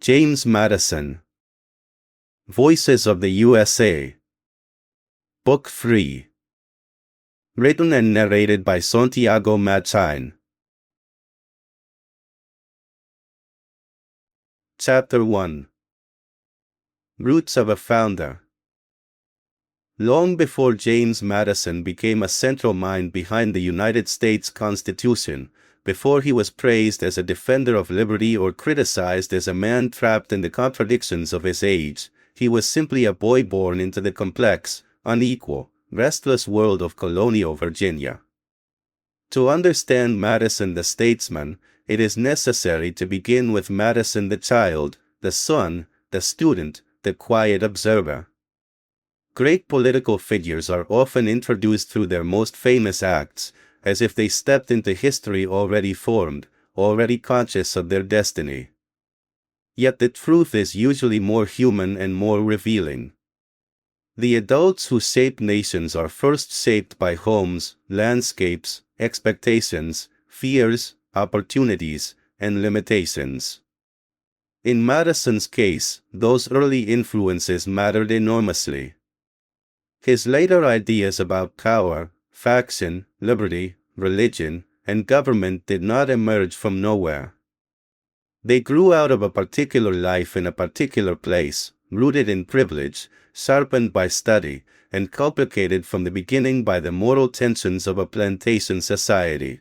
James Madison. Voices of the USA. Book 3. Written and narrated by Santiago Madison. Chapter 1. Roots of a Founder. Long before James Madison became a central mind behind the United States Constitution, before he was praised as a defender of liberty or criticized as a man trapped in the contradictions of his age, he was simply a boy born into the complex, unequal, restless world of colonial Virginia. To understand Madison the statesman, it is necessary to begin with Madison the child, the son, the student, the quiet observer. Great political figures are often introduced through their most famous acts, as if they stepped into history already formed, already conscious of their destiny. Yet the truth is usually more human and more revealing. The adults who shape nations are first shaped by homes, landscapes, expectations, fears, opportunities, and limitations. In Madison's case, those early influences mattered enormously. His later ideas about power, faction, liberty, religion, and government did not emerge from nowhere. They grew out of a particular life in a particular place, rooted in privilege, sharpened by study, and complicated from the beginning by the moral tensions of a plantation society.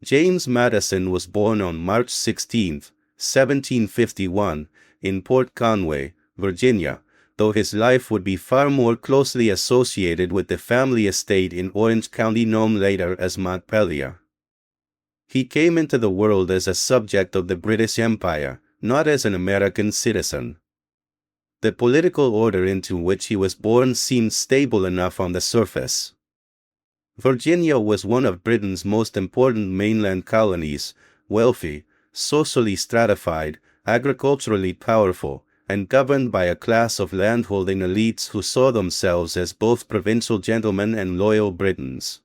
James Madison was born on March 16, 1751, in Port Conway, Virginia, though his life would be far more closely associated with the family estate in Orange County known later as Montpelier. He came into the world as a subject of the British Empire, not as an American citizen. The political order into which he was born seemed stable enough on the surface. Virginia was one of Britain's most important mainland colonies, wealthy, socially stratified, agriculturally powerful, and governed by a class of landholding elites who saw themselves as both provincial gentlemen and loyal Britons.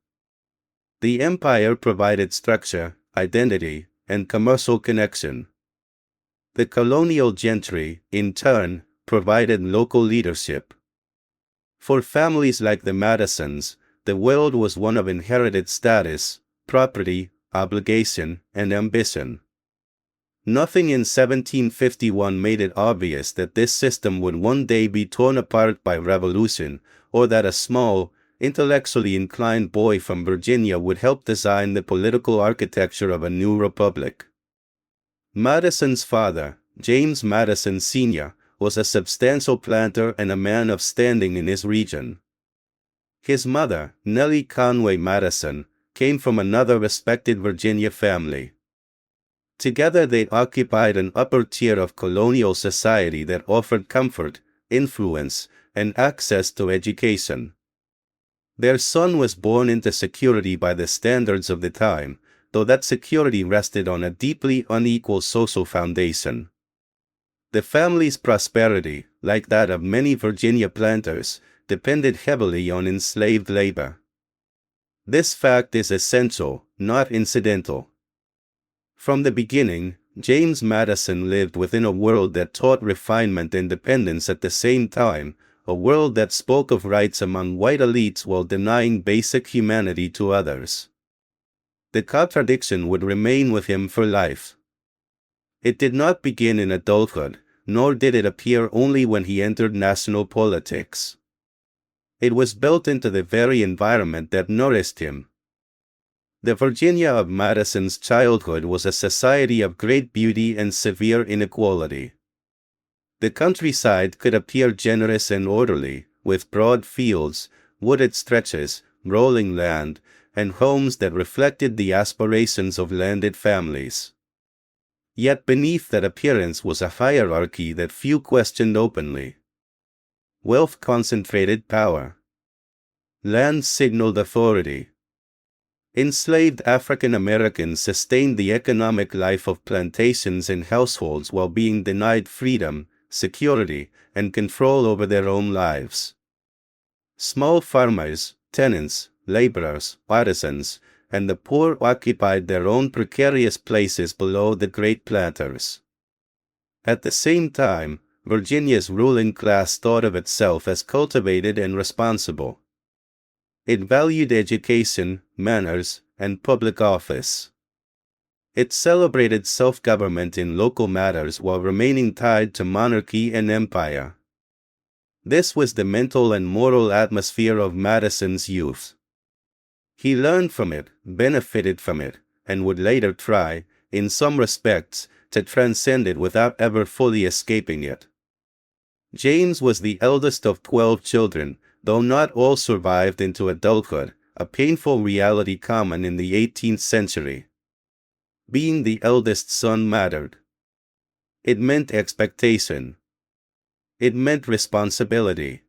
The empire provided structure, identity, and commercial connection. The colonial gentry, in turn, provided local leadership. For families like the Madisons, the world was one of inherited status, property, obligation, and ambition. Nothing in 1751 made it obvious that this system would one day be torn apart by revolution, or that a small, intellectually inclined boy from Virginia would help design the political architecture of a new republic. Madison's father, James Madison Sr., was a substantial planter and a man of standing in his region. His mother, Nellie Conway Madison, came from another respected Virginia family. Together they occupied an upper tier of colonial society that offered comfort, influence, and access to education. Their son was born into security by the standards of the time, though that security rested on a deeply unequal social foundation. The family's prosperity, like that of many Virginia planters, depended heavily on enslaved labor. This fact is essential, not incidental. From the beginning, James Madison lived within a world that taught refinement and dependence at the same time, a world that spoke of rights among white elites while denying basic humanity to others. The contradiction would remain with him for life. It did not begin in adulthood, nor did it appear only when he entered national politics. It was built into the very environment that nourished him. The Virginia of Madison's childhood was a society of great beauty and severe inequality. The countryside could appear generous and orderly, with broad fields, wooded stretches, rolling land, and homes that reflected the aspirations of landed families. Yet beneath that appearance was a hierarchy that few questioned openly. Wealth concentrated power. Land signaled authority. Enslaved African Americans sustained the economic life of plantations and households while being denied freedom, security, and control over their own lives. Small farmers, tenants, laborers, artisans, and the poor occupied their own precarious places below the great planters. At the same time, Virginia's ruling class thought of itself as cultivated and responsible. It valued education, manners, and public office. It celebrated self-government in local matters while remaining tied to monarchy and empire. This was the mental and moral atmosphere of Madison's youth. He learned from it, benefited from it, and would later try, in some respects, to transcend it without ever fully escaping it. James was the eldest of 12 children, though not all survived into adulthood, a painful reality common in the 18th century. Being the eldest son mattered. It meant expectation. It meant responsibility.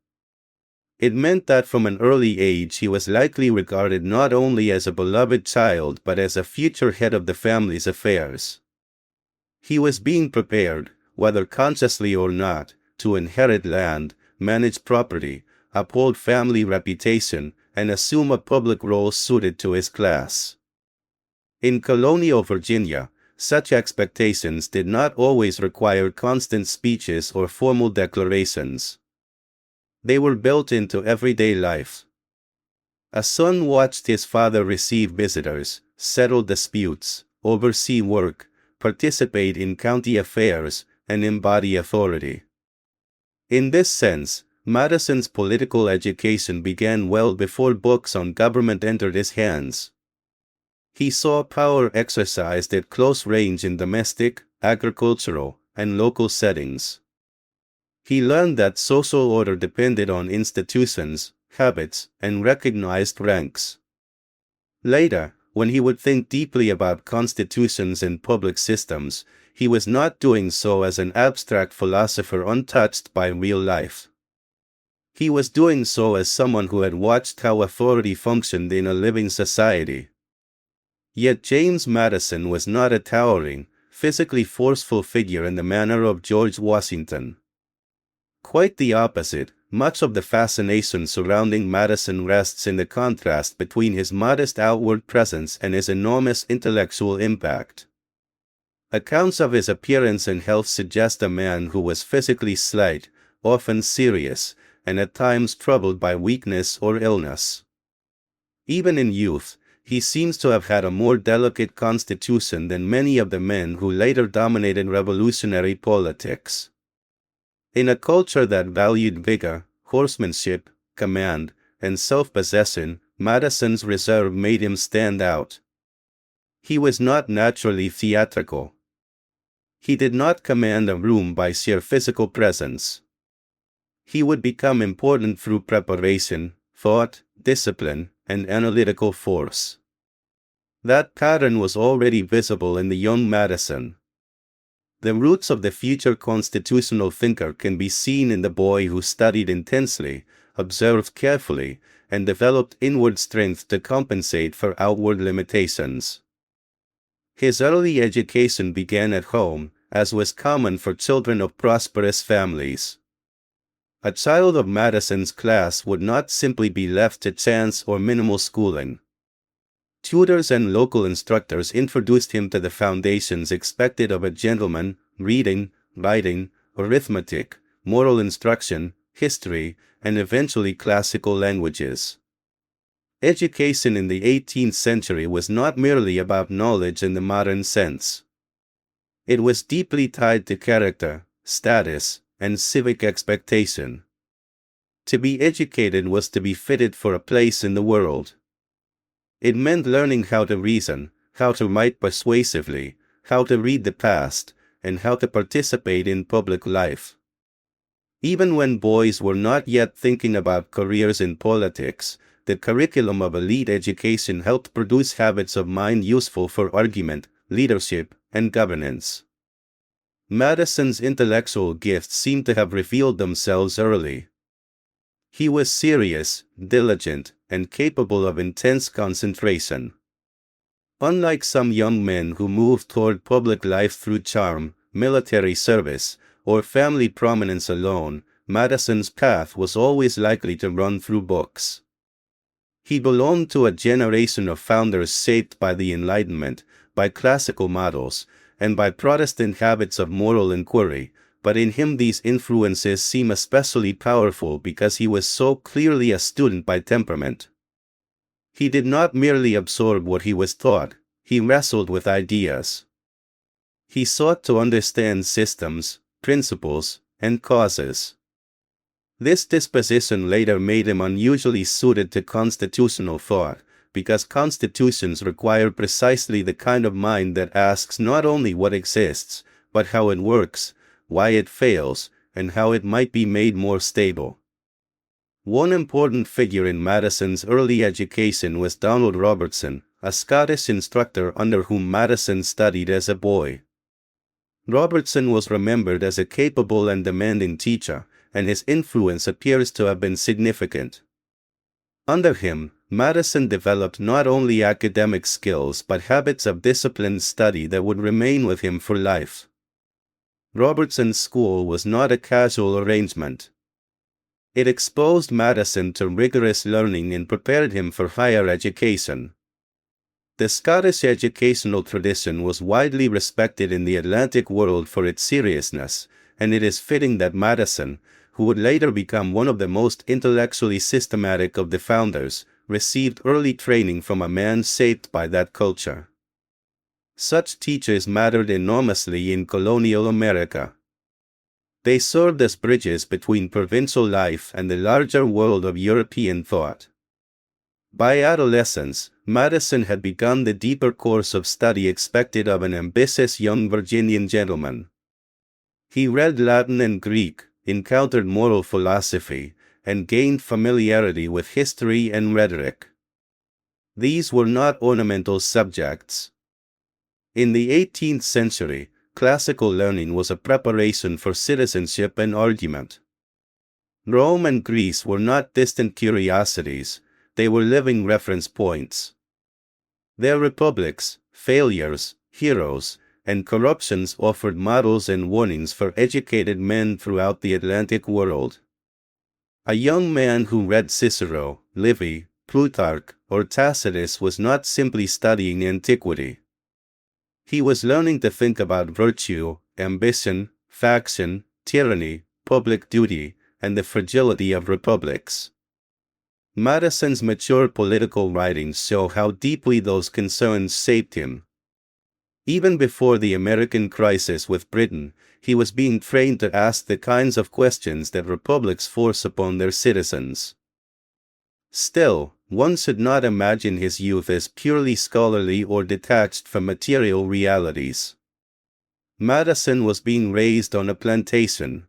It meant that from an early age he was likely regarded not only as a beloved child but as a future head of the family's affairs. He was being prepared, whether consciously or not, to inherit land, manage property, uphold family reputation, and assume a public role suited to his class. In colonial Virginia, such expectations did not always require constant speeches or formal declarations. They were built into everyday life. A son watched his father receive visitors, settle disputes, oversee work, participate in county affairs, and embody authority. In this sense, Madison's political education began well before books on government entered his hands. He saw power exercised at close range in domestic, agricultural, and local settings. He learned that social order depended on institutions, habits, and recognized ranks. Later, when he would think deeply about constitutions and public systems, he was not doing so as an abstract philosopher untouched by real life. He was doing so as someone who had watched how authority functioned in a living society. Yet James Madison was not a towering, physically forceful figure in the manner of George Washington. Quite the opposite, much of the fascination surrounding Madison rests in the contrast between his modest outward presence and his enormous intellectual impact. Accounts of his appearance and health suggest a man who was physically slight, often serious, and at times troubled by weakness or illness. Even in youth, he seems to have had a more delicate constitution than many of the men who later dominated revolutionary politics. In a culture that valued vigor, horsemanship, command, and self-possession, Madison's reserve made him stand out. He was not naturally theatrical. He did not command a room by sheer physical presence. He would become important through preparation, thought, discipline, and analytical force. That pattern was already visible in the young Madison. The roots of the future constitutional thinker can be seen in the boy who studied intensely, observed carefully, and developed inward strength to compensate for outward limitations. His early education began at home, as was common for children of prosperous families. A child of Madison's class would not simply be left to chance or minimal schooling. Tutors and local instructors introduced him to the foundations expected of a gentleman: reading, writing, arithmetic, moral instruction, history, and eventually classical languages. Education in the 18th century was not merely about knowledge in the modern sense. It was deeply tied to character, status, and civic expectation. To be educated was to be fitted for a place in the world. It meant learning how to reason, how to write persuasively, how to read the past, and how to participate in public life. Even when boys were not yet thinking about careers in politics, the curriculum of elite education helped produce habits of mind useful for argument, leadership, and governance. Madison's intellectual gifts seem to have revealed themselves early. He was serious, diligent, and capable of intense concentration. Unlike some young men who moved toward public life through charm, military service, or family prominence alone, Madison's path was always likely to run through books. He belonged to a generation of founders shaped by the Enlightenment, by classical models, and by Protestant habits of moral inquiry, but in him these influences seem especially powerful because he was so clearly a student by temperament. He did not merely absorb what he was taught, he wrestled with ideas. He sought to understand systems, principles, and causes. This disposition later made him unusually suited to constitutional thought, because constitutions require precisely the kind of mind that asks not only what exists, but how it works, why it fails, and how it might be made more stable. One important figure in Madison's early education was Donald Robertson, a Scottish instructor under whom Madison studied as a boy. Robertson was remembered as a capable and demanding teacher, and his influence appears to have been significant. Under him, Madison developed not only academic skills but habits of disciplined study that would remain with him for life. Robertson's school was not a casual arrangement. It exposed Madison to rigorous learning and prepared him for higher education. The Scottish educational tradition was widely respected in the Atlantic world for its seriousness, and it is fitting that Madison, who would later become one of the most intellectually systematic of the founders, received early training from a man shaped by that culture. Such teachers mattered enormously in colonial America. They served as bridges between provincial life and the larger world of European thought. By adolescence, Madison had begun the deeper course of study expected of an ambitious young Virginian gentleman. He read Latin and Greek, encountered moral philosophy, and gained familiarity with history and rhetoric. These were not ornamental subjects. In the 18th century, classical learning was a preparation for citizenship and argument. Rome and Greece were not distant curiosities, they were living reference points. Their republics, failures, heroes, and corruptions offered models and warnings for educated men throughout the Atlantic world. A young man who read Cicero, Livy, Plutarch, or Tacitus was not simply studying antiquity. He was learning to think about virtue, ambition, faction, tyranny, public duty, and the fragility of republics. Madison's mature political writings show how deeply those concerns shaped him. Even before the American crisis with Britain, he was being trained to ask the kinds of questions that republics force upon their citizens. Still, one should not imagine his youth as purely scholarly or detached from material realities. Madison was being raised on a plantation.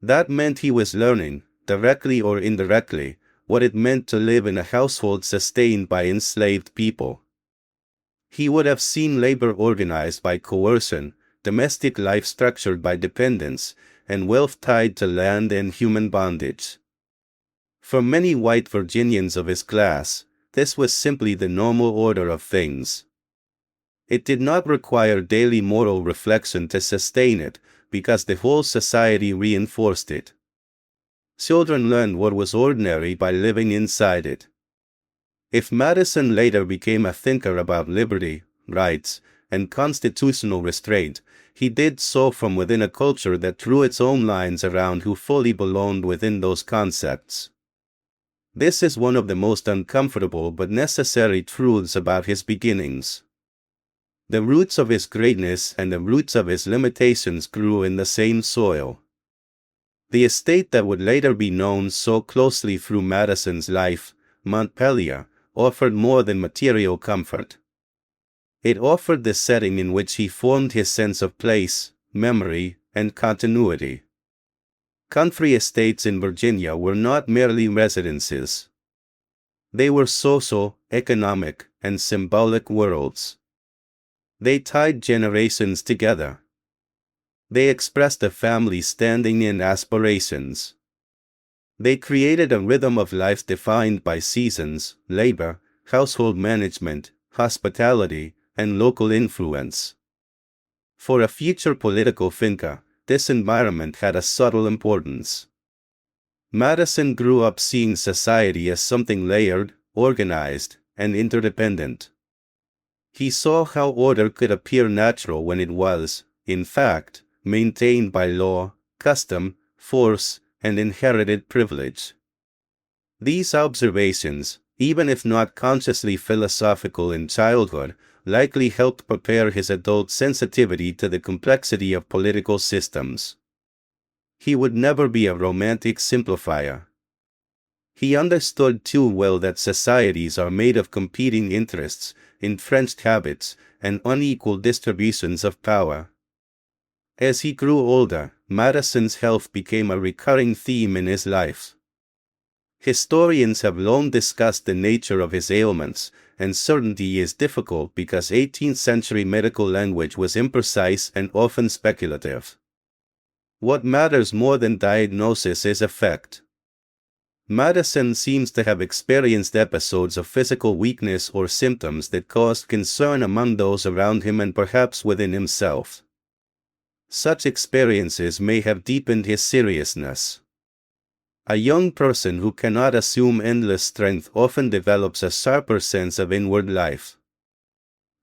That meant he was learning, directly or indirectly, what it meant to live in a household sustained by enslaved people. He would have seen labor organized by coercion, domestic life structured by dependence, and wealth tied to land and human bondage. For many white Virginians of his class, this was simply the normal order of things. It did not require daily moral reflection to sustain it, because the whole society reinforced it. Children learned what was ordinary by living inside it. If Madison later became a thinker about liberty, rights, and constitutional restraint, he did so from within a culture that drew its own lines around who fully belonged within those concepts. This is one of the most uncomfortable but necessary truths about his beginnings. The roots of his greatness and the roots of his limitations grew in the same soil. The estate that would later be known so closely through Madison's life, Montpelier, offered more than material comfort. It offered the setting in which he formed his sense of place, memory, and continuity. Country estates in Virginia were not merely residences. They were social, economic, and symbolic worlds. They tied generations together. They expressed a family's standing and aspirations. They created a rhythm of life defined by seasons, labor, household management, hospitality, and local influence. For a future political thinker, this environment had a subtle importance. Madison grew up seeing society as something layered, organized, and interdependent. He saw how order could appear natural when it was, in fact, maintained by law, custom, force, and inherited privilege. These observations, even if not consciously philosophical in childhood, likely helped prepare his adult sensitivity to the complexity of political systems. He would never be a romantic simplifier. He understood too well that societies are made of competing interests, entrenched habits, and unequal distributions of power. As he grew older, Madison's health became a recurring theme in his life. Historians have long discussed the nature of his ailments, and certainty is difficult because 18th-century medical language was imprecise and often speculative. What matters more than diagnosis is effect. Madison seems to have experienced episodes of physical weakness or symptoms that caused concern among those around him and perhaps within himself. Such experiences may have deepened his seriousness. A young person who cannot assume endless strength often develops a sharper sense of inward life.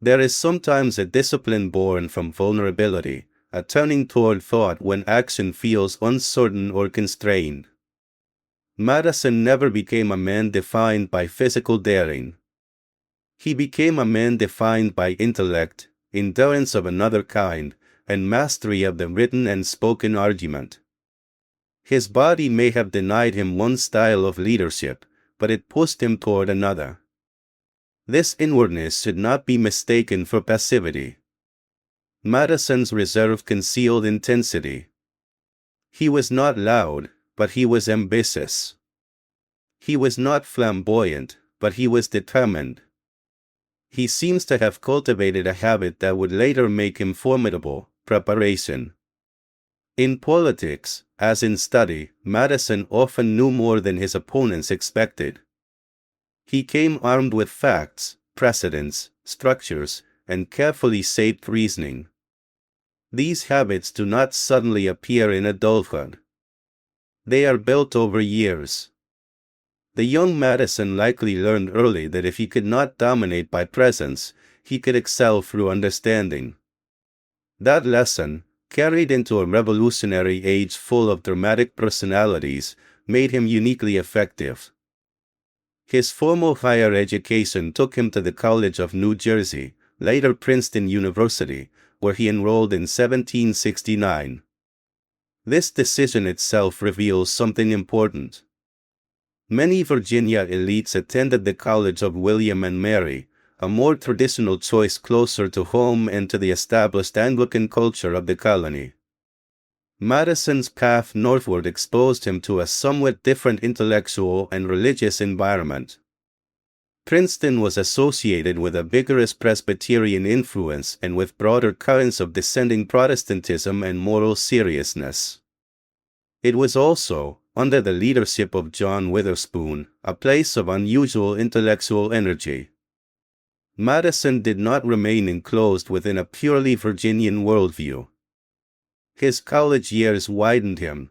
There is sometimes a discipline born from vulnerability, a turning toward thought when action feels uncertain or constrained. Madison never became a man defined by physical daring. He became a man defined by intellect, endurance of another kind, and mastery of the written and spoken argument. His body may have denied him one style of leadership, but it pushed him toward another. This inwardness should not be mistaken for passivity. Madison's reserve concealed intensity. He was not loud, but he was ambitious. He was not flamboyant, but he was determined. He seems to have cultivated a habit that would later make him formidable: preparation. In politics, as in study, Madison often knew more than his opponents expected. He came armed with facts, precedents, structures, and carefully shaped reasoning. These habits do not suddenly appear in adulthood. They are built over years. The young Madison likely learned early that if he could not dominate by presence, he could excel through understanding. That lesson, carried into a revolutionary age full of dramatic personalities, made him uniquely effective. His formal higher education took him to the College of New Jersey, later Princeton University, where he enrolled in 1769. This decision itself reveals something important. Many Virginia elites attended the College of William and Mary, a more traditional choice closer to home and to the established Anglican culture of the colony. Madison's path northward exposed him to a somewhat different intellectual and religious environment. Princeton was associated with a vigorous Presbyterian influence and with broader currents of dissenting Protestantism and moral seriousness. It was also, under the leadership of John Witherspoon, a place of unusual intellectual energy. Madison did not remain enclosed within a purely Virginian worldview. His college years widened him.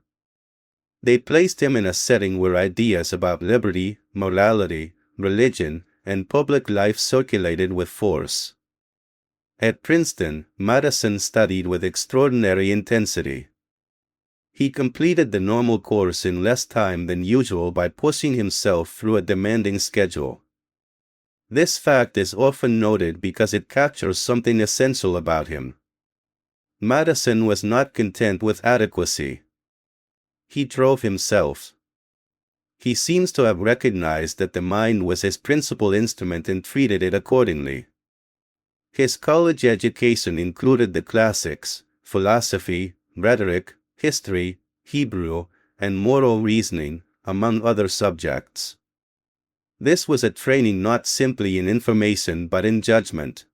They placed him in a setting where ideas about liberty, morality, religion, and public life circulated with force. At Princeton, Madison studied with extraordinary intensity. He completed the normal course in less time than usual by pushing himself through a demanding schedule. This fact is often noted because it captures something essential about him. Madison was not content with adequacy. He drove himself. He seems to have recognized that the mind was his principal instrument and treated it accordingly. His college education included the classics, philosophy, rhetoric, history, Hebrew, and moral reasoning, among other subjects. This was a training not simply in information but in judgment.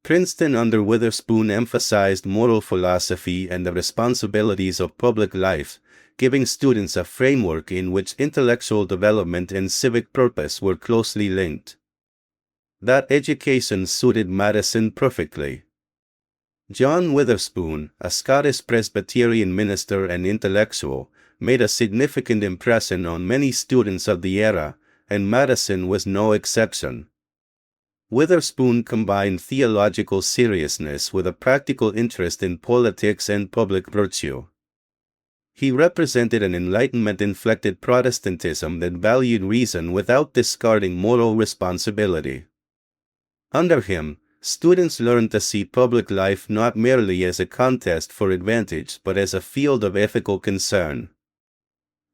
Princeton under Witherspoon emphasized moral philosophy and the responsibilities of public life, giving students a framework in which intellectual development and civic purpose were closely linked. That education suited Madison perfectly. John Witherspoon, a Scottish Presbyterian minister and intellectual, made a significant impression on many students of the era, and Madison was no exception. Witherspoon combined theological seriousness with a practical interest in politics and public virtue. He represented an Enlightenment-inflected Protestantism that valued reason without discarding moral responsibility. Under him, students learned to see public life not merely as a contest for advantage but as a field of ethical concern.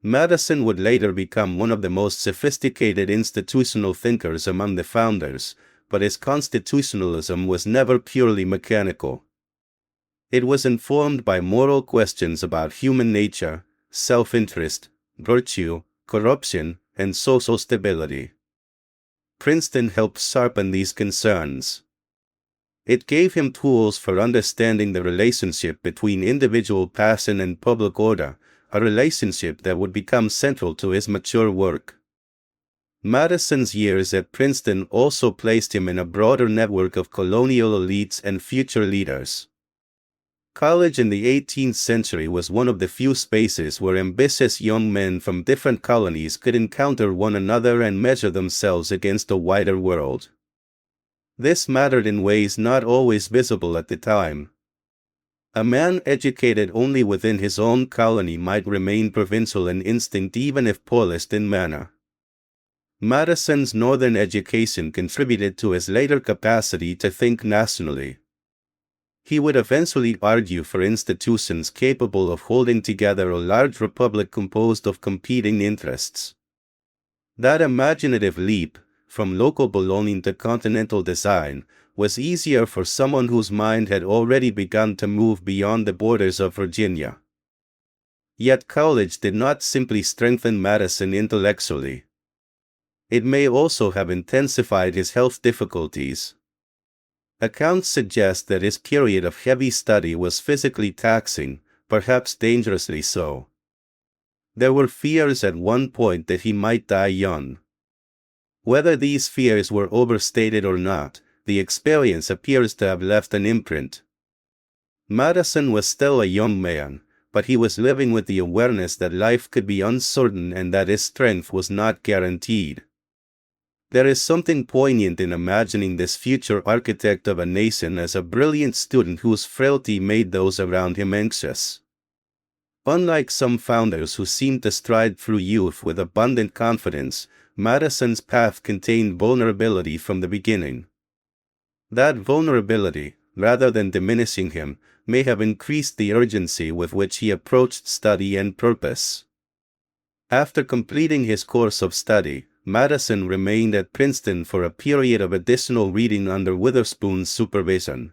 Madison would later become one of the most sophisticated institutional thinkers among the founders, but his constitutionalism was never purely mechanical. It was informed by moral questions about human nature, self-interest, virtue, corruption, and social stability. Princeton helped sharpen these concerns. It gave him tools for understanding the relationship between individual passion and public order, a relationship that would become central to his mature work. Madison's years at Princeton also placed him in a broader network of colonial elites and future leaders. College in the 18th century was one of the few spaces where ambitious young men from different colonies could encounter one another and measure themselves against a wider world. This mattered in ways not always visible at the time. A man educated only within his own colony might remain provincial in instinct even if polished in manner. Madison's northern education contributed to his later capacity to think nationally. He would eventually argue for institutions capable of holding together a large republic composed of competing interests. That imaginative leap, from local belonging to continental design, was easier for someone whose mind had already begun to move beyond the borders of Virginia. Yet college did not simply strengthen Madison intellectually. It may also have intensified his health difficulties. Accounts suggest that his period of heavy study was physically taxing, perhaps dangerously so. There were fears at one point that he might die young. Whether these fears were overstated or not, the experience appears to have left an imprint. Madison was still a young man, but he was living with the awareness that life could be uncertain and that his strength was not guaranteed. There is something poignant in imagining this future architect of a nation as a brilliant student whose frailty made those around him anxious. Unlike some founders who seemed to stride through youth with abundant confidence, Madison's path contained vulnerability from the beginning. That vulnerability, rather than diminishing him, may have increased the urgency with which he approached study and purpose. After completing his course of study, Madison remained at Princeton for a period of additional reading under Witherspoon's supervision.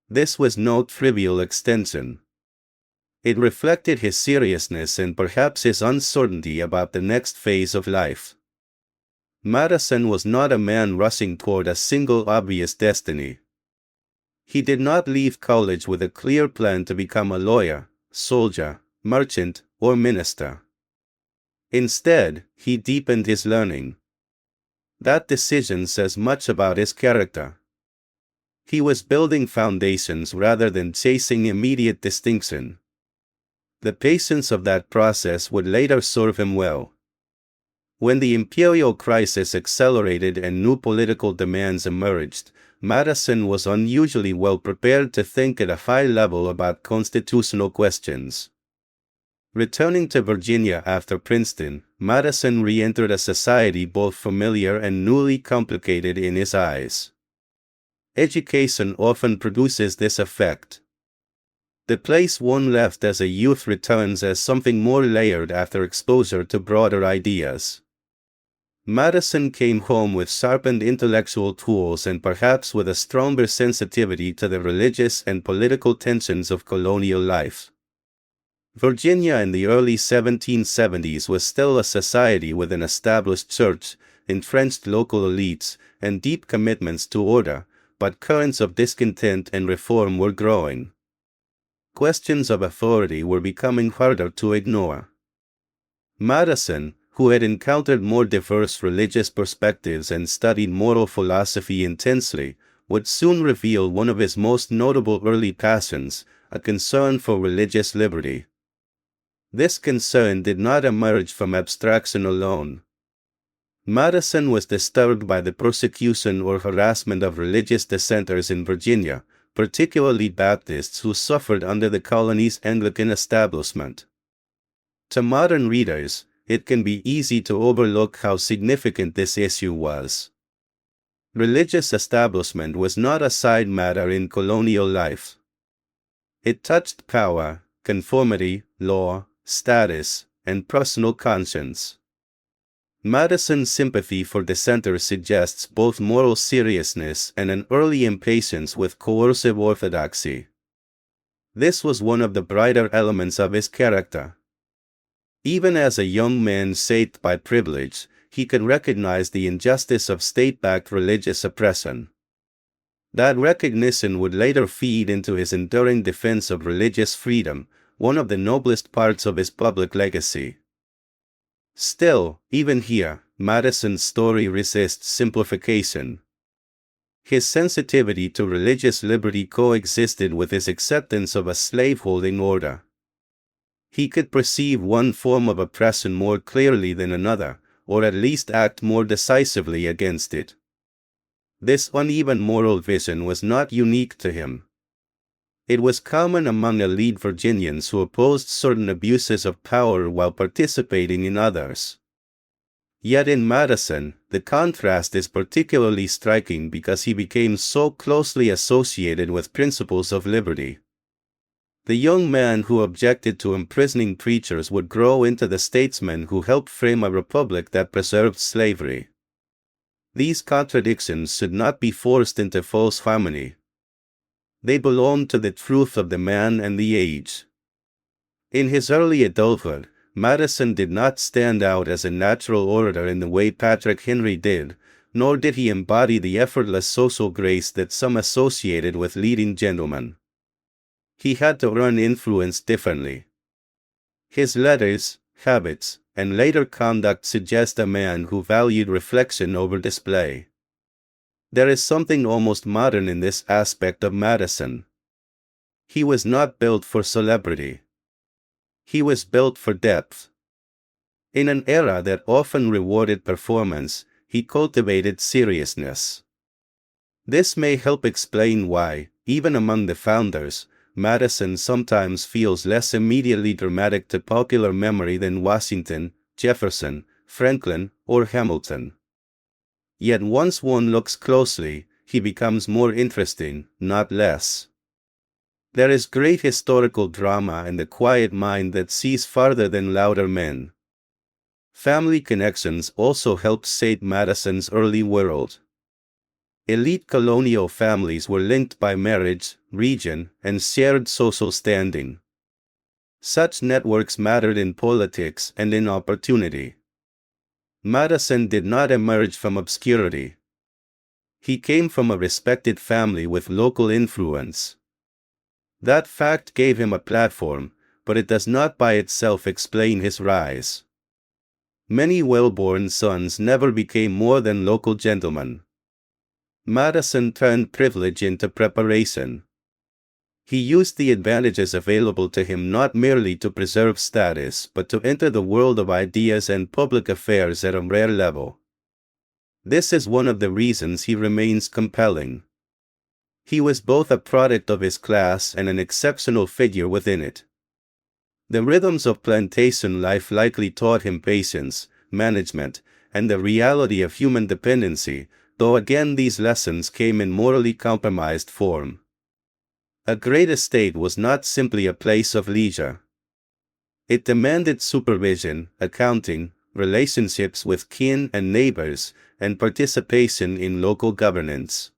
This was no trivial extension. It reflected his seriousness and perhaps his uncertainty about the next phase of life. Madison was not a man rushing toward a single obvious destiny. He did not leave college with a clear plan to become a lawyer, soldier, merchant, or minister. Instead, he deepened his learning. That decision says much about his character. He was building foundations rather than chasing immediate distinction. The patience of that process would later serve him well. When the imperial crisis accelerated and new political demands emerged, Madison was unusually well prepared to think at a high level about constitutional questions. Returning to Virginia after Princeton, Madison re-entered a society both familiar and newly complicated in his eyes. Education often produces this effect. The place one left as a youth returns as something more layered after exposure to broader ideas. Madison came home with sharpened intellectual tools and perhaps with a stronger sensitivity to the religious and political tensions of colonial life. Virginia in the early 1770s was still a society with an established church, entrenched local elites, and deep commitments to order, but currents of discontent and reform were growing. Questions of authority were becoming harder to ignore. Madison, who had encountered more diverse religious perspectives and studied moral philosophy intensely, would soon reveal one of his most notable early passions, a concern for religious liberty. This concern did not emerge from abstraction alone. Madison was disturbed by the persecution or harassment of religious dissenters in Virginia, particularly Baptists who suffered under the colony's Anglican establishment. To modern readers, it can be easy to overlook how significant this issue was. Religious establishment was not a side matter in colonial life. It touched power, conformity, law, status, and personal conscience. Madison's sympathy for dissenters suggests both moral seriousness and an early impatience with coercive orthodoxy. This was one of the brighter elements of his character. Even as a young man shaped by privilege, he could recognize the injustice of state-backed religious oppression. That recognition would later feed into his enduring defense of religious freedom, one of the noblest parts of his public legacy. Still, even here, Madison's story resists simplification. His sensitivity to religious liberty coexisted with his acceptance of a slaveholding order. He could perceive one form of oppression more clearly than another, or at least act more decisively against it. This uneven moral vision was not unique to him. It was common among elite Virginians who opposed certain abuses of power while participating in others. Yet in Madison, the contrast is particularly striking because he became so closely associated with principles of liberty. The young man who objected to imprisoning preachers would grow into the statesman who helped frame a republic that preserved slavery. These contradictions should not be forced into false harmony. They belonged to the truth of the man and the age. In his early adulthood, Madison did not stand out as a natural orator in the way Patrick Henry did, nor did he embody the effortless social grace that some associated with leading gentlemen. He had to earn influence differently. His letters, habits, and later conduct suggest a man who valued reflection over display. There is something almost modern in this aspect of Madison. He was not built for celebrity. He was built for depth. In an era that often rewarded performance, he cultivated seriousness. This may help explain why, even among the founders, Madison sometimes feels less immediately dramatic to popular memory than Washington, Jefferson, Franklin, or Hamilton. Yet once one looks closely, he becomes more interesting, not less. There is great historical drama in the quiet mind that sees farther than louder men. Family connections also helped shape Madison's early world. Elite colonial families were linked by marriage, region, and shared social standing. Such networks mattered in politics and in opportunity. Madison did not emerge from obscurity. He came from a respected family with local influence. That fact gave him a platform, but it does not by itself explain his rise. Many well-born sons never became more than local gentlemen. Madison turned privilege into preparation. He used the advantages available to him not merely to preserve status but to enter the world of ideas and public affairs at a rare level. This is one of the reasons he remains compelling. He was both a product of his class and an exceptional figure within it. The rhythms of plantation life likely taught him patience, management, and the reality of human dependency, though again these lessons came in morally compromised form. A great estate was not simply a place of leisure. It demanded supervision, accounting, relationships with kin and neighbors, and participation in local governance.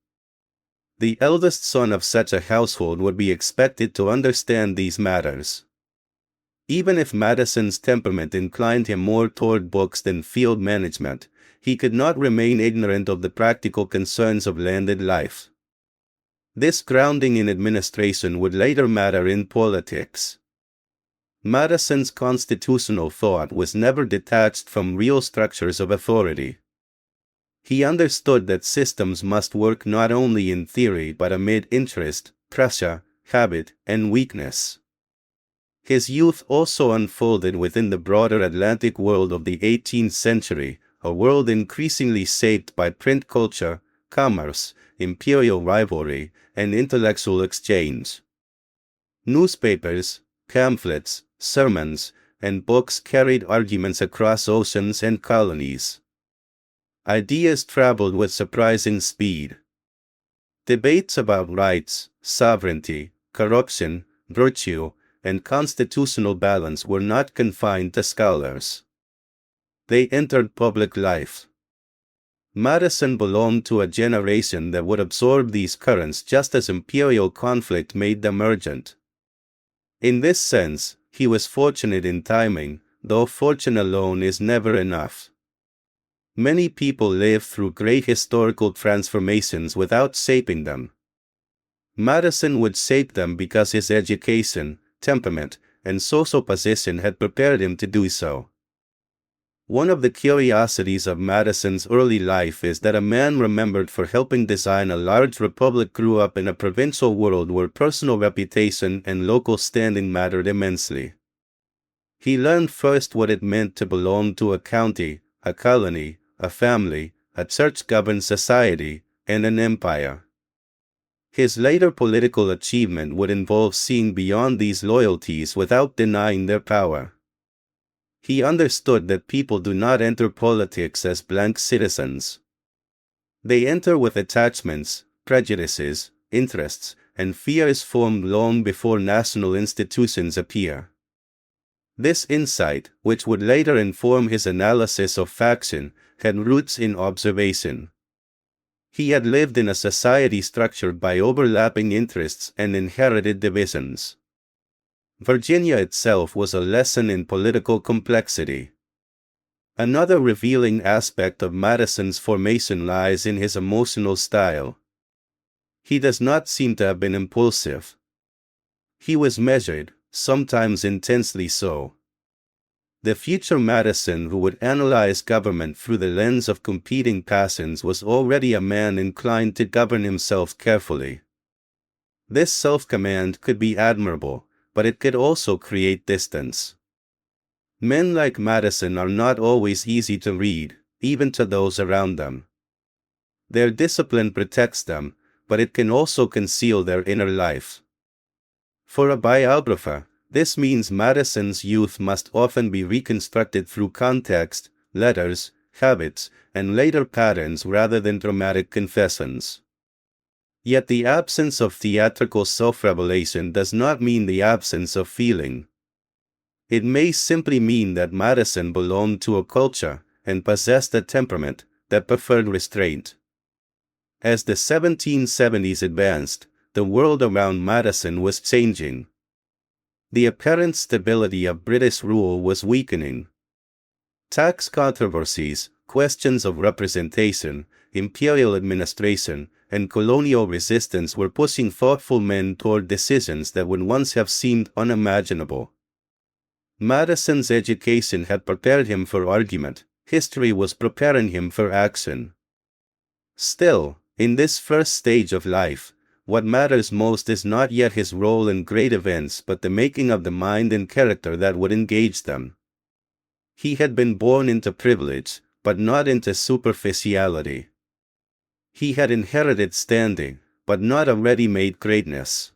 The eldest son of such a household would be expected to understand these matters. Even if Madison's temperament inclined him more toward books than field management, he could not remain ignorant of the practical concerns of landed life. This grounding in administration would later matter in politics. Madison's constitutional thought was never detached from real structures of authority. He understood that systems must work not only in theory but amid interest, pressure, habit, and weakness. His youth also unfolded within the broader Atlantic world of the 18th century, a world increasingly shaped by print culture, commerce, imperial rivalry, and intellectual exchange. Newspapers, pamphlets, sermons, and books carried arguments across oceans and colonies. Ideas traveled with surprising speed. Debates about rights, sovereignty, corruption, virtue, and constitutional balance were not confined to scholars. They entered public life. Madison belonged to a generation that would absorb these currents just as imperial conflict made them urgent. In this sense, he was fortunate in timing, though fortune alone is never enough. Many people live through great historical transformations without shaping them. Madison would shape them because his education, temperament, and social position had prepared him to do so. One of the curiosities of Madison's early life is that a man remembered for helping design a large republic grew up in a provincial world where personal reputation and local standing mattered immensely. He learned first what it meant to belong to a county, a colony, a family, a church-governed society, and an empire. His later political achievement would involve seeing beyond these loyalties without denying their power. He understood that people do not enter politics as blank citizens. They enter with attachments, prejudices, interests, and fears formed long before national institutions appear. This insight, which would later inform his analysis of faction, had roots in observation. He had lived in a society structured by overlapping interests and inherited divisions. Virginia itself was a lesson in political complexity. Another revealing aspect of Madison's formation lies in his emotional style. He does not seem to have been impulsive. He was measured, sometimes intensely so. The future Madison who would analyze government through the lens of competing passions was already a man inclined to govern himself carefully. This self-command could be admirable, but it could also create distance. Men like Madison are not always easy to read, even to those around them. Their discipline protects them, but it can also conceal their inner life. For a biographer, this means Madison's youth must often be reconstructed through context, letters, habits, and later patterns rather than dramatic confessions. Yet the absence of theatrical self-revelation does not mean the absence of feeling. It may simply mean that Madison belonged to a culture and possessed a temperament that preferred restraint. As the 1770s advanced, the world around Madison was changing. The apparent stability of British rule was weakening. Tax controversies, questions of representation, imperial administration, and colonial resistance were pushing thoughtful men toward decisions that would once have seemed unimaginable. Madison's education had prepared him for argument. History was preparing him for action. Still, in this first stage of life, what matters most is not yet his role in great events but the making of the mind and character that would engage them. He had been born into privilege, but not into superficiality. He had inherited standing, but not a ready-made greatness.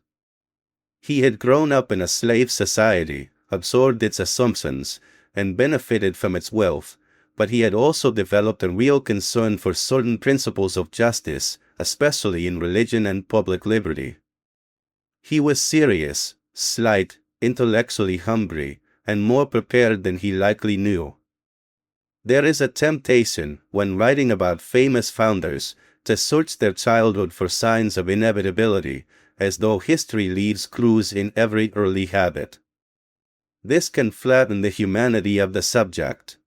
He had grown up in a slave society, absorbed its assumptions, and benefited from its wealth, but he had also developed a real concern for certain principles of justice, especially in religion and public liberty. He was serious, slight, intellectually hungry, and more prepared than he likely knew. There is a temptation, when writing about famous founders, to search their childhood for signs of inevitability, as though history leaves clues in every early habit. This can flatten the humanity of the subject.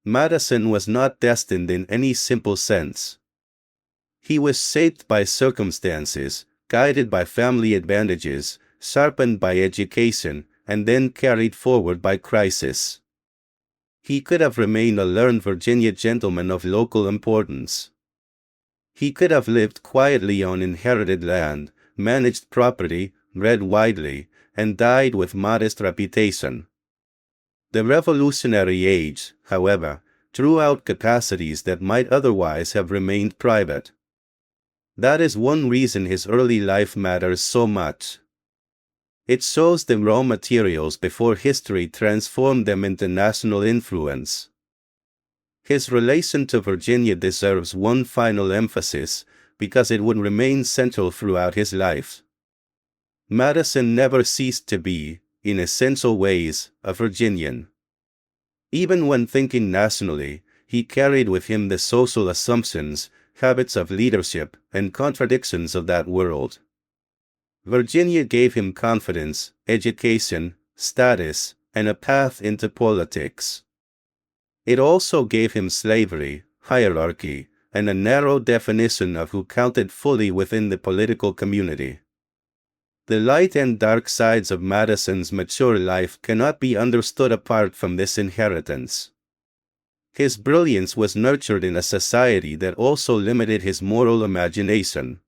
Madison was not destined in any simple sense. He was shaped by circumstances, guided by family advantages, sharpened by education, and then carried forward by crisis. He could have remained a learned Virginia gentleman of local importance. He could have lived quietly on inherited land, managed property, read widely, and died with modest reputation. The Revolutionary age, however, drew out capacities that might otherwise have remained private. That is one reason his early life matters so much. It shows the raw materials before history transformed them into national influence. His relation to Virginia deserves one final emphasis, because it would remain central throughout his life. Madison never ceased to be, in essential ways, a Virginian. Even when thinking nationally, he carried with him the social assumptions, habits of leadership, and contradictions of that world. Virginia gave him confidence, education, status, and a path into politics. It also gave him slavery, hierarchy, and a narrow definition of who counted fully within the political community. The light and dark sides of Madison's mature life cannot be understood apart from this inheritance. His brilliance was nurtured in a society that also limited his moral imagination.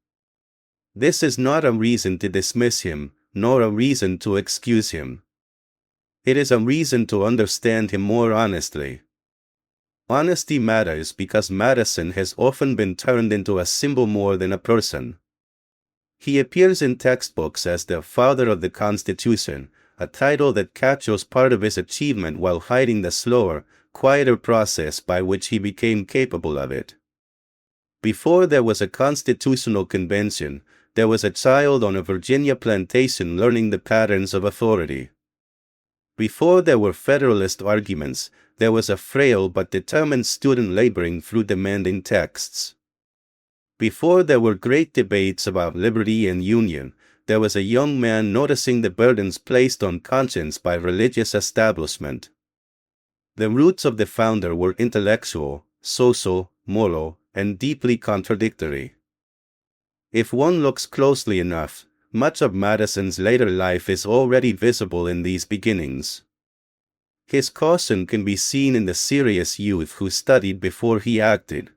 This is not a reason to dismiss him, nor a reason to excuse him. It is a reason to understand him more honestly. Honesty matters because Madison has often been turned into a symbol more than a person. He appears in textbooks as the father of the Constitution, a title that captures part of his achievement while hiding the slower, quieter process by which he became capable of it. Before there was a constitutional convention, there was a child on a Virginia plantation learning the patterns of authority. Before there were Federalist arguments, there was a frail but determined student laboring through demanding texts. Before there were great debates about liberty and union, there was a young man noticing the burdens placed on conscience by religious establishment. The roots of the founder were intellectual, social, moral, and deeply contradictory. If one looks closely enough, much of Madison's later life is already visible in these beginnings. His caution can be seen in the serious youth who studied before he acted.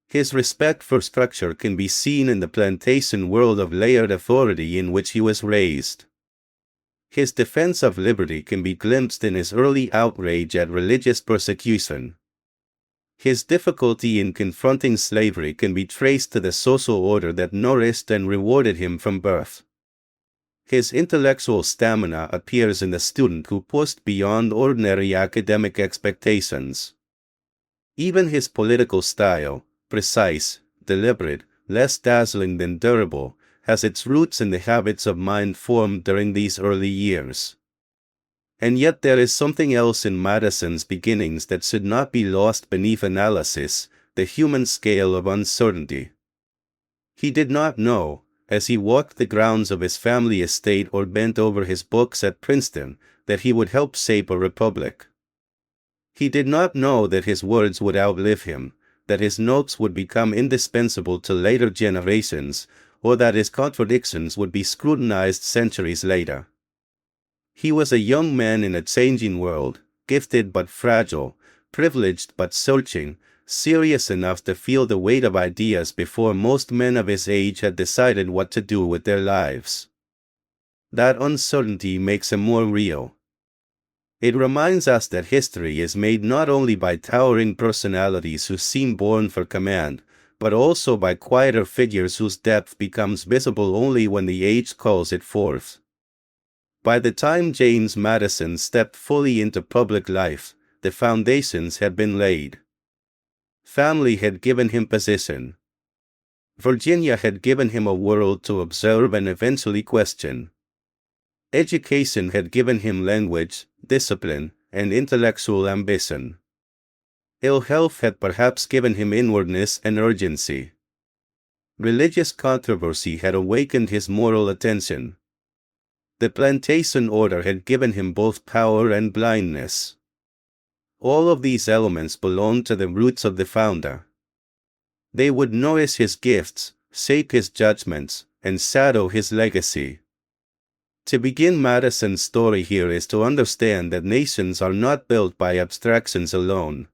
His respect for structure can be seen in the plantation world of layered authority in which he was raised. His defense of liberty can be glimpsed in his early outrage at religious persecution. His difficulty in confronting slavery can be traced to the social order that nourished and rewarded him from birth. His intellectual stamina appears in the student who pushed beyond ordinary academic expectations. Even his political style, precise, deliberate, less dazzling than durable, has its roots in the habits of mind formed during these early years. And yet there is something else in Madison's beginnings that should not be lost beneath analysis, the human scale of uncertainty. He did not know, as he walked the grounds of his family estate or bent over his books at Princeton, that he would help shape a republic. He did not know that his words would outlive him, that his notes would become indispensable to later generations, or that his contradictions would be scrutinized centuries later. He was a young man in a changing world, gifted but fragile, privileged but searching, serious enough to feel the weight of ideas before most men of his age had decided what to do with their lives. That uncertainty makes him more real. It reminds us that history is made not only by towering personalities who seem born for command, but also by quieter figures whose depth becomes visible only when the age calls it forth. By the time James Madison stepped fully into public life, the foundations had been laid. Family had given him position. Virginia had given him a world to observe and eventually question. Education had given him language, discipline, and intellectual ambition. Ill health had perhaps given him inwardness and urgency. Religious controversy had awakened his moral attention. The plantation order had given him both power and blindness. All of these elements belonged to the roots of the founder. They would nourish his gifts, shape his judgments, and shadow his legacy. To begin Madison's story here is to understand that nations are not built by abstractions alone.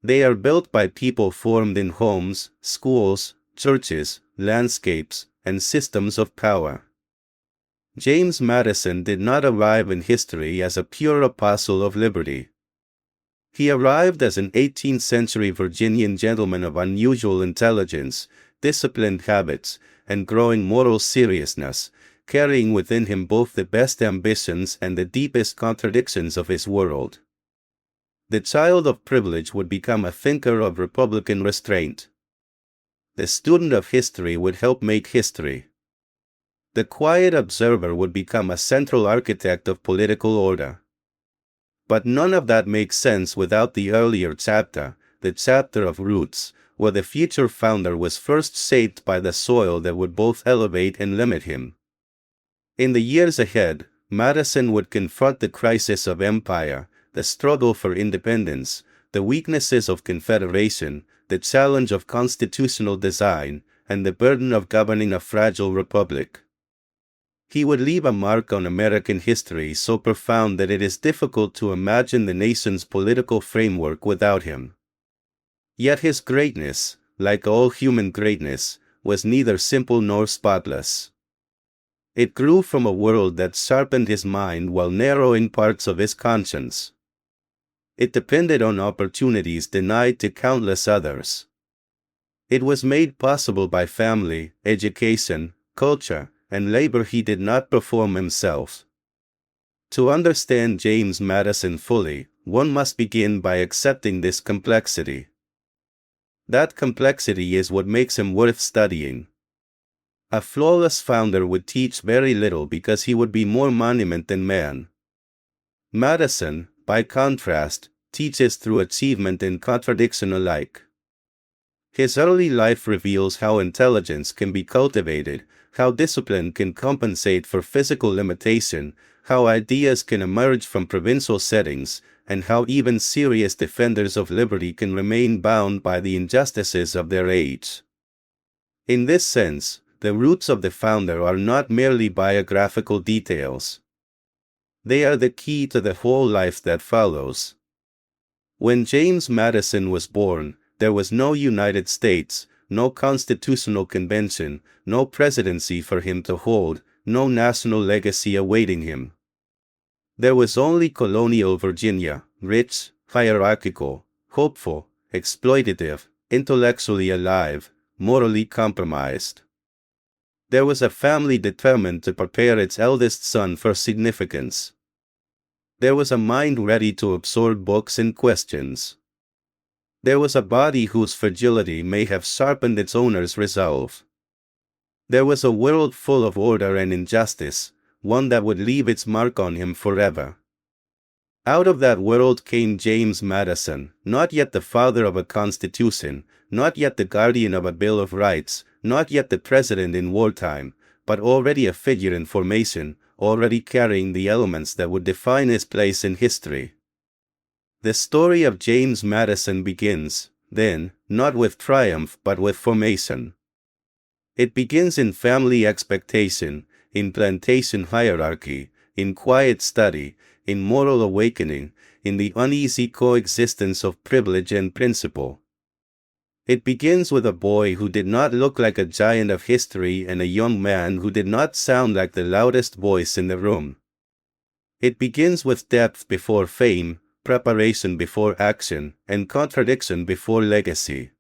They are built by people formed in homes, schools, churches, landscapes, and systems of power. James Madison did not arrive in history as a pure apostle of liberty. He arrived as an 18th-century Virginian gentleman of unusual intelligence, disciplined habits, and growing moral seriousness, carrying within him both the best ambitions and the deepest contradictions of his world. The child of privilege would become a thinker of republican restraint. The student of history would help make history. The quiet observer would become a central architect of political order. But none of that makes sense without the earlier chapter, the chapter of roots, where the future founder was first shaped by the soil that would both elevate and limit him. In the years ahead, Madison would confront the crisis of empire, the struggle for independence, the weaknesses of confederation, the challenge of constitutional design, and the burden of governing a fragile republic. He would leave a mark on American history so profound that it is difficult to imagine the nation's political framework without him. Yet his greatness, like all human greatness, was neither simple nor spotless. It grew from a world that sharpened his mind while narrowing parts of his conscience. It depended on opportunities denied to countless others. It was made possible by family, education, culture, and labor he did not perform himself. To understand James Madison fully, one must begin by accepting this complexity. That complexity is what makes him worth studying. A flawless founder would teach very little because he would be more monument than man. Madison, by contrast, teaches through achievement and contradiction alike. His early life reveals how intelligence can be cultivated, how discipline can compensate for physical limitation, how ideas can emerge from provincial settings, and how even serious defenders of liberty can remain bound by the injustices of their age. In this sense, the roots of the founder are not merely biographical details. They are the key to the whole life that follows. When James Madison was born, there was no United States, no constitutional convention, no presidency for him to hold, no national legacy awaiting him. There was only colonial Virginia, rich, hierarchical, hopeful, exploitative, intellectually alive, morally compromised. There was a family determined to prepare its eldest son for significance. There was a mind ready to absorb books and questions. There was a body whose fragility may have sharpened its owner's resolve. There was a world full of order and injustice, one that would leave its mark on him forever. Out of that world came James Madison, not yet the father of a constitution, not yet the guardian of a Bill of Rights, not yet the president in wartime, but already a figure in formation, already carrying the elements that would define his place in history. The story of James Madison begins, then, not with triumph but with formation. It begins in family expectation, in plantation hierarchy, in quiet study, in moral awakening, in the uneasy coexistence of privilege and principle. It begins with a boy who did not look like a giant of history and a young man who did not sound like the loudest voice in the room. It begins with depth before fame, preparation before action, and contradiction before legacy.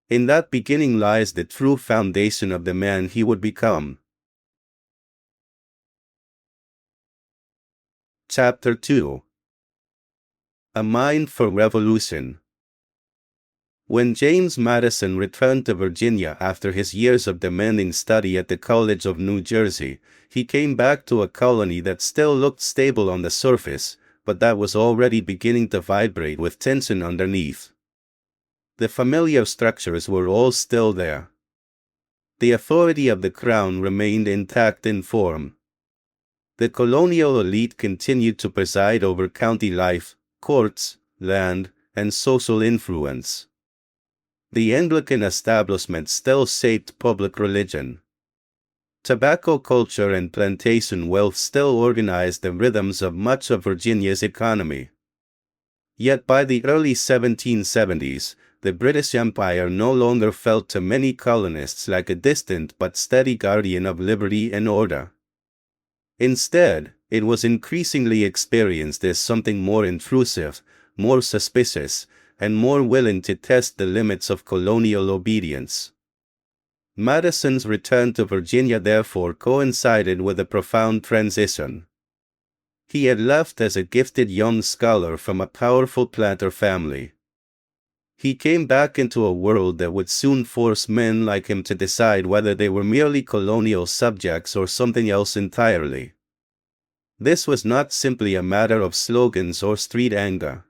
In that beginning lies the true foundation of the man he would become. Chapter 2. A Mind for Revolution. When James Madison returned to Virginia after his years of demanding study at the College of New Jersey, he came back to a colony that still looked stable on the surface, but that was already beginning to vibrate with tension underneath. The familiar structures were all still there. The authority of the crown remained intact in form. The colonial elite continued to preside over county life, courts, land, and social influence. The Anglican establishment still shaped public religion. Tobacco culture and plantation wealth still organized the rhythms of much of Virginia's economy. Yet by the early 1770s, the British Empire no longer felt to many colonists like a distant but steady guardian of liberty and order. Instead, it was increasingly experienced as something more intrusive, more suspicious, and more willing to test the limits of colonial obedience. Madison's return to Virginia therefore coincided with a profound transition. He had left as a gifted young scholar from a powerful planter family. He came back into a world that would soon force men like him to decide whether they were merely colonial subjects or something else entirely. This was not simply a matter of slogans or street anger.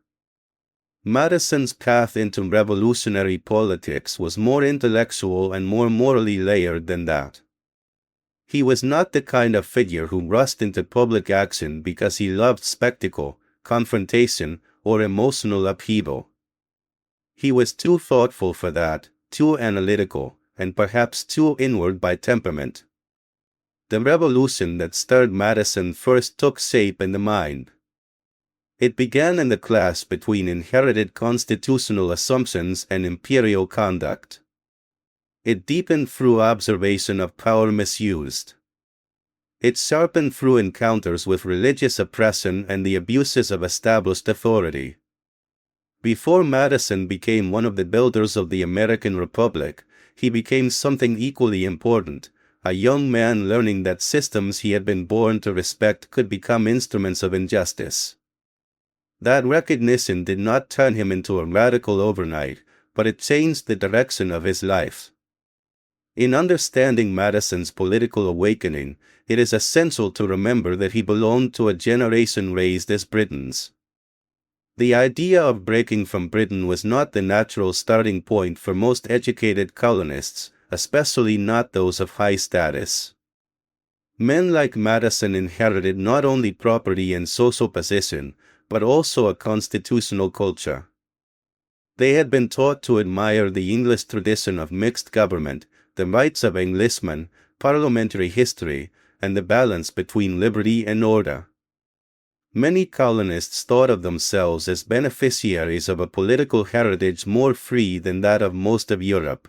Madison's path into revolutionary politics was more intellectual and more morally layered than that. He was not the kind of figure who rushed into public action because he loved spectacle, confrontation, or emotional upheaval. He was too thoughtful for that, too analytical, and perhaps too inward by temperament. The revolution that stirred Madison first took shape in the mind. It began in the clash between inherited constitutional assumptions and imperial conduct. It deepened through observation of power misused. It sharpened through encounters with religious oppression and the abuses of established authority. Before Madison became one of the builders of the American Republic, he became something equally important, a young man learning that systems he had been born to respect could become instruments of injustice. That recognition did not turn him into a radical overnight, but it changed the direction of his life. In understanding Madison's political awakening, it is essential to remember that he belonged to a generation raised as Britons. The idea of breaking from Britain was not the natural starting point for most educated colonists, especially not those of high status. Men like Madison inherited not only property and social position, but also a constitutional culture. They had been taught to admire the English tradition of mixed government, the rights of Englishmen, parliamentary history, and the balance between liberty and order. Many colonists thought of themselves as beneficiaries of a political heritage more free than that of most of Europe.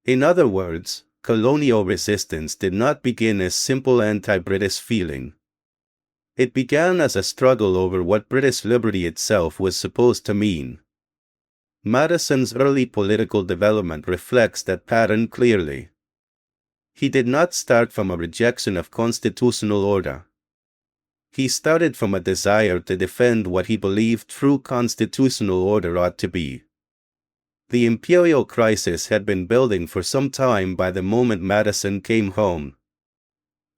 In other words, colonial resistance did not begin as simple anti-British feeling. It began as a struggle over what British liberty itself was supposed to mean. Madison's early political development reflects that pattern clearly. He did not start from a rejection of constitutional order. He started from a desire to defend what he believed true constitutional order ought to be. The imperial crisis had been building for some time by the moment Madison came home.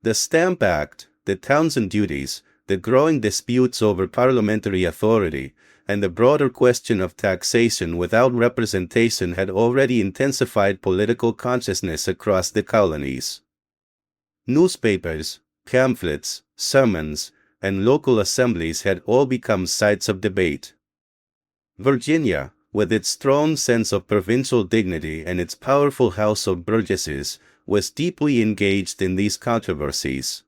The Stamp Act, the Townshend duties, the growing disputes over parliamentary authority, and the broader question of taxation without representation had already intensified political consciousness across the colonies. Newspapers, pamphlets, sermons, and local assemblies had all become sites of debate. Virginia, with its strong sense of provincial dignity and its powerful House of Burgesses, was deeply engaged in these controversies.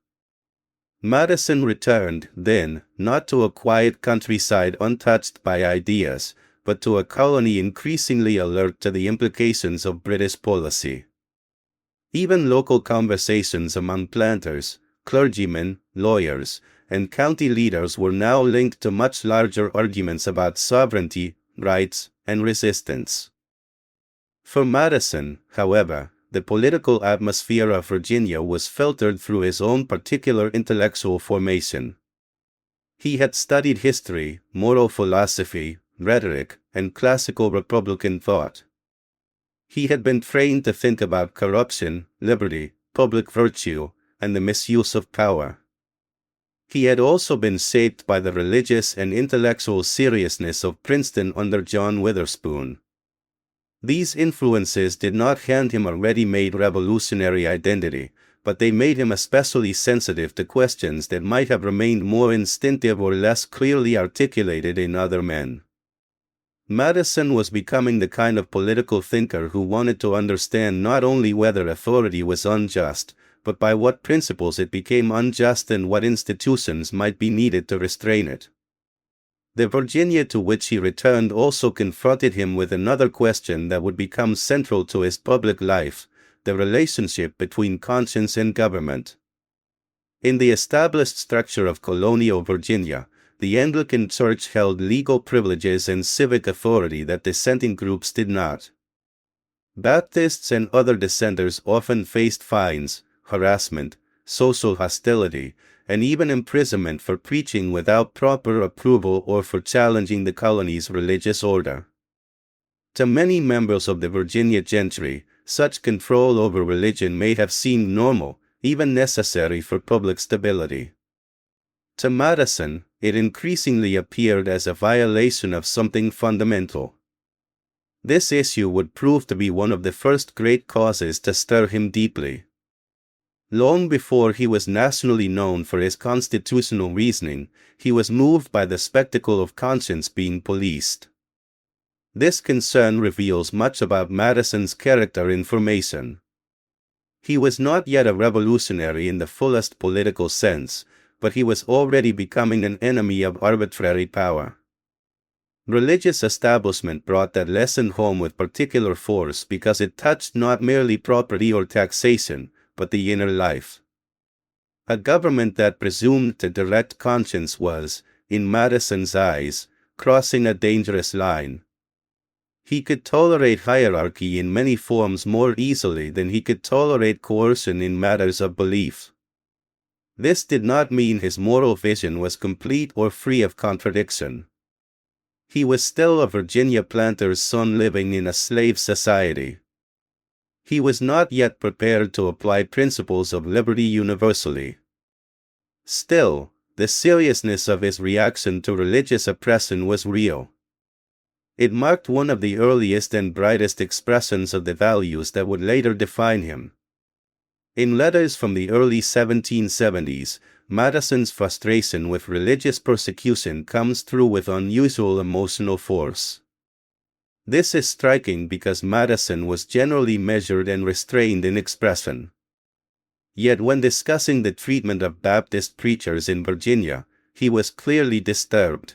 Madison returned, then, not to a quiet countryside untouched by ideas, but to a colony increasingly alert to the implications of British policy. Even local conversations among planters, clergymen, lawyers, and county leaders were now linked to much larger arguments about sovereignty, rights, and resistance. For Madison, however, the political atmosphere of Virginia was filtered through his own particular intellectual formation. He had studied history, moral philosophy, rhetoric, and classical Republican thought. He had been trained to think about corruption, liberty, public virtue, and the misuse of power. He had also been shaped by the religious and intellectual seriousness of Princeton under John Witherspoon. These influences did not hand him a ready-made revolutionary identity, but they made him especially sensitive to questions that might have remained more instinctive or less clearly articulated in other men. Madison was becoming the kind of political thinker who wanted to understand not only whether authority was unjust, but by what principles it became unjust and what institutions might be needed to restrain it. The Virginia to which he returned also confronted him with another question that would become central to his public life: the relationship between conscience and government. In the established structure of colonial Virginia, the Anglican Church held legal privileges and civic authority that dissenting groups did not. Baptists and other dissenters often faced fines, harassment, social hostility, and even imprisonment for preaching without proper approval or for challenging the colony's religious order. To many members of the Virginia gentry, such control over religion may have seemed normal, even necessary for public stability. To Madison, it increasingly appeared as a violation of something fundamental. This issue would prove to be one of the first great causes to stir him deeply. Long before he was nationally known for his constitutional reasoning, he was moved by the spectacle of conscience being policed. This concern reveals much about Madison's character in formation. He was not yet a revolutionary in the fullest political sense, but he was already becoming an enemy of arbitrary power. Religious establishment brought that lesson home with particular force because it touched not merely property or taxation, but the inner life. A government that presumed to direct conscience was, in Madison's eyes, crossing a dangerous line. He could tolerate hierarchy in many forms more easily than he could tolerate coercion in matters of belief. This did not mean his moral vision was complete or free of contradiction. He was still a Virginia planter's son living in a slave society. He was not yet prepared to apply principles of liberty universally. Still, the seriousness of his reaction to religious oppression was real. It marked one of the earliest and brightest expressions of the values that would later define him. In letters from the early 1770s, Madison's frustration with religious persecution comes through with unusual emotional force. This is striking because Madison was generally measured and restrained in expression. Yet when discussing the treatment of Baptist preachers in Virginia, he was clearly disturbed.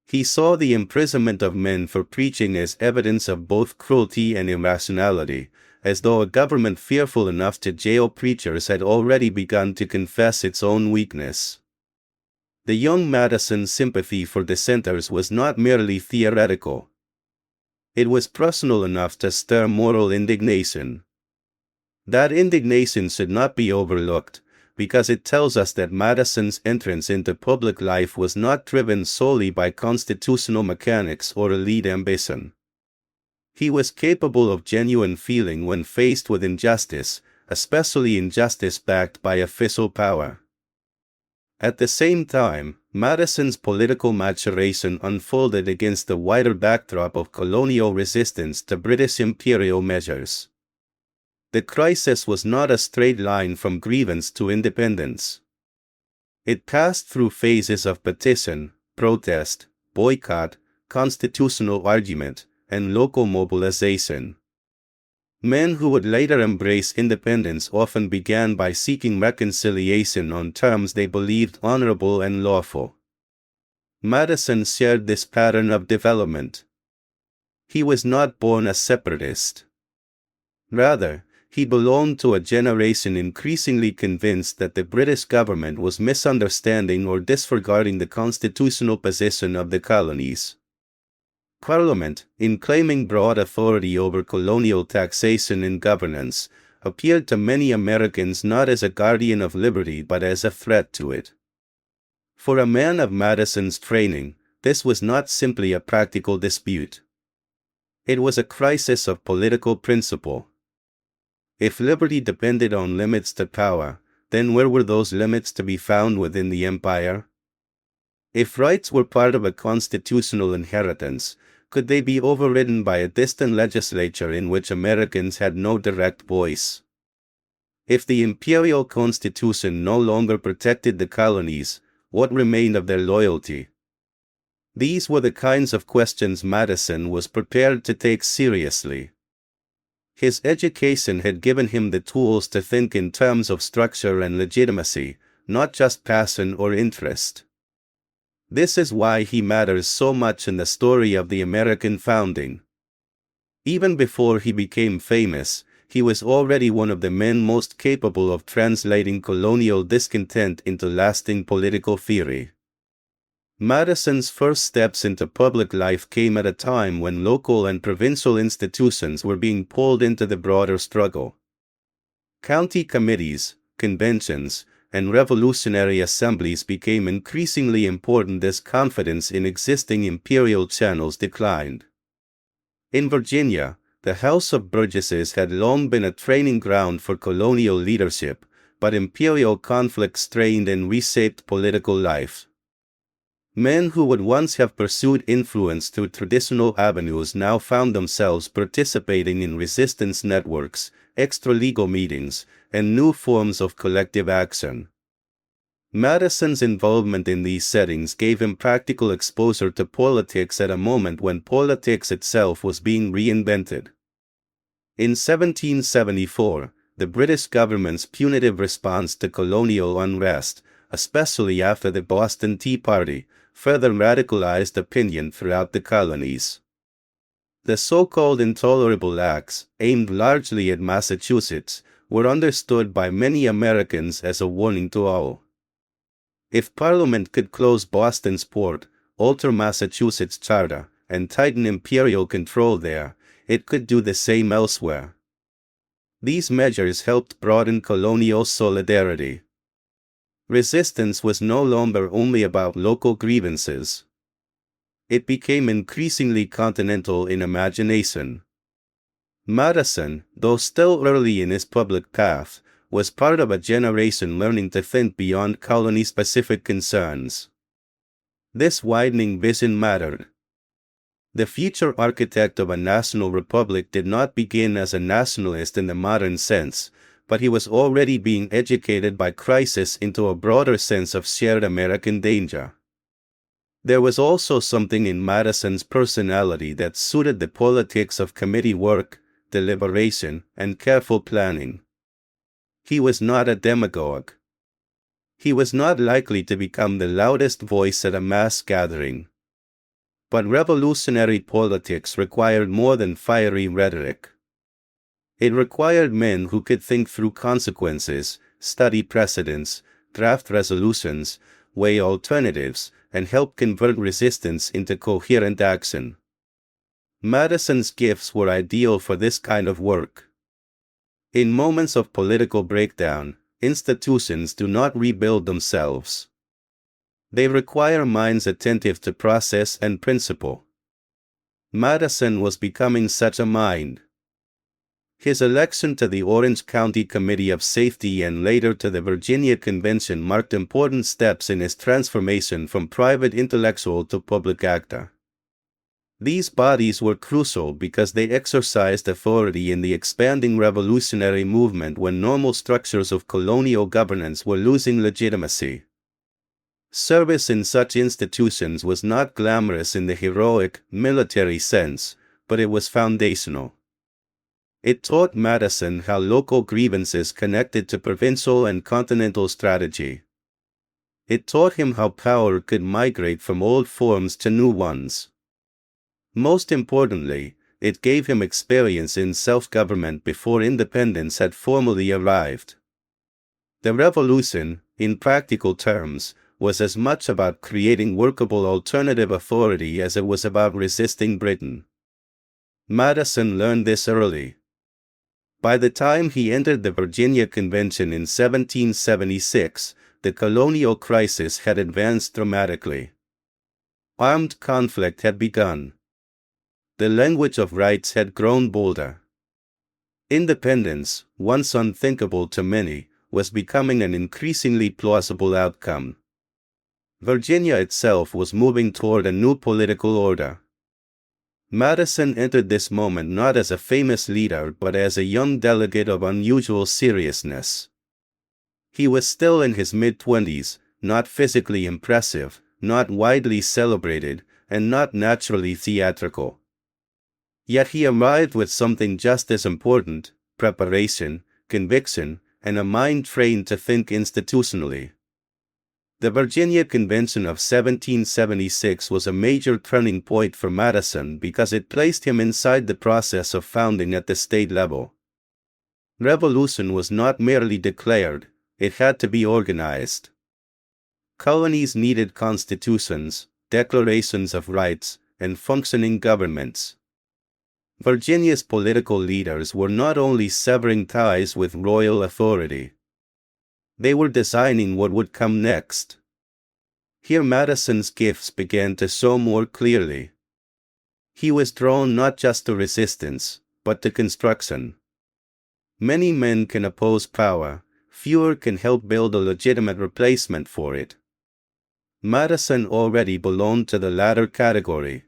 He saw the imprisonment of men for preaching as evidence of both cruelty and irrationality, as though a government fearful enough to jail preachers had already begun to confess its own weakness. The young Madison's sympathy for dissenters was not merely theoretical. It was personal enough to stir moral indignation. That indignation should not be overlooked, because it tells us that Madison's entrance into public life was not driven solely by constitutional mechanics or elite ambition. He was capable of genuine feeling when faced with injustice, especially injustice backed by official power. At the same time, Madison's political maturation unfolded against the wider backdrop of colonial resistance to British imperial measures. The crisis was not a straight line from grievance to independence. It passed through phases of petition, protest, boycott, constitutional argument, and local mobilization. Men who would later embrace independence often began by seeking reconciliation on terms they believed honorable and lawful. Madison shared this pattern of development. He was not born a separatist. Rather, he belonged to a generation increasingly convinced that the British government was misunderstanding or disregarding the constitutional position of the colonies. Parliament, in claiming broad authority over colonial taxation and governance, appeared to many Americans not as a guardian of liberty but as a threat to it. For a man of Madison's training, this was not simply a practical dispute. It was a crisis of political principle. If liberty depended on limits to power, then where were those limits to be found within the empire? If rights were part of a constitutional inheritance, could they be overridden by a distant legislature in which Americans had no direct voice? If the imperial constitution no longer protected the colonies, what remained of their loyalty? These were the kinds of questions Madison was prepared to take seriously. His education had given him the tools to think in terms of structure and legitimacy, not just passion or interest. This is why he matters so much in the story of the American founding. Even before he became famous, he was already one of the men most capable of translating colonial discontent into lasting political theory. Madison's first steps into public life came at a time when local and provincial institutions were being pulled into the broader struggle. County committees, conventions, and revolutionary assemblies became increasingly important as confidence in existing imperial channels declined. In Virginia, the House of Burgesses had long been a training ground for colonial leadership, but imperial conflict strained and reshaped political life. Men who would once have pursued influence through traditional avenues now found themselves participating in resistance networks, extra-legal meetings, and new forms of collective action. Madison's involvement in these settings gave him practical exposure to politics at a moment when politics itself was being reinvented. In 1774, the British government's punitive response to colonial unrest, especially after the Boston Tea Party, further radicalized opinion throughout the colonies. The so-called Intolerable Acts, aimed largely at Massachusetts, were understood by many Americans as a warning to all. If Parliament could close Boston's port, alter Massachusetts' charter, and tighten imperial control there, it could do the same elsewhere. These measures helped broaden colonial solidarity. Resistance was no longer only about local grievances. It became increasingly continental in imagination. Madison, though still early in his public path, was part of a generation learning to think beyond colony-specific concerns. This widening vision mattered. The future architect of a national republic did not begin as a nationalist in the modern sense, but he was already being educated by crisis into a broader sense of shared American danger. There was also something in Madison's personality that suited the politics of committee work, deliberation, and careful planning. He was not a demagogue. He was not likely to become the loudest voice at a mass gathering. But revolutionary politics required more than fiery rhetoric. It required men who could think through consequences, study precedents, draft resolutions, weigh alternatives, and help convert resistance into coherent action. Madison's gifts were ideal for this kind of work. In moments of political breakdown, institutions do not rebuild themselves. They require minds attentive to process and principle. Madison was becoming such a mind. His election to the Orange County Committee of Safety and later to the Virginia Convention marked important steps in his transformation from private intellectual to public actor. These bodies were crucial because they exercised authority in the expanding revolutionary movement when normal structures of colonial governance were losing legitimacy. Service in such institutions was not glamorous in the heroic, military sense, but it was foundational. It taught Madison how local grievances connected to provincial and continental strategy. It taught him how power could migrate from old forms to new ones. Most importantly, it gave him experience in self-government before independence had formally arrived. The revolution, in practical terms, was as much about creating workable alternative authority as it was about resisting Britain. Madison learned this early. By the time he entered the Virginia Convention in 1776, the colonial crisis had advanced dramatically. Armed conflict had begun. The language of rights had grown bolder. Independence, once unthinkable to many, was becoming an increasingly plausible outcome. Virginia itself was moving toward a new political order. Madison entered this moment not as a famous leader but as a young delegate of unusual seriousness. He was still in his mid-20s, not physically impressive, not widely celebrated, and not naturally theatrical. Yet he arrived with something just as important: preparation, conviction, and a mind trained to think institutionally. The Virginia Convention of 1776 was a major turning point for Madison because it placed him inside the process of founding at the state level. Revolution was not merely declared, it had to be organized. Colonies needed constitutions, declarations of rights, and functioning governments. Virginia's political leaders were not only severing ties with royal authority. They were designing what would come next. Here Madison's gifts began to show more clearly. He was drawn not just to resistance, but to construction. Many men can oppose power, fewer can help build a legitimate replacement for it. Madison already belonged to the latter category.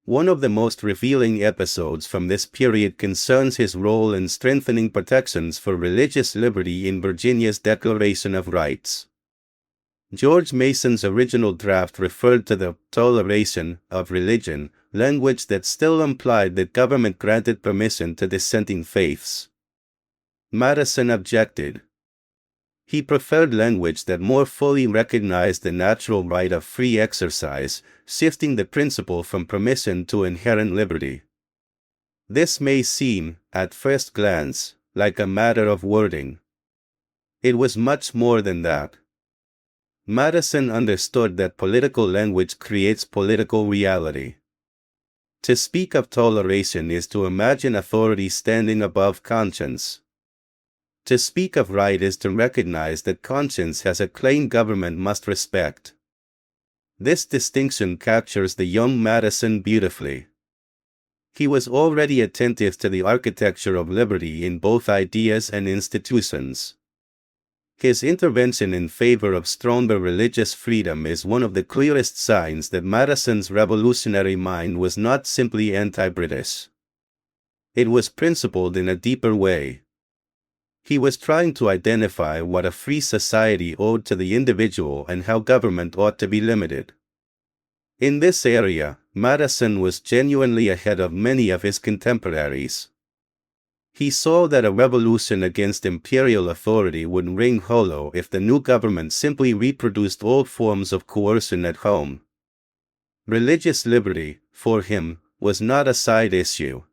One of the most revealing episodes from this period concerns his role in strengthening protections for religious liberty in Virginia's Declaration of Rights. George Mason's original draft referred to the toleration of religion, language that still implied that government granted permission to dissenting faiths. Madison objected. He preferred language that more fully recognized the natural right of free exercise, shifting the principle from permission to inherent liberty. This may seem, at first glance, like a matter of wording. It was much more than that. Madison understood that political language creates political reality. To speak of toleration is to imagine authority standing above conscience. To speak of right is to recognize that conscience has a claim government must respect. This distinction captures the young Madison beautifully. He was already attentive to the architecture of liberty in both ideas and institutions. His intervention in favor of stronger religious freedom is one of the clearest signs that Madison's revolutionary mind was not simply anti-British. It was principled in a deeper way. He was trying to identify what a free society owed to the individual and how government ought to be limited. In this area, Madison was genuinely ahead of many of his contemporaries. He saw that a revolution against imperial authority would ring hollow if the new government simply reproduced old forms of coercion at home. Religious liberty, for him, was not a side issue.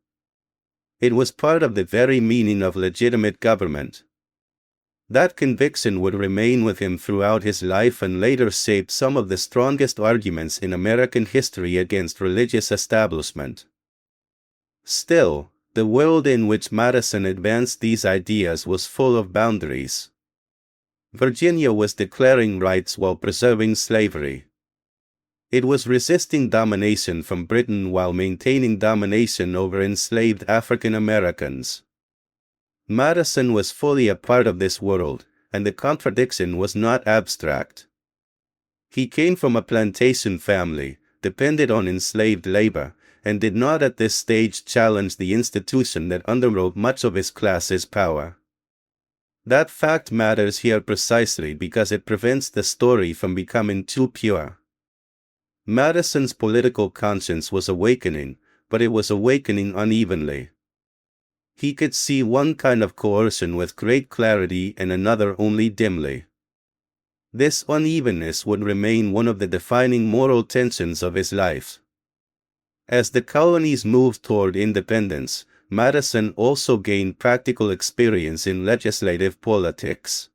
It was part of the very meaning of legitimate government. That conviction would remain with him throughout his life and later shape some of the strongest arguments in American history against religious establishment. Still, the world in which Madison advanced these ideas was full of boundaries. Virginia was declaring rights while preserving slavery. It was resisting domination from Britain while maintaining domination over enslaved African Americans. Madison was fully a part of this world, and the contradiction was not abstract. He came from a plantation family, depended on enslaved labor, and did not at this stage challenge the institution that underwrote much of his class's power. That fact matters here precisely because it prevents the story from becoming too pure. Madison's political conscience was awakening, but it was awakening unevenly. He could see one kind of coercion with great clarity and another only dimly. This unevenness would remain one of the defining moral tensions of his life. As the colonies moved toward independence, Madison also gained practical experience in legislative politics.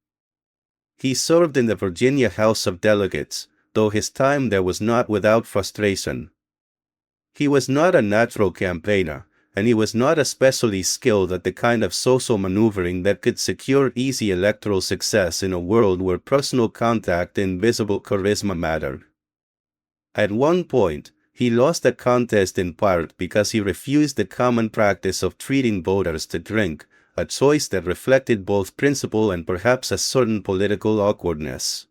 He served in the Virginia House of Delegates, though his time there was not without frustration. He was not a natural campaigner, and he was not especially skilled at the kind of social maneuvering that could secure easy electoral success in a world where personal contact and visible charisma mattered. At one point, he lost the contest in part because he refused the common practice of treating voters to drink, a choice that reflected both principle and perhaps a certain political awkwardness.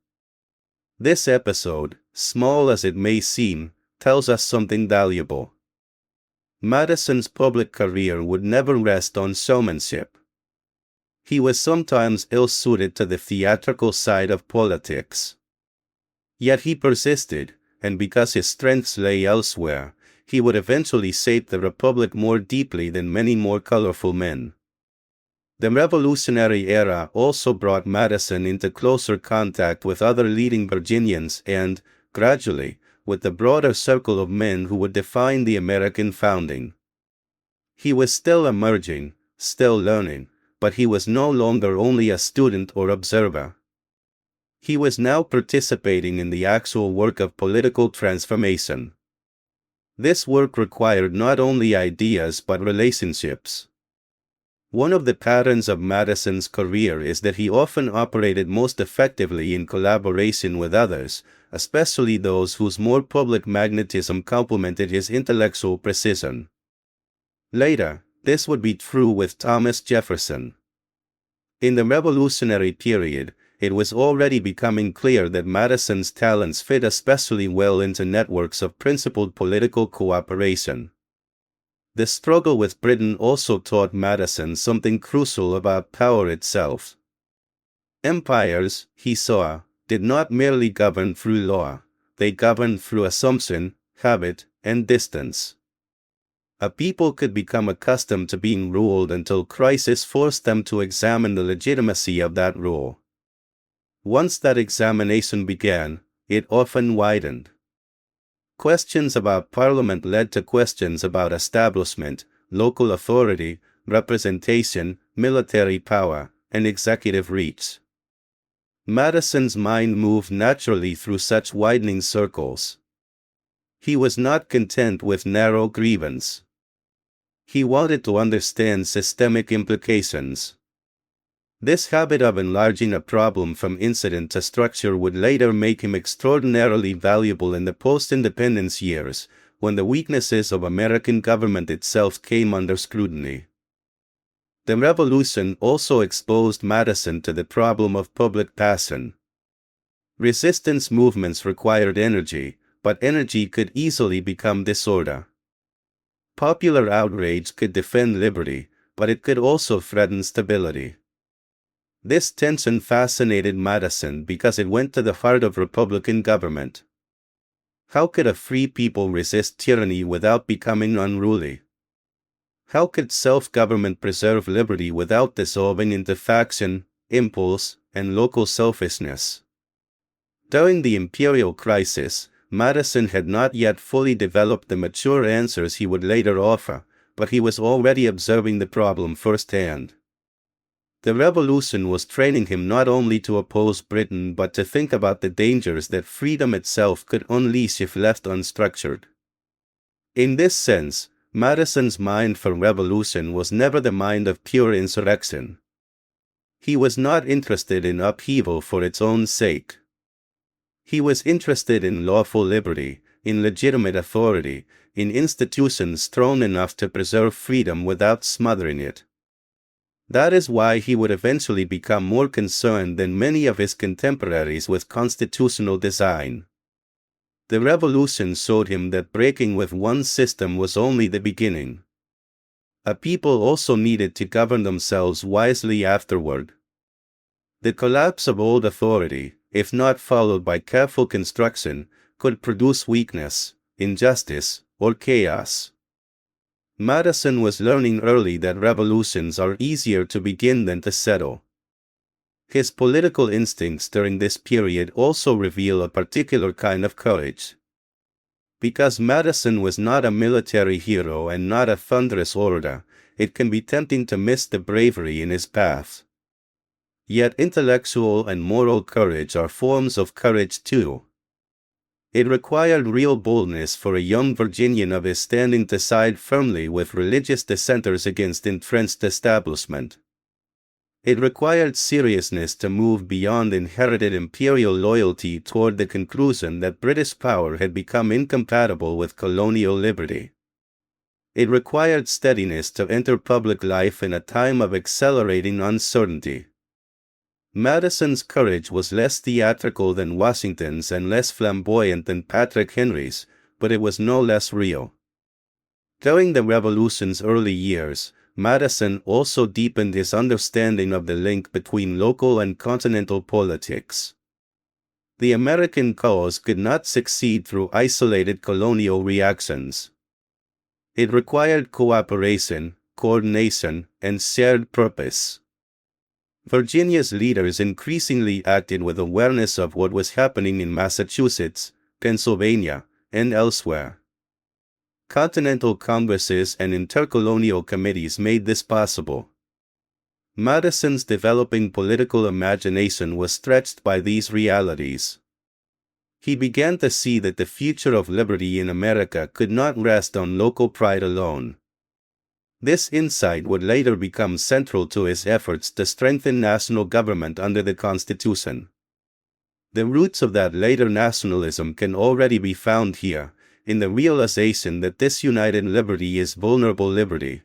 This episode, small as it may seem, tells us something valuable. Madison's public career would never rest on showmanship. He was sometimes ill-suited to the theatrical side of politics. Yet he persisted, and because his strengths lay elsewhere, he would eventually shape the Republic more deeply than many more colorful men. The Revolutionary era also brought Madison into closer contact with other leading Virginians and, gradually, with the broader circle of men who would define the American founding. He was still emerging, still learning, but he was no longer only a student or observer. He was now participating in the actual work of political transformation. This work required not only ideas but relationships. One of the patterns of Madison's career is that he often operated most effectively in collaboration with others, especially those whose more public magnetism complemented his intellectual precision. Later, this would be true with Thomas Jefferson. In the Revolutionary period, it was already becoming clear that Madison's talents fit especially well into networks of principled political cooperation. The struggle with Britain also taught Madison something crucial about power itself. Empires, he saw, did not merely govern through law, they governed through assumption, habit, and distance. A people could become accustomed to being ruled until crisis forced them to examine the legitimacy of that rule. Once that examination began, it often widened. Questions about Parliament led to questions about establishment, local authority, representation, military power, and executive reach. Madison's mind moved naturally through such widening circles. He was not content with narrow grievance. He wanted to understand systemic implications. This habit of enlarging a problem from incident to structure would later make him extraordinarily valuable in the post-independence years, when the weaknesses of American government itself came under scrutiny. The Revolution also exposed Madison to the problem of public passion. Resistance movements required energy, but energy could easily become disorder. Popular outrage could defend liberty, but it could also threaten stability. This tension fascinated Madison because it went to the heart of Republican government. How could a free people resist tyranny without becoming unruly? How could self-government preserve liberty without dissolving into faction, impulse, and local selfishness? During the imperial crisis, Madison had not yet fully developed the mature answers he would later offer, but he was already observing the problem firsthand. The Revolution was training him not only to oppose Britain but to think about the dangers that freedom itself could unleash if left unstructured. In this sense, Madison's mind for revolution was never the mind of pure insurrection. He was not interested in upheaval for its own sake. He was interested in lawful liberty, in legitimate authority, in institutions strong enough to preserve freedom without smothering it. That is why he would eventually become more concerned than many of his contemporaries with constitutional design. The Revolution showed him that breaking with one system was only the beginning. A people also needed to govern themselves wisely afterward. The collapse of old authority, if not followed by careful construction, could produce weakness, injustice, or chaos. Madison was learning early that revolutions are easier to begin than to settle. His political instincts during this period also reveal a particular kind of courage. Because Madison was not a military hero and not a thunderous orator, it can be tempting to miss the bravery in his path. Yet intellectual and moral courage are forms of courage too. It required real boldness for a young Virginian of his standing to side firmly with religious dissenters against entrenched establishment. It required seriousness to move beyond inherited imperial loyalty toward the conclusion that British power had become incompatible with colonial liberty. It required steadiness to enter public life in a time of accelerating uncertainty. Madison's courage was less theatrical than Washington's and less flamboyant than Patrick Henry's, but it was no less real. During the Revolution's early years, Madison also deepened his understanding of the link between local and continental politics. The American cause could not succeed through isolated colonial reactions. It required cooperation, coordination, and shared purpose. Virginia's leaders increasingly acted with awareness of what was happening in Massachusetts, Pennsylvania, and elsewhere. Continental congresses and intercolonial committees made this possible. Madison's developing political imagination was stretched by these realities. He began to see that the future of liberty in America could not rest on local pride alone. This insight would later become central to his efforts to strengthen national government under the Constitution. The roots of that later nationalism can already be found here, in the realization that this united liberty is vulnerable liberty.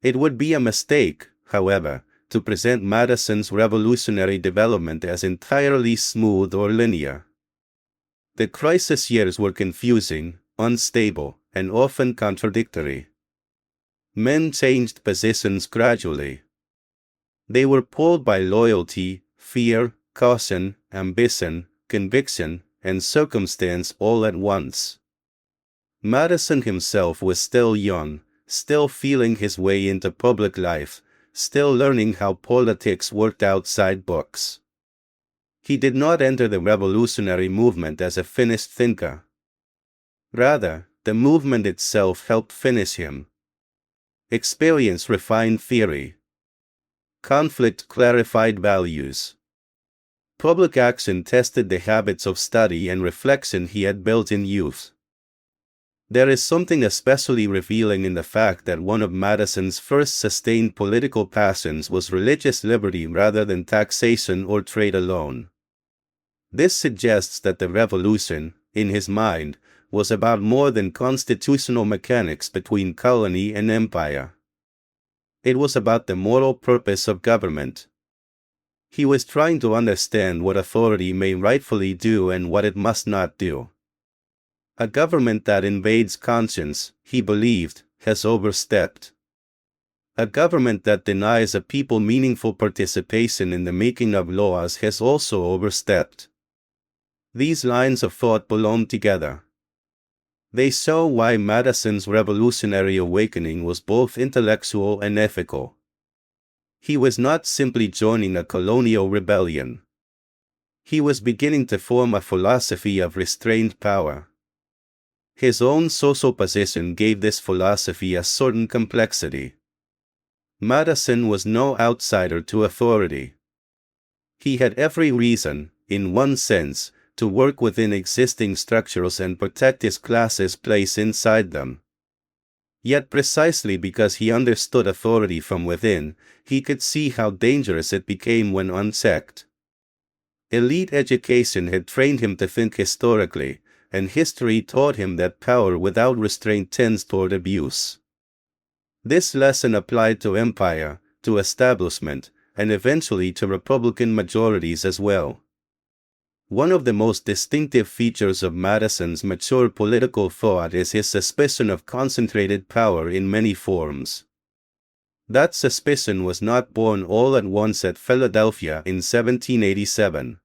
It would be a mistake, however, to present Madison's revolutionary development as entirely smooth or linear. The crisis years were confusing, unstable, and often contradictory. Men changed positions gradually. They were pulled by loyalty, fear, caution, ambition, conviction, and circumstance all at once. Madison himself was still young, still feeling his way into public life, still learning how politics worked outside books. He did not enter the revolutionary movement as a finished thinker. Rather, the movement itself helped finish him. Experience refined theory. Conflict clarified values. Public action tested the habits of study and reflection he had built in youth. There is something especially revealing in the fact that one of Madison's first sustained political passions was religious liberty rather than taxation or trade alone. This suggests that the revolution, in his mind, was about more than constitutional mechanics between colony and empire. It was about the moral purpose of government. He was trying to understand what authority may rightfully do and what it must not do. A government that invades conscience, he believed, has overstepped. A government that denies a people meaningful participation in the making of laws has also overstepped. These lines of thought belong together. They show why Madison's revolutionary awakening was both intellectual and ethical. He was not simply joining a colonial rebellion. He was beginning to form a philosophy of restrained power. His own social position gave this philosophy a certain complexity. Madison was no outsider to authority. He had every reason, in one sense, to work within existing structures and protect his class's place inside them. Yet precisely because he understood authority from within, he could see how dangerous it became when unchecked. Elite education had trained him to think historically, and history taught him that power without restraint tends toward abuse. This lesson applied to empire, to establishment, and eventually to Republican majorities as well. One of the most distinctive features of Madison's mature political thought is his suspicion of concentrated power in many forms. That suspicion was not born all at once at Philadelphia in 1787.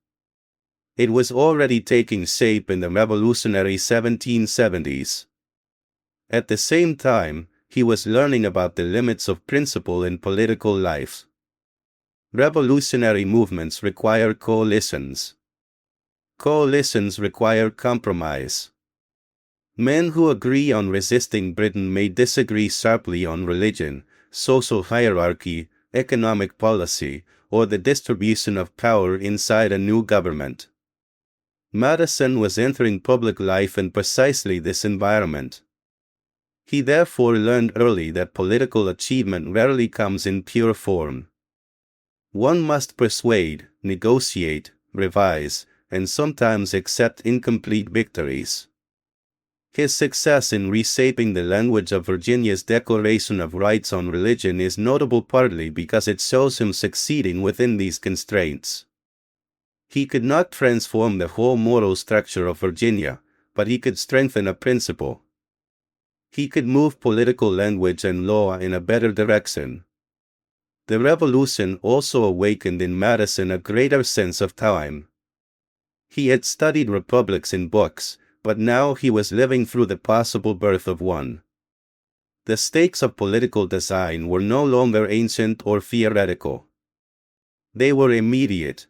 It was already taking shape in the revolutionary 1770s. At the same time, he was learning about the limits of principle in political life. Revolutionary movements require coalitions. Coalitions require compromise. Men who agree on resisting Britain may disagree sharply on religion, social hierarchy, economic policy, or the distribution of power inside a new government. Madison was entering public life in precisely this environment. He therefore learned early that political achievement rarely comes in pure form. One must persuade, negotiate, revise, and sometimes accept incomplete victories. His success in reshaping the language of Virginia's Declaration of Rights on Religion is notable partly because it shows him succeeding within these constraints. He could not transform the whole moral structure of Virginia, but he could strengthen a principle. He could move political language and law in a better direction. The revolution also awakened in Madison a greater sense of time. He had studied republics in books, but now he was living through the possible birth of one. The stakes of political design were no longer ancient or theoretical. They were immediate.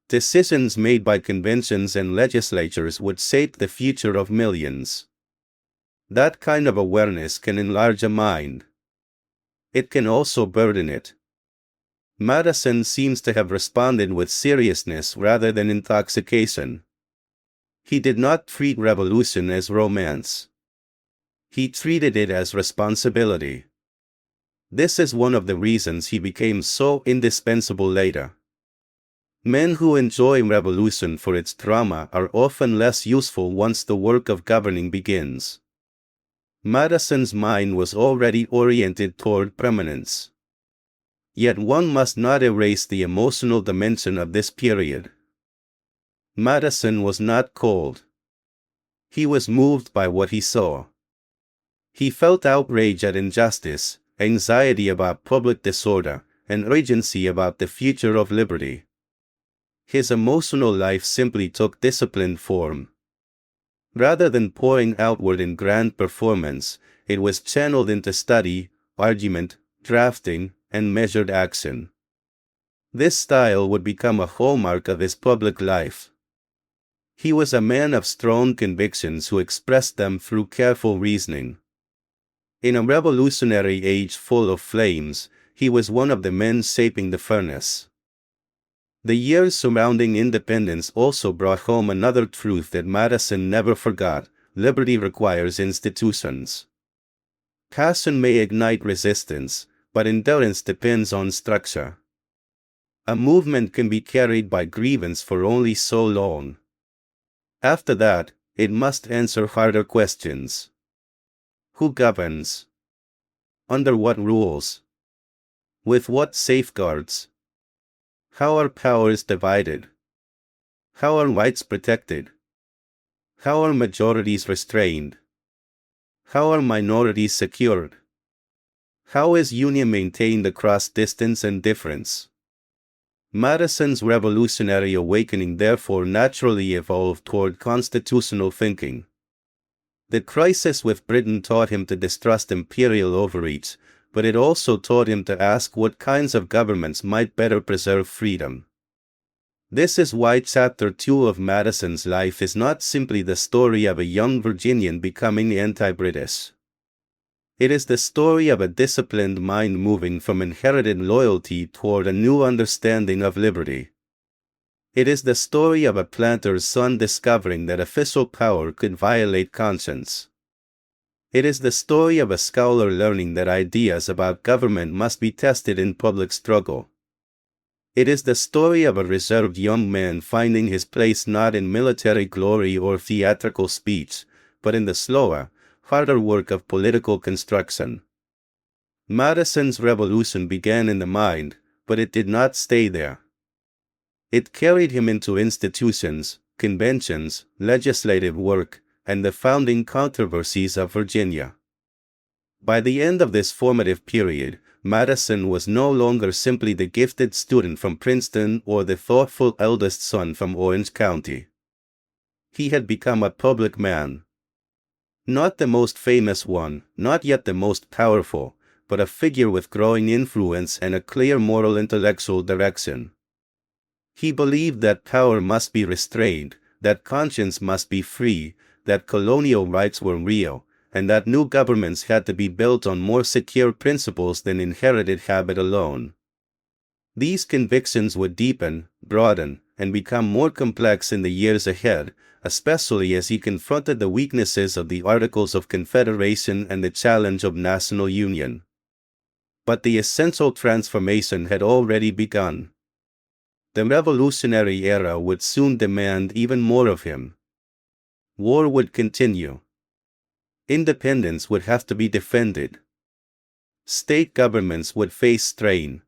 Decisions made by conventions and legislatures would shape the future of millions. That kind of awareness can enlarge a mind. It can also burden it. Madison seems to have responded with seriousness rather than intoxication. He did not treat revolution as romance. He treated it as responsibility. This is one of the reasons he became so indispensable later. Men who enjoy revolution for its drama are often less useful once the work of governing begins. Madison's mind was already oriented toward permanence. Yet one must not erase the emotional dimension of this period. Madison was not cold. He was moved by what he saw. He felt outrage at injustice, anxiety about public disorder, and urgency about the future of liberty. His emotional life simply took disciplined form. Rather than pouring outward in grand performance, it was channeled into study, argument, drafting, and measured action. This style would become a hallmark of his public life. He was a man of strong convictions who expressed them through careful reasoning. In a revolutionary age full of flames, he was one of the men shaping the furnace. The years surrounding independence also brought home another truth that Madison never forgot: liberty requires institutions. Passion may ignite resistance, but endurance depends on structure. A movement can be carried by grievance for only so long. After that, it must answer harder questions. Who governs? Under what rules? With what safeguards? How are powers divided? How are rights protected? How are majorities restrained? How are minorities secured? How is union maintained across distance and difference? Madison's revolutionary awakening therefore naturally evolved toward constitutional thinking. The crisis with Britain taught him to distrust imperial overreach, but it also taught him to ask what kinds of governments might better preserve freedom. This is why Chapter 2 of Madison's life is not simply the story of a young Virginian becoming anti-British. It is the story of a disciplined mind moving from inherited loyalty toward a new understanding of liberty. It is the story of a planter's son discovering that official power could violate conscience. It is the story of a scholar learning that ideas about government must be tested in public struggle. It is the story of a reserved young man finding his place not in military glory or theatrical speech, but in the slower, harder work of political construction. Madison's revolution began in the mind, but it did not stay there. It carried him into institutions, conventions, legislative work, and the founding controversies of Virginia. By the end of this formative period, Madison was no longer simply the gifted student from Princeton or the thoughtful eldest son from Orange County. He had become a public man. Not the most famous one, not yet the most powerful, but a figure with growing influence and a clear moral intellectual direction. He believed that power must be restrained, that conscience must be free, that colonial rights were real, and that new governments had to be built on more secure principles than inherited habit alone. These convictions would deepen, broaden, and become more complex in the years ahead, especially as he confronted the weaknesses of the Articles of Confederation and the challenge of national union. But the essential transformation had already begun. The revolutionary era would soon demand even more of him. War would continue. Independence would have to be defended. State governments would face strain.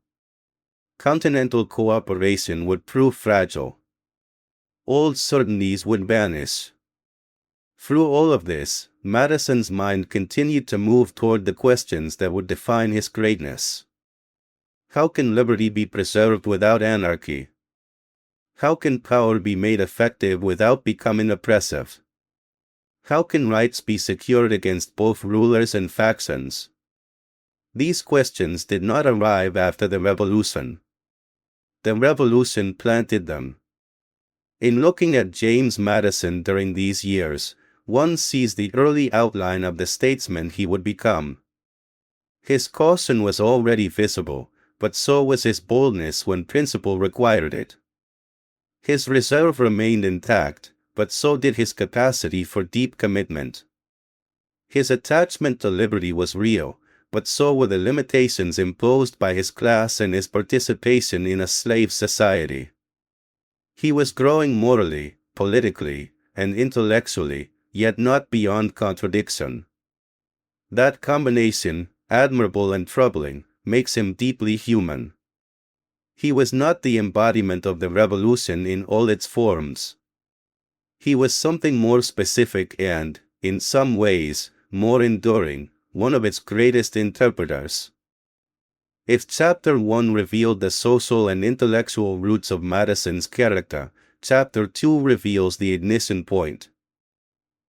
Continental cooperation would prove fragile. Old certainties would vanish. Through all of this, Madison's mind continued to move toward the questions that would define his greatness. How can liberty be preserved without anarchy? How can power be made effective without becoming oppressive? How can rights be secured against both rulers and factions? These questions did not arrive after the Revolution. The Revolution planted them. In looking at James Madison during these years, one sees the early outline of the statesman he would become. His caution was already visible, but so was his boldness when principle required it. His reserve remained intact, but so did his capacity for deep commitment. His attachment to liberty was real, but so were the limitations imposed by his class and his participation in a slave society. He was growing morally, politically, and intellectually, yet not beyond contradiction. That combination, admirable and troubling, makes him deeply human. He was not the embodiment of the revolution in all its forms. He was something more specific and, in some ways, more enduring, one of its greatest interpreters. If Chapter 1 revealed the social and intellectual roots of Madison's character, Chapter 2 reveals the ignition point.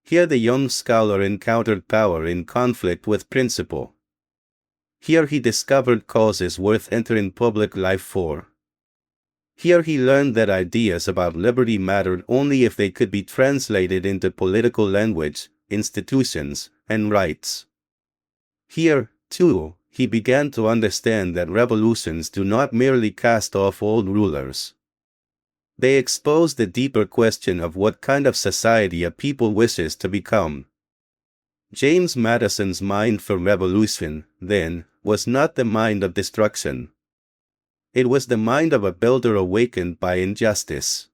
Here the young scholar encountered power in conflict with principle. Here he discovered causes worth entering public life for. Here he learned that ideas about liberty mattered only if they could be translated into political language, institutions, and rights. Here, too, he began to understand that revolutions do not merely cast off old rulers. They expose the deeper question of what kind of society a people wishes to become. James Madison's mind for revolution, then, was not the mind of destruction. It was the mind of a builder awakened by injustice.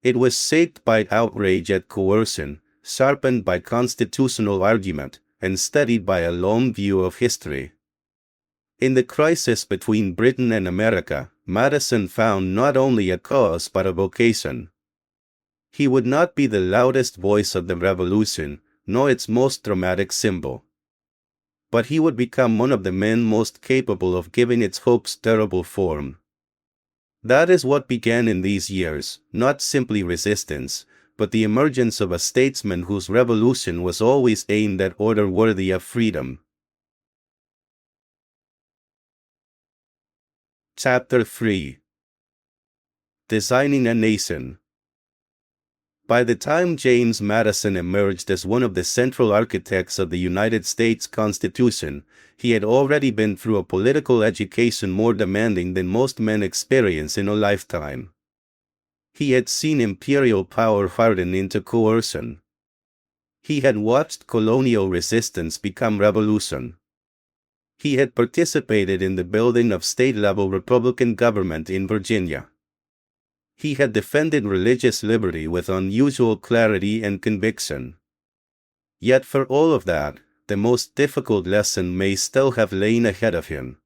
It was shaped by outrage at coercion, sharpened by constitutional argument, and studied by a long view of history. In the crisis between Britain and America, Madison found not only a cause but a vocation. He would not be the loudest voice of the revolution, nor its most dramatic symbol. But he would become one of the men most capable of giving its hopes durable form. That is what began in these years, not simply resistance, but the emergence of a statesman whose revolution was always aimed at order worthy of freedom. Chapter 3. Designing a Nation. By the time James Madison emerged as one of the central architects of the United States Constitution, he had already been through a political education more demanding than most men experience in a lifetime. He had seen imperial power harden into coercion. He had watched colonial resistance become revolution. He had participated in the building of state-level Republican government in Virginia. He had defended religious liberty with unusual clarity and conviction. Yet for all of that, the most difficult lesson may still have lain ahead of him.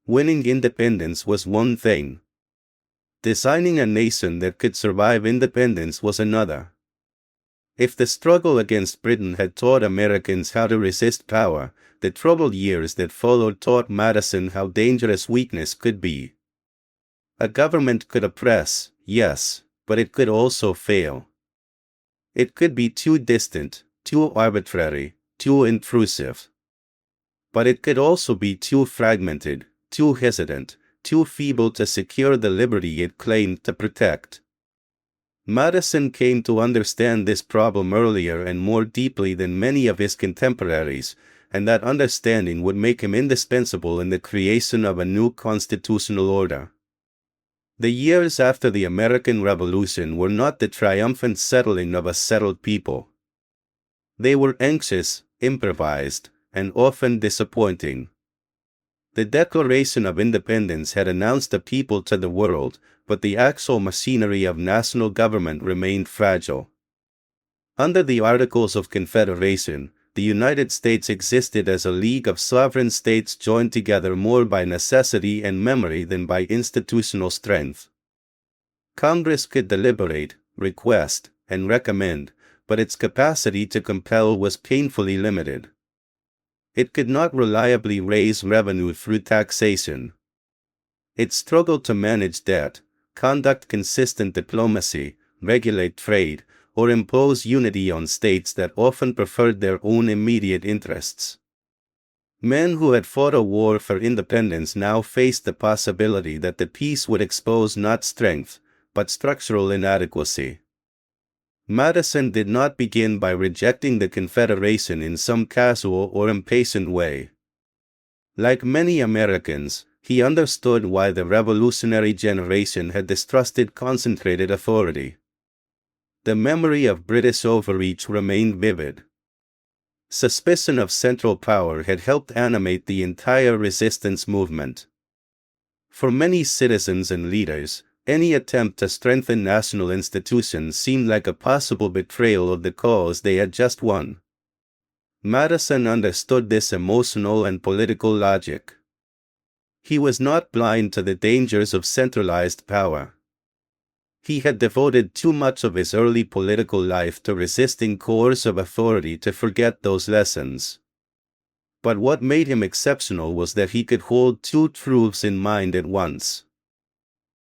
Winning independence was one thing. Designing a nation that could survive independence was another. If the struggle against Britain had taught Americans how to resist power, the troubled years that followed taught Madison how dangerous weakness could be. A government could oppress, yes, but it could also fail. It could be too distant, too arbitrary, too intrusive. But it could also be too fragmented, too hesitant, too feeble to secure the liberty it claimed to protect. Madison came to understand this problem earlier and more deeply than many of his contemporaries, and that understanding would make him indispensable in the creation of a new constitutional order. The years after the American Revolution were not the triumphant settling of a settled people. They were anxious, improvised, and often disappointing. The Declaration of Independence had announced the people to the world, but the actual machinery of national government remained fragile. Under the Articles of Confederation, the United States existed as a league of sovereign states joined together more by necessity and memory than by institutional strength. Congress could deliberate, request, and recommend, but its capacity to compel was painfully limited. It could not reliably raise revenue through taxation. It struggled to manage debt, conduct consistent diplomacy, regulate trade, or impose unity on states that often preferred their own immediate interests. Men who had fought a war for independence now faced the possibility that the peace would expose not strength, but structural inadequacy. Madison did not begin by rejecting the Confederation in some casual or impatient way. Like many Americans, He understood why the revolutionary generation had distrusted concentrated authority. The memory of British overreach remained vivid. Suspicion of central power had helped animate the entire resistance movement. For many citizens and leaders, any attempt to strengthen national institutions seemed like a possible betrayal of the cause they had just won. Madison understood this emotional and political logic. He was not blind to the dangers of centralized power. He had devoted too much of his early political life to resisting coercive authority to forget those lessons. But what made him exceptional was that he could hold two truths in mind at once.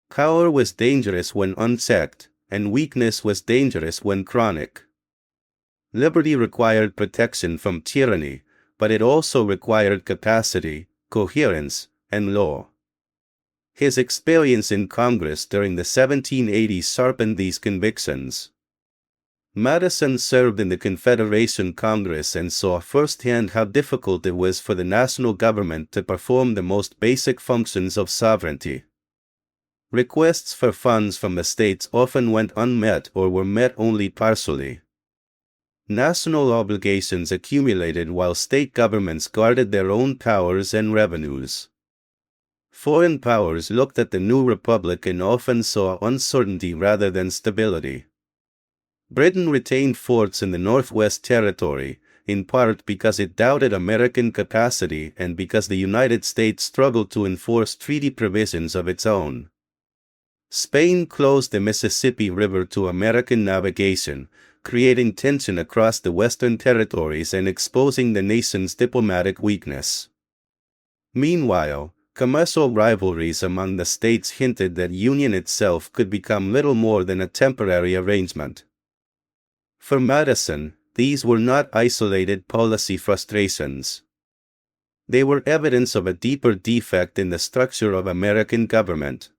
Power was dangerous when unchecked, and weakness was dangerous when chronic. Liberty required protection from tyranny, but it also required capacity, coherence, and law. His experience in Congress during the 1780s sharpened these convictions. Madison served in the Confederation Congress and saw firsthand how difficult it was for the national government to perform the most basic functions of sovereignty. Requests for funds from the states often went unmet or were met only partially. National obligations accumulated while state governments guarded their own powers and revenues. Foreign powers looked at the new republic and often saw uncertainty rather than stability. Britain retained forts in the Northwest Territory, in part because it doubted American capacity and because the United States struggled to enforce treaty provisions of its own. Spain closed the Mississippi River to American navigation, creating tension across the Western territories and exposing the nation's diplomatic weakness. Meanwhile, commercial rivalries among the states hinted that union itself could become little more than a temporary arrangement. For Madison, these were not isolated policy frustrations. They were evidence of a deeper defect in the structure of American government.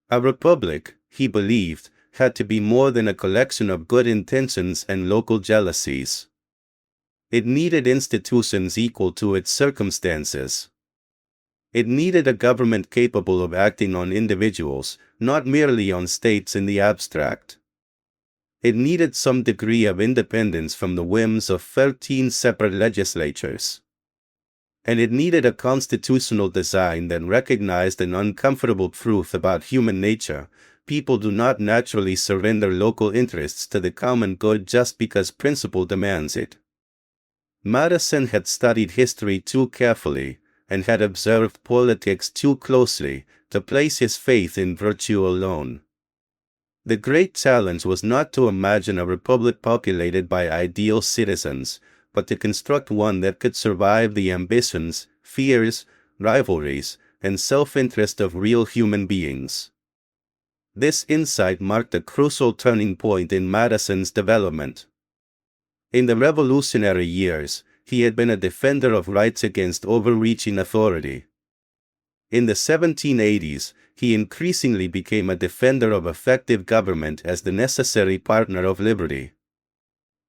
A republic, he believed, had to be more than a collection of good intentions and local jealousies. It needed institutions equal to its circumstances. It needed a government capable of acting on individuals, not merely on states in the abstract. It needed some degree of independence from the whims of 13 separate legislatures. And it needed a constitutional design that recognized an uncomfortable truth about human nature: people do not naturally surrender local interests to the common good just because principle demands it. Madison had studied history too carefully, and had observed politics too closely, to place his faith in virtue alone. The great challenge was not to imagine a republic populated by ideal citizens, but to construct one that could survive the ambitions, fears, rivalries, and self-interest of real human beings. This insight marked a crucial turning point in Madison's development. In the Revolutionary years, he had been a defender of rights against overreaching authority. In the 1780s, he increasingly became a defender of effective government as the necessary partner of liberty.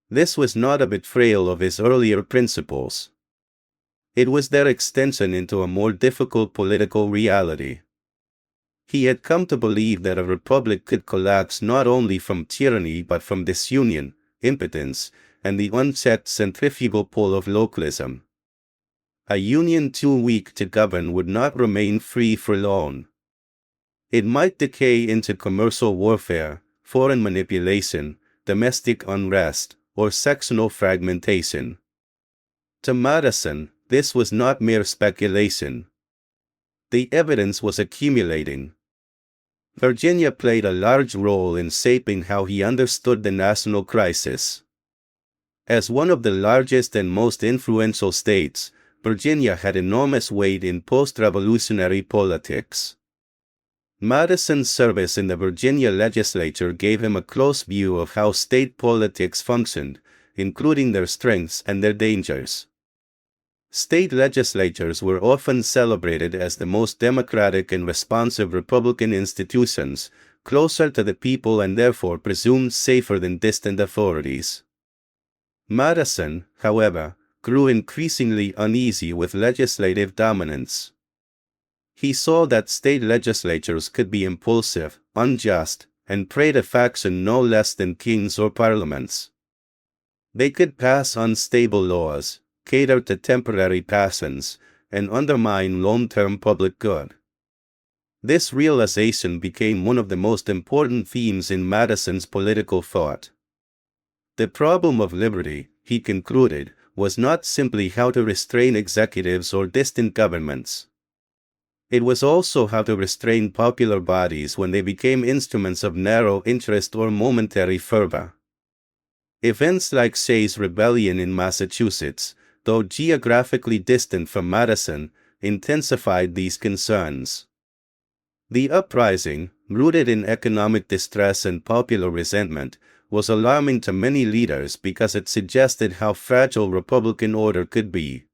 This was not a betrayal of his earlier principles. It was their extension into a more difficult political reality. He had come to believe that a republic could collapse not only from tyranny but from disunion, impotence, and the unchecked centrifugal pull of localism. A union too weak to govern would not remain free for long. It might decay into commercial warfare, foreign manipulation, domestic unrest, or sectional fragmentation. To Madison, this was not mere speculation. The evidence was accumulating. Virginia played a large role in shaping how he understood the national crisis. As one of the largest and most influential states, Virginia had enormous weight in post-revolutionary politics. Madison's service in the Virginia legislature gave him a close view of how state politics functioned, including their strengths and their dangers. State legislatures were often celebrated as the most democratic and responsive Republican institutions, closer to the people and therefore presumed safer than distant authorities. Madison, however, grew increasingly uneasy with legislative dominance. He saw that state legislatures could be impulsive, unjust, and prey to faction no less than kings or parliaments. They could pass unstable laws, cater to temporary passions, and undermine long-term public good. This realization became one of the most important themes in Madison's political thought. The problem of liberty, he concluded, was not simply how to restrain executives or distant governments. It was also how to restrain popular bodies when they became instruments of narrow interest or momentary fervor. Events like Shays' rebellion in Massachusetts, though geographically distant from Madison, intensified these concerns. The uprising, rooted in economic distress and popular resentment, was alarming to many leaders because it suggested how fragile Republican order could be.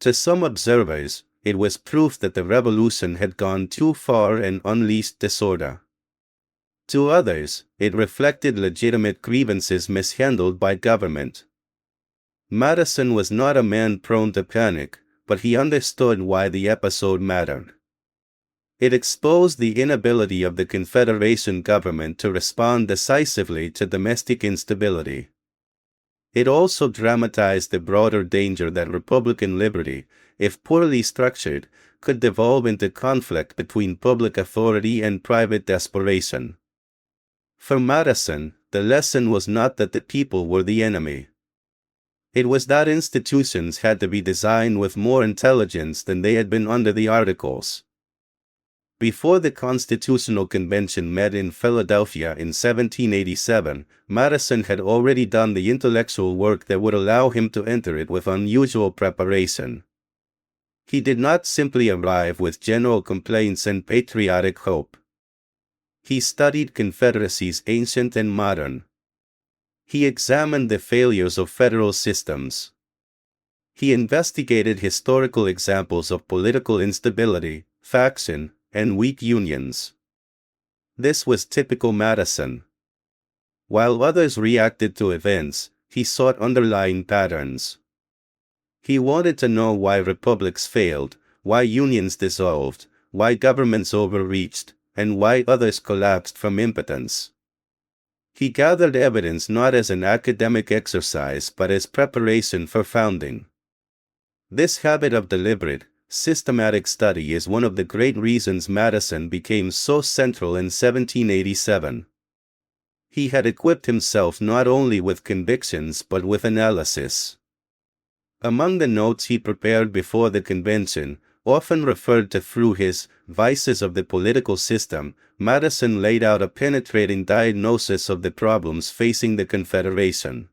To some observers, it was proof that the revolution had gone too far and unleashed disorder. To others, it reflected legitimate grievances mishandled by government. Madison was not a man prone to panic, but he understood why the episode mattered. It exposed the inability of the Confederation government to respond decisively to domestic instability. It also dramatized the broader danger that Republican liberty, if poorly structured, could devolve into conflict between public authority and private desperation. For Madison, the lesson was not that the people were the enemy. It was that institutions had to be designed with more intelligence than they had been under the Articles. Before the Constitutional Convention met in Philadelphia in 1787, Madison had already done the intellectual work that would allow him to enter it with unusual preparation. He did not simply arrive with general complaints and patriotic hope. He studied confederacies ancient and modern. He examined the failures of federal systems. He investigated historical examples of political instability, faction, and weak unions. This was typical Madison. While others reacted to events, he sought underlying patterns. He wanted to know why republics failed, why unions dissolved, why governments overreached, and why others collapsed from impotence. He gathered evidence not as an academic exercise but as preparation for founding. This habit of deliberate, systematic study is one of the great reasons Madison became so central in 1787. He had equipped himself not only with convictions but with analysis. Among the notes he prepared before the convention, often referred to through his Vices of the Political System, Madison laid out a penetrating diagnosis of the problems facing the Confederation.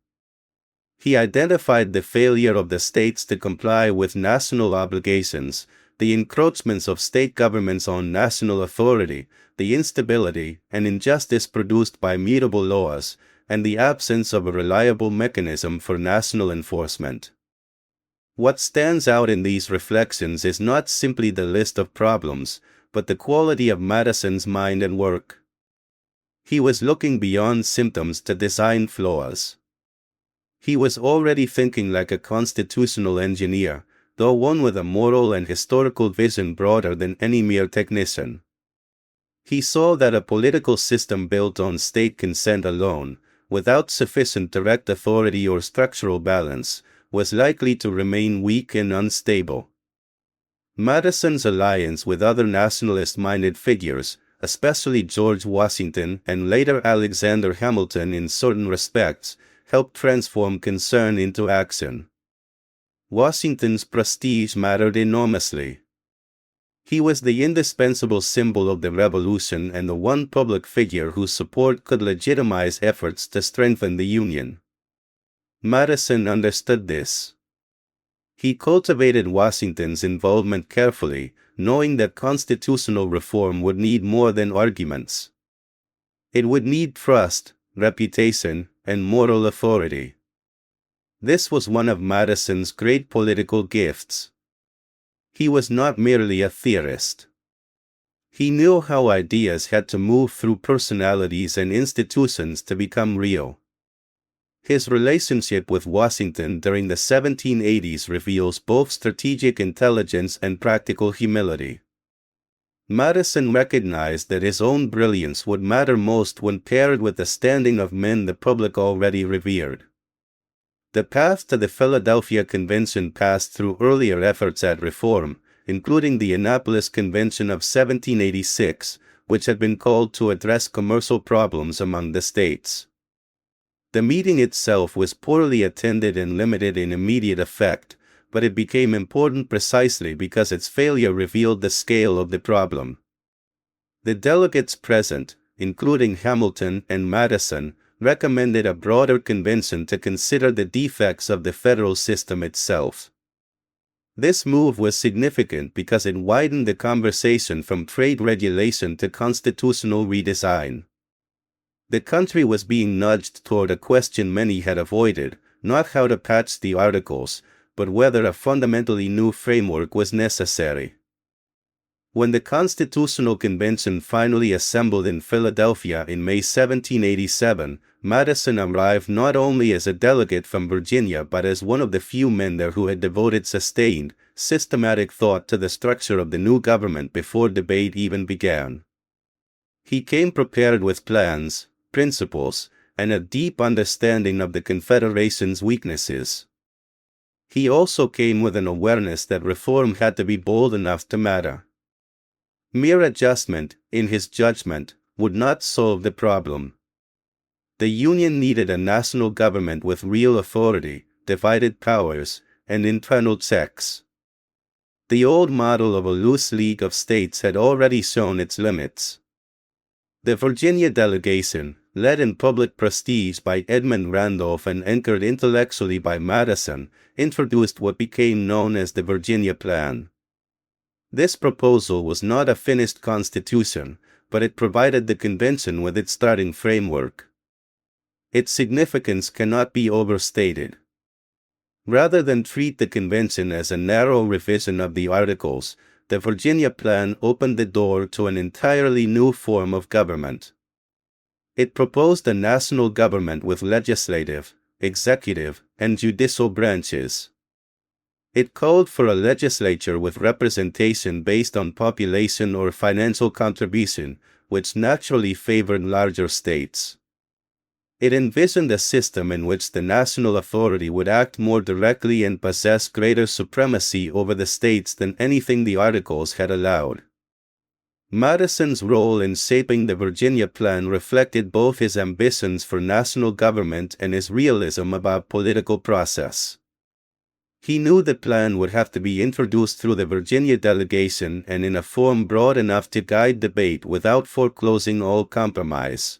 He identified the failure of the states to comply with national obligations, the encroachments of state governments on national authority, the instability and injustice produced by mutable laws, and the absence of a reliable mechanism for national enforcement. What stands out in these reflections is not simply the list of problems, but the quality of Madison's mind and work. He was looking beyond symptoms to design flaws. He was already thinking like a constitutional engineer, though one with a moral and historical vision broader than any mere technician. He saw that a political system built on state consent alone, without sufficient direct authority or structural balance, was likely to remain weak and unstable. Madison's alliance with other nationalist-minded figures, especially George Washington and later Alexander Hamilton in certain respects, helped transform concern into action. Washington's prestige mattered enormously. He was the indispensable symbol of the revolution and the one public figure whose support could legitimize efforts to strengthen the Union. Madison understood this. He cultivated Washington's involvement carefully, knowing that constitutional reform would need more than arguments. It would need trust, reputation, and moral authority. This was one of Madison's great political gifts. He was not merely a theorist. He knew how ideas had to move through personalities and institutions to become real. His relationship with Washington during the 1780s reveals both strategic intelligence and practical humility. Madison recognized that his own brilliance would matter most when paired with the standing of men the public already revered. The path to the Philadelphia Convention passed through earlier efforts at reform, including the Annapolis Convention of 1786, which had been called to address commercial problems among the states. The meeting itself was poorly attended and limited in immediate effect, but it became important precisely because its failure revealed the scale of the problem. The delegates present, including Hamilton and Madison, recommended a broader convention to consider the defects of the federal system itself. This move was significant because it widened the conversation from trade regulation to constitutional redesign. The country was being nudged toward a question many had avoided, not how to patch the articles, but whether a fundamentally new framework was necessary. When the Constitutional Convention finally assembled in Philadelphia in May 1787, Madison arrived not only as a delegate from Virginia but as one of the few men there who had devoted sustained, systematic thought to the structure of the new government before debate even began. He came prepared with plans, principles, and a deep understanding of the Confederation's weaknesses. He also came with an awareness that reform had to be bold enough to matter. Mere adjustment, in his judgment, would not solve the problem. The Union needed a national government with real authority, divided powers, and internal checks. The old model of a loose league of states had already shown its limits. The Virginia delegation, led in public prestige by Edmund Randolph and anchored intellectually by Madison, introduced what became known as the Virginia Plan. This proposal was not a finished constitution, but it provided the convention with its starting framework. Its significance cannot be overstated. Rather than treat the convention as a narrow revision of the Articles, the Virginia Plan opened the door to an entirely new form of government. It proposed a national government with legislative, executive, and judicial branches. It called for a legislature with representation based on population or financial contribution, which naturally favored larger states. It envisioned a system in which the national authority would act more directly and possess greater supremacy over the states than anything the Articles had allowed. Madison's role in shaping the Virginia Plan reflected both his ambitions for national government and his realism about political process. He knew the plan would have to be introduced through the Virginia delegation and in a form broad enough to guide debate without foreclosing all compromise.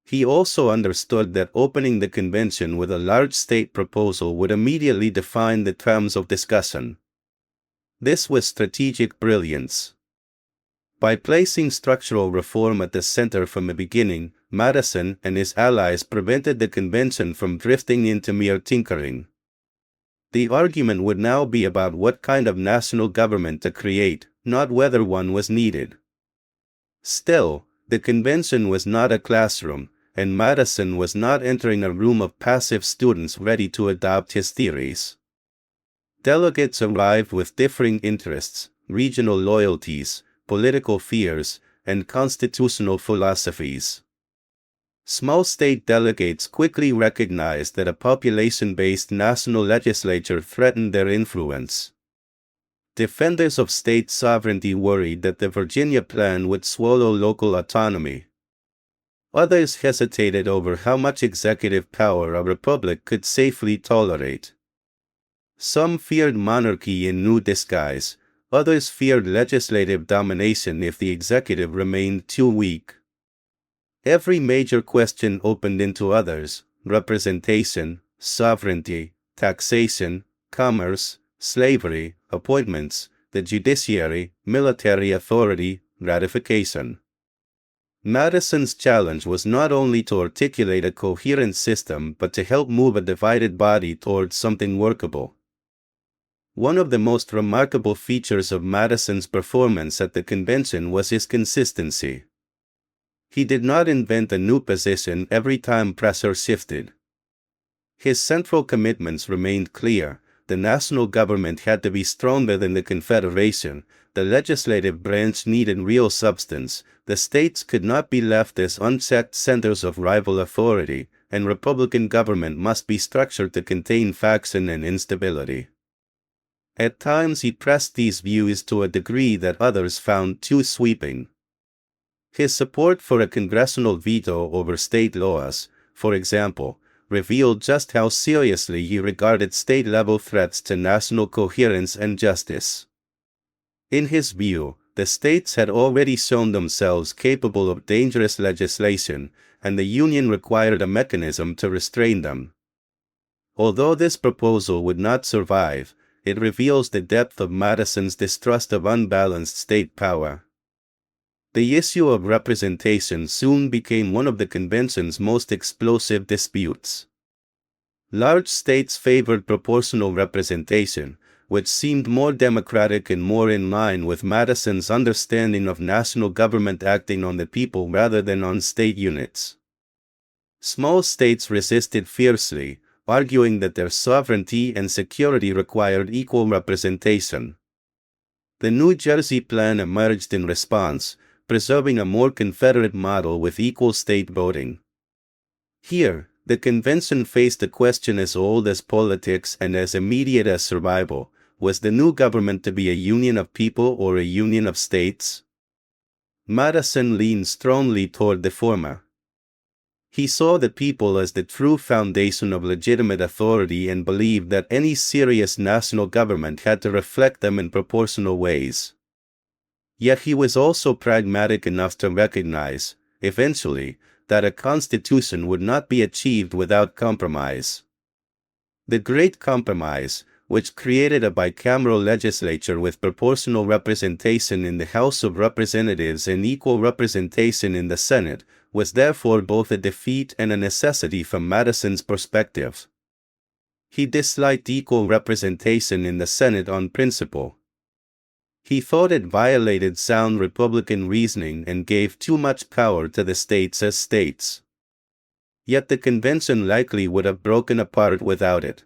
He also understood that opening the convention with a large state proposal would immediately define the terms of discussion. This was strategic brilliance. By placing structural reform at the center from the beginning, Madison and his allies prevented the convention from drifting into mere tinkering. The argument would now be about what kind of national government to create, not whether one was needed. Still, the convention was not a classroom, and Madison was not entering a room of passive students ready to adopt his theories. Delegates arrived with differing interests, regional loyalties, political fears, and constitutional philosophies. Small state delegates quickly recognized that a population-based national legislature threatened their influence. Defenders of state sovereignty worried that the Virginia Plan would swallow local autonomy. Others hesitated over how much executive power a republic could safely tolerate. Some feared monarchy in new disguise, others feared legislative domination if the executive remained too weak. Every major question opened into others: representation, sovereignty, taxation, commerce, slavery, appointments, the judiciary, military authority, ratification. Madison's challenge was not only to articulate a coherent system but to help move a divided body towards something workable. One of the most remarkable features of Madison's performance at the convention was his consistency. He did not invent a new position every time pressure shifted. His central commitments remained clear: the national government had to be stronger than the Confederation, the legislative branch needed real substance. The states could not be left as unchecked centers of rival authority, and Republican government must be structured to contain faction and instability. At times he pressed these views to a degree that others found too sweeping. His support for a congressional veto over state laws, for example, revealed just how seriously he regarded state-level threats to national coherence and justice. In his view, the states had already shown themselves capable of dangerous legislation, and the Union required a mechanism to restrain them. Although this proposal would not survive, it reveals the depth of Madison's distrust of unbalanced state power. The issue of representation soon became one of the convention's most explosive disputes. Large states favored proportional representation, which seemed more democratic and more in line with Madison's understanding of national government acting on the people rather than on state units. Small states resisted fiercely, arguing that their sovereignty and security required equal representation. The New Jersey Plan emerged in response, preserving a more Confederate model with equal state voting. Here, the convention faced a question as old as politics and as immediate as survival: was the new government to be a union of people or a union of states? Madison leaned strongly toward the former. He saw the people as the true foundation of legitimate authority and believed that any serious national government had to reflect them in proportional ways. Yet he was also pragmatic enough to recognize, eventually, that a constitution would not be achieved without compromise. The Great Compromise, which created a bicameral legislature with proportional representation in the House of Representatives and equal representation in the Senate, was therefore both a defeat and a necessity from Madison's perspective. He disliked equal representation in the Senate on principle. He thought it violated sound Republican reasoning and gave too much power to the states as states. Yet the convention likely would have broken apart without it.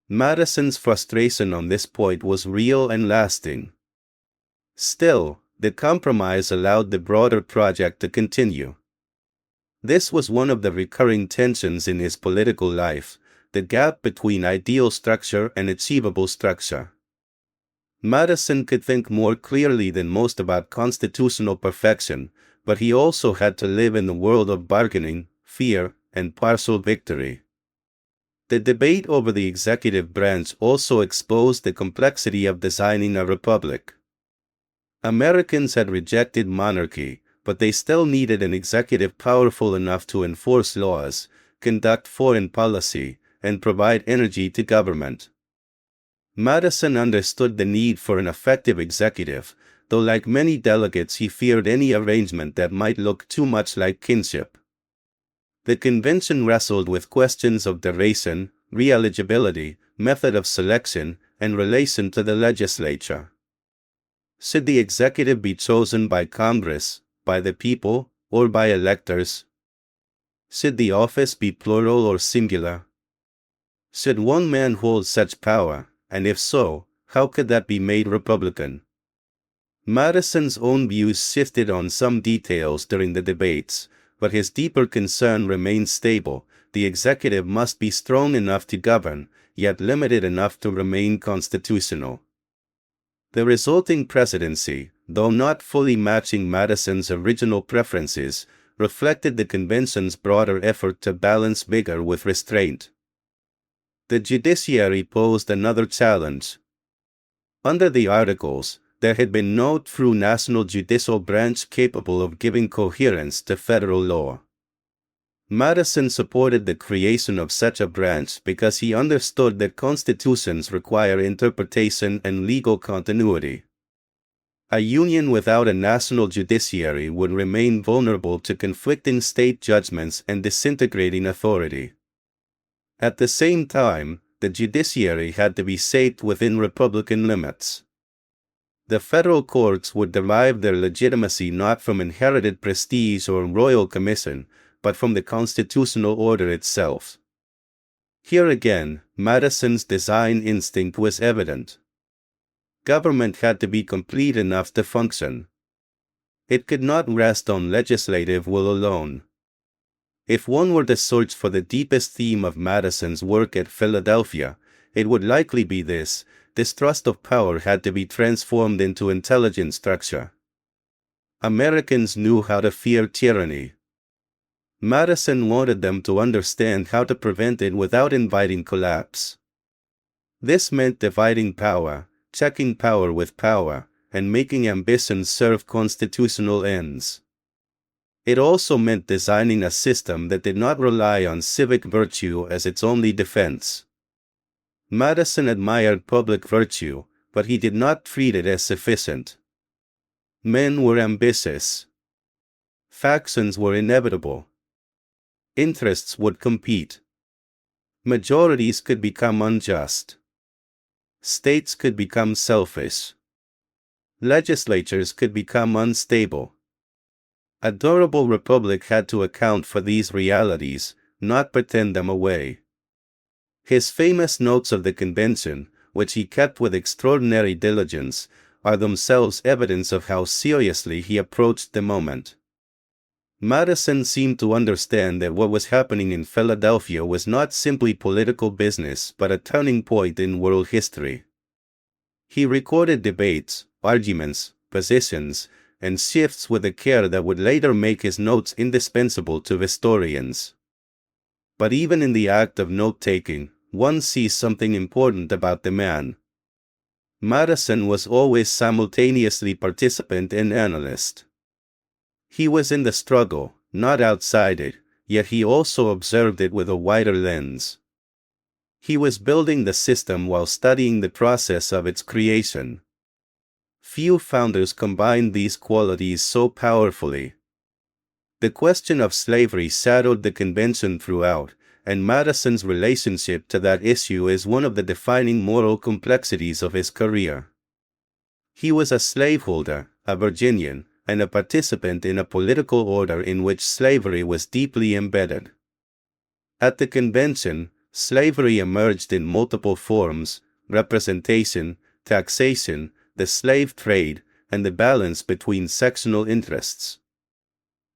Madison's frustration on this point was real and lasting. Still, the compromise allowed the broader project to continue. This was one of the recurring tensions in his political life, the gap between ideal structure and achievable structure. Madison could think more clearly than most about constitutional perfection, but he also had to live in the world of bargaining, fear, and partial victory. The debate over the executive branch also exposed the complexity of designing a republic. Americans had rejected monarchy, but they still needed an executive powerful enough to enforce laws, conduct foreign policy, and provide energy to government. Madison understood the need for an effective executive, though like many delegates he feared any arrangement that might look too much like kinship. The convention wrestled with questions of duration, re-eligibility, method of selection, and relation to the legislature. Should the executive be chosen by Congress, by the people, or by electors? Should the office be plural or singular? Should one man hold such power, and if so, how could that be made Republican? Madison's own views shifted on some details during the debates, but his deeper concern remained stable: the executive must be strong enough to govern, yet limited enough to remain constitutional. The resulting presidency, though not fully matching Madison's original preferences, reflected the convention's broader effort to balance vigor with restraint. The judiciary posed another challenge. Under the Articles, there had been no true national judicial branch capable of giving coherence to federal law. Madison supported the creation of such a branch because he understood that constitutions require interpretation and legal continuity. A union without a national judiciary would remain vulnerable to conflicting state judgments and disintegrating authority. At the same time, the judiciary had to be shaped within Republican limits. The federal courts would derive their legitimacy not from inherited prestige or royal commission, but from the constitutional order itself. Here again, Madison's design instinct was evident. Government had to be complete enough to function. It could not rest on legislative will alone. If one were to search for the deepest theme of Madison's work at Philadelphia, it would likely be this: distrust of power had to be transformed into intelligent structure. Americans knew how to fear tyranny. Madison wanted them to understand how to prevent it without inviting collapse. This meant dividing power, checking power with power, and making ambition serve constitutional ends. It also meant designing a system that did not rely on civic virtue as its only defense. Madison admired public virtue, but he did not treat it as sufficient. Men were ambitious. Factions were inevitable. Interests would compete. Majorities could become unjust. States could become selfish. Legislatures could become unstable. A durable republic had to account for these realities, not pretend them away. His famous notes of the convention, which he kept with extraordinary diligence, are themselves evidence of how seriously he approached the moment. Madison seemed to understand that what was happening in Philadelphia was not simply political business but a turning point in world history. He recorded debates, arguments, positions, and shifts with a care that would later make his notes indispensable to historians. But even in the act of note-taking, one sees something important about the man. Madison was always simultaneously participant and analyst. He was in the struggle, not outside it, yet he also observed it with a wider lens. He was building the system while studying the process of its creation. Few founders combined these qualities so powerfully. The question of slavery shadowed the convention throughout, and Madison's relationship to that issue is one of the defining moral complexities of his career. He was a slaveholder, a Virginian, and a participant in a political order in which slavery was deeply embedded. At the convention, slavery emerged in multiple forms: representation, taxation, the slave trade, and the balance between sectional interests.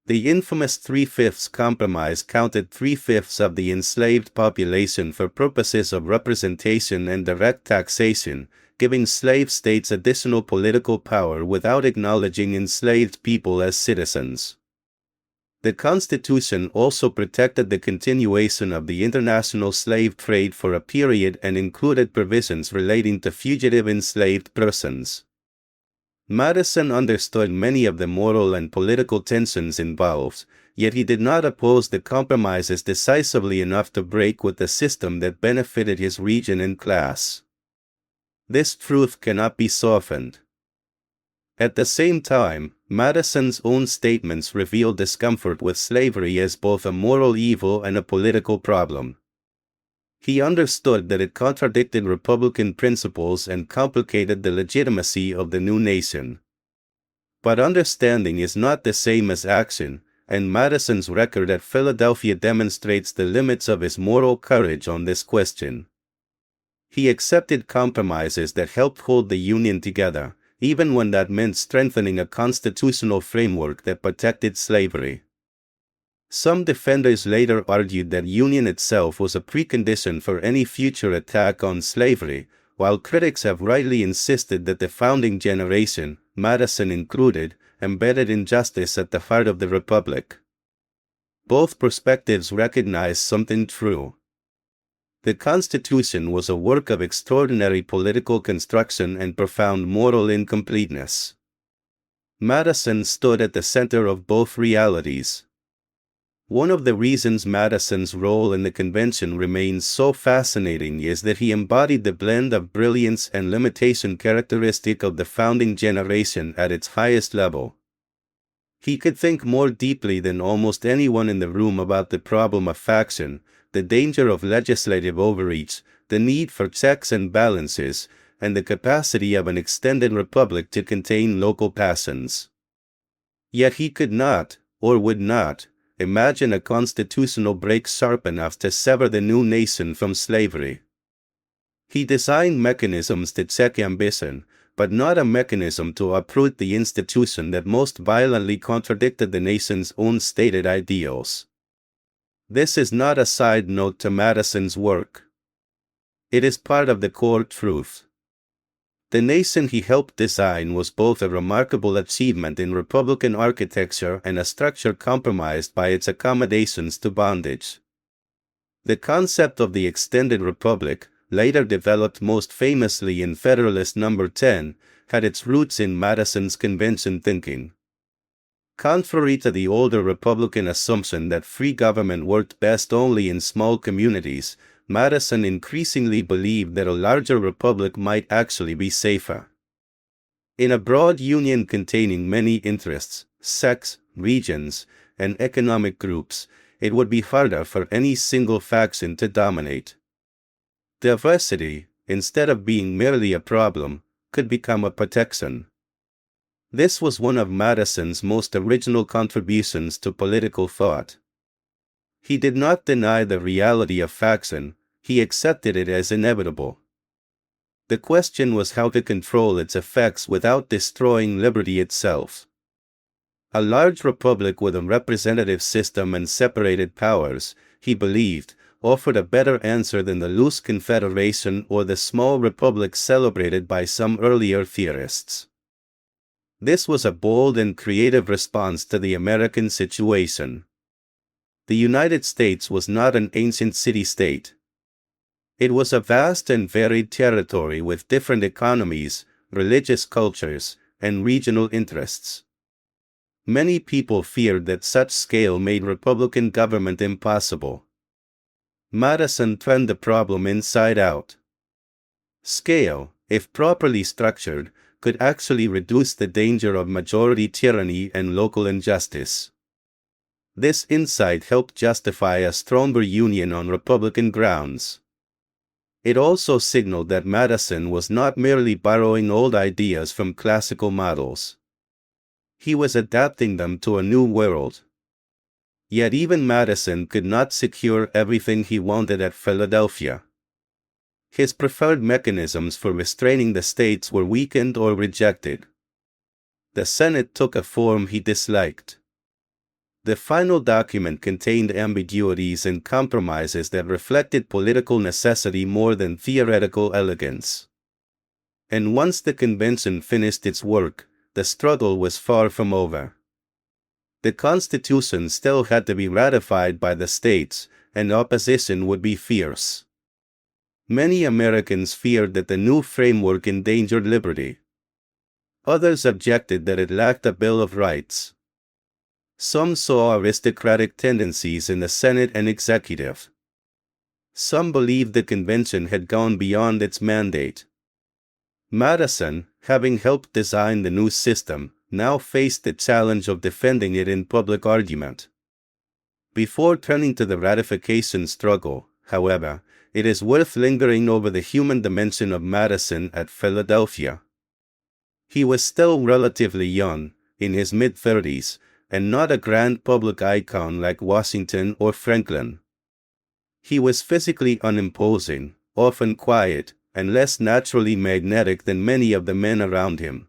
The infamous 3/5 compromise counted 3/5 of the enslaved population for purposes of representation and direct taxation, giving slave states additional political power without acknowledging enslaved people as citizens. The Constitution also protected the continuation of the international slave trade for a period and included provisions relating to fugitive enslaved persons. Madison understood many of the moral and political tensions involved, yet he did not oppose the compromises decisively enough to break with the system that benefited his region and class. This truth cannot be softened. At the same time, Madison's own statements reveal discomfort with slavery as both a moral evil and a political problem. He understood that it contradicted Republican principles and complicated the legitimacy of the new nation. But understanding is not the same as action, and Madison's record at Philadelphia demonstrates the limits of his moral courage on this question. He accepted compromises that helped hold the Union together, even when that meant strengthening a constitutional framework that protected slavery. Some defenders later argued that Union itself was a precondition for any future attack on slavery, while critics have rightly insisted that the founding generation, Madison included, embedded injustice at the heart of the Republic. Both perspectives recognize something true. The Constitution was a work of extraordinary political construction and profound moral incompleteness. Madison stood at the center of both realities. One of the reasons Madison's role in the convention remains so fascinating is that he embodied the blend of brilliance and limitation characteristic of the founding generation at its highest level. He could think more deeply than almost anyone in the room about the problem of faction, the danger of legislative overreach, the need for checks and balances, and the capacity of an extended republic to contain local passions. Yet he could not, or would not, imagine a constitutional break sharp enough to sever the new nation from slavery. He designed mechanisms to check ambition, but not a mechanism to uproot the institution that most violently contradicted the nation's own stated ideals. This is not a side note to Madison's work. It is part of the core truth. The nation he helped design was both a remarkable achievement in Republican architecture and a structure compromised by its accommodations to bondage. The concept of the extended republic, later developed most famously in Federalist No. 10, had its roots in Madison's convention thinking. Contrary to the older Republican assumption that free government worked best only in small communities, Madison increasingly believed that a larger republic might actually be safer. In a broad union containing many interests, sects, regions, and economic groups, it would be harder for any single faction to dominate. Diversity, instead of being merely a problem, could become a protection. This was one of Madison's most original contributions to political thought. He did not deny the reality of faction, he accepted it as inevitable. The question was how to control its effects without destroying liberty itself. A large republic with a representative system and separated powers, he believed, offered a better answer than the loose confederation or the small republic celebrated by some earlier theorists. This was a bold and creative response to the American situation. The United States was not an ancient city-state. It was a vast and varied territory with different economies, religious cultures, and regional interests. Many people feared that such scale made Republican government impossible. Madison turned the problem inside out. Scale, if properly structured, could actually reduce the danger of majority tyranny and local injustice. This insight helped justify a stronger union on Republican grounds. It also signaled that Madison was not merely borrowing old ideas from classical models. He was adapting them to a new world. Yet even Madison could not secure everything he wanted at Philadelphia. His preferred mechanisms for restraining the states were weakened or rejected. The Senate took a form he disliked. The final document contained ambiguities and compromises that reflected political necessity more than theoretical elegance. And once the convention finished its work, the struggle was far from over. The Constitution still had to be ratified by the states, and opposition would be fierce. Many Americans feared that the new framework endangered liberty. Others objected that it lacked a Bill of Rights. Some saw aristocratic tendencies in the Senate and executive. Some believed the convention had gone beyond its mandate. Madison, having helped design the new system, now faced the challenge of defending it in public argument. Before turning to the ratification struggle, however, it is worth lingering over the human dimension of Madison at Philadelphia. He was still relatively young, in his mid-30s, and not a grand public icon like Washington or Franklin. He was physically unimposing, often quiet, and less naturally magnetic than many of the men around him.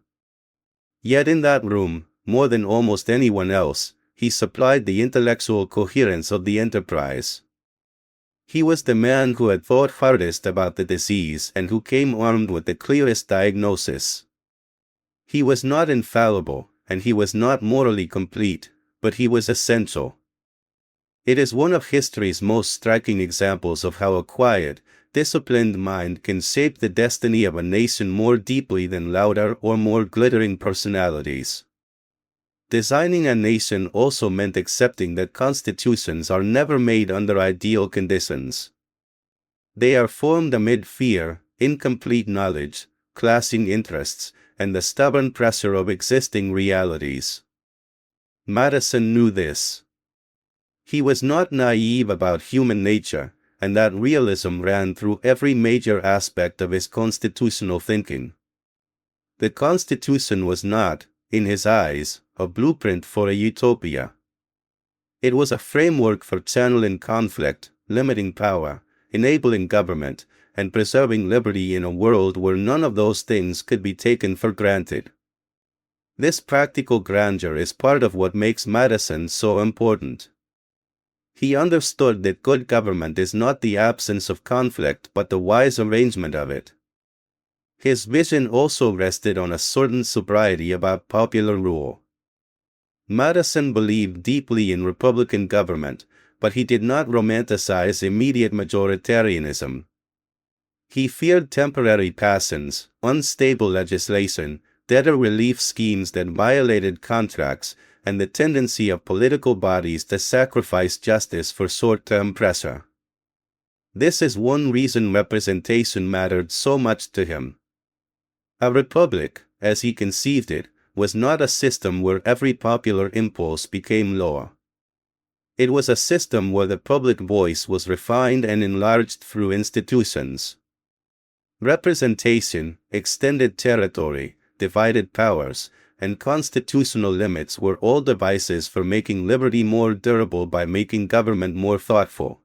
Yet in that room, more than almost anyone else, he supplied the intellectual coherence of the enterprise. He was the man who had thought hardest about the disease and who came armed with the clearest diagnosis. He was not infallible, and he was not morally complete, but he was essential. It is one of history's most striking examples of how a quiet, disciplined mind can shape the destiny of a nation more deeply than louder or more glittering personalities. Designing a nation also meant accepting that constitutions are never made under ideal conditions. They are formed amid fear, incomplete knowledge, clashing interests, and the stubborn pressure of existing realities. Madison knew this. He was not naive about human nature, and that realism ran through every major aspect of his constitutional thinking. The Constitution was not, in his eyes, a blueprint for a utopia. It was a framework for channeling conflict, limiting power, enabling government, and preserving liberty in a world where none of those things could be taken for granted. This practical grandeur is part of what makes Madison so important. He understood that good government is not the absence of conflict but the wise arrangement of it. His vision also rested on a certain sobriety about popular rule. Madison believed deeply in republican government, but he did not romanticize immediate majoritarianism. He feared temporary passions, unstable legislation, debtor relief schemes that violated contracts, and the tendency of political bodies to sacrifice justice for short-term pressure. This is one reason representation mattered so much to him. A republic, as he conceived it, was not a system where every popular impulse became law. It was a system where the public voice was refined and enlarged through institutions. Representation, extended territory, divided powers, and constitutional limits were all devices for making liberty more durable by making government more thoughtful.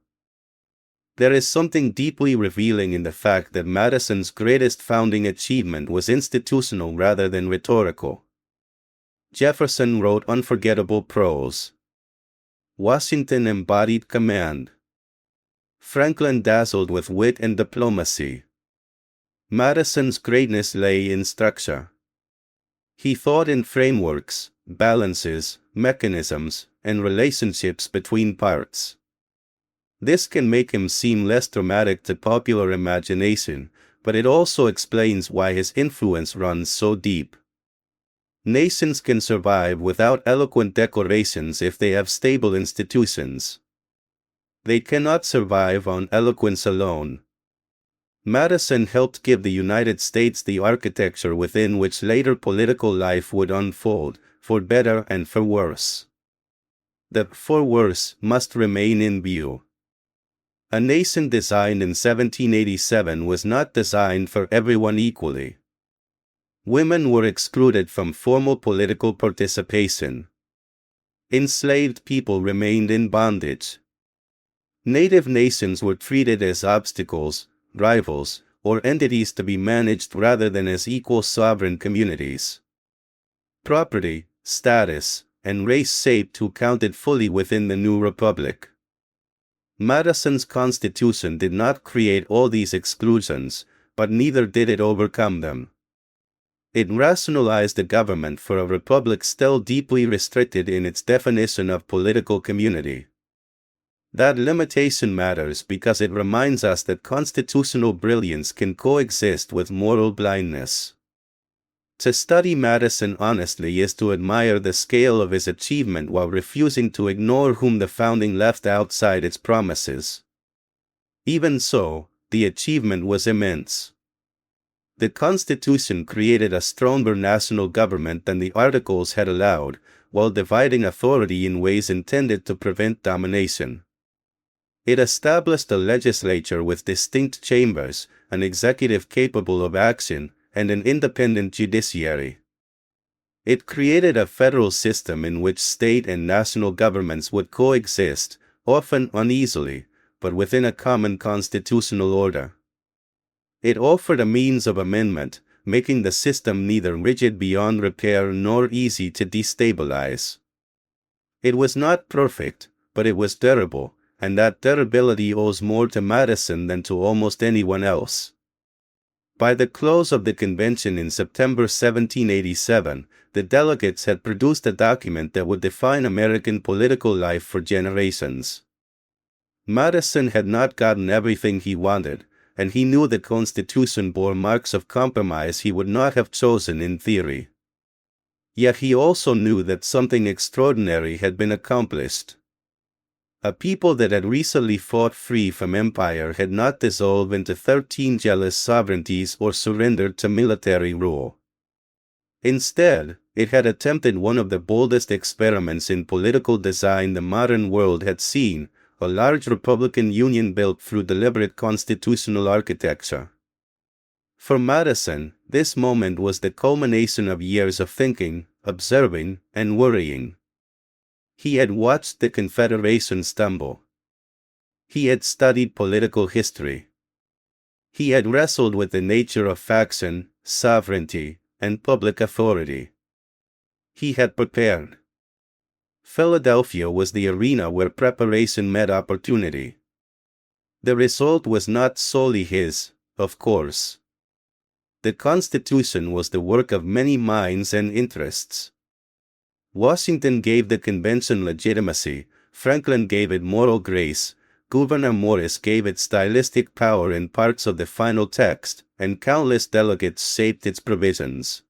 There is something deeply revealing in the fact that Madison's greatest founding achievement was institutional rather than rhetorical. Jefferson wrote unforgettable prose. Washington embodied command. Franklin dazzled with wit and diplomacy. Madison's greatness lay in structure. He thought in frameworks, balances, mechanisms, and relationships between parts. This can make him seem less dramatic to popular imagination, but it also explains why his influence runs so deep. Nations can survive without eloquent declarations if they have stable institutions. They cannot survive on eloquence alone. Madison helped give the United States the architecture within which later political life would unfold, for better and for worse. The "for worse" must remain in view. A nation designed in 1787 was not designed for everyone equally. Women were excluded from formal political participation. Enslaved people remained in bondage. Native nations were treated as obstacles, rivals, or entities to be managed rather than as equal sovereign communities. Property, status, and race shaped who counted fully within the new republic. Madison's Constitution did not create all these exclusions, but neither did it overcome them. It rationalized the government for a republic still deeply restricted in its definition of political community. That limitation matters because it reminds us that constitutional brilliance can coexist with moral blindness. To study Madison honestly is to admire the scale of his achievement while refusing to ignore whom the founding left outside its promises. Even so, the achievement was immense. The Constitution created a stronger national government than the Articles had allowed, while dividing authority in ways intended to prevent domination. It established a legislature with distinct chambers, an executive capable of action, and an independent judiciary. It created a federal system in which state and national governments would coexist, often uneasily, but within a common constitutional order. It offered a means of amendment, making the system neither rigid beyond repair nor easy to destabilize. It was not perfect, but it was durable, and that durability owes more to Madison than to almost anyone else. By the close of the convention in September 1787, the delegates had produced a document that would define American political life for generations. Madison had not gotten everything he wanted, and he knew the Constitution bore marks of compromise he would not have chosen in theory. Yet he also knew that something extraordinary had been accomplished. A people that had recently fought free from empire had not dissolved into 13 jealous sovereignties or surrendered to military rule. Instead, it had attempted one of the boldest experiments in political design the modern world had seen, a large republican union built through deliberate constitutional architecture. For Madison, this moment was the culmination of years of thinking, observing, and worrying. He had watched the Confederation stumble. He had studied political history. He had wrestled with the nature of faction, sovereignty, and public authority. He had prepared. Philadelphia was the arena where preparation met opportunity. The result was not solely his, of course. The Constitution was the work of many minds and interests. Washington gave the convention legitimacy, Franklin gave it moral grace, Gouverneur Morris gave it stylistic power in parts of the final text, and countless delegates shaped its provisions.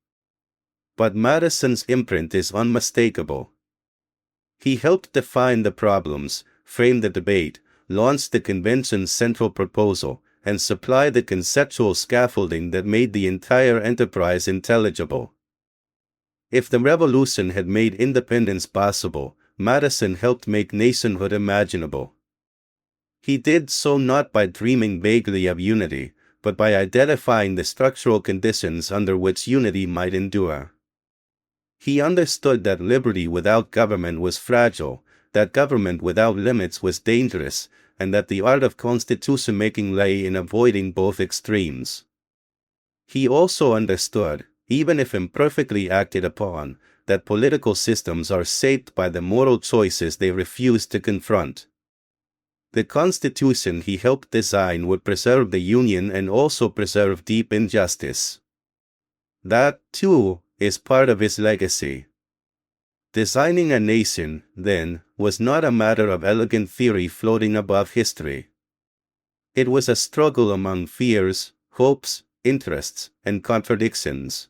But Madison's imprint is unmistakable. He helped define the problems, frame the debate, launch the convention's central proposal, and supply the conceptual scaffolding that made the entire enterprise intelligible. If the Revolution had made independence possible, Madison helped make nationhood imaginable. He did so not by dreaming vaguely of unity, but by identifying the structural conditions under which unity might endure. He understood that liberty without government was fragile, that government without limits was dangerous, and that the art of constitution-making lay in avoiding both extremes. He also understood, even if imperfectly acted upon, that political systems are shaped by the moral choices they refuse to confront. The Constitution he helped design would preserve the Union and also preserve deep injustice. That, too, is part of his legacy. Designing a nation, then, was not a matter of elegant theory floating above history. It was a struggle among fears, hopes, interests, and contradictions.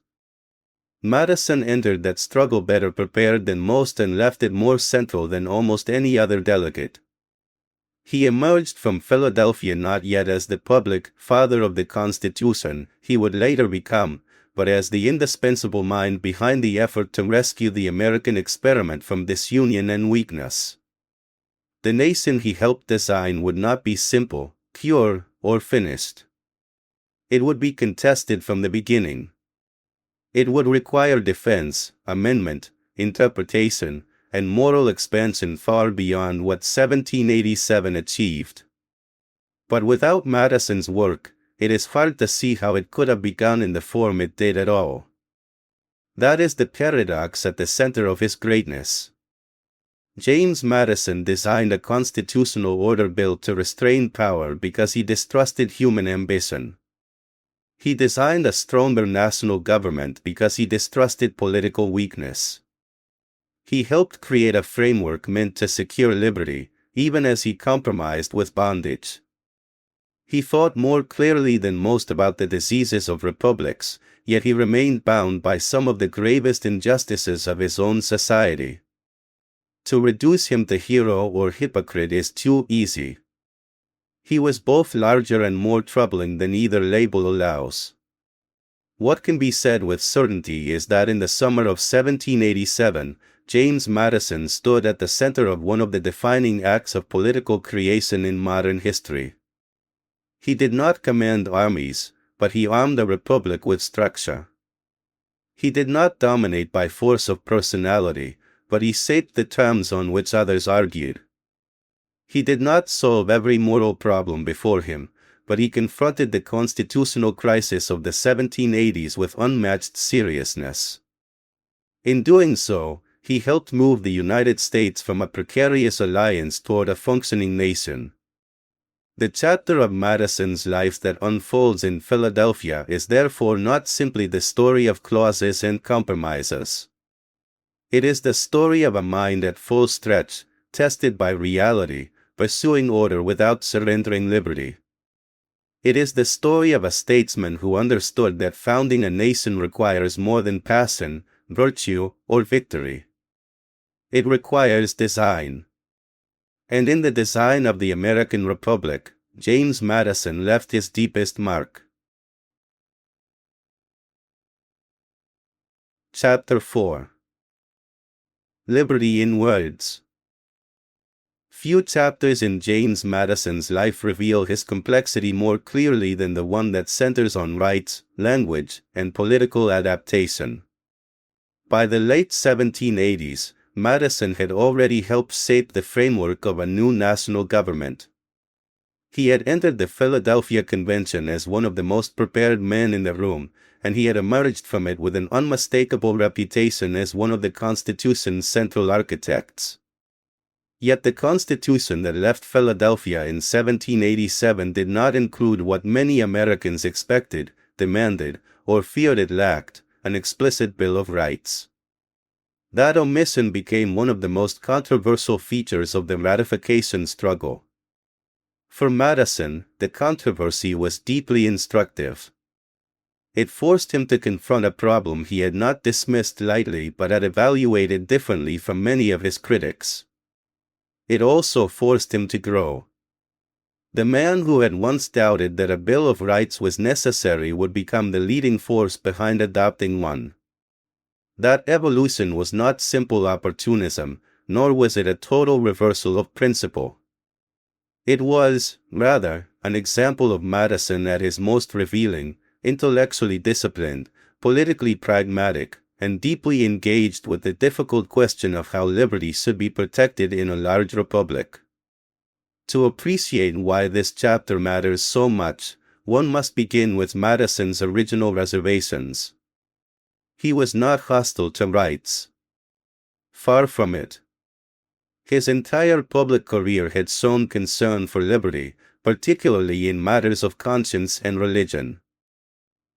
Madison entered that struggle better prepared than most and left it more central than almost any other delegate. He emerged from Philadelphia not yet as the public father of the Constitution he would later become, but as the indispensable mind behind the effort to rescue the American experiment from disunion and weakness. The nation he helped design would not be simple, pure, or finished. It would be contested from the beginning. It would require defense, amendment, interpretation, and moral expansion far beyond what 1787 achieved. But without Madison's work, it is hard to see how it could have begun in the form it did at all. That is the paradox at the center of his greatness. James Madison designed a constitutional order built to restrain power because he distrusted human ambition. He designed a stronger national government because he distrusted political weakness. He helped create a framework meant to secure liberty, even as he compromised with bondage. He thought more clearly than most about the diseases of republics, yet he remained bound by some of the gravest injustices of his own society. To reduce him to hero or hypocrite is too easy. He was both larger and more troubling than either label allows. What can be said with certainty is that in the summer of 1787, James Madison stood at the center of one of the defining acts of political creation in modern history. He did not command armies, but he armed a republic with structure. He did not dominate by force of personality, but he shaped the terms on which others argued. He did not solve every moral problem before him, but he confronted the constitutional crisis of the 1780s with unmatched seriousness. In doing so, he helped move the United States from a precarious alliance toward a functioning nation. The chapter of Madison's life that unfolds in Philadelphia is therefore not simply the story of clauses and compromises. It is the story of a mind at full stretch, tested by reality, pursuing order without surrendering liberty. It is the story of a statesman who understood that founding a nation requires more than passion, virtue, or victory. It requires design. And in the design of the American Republic, James Madison left his deepest mark. Chapter 4. Liberty in Words. Few chapters in James Madison's life reveal his complexity more clearly than the one that centers on rights, language, and political adaptation. By the late 1780s, Madison had already helped shape the framework of a new national government. He had entered the Philadelphia Convention as one of the most prepared men in the room, and he had emerged from it with an unmistakable reputation as one of the Constitution's central architects. Yet the Constitution that left Philadelphia in 1787 did not include what many Americans expected, demanded, or feared it lacked, an explicit Bill of Rights. That omission became one of the most controversial features of the ratification struggle. For Madison, the controversy was deeply instructive. It forced him to confront a problem he had not dismissed lightly but had evaluated differently from many of his critics. It also forced him to grow. The man who had once doubted that a Bill of Rights was necessary would become the leading force behind adopting one. That evolution was not simple opportunism, nor was it a total reversal of principle. It was, rather, an example of Madison at his most revealing, intellectually disciplined, politically pragmatic, and deeply engaged with the difficult question of how liberty should be protected in a large republic. To appreciate why this chapter matters so much, one must begin with Madison's original reservations. He was not hostile to rights. Far from it. His entire public career had shown concern for liberty, particularly in matters of conscience and religion.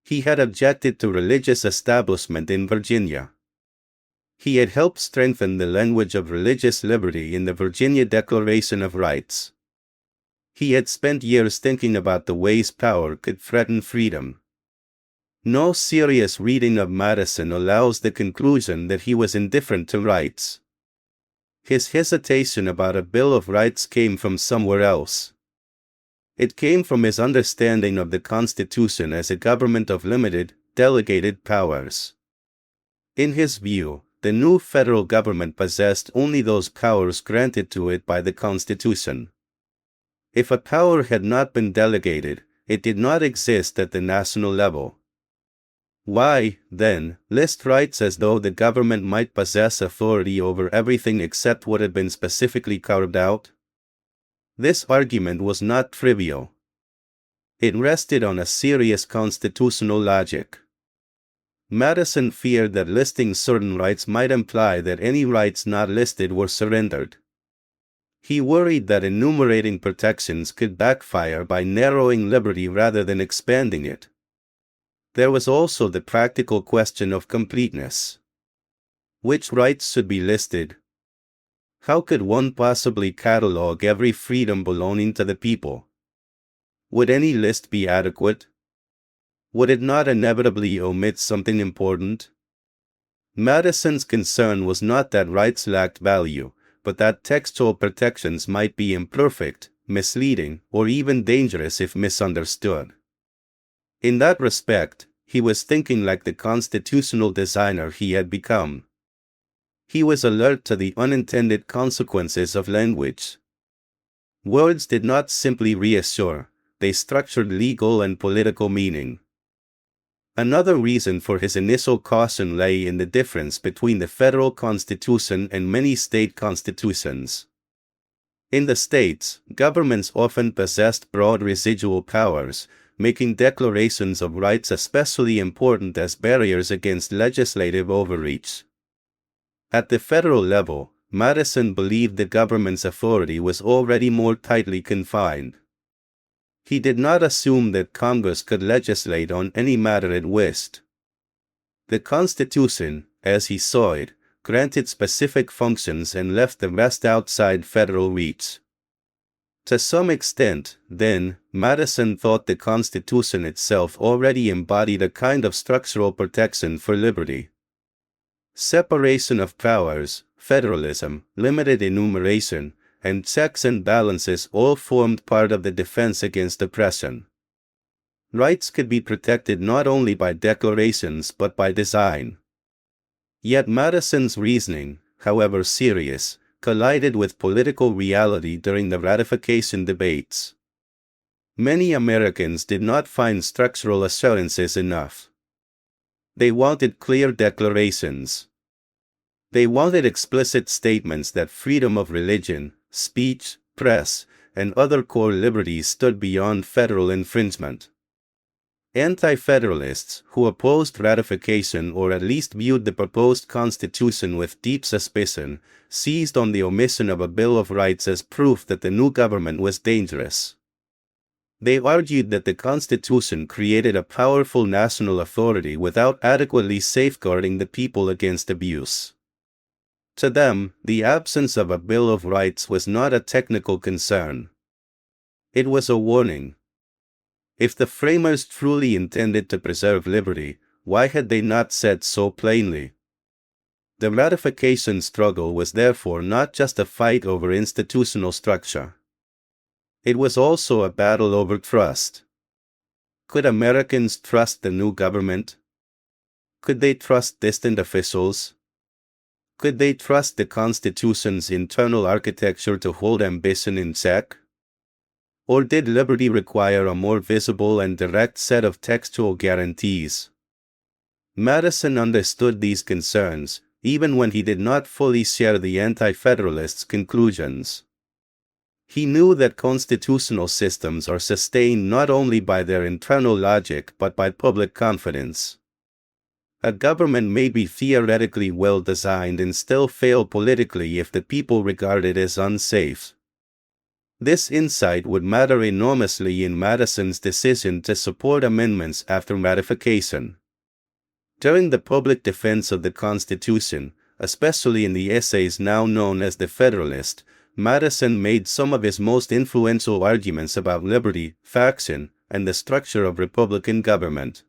He had objected to religious establishment in Virginia. He had helped strengthen the language of religious liberty in the Virginia Declaration of Rights. He had spent years thinking about the ways power could threaten freedom. No serious reading of Madison allows the conclusion that he was indifferent to rights. His hesitation about a Bill of Rights came from somewhere else. It came from his understanding of the Constitution as a government of limited, delegated powers. In his view, the new federal government possessed only those powers granted to it by the Constitution. If a power had not been delegated, it did not exist at the national level. Why, then, list rights as though the government might possess authority over everything except what had been specifically carved out? This argument was not trivial. It rested on a serious constitutional logic. Madison feared that listing certain rights might imply that any rights not listed were surrendered. He worried that enumerating protections could backfire by narrowing liberty rather than expanding it. There was also the practical question of completeness. Which rights should be listed? How could one possibly catalog every freedom belonging to the people? Would any list be adequate? Would it not inevitably omit something important? Madison's concern was not that rights lacked value, but that textual protections might be imperfect, misleading, or even dangerous if misunderstood. In that respect, he was thinking like the constitutional designer he had become. He was alert to the unintended consequences of language. Words did not simply reassure, they structured legal and political meaning. Another reason for his initial caution lay in the difference between the federal constitution and many state constitutions. In the states, governments often possessed broad residual powers, making declarations of rights especially important as barriers against legislative overreach. At the federal level, Madison believed the government's authority was already more tightly confined. He did not assume that Congress could legislate on any matter it wished. The Constitution, as he saw it, granted specific functions and left the rest outside federal reach. To some extent, then, Madison thought the Constitution itself already embodied a kind of structural protection for liberty. Separation of powers, federalism, limited enumeration, and checks and balances all formed part of the defense against oppression. Rights could be protected not only by declarations but by design. Yet Madison's reasoning, however serious, collided with political reality during the ratification debates. Many Americans did not find structural assurances enough. They wanted clear declarations. They wanted explicit statements that freedom of religion, speech, press, and other core liberties stood beyond federal infringement. Anti-federalists, who opposed ratification or at least viewed the proposed constitution with deep suspicion, seized on the omission of a Bill of Rights as proof that the new government was dangerous. They argued that the Constitution created a powerful national authority without adequately safeguarding the people against abuse. To them, the absence of a Bill of Rights was not a technical concern. It was a warning. If the framers truly intended to preserve liberty, why had they not said so plainly? The ratification struggle was therefore not just a fight over institutional structure. It was also a battle over trust. Could Americans trust the new government? Could they trust distant officials? Could they trust the Constitution's internal architecture to hold ambition in check? Or did liberty require a more visible and direct set of textual guarantees? Madison understood these concerns, even when he did not fully share the Anti-Federalists' conclusions. He knew that constitutional systems are sustained not only by their internal logic but by public confidence. A government may be theoretically well designed and still fail politically if the people regard it as unsafe. This insight would matter enormously in Madison's decision to support amendments after ratification. During the public defense of the Constitution, especially in the essays now known as The Federalist, Madison made some of his most influential arguments about liberty, faction, and the structure of Republican government.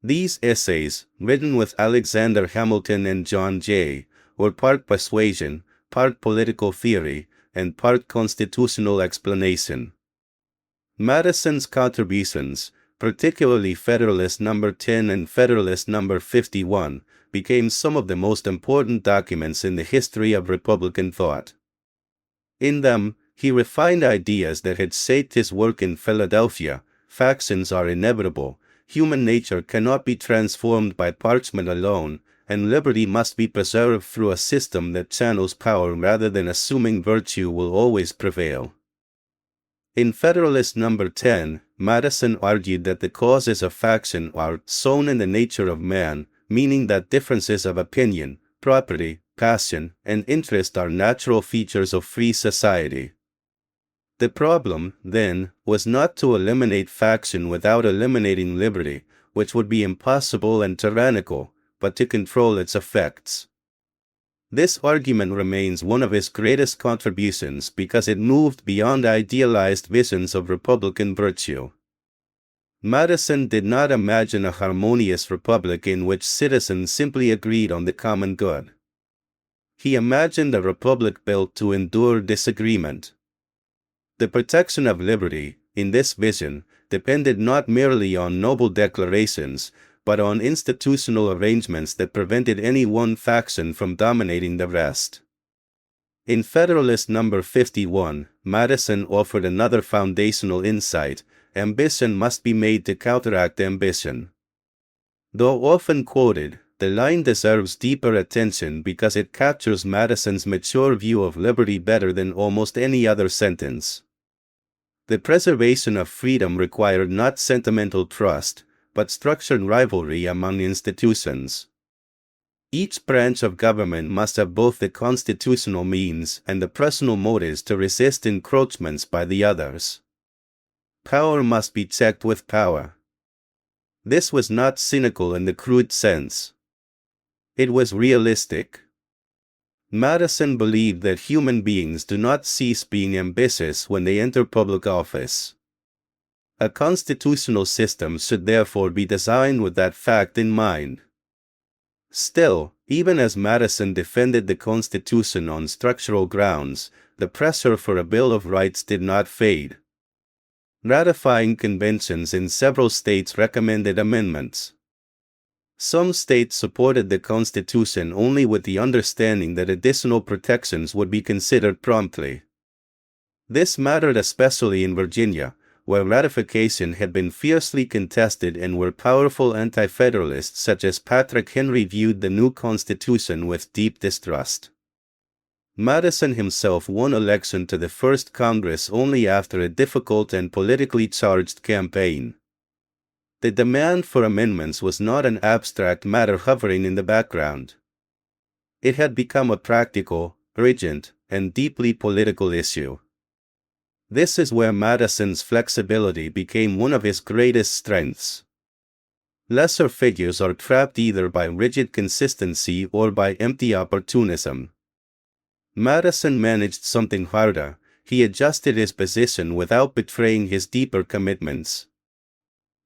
These essays, written with Alexander Hamilton and John Jay, were part persuasion, part political theory, and part constitutional explanation. Madison's contributions, particularly Federalist No. 10 and Federalist No. 51, became some of the most important documents in the history of Republican thought. In them, he refined ideas that had shaped his work in Philadelphia: factions are inevitable, human nature cannot be transformed by parchment alone, and liberty must be preserved through a system that channels power rather than assuming virtue will always prevail. In Federalist No. 10, Madison argued that the causes of faction are sown in the nature of man, meaning that differences of opinion, property, passion, and interest are natural features of free society. The problem, then, was not to eliminate faction without eliminating liberty, which would be impossible and tyrannical, but to control its effects. This argument remains one of his greatest contributions because it moved beyond idealized visions of Republican virtue. Madison did not imagine a harmonious republic in which citizens simply agreed on the common good. He imagined a republic built to endure disagreement. The protection of liberty, in this vision, depended not merely on noble declarations, but on institutional arrangements that prevented any one faction from dominating the rest. In Federalist No. 51, Madison offered another foundational insight: ambition must be made to counteract ambition. Though often quoted, the line deserves deeper attention because it captures Madison's mature view of liberty better than almost any other sentence. The preservation of freedom required not sentimental trust, but structured rivalry among institutions. Each branch of government must have both the constitutional means and the personal motives to resist encroachments by the others. Power must be checked with power. This was not cynical in the crude sense. It was realistic. Madison believed that human beings do not cease being ambitious when they enter public office. A constitutional system should therefore be designed with that fact in mind. Still, even as Madison defended the Constitution on structural grounds, the pressure for a Bill of Rights did not fade. Ratifying conventions in several states recommended amendments. Some states supported the Constitution only with the understanding that additional protections would be considered promptly. This mattered especially in Virginia, where ratification had been fiercely contested and where powerful anti-federalists such as Patrick Henry viewed the new Constitution with deep distrust. Madison himself won election to the first Congress only after a difficult and politically charged campaign. The demand for amendments was not an abstract matter hovering in the background. It had become a practical, urgent, and deeply political issue. This is where Madison's flexibility became one of his greatest strengths. Lesser figures are trapped either by rigid consistency or by empty opportunism. Madison managed something harder. He adjusted his position without betraying his deeper commitments.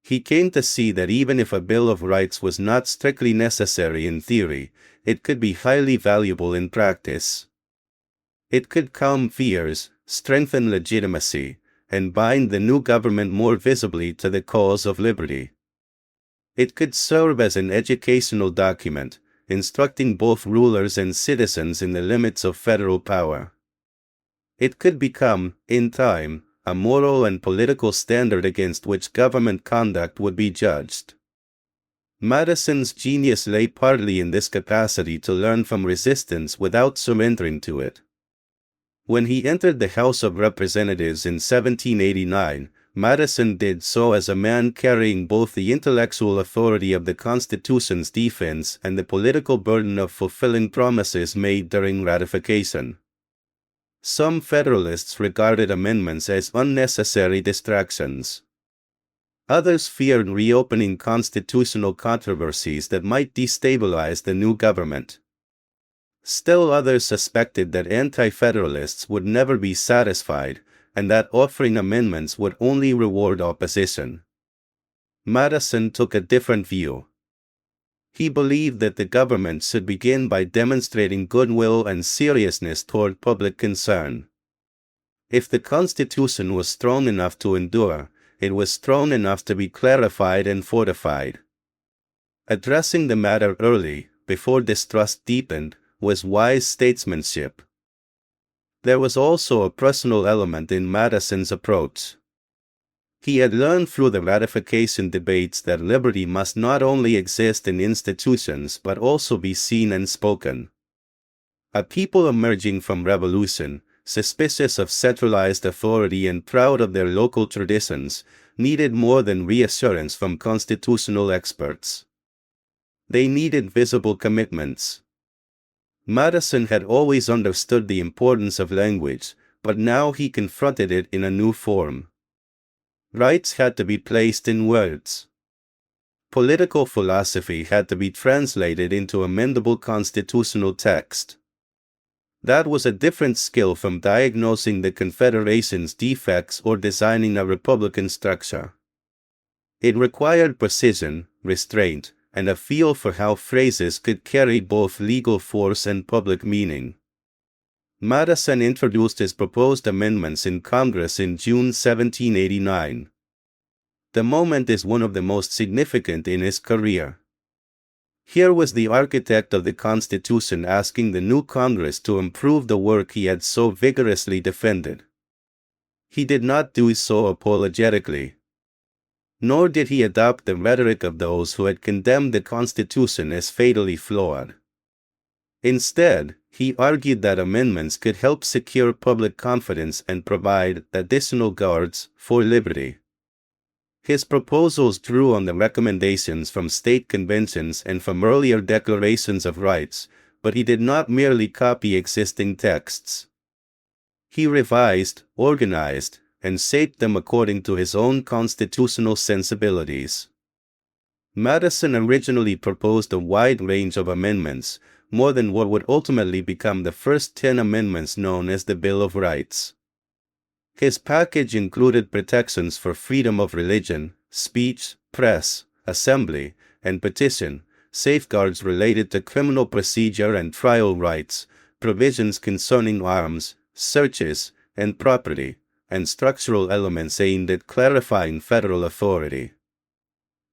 He came to see that even if a Bill of Rights was not strictly necessary in theory, it could be highly valuable in practice. It could calm fears, strengthen legitimacy, and bind the new government more visibly to the cause of liberty. It could serve as an educational document, instructing both rulers and citizens in the limits of federal power. It could become, in time, a moral and political standard against which government conduct would be judged. Madison's genius lay partly in this capacity to learn from resistance without surrendering to it. When he entered the House of Representatives in 1789, Madison did so as a man carrying both the intellectual authority of the Constitution's defense and the political burden of fulfilling promises made during ratification. Some Federalists regarded amendments as unnecessary distractions. Others feared reopening constitutional controversies that might destabilize the new government. Still others suspected that anti-Federalists would never be satisfied, and that offering amendments would only reward opposition. Madison took a different view. He believed that the government should begin by demonstrating goodwill and seriousness toward public concern. If the Constitution was strong enough to endure, it was strong enough to be clarified and fortified. Addressing the matter early, before distrust deepened, was wise statesmanship. There was also a personal element in Madison's approach. He had learned through the ratification debates that liberty must not only exist in institutions but also be seen and spoken. A people emerging from revolution, suspicious of centralized authority and proud of their local traditions, needed more than reassurance from constitutional experts. They needed visible commitments. Madison had always understood the importance of language, but now he confronted it in a new form. Rights had to be placed in words. Political philosophy had to be translated into amendable constitutional text. That was a different skill from diagnosing the Confederation's defects or designing a republican structure. It required precision, restraint, and a feel for how phrases could carry both legal force and public meaning. Madison introduced his proposed amendments in Congress in June 1789. The moment is one of the most significant in his career. Here was the architect of the Constitution asking the new Congress to improve the work he had so vigorously defended. He did not do so apologetically. Nor did he adopt the rhetoric of those who had condemned the Constitution as fatally flawed. Instead, he argued that amendments could help secure public confidence and provide additional guards for liberty. His proposals drew on the recommendations from state conventions and from earlier declarations of rights, but he did not merely copy existing texts. He revised, organized, and shaped them according to his own constitutional sensibilities. Madison originally proposed a wide range of amendments, more than what would ultimately become the first 10 amendments known as the Bill of Rights. His package included protections for freedom of religion, speech, press, assembly, and petition, safeguards related to criminal procedure and trial rights, provisions concerning arms, searches, and property, and structural elements aimed at clarifying federal authority.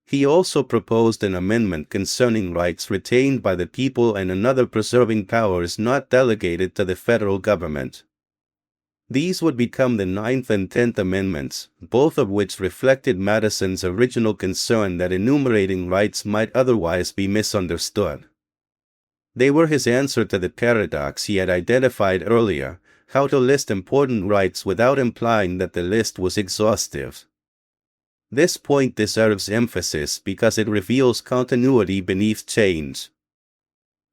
He also proposed an amendment concerning rights retained by the people and another preserving powers not delegated to the federal government. These would become the 9th and 10th Amendments, both of which reflected Madison's original concern that enumerating rights might otherwise be misunderstood. They were his answer to the paradox he had identified earlier: how to list important rights without implying that the list was exhaustive. This point deserves emphasis because it reveals continuity beneath change.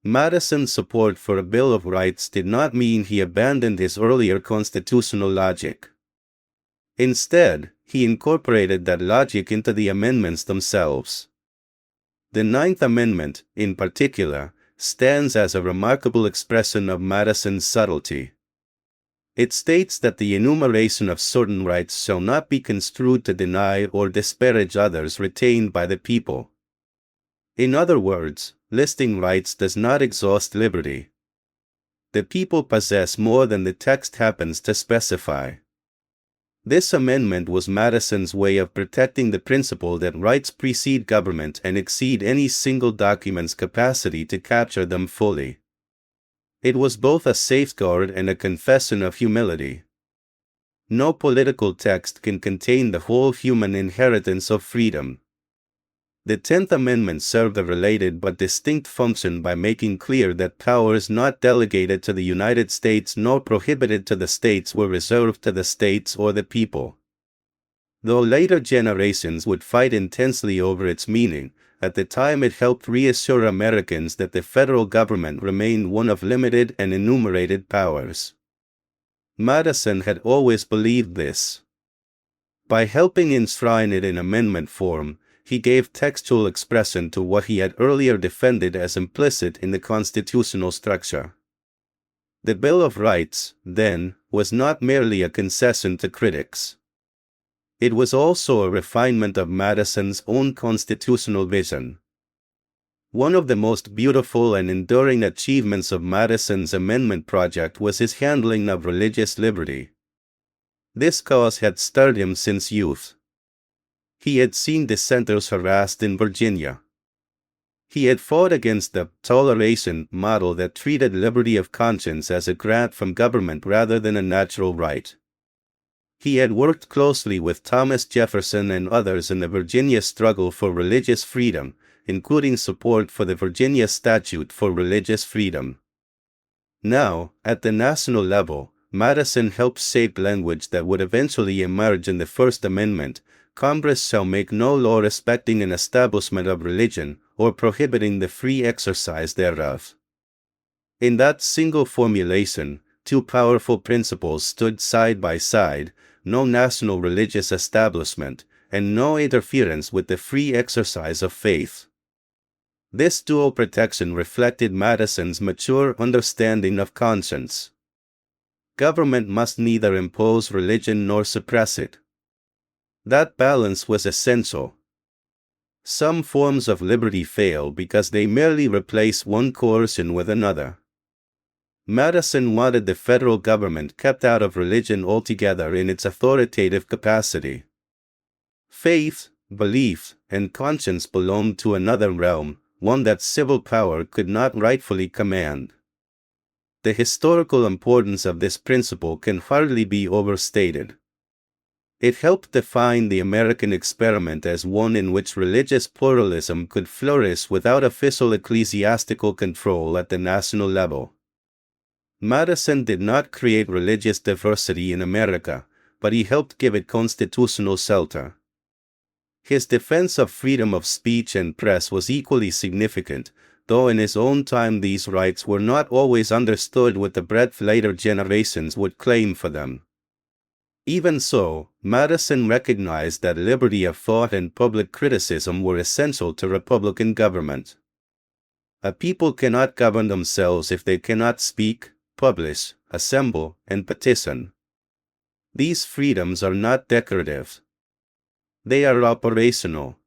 Madison's support for a Bill of Rights did not mean he abandoned his earlier constitutional logic. Instead, he incorporated that logic into the amendments themselves. The Ninth Amendment, in particular, stands as a remarkable expression of Madison's subtlety. It states that the enumeration of certain rights shall not be construed to deny or disparage others retained by the people. In other words, listing rights does not exhaust liberty. The people possess more than the text happens to specify. This amendment was Madison's way of protecting the principle that rights precede government and exceed any single document's capacity to capture them fully. It was both a safeguard and a confession of humility. No political text can contain the whole human inheritance of freedom. The 10th Amendment served a related but distinct function by making clear that powers not delegated to the United States nor prohibited to the states were reserved to the states or the people. Though later generations would fight intensely over its meaning, at the time it helped reassure Americans that the federal government remained one of limited and enumerated powers. Madison had always believed this. By helping enshrine it in amendment form, he gave textual expression to what he had earlier defended as implicit in the constitutional structure. The Bill of Rights, then, was not merely a concession to critics. It was also a refinement of Madison's own constitutional vision. One of the most beautiful and enduring achievements of Madison's amendment project was his handling of religious liberty. This cause had stirred him since youth. He had seen dissenters harassed in Virginia. He had fought against the toleration model that treated liberty of conscience as a grant from government rather than a natural right. He had worked closely with Thomas Jefferson and others in the Virginia struggle for religious freedom, including support for the Virginia Statute for Religious Freedom. Now, at the national level, Madison helped shape language that would eventually emerge in the First Amendment: Congress shall make no law respecting an establishment of religion, or prohibiting the free exercise thereof. In that single formulation, two powerful principles stood side by side: no national religious establishment, and no interference with the free exercise of faith. This dual protection reflected Madison's mature understanding of conscience. Government must neither impose religion nor suppress it. That balance was essential. Some forms of liberty fail because they merely replace one coercion with another. Madison wanted the federal government kept out of religion altogether in its authoritative capacity. Faith, belief, and conscience belonged to another realm, one that civil power could not rightfully command. The historical importance of this principle can hardly be overstated. It helped define the American experiment as one in which religious pluralism could flourish without official ecclesiastical control at the national level. Madison did not create religious diversity in America, but he helped give it constitutional shelter. His defense of freedom of speech and press was equally significant, though in his own time these rights were not always understood with the breadth later generations would claim for them. Even so, Madison recognized that liberty of thought and public criticism were essential to Republican government. A people cannot govern themselves if they cannot speak, publish, assemble, and petition. These freedoms are not decorative. They are operational.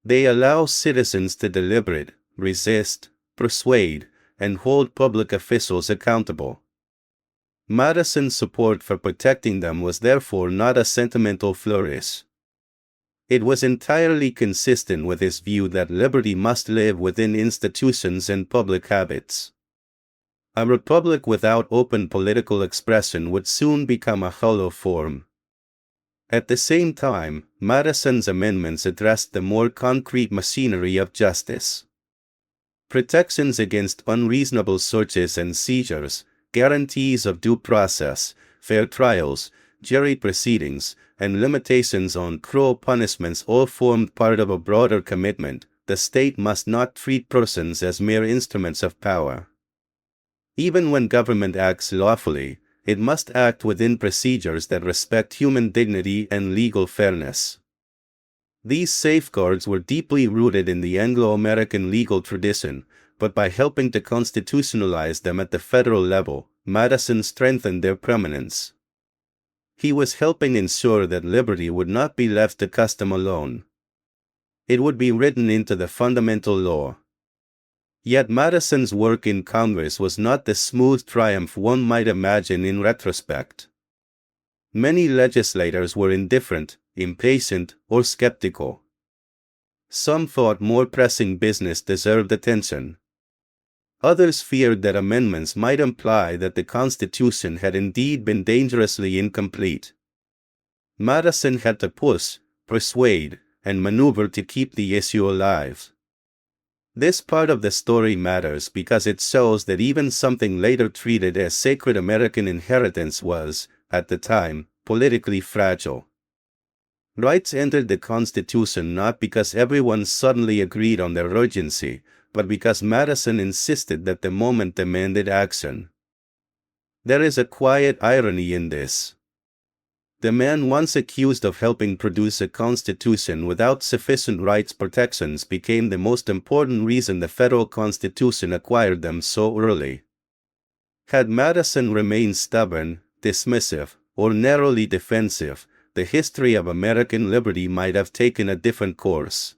They allow citizens to deliberate, resist, persuade, and hold public officials accountable. Madison's support for protecting them was therefore not a sentimental flourish. It was entirely consistent with his view that liberty must live within institutions and public habits. A republic without open political expression would soon become a hollow form. At the same time, Madison's amendments addressed the more concrete machinery of justice. Protections against unreasonable searches and seizures, guarantees of due process, fair trials, jury proceedings, and limitations on cruel punishments all formed part of a broader commitment. The state must not treat persons as mere instruments of power. Even when government acts lawfully, it must act within procedures that respect human dignity and legal fairness. These safeguards were deeply rooted in the Anglo-American legal tradition, but by helping to constitutionalize them at the federal level, Madison strengthened their permanence. He was helping ensure that liberty would not be left to custom alone. It would be written into the fundamental law. Yet Madison's work in Congress was not the smooth triumph one might imagine in retrospect. Many legislators were indifferent, impatient, or skeptical. Some thought more pressing business deserved attention. Others feared that amendments might imply that the Constitution had indeed been dangerously incomplete. Madison had to push, persuade, and maneuver to keep the issue alive. This part of the story matters because it shows that even something later treated as sacred American inheritance was, at the time, politically fragile. Rights entered the Constitution not because everyone suddenly agreed on their urgency, but because Madison insisted that the moment demanded action. There is a quiet irony in this. The man once accused of helping produce a constitution without sufficient rights protections became the most important reason the federal constitution acquired them so early. Had Madison remained stubborn, dismissive, or narrowly defensive, the history of American liberty might have taken a different course.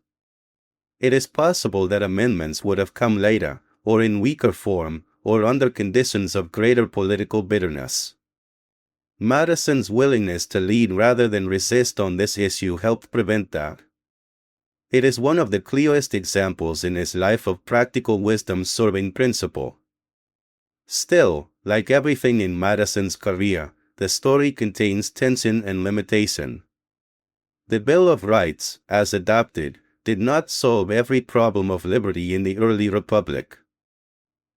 It is possible that amendments would have come later, or in weaker form, or under conditions of greater political bitterness. Madison's willingness to lead rather than resist on this issue helped prevent that. It is one of the clearest examples in his life of practical wisdom serving principle. Still, like everything in Madison's career, the story contains tension and limitation. The Bill of Rights, as adopted, did not solve every problem of liberty in the early republic.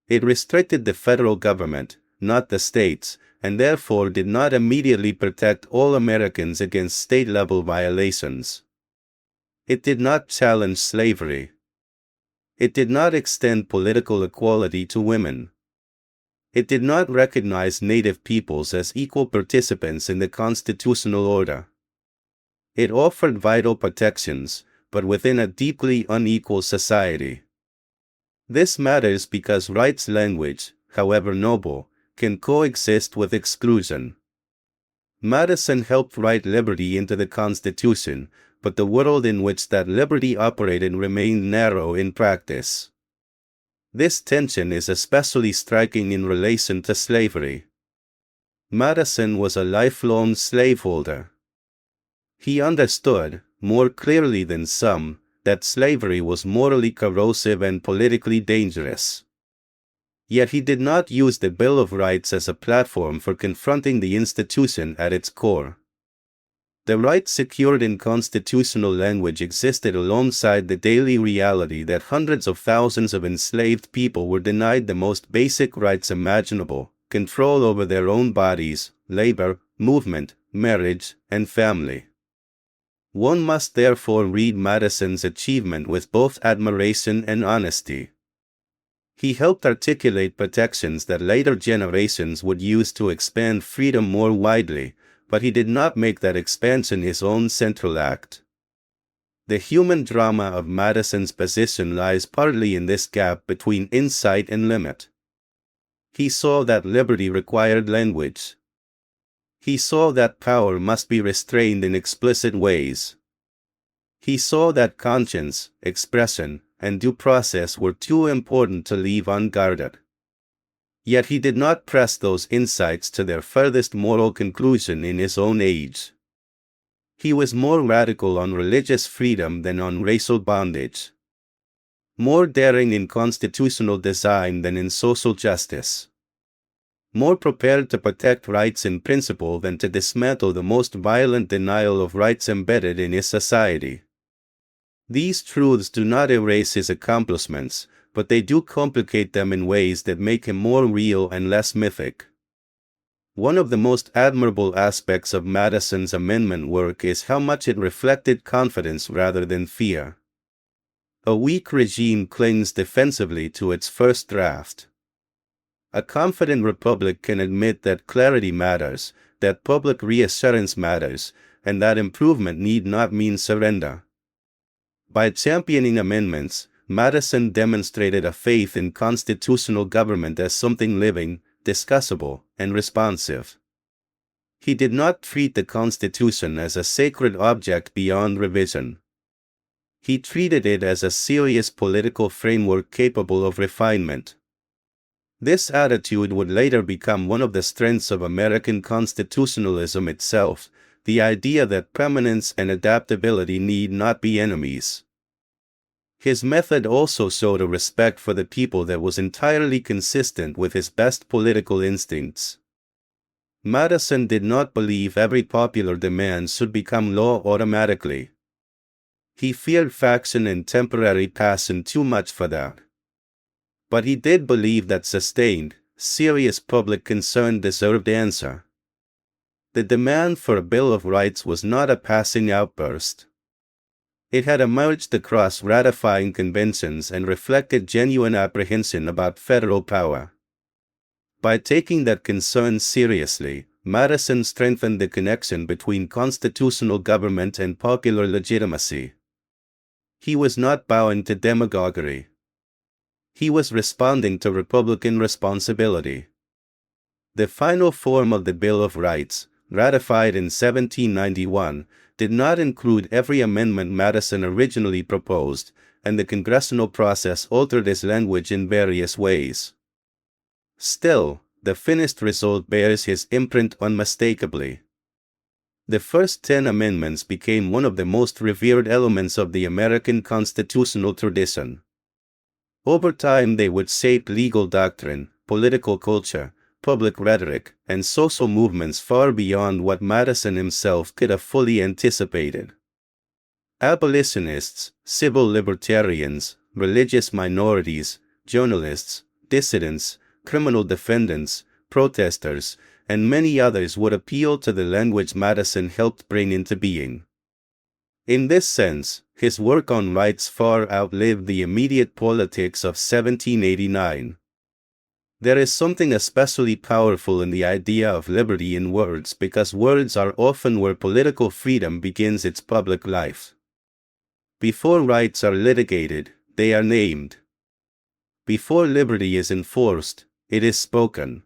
It restricted the federal government, not the states, and therefore did not immediately protect all Americans against state-level violations. It did not challenge slavery. It did not extend political equality to women. It did not recognize Native peoples as equal participants in the constitutional order. It offered vital protections, but within a deeply unequal society. This matters because rights language, however noble, can coexist with exclusion. Madison helped write liberty into the Constitution, but the world in which that liberty operated remained narrow in practice. This tension is especially striking in relation to slavery. Madison was a lifelong slaveholder. He understood, more clearly than some, that slavery was morally corrosive and politically dangerous. Yet he did not use the Bill of Rights as a platform for confronting the institution at its core. The rights secured in constitutional language existed alongside the daily reality that hundreds of thousands of enslaved people were denied the most basic rights imaginable: control over their own bodies, labor, movement, marriage, and family. One must therefore read Madison's achievement with both admiration and honesty. He helped articulate protections that later generations would use to expand freedom more widely, but he did not make that expansion his own central act. The human drama of Madison's position lies partly in this gap between insight and limit. He saw that liberty required language. He saw that power must be restrained in explicit ways. He saw that conscience, expression, and due process were too important to leave unguarded. Yet he did not press those insights to their furthest moral conclusion in his own age. He was more radical on religious freedom than on racial bondage. More daring in constitutional design than in social justice. More prepared to protect rights in principle than to dismantle the most violent denial of rights embedded in his society. These truths do not erase his accomplishments, but they do complicate them in ways that make him more real and less mythic. One of the most admirable aspects of Madison's amendment work is how much it reflected confidence rather than fear. A weak regime clings defensively to its first draft. A confident republic can admit that clarity matters, that public reassurance matters, and that improvement need not mean surrender. By championing amendments, Madison demonstrated a faith in constitutional government as something living, discussable, and responsive. He did not treat the Constitution as a sacred object beyond revision. He treated it as a serious political framework capable of refinement. This attitude would later become one of the strengths of American constitutionalism itself, the idea that permanence and adaptability need not be enemies. His method also showed a respect for the people that was entirely consistent with his best political instincts. Madison did not believe every popular demand should become law automatically. He feared faction and temporary passion too much for that. But he did believe that sustained, serious public concern deserved answer. The demand for a Bill of Rights was not a passing outburst. It had emerged across ratifying conventions and reflected genuine apprehension about federal power. By taking that concern seriously, Madison strengthened the connection between constitutional government and popular legitimacy. He was not bowing to demagoguery. He was responding to Republican responsibility. The final form of the Bill of Rights, ratified in 1791, did not include every amendment Madison originally proposed, and the congressional process altered its language in various ways. Still, the finished result bears his imprint unmistakably. The first 10 amendments became one of the most revered elements of the American constitutional tradition. Over time they would shape legal doctrine, political culture, public rhetoric, and social movements far beyond what Madison himself could have fully anticipated. Abolitionists, civil libertarians, religious minorities, journalists, dissidents, criminal defendants, protesters, and many others would appeal to the language Madison helped bring into being. In this sense, his work on rights far outlived the immediate politics of 1789. There is something especially powerful in the idea of liberty in words because words are often where political freedom begins its public life. Before rights are litigated, they are named. Before liberty is enforced, it is spoken.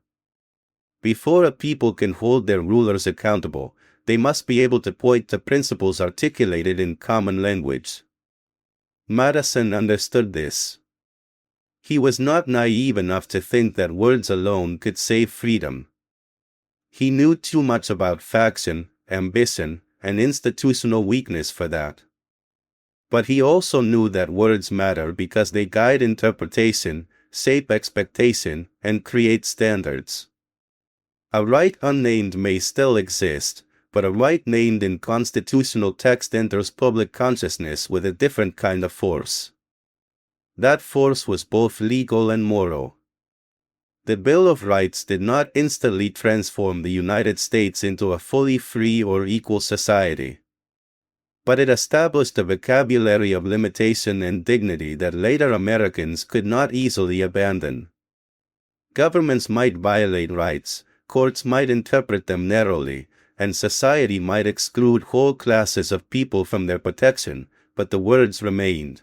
Before a people can hold their rulers accountable, they must be able to point to principles articulated in common language. Madison understood this. He was not naive enough to think that words alone could save freedom. He knew too much about faction, ambition, and institutional weakness for that. But he also knew that words matter because they guide interpretation, shape expectation, and create standards. A right unnamed may still exist, but a right named in constitutional text enters public consciousness with a different kind of force. That force was both legal and moral. The Bill of Rights did not instantly transform the United States into a fully free or equal society. But it established a vocabulary of limitation and dignity that later Americans could not easily abandon. Governments might violate rights, courts might interpret them narrowly, and society might exclude whole classes of people from their protection, but the words remained.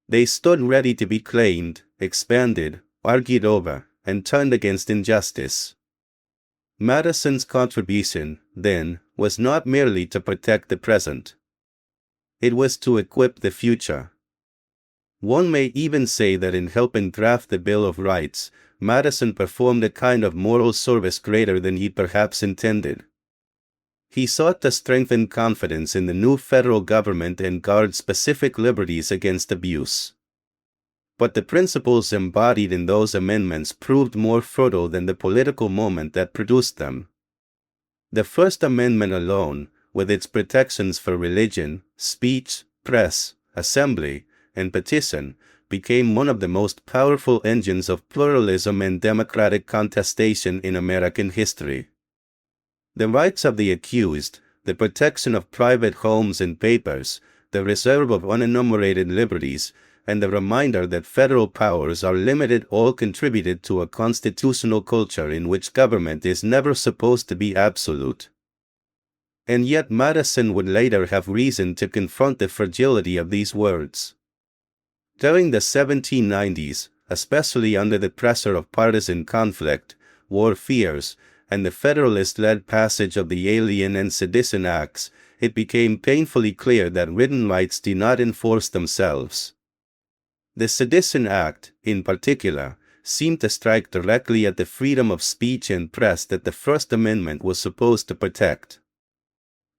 They stood ready to be claimed, expanded, argued over, and turned against injustice. Madison's contribution, then, was not merely to protect the present. It was to equip the future. One may even say that in helping draft the Bill of Rights, Madison performed a kind of moral service greater than he perhaps intended. He sought to strengthen confidence in the new federal government and guard specific liberties against abuse. But the principles embodied in those amendments proved more fertile than the political moment that produced them. The First Amendment alone, with its protections for religion, speech, press, assembly, and petition, became one of the most powerful engines of pluralism and democratic contestation in American history. The rights of the accused, the protection of private homes and papers, the reserve of unenumerated liberties, and the reminder that federal powers are limited all contributed to a constitutional culture in which government is never supposed to be absolute. And yet Madison would later have reason to confront the fragility of these words. During the 1790s, especially under the pressure of partisan conflict, war fears, and the Federalist-led passage of the Alien and Sedition Acts, it became painfully clear that written rights do not enforce themselves. The Sedition Act, in particular, seemed to strike directly at the freedom of speech and press that the First Amendment was supposed to protect.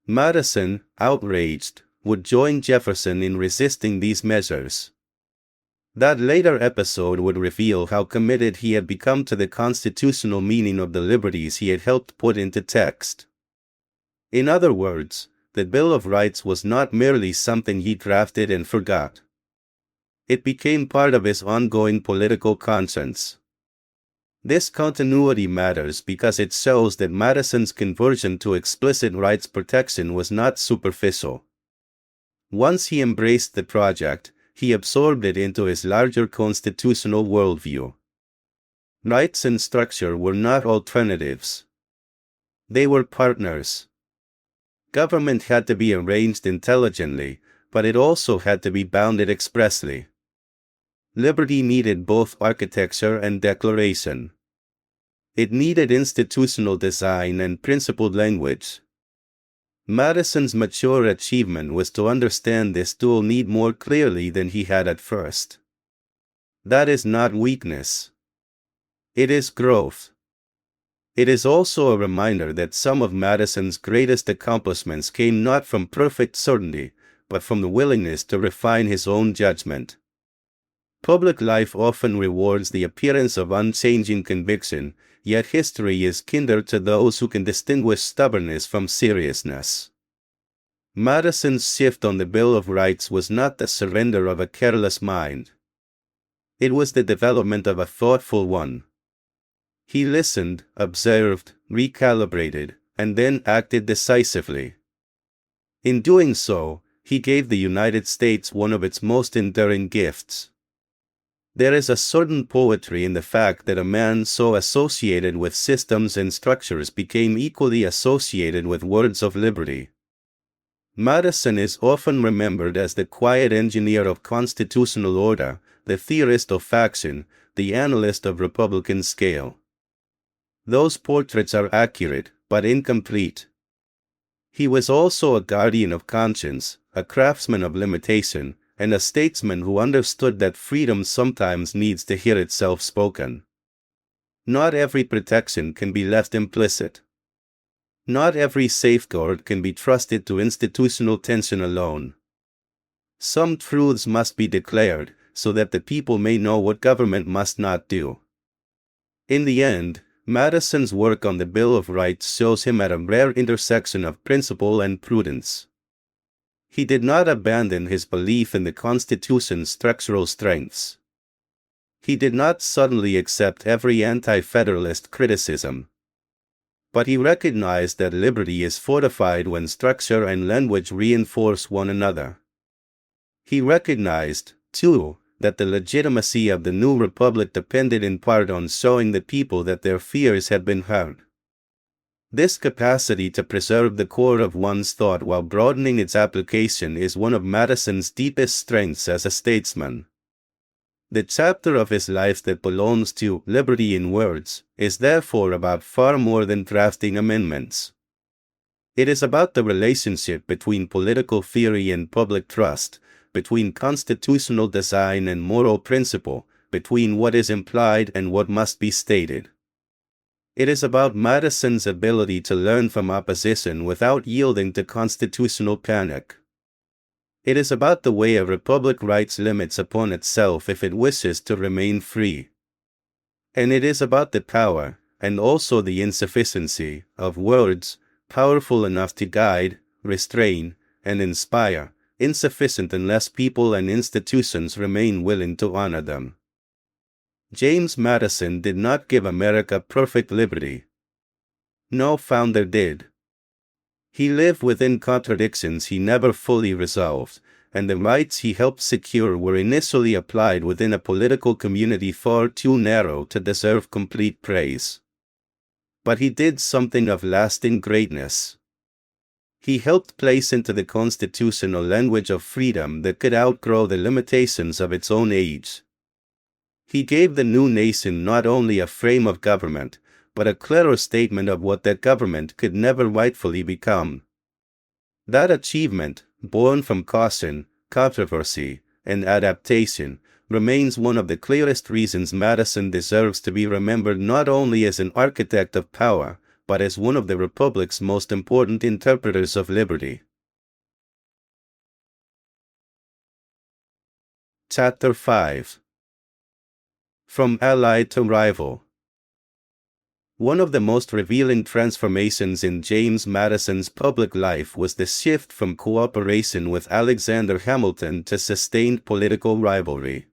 Madison, outraged, would join Jefferson in resisting these measures. That later episode would reveal how committed he had become to the constitutional meaning of the liberties he had helped put into text. In other words, the Bill of Rights was not merely something he drafted and forgot. It became part of his ongoing political conscience. This continuity matters because it shows that Madison's conversion to explicit rights protection was not superficial. Once he embraced the project, he absorbed it into his larger constitutional worldview. Rights and structure were not alternatives. They were partners. Government had to be arranged intelligently, but it also had to be bounded expressly. Liberty needed both architecture and declaration. It needed institutional design and principled language. Madison's mature achievement was to understand this dual need more clearly than he had at first. That is not weakness. It is growth. It is also a reminder that some of Madison's greatest accomplishments came not from perfect certainty, but from the willingness to refine his own judgment. Public life often rewards the appearance of unchanging conviction, yet history is kinder to those who can distinguish stubbornness from seriousness. Madison's shift on the Bill of Rights was not the surrender of a careless mind. It was the development of a thoughtful one. He listened, observed, recalibrated, and then acted decisively. In doing so, he gave the United States one of its most enduring gifts. There is a certain poetry in the fact that a man so associated with systems and structures became equally associated with words of liberty. Madison is often remembered as the quiet engineer of constitutional order, the theorist of faction, the analyst of Republican scale. Those portraits are accurate, but incomplete. He was also a guardian of conscience, a craftsman of limitation, and a statesman who understood that freedom sometimes needs to hear itself spoken. Not every protection can be left implicit. Not every safeguard can be trusted to institutional tension alone. Some truths must be declared, so that the people may know what government must not do. In the end, Madison's work on the Bill of Rights shows him at a rare intersection of principle and prudence. He did not abandon his belief in the Constitution's structural strengths. He did not suddenly accept every anti-federalist criticism. But he recognized that liberty is fortified when structure and language reinforce one another. He recognized, too, that the legitimacy of the new republic depended in part on showing the people that their fears had been heard. This capacity to preserve the core of one's thought while broadening its application is one of Madison's deepest strengths as a statesman. The chapter of his life that belongs to Liberty in Words is therefore about far more than drafting amendments. It is about the relationship between political theory and public trust, between constitutional design and moral principle, between what is implied and what must be stated. It is about Madison's ability to learn from opposition without yielding to constitutional panic. It is about the way a republic writes limits upon itself if it wishes to remain free. And it is about the power, and also the insufficiency, of words, powerful enough to guide, restrain, and inspire, insufficient unless people and institutions remain willing to honor them. James Madison did not give America perfect liberty. No founder did. He lived within contradictions he never fully resolved, and the rights he helped secure were initially applied within a political community far too narrow to deserve complete praise. But he did something of lasting greatness. He helped place into the Constitution a language of freedom that could outgrow the limitations of its own age. He gave the new nation not only a frame of government, but a clearer statement of what that government could never rightfully become. That achievement, born from caution, controversy, and adaptation, remains one of the clearest reasons Madison deserves to be remembered not only as an architect of power, but as one of the Republic's most important interpreters of liberty. Chapter 5. From Ally to Rival. One of the most revealing transformations in James Madison's public life was the shift from cooperation with Alexander Hamilton to sustained political rivalry.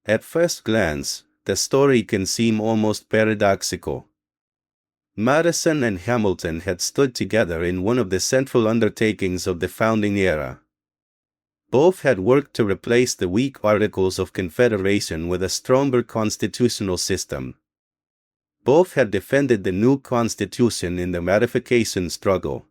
At first glance, the story can seem almost paradoxical. Madison and Hamilton had stood together in one of the central undertakings of the founding era. Both had worked to replace the weak Articles of Confederation with a stronger constitutional system. Both had defended the new Constitution in the ratification struggle.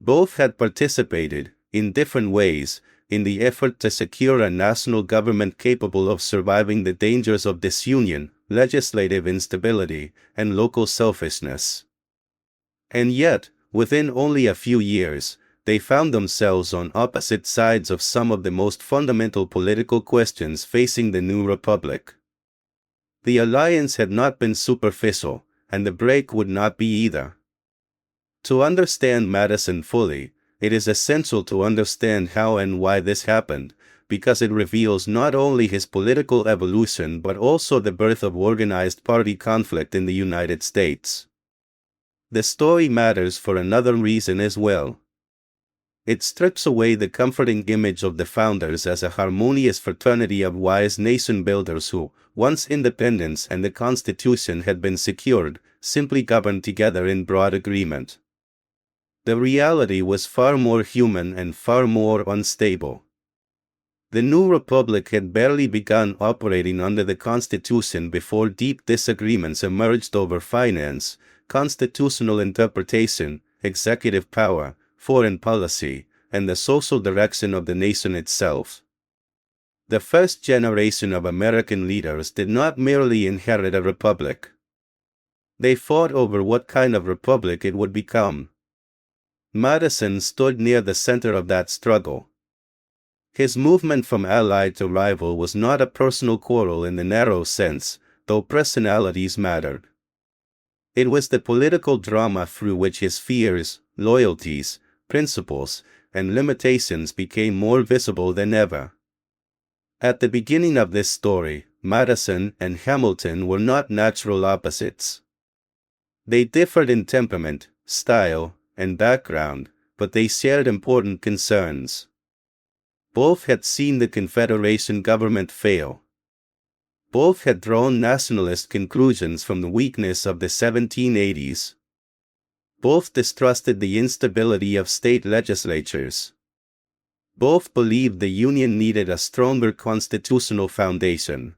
Both had participated, in different ways, in the effort to secure a national government capable of surviving the dangers of disunion, legislative instability, and local selfishness. And yet, within only a few years, they found themselves on opposite sides of some of the most fundamental political questions facing the new republic. The alliance had not been superficial, and the break would not be either. To understand Madison fully, it is essential to understand how and why this happened, because it reveals not only his political evolution but also the birth of organized party conflict in the United States. The story matters for another reason as well. It strips away the comforting image of the founders as a harmonious fraternity of wise nation-builders who, once independence and the Constitution had been secured, simply governed together in broad agreement. The reality was far more human and far more unstable. The new republic had barely begun operating under the Constitution before deep disagreements emerged over finance, constitutional interpretation, executive power, foreign policy, and the social direction of the nation itself. The first generation of American leaders did not merely inherit a republic. They fought over what kind of republic it would become. Madison stood near the center of that struggle. His movement from ally to rival was not a personal quarrel in the narrow sense, though personalities mattered. It was the political drama through which his fears, loyalties, principles, and limitations became more visible than ever. At the beginning of this story, Madison and Hamilton were not natural opposites. They differed in temperament, style, and background, but they shared important concerns. Both had seen the Confederation government fail. Both had drawn nationalist conclusions from the weakness of the 1780s. Both distrusted the instability of state legislatures. Both believed the Union needed a stronger constitutional foundation.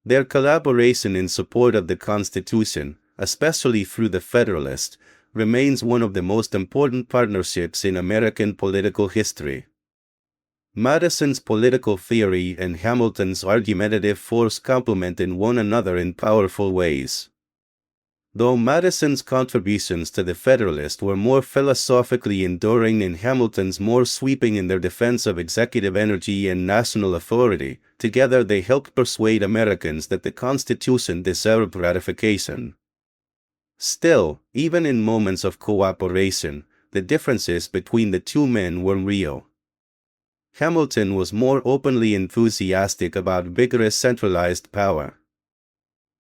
Their collaboration in support of the Constitution, especially through the Federalist, remains one of the most important partnerships in American political history. Madison's political theory and Hamilton's argumentative force complemented one another in powerful ways. Though Madison's contributions to the Federalist were more philosophically enduring and Hamilton's more sweeping in their defense of executive energy and national authority, together they helped persuade Americans that the Constitution deserved ratification. Still, even in moments of cooperation, the differences between the two men were real. Hamilton was more openly enthusiastic about vigorous centralized power.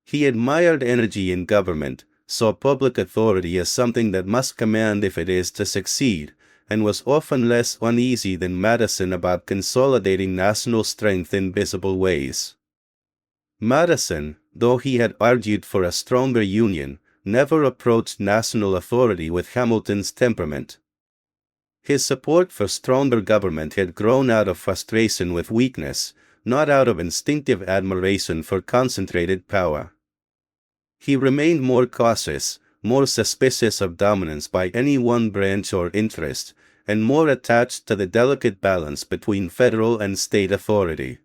He admired energy in government, saw public authority as something that must command if it is to succeed, and was often less uneasy than Madison about consolidating national strength in visible ways. Madison, though he had argued for a stronger union, never approached national authority with Hamilton's temperament. His support for stronger government had grown out of frustration with weakness, not out of instinctive admiration for concentrated power. He remained more cautious, more suspicious of dominance by any one branch or interest, and more attached to the delicate balance between federal and state authority.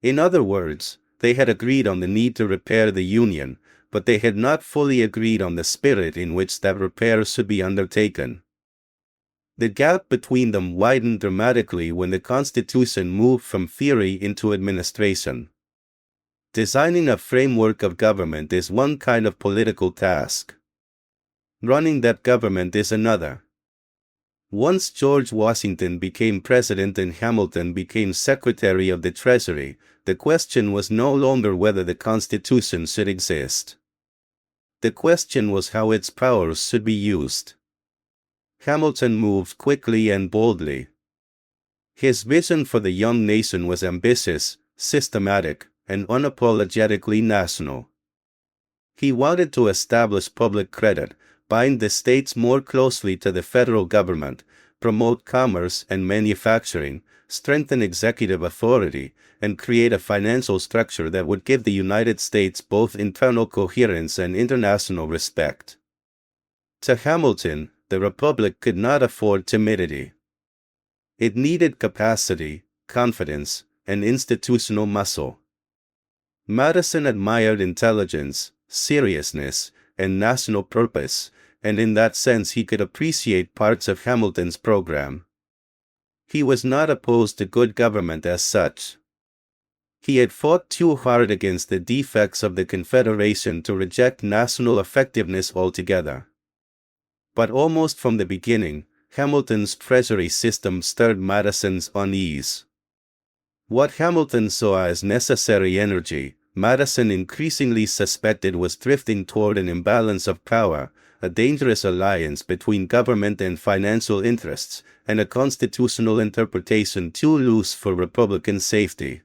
In other words, they had agreed on the need to repair the Union, but they had not fully agreed on the spirit in which that repair should be undertaken. The gap between them widened dramatically when the Constitution moved from theory into administration. Designing a framework of government is one kind of political task. Running that government is another. Once George Washington became president and Hamilton became Secretary of the Treasury, the question was no longer whether the Constitution should exist. The question was how its powers should be used. Hamilton moved quickly and boldly. His vision for the young nation was ambitious, systematic, and unapologetically national. He wanted to establish public credit, bind the states more closely to the federal government, promote commerce and manufacturing, strengthen executive authority, and create a financial structure that would give the United States both internal coherence and international respect. To Hamilton, the Republic could not afford timidity. It needed capacity, confidence, and institutional muscle. Madison admired intelligence, seriousness, and national purpose, and in that sense he could appreciate parts of Hamilton's program. He was not opposed to good government as such. He had fought too hard against the defects of the Confederation to reject national effectiveness altogether. But almost from the beginning, Hamilton's treasury system stirred Madison's unease. What Hamilton saw as necessary energy, Madison increasingly suspected was drifting toward an imbalance of power, a dangerous alliance between government and financial interests, and a constitutional interpretation too loose for Republican safety.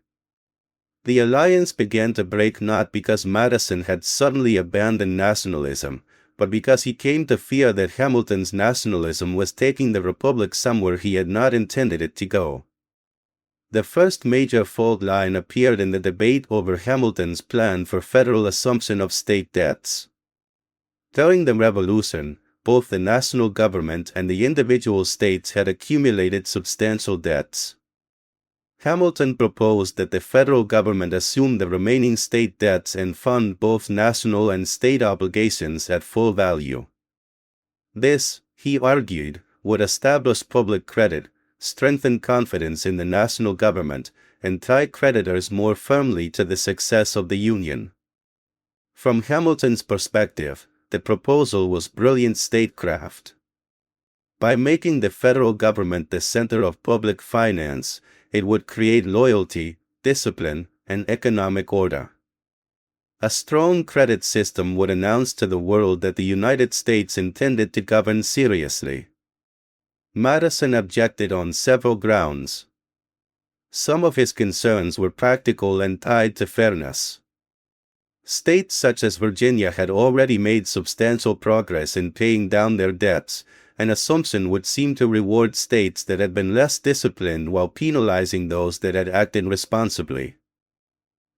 The alliance began to break not because Madison had suddenly abandoned nationalism, but because he came to fear that Hamilton's nationalism was taking the Republic somewhere he had not intended it to go. The first major fault line appeared in the debate over Hamilton's plan for federal assumption of state debts. During the Revolution, both the national government and the individual states had accumulated substantial debts. Hamilton proposed that the federal government assume the remaining state debts and fund both national and state obligations at full value. This, he argued, would establish public credit, strengthen confidence in the national government, and tie creditors more firmly to the success of the Union. From Hamilton's perspective, the proposal was brilliant statecraft. By making the federal government the center of public finance, it would create loyalty, discipline, and economic order. A strong credit system would announce to the world that the United States intended to govern seriously. Madison objected on several grounds. Some of his concerns were practical and tied to fairness. States such as Virginia had already made substantial progress in paying down their debts. An assumption would seem to reward states that had been less disciplined while penalizing those that had acted responsibly.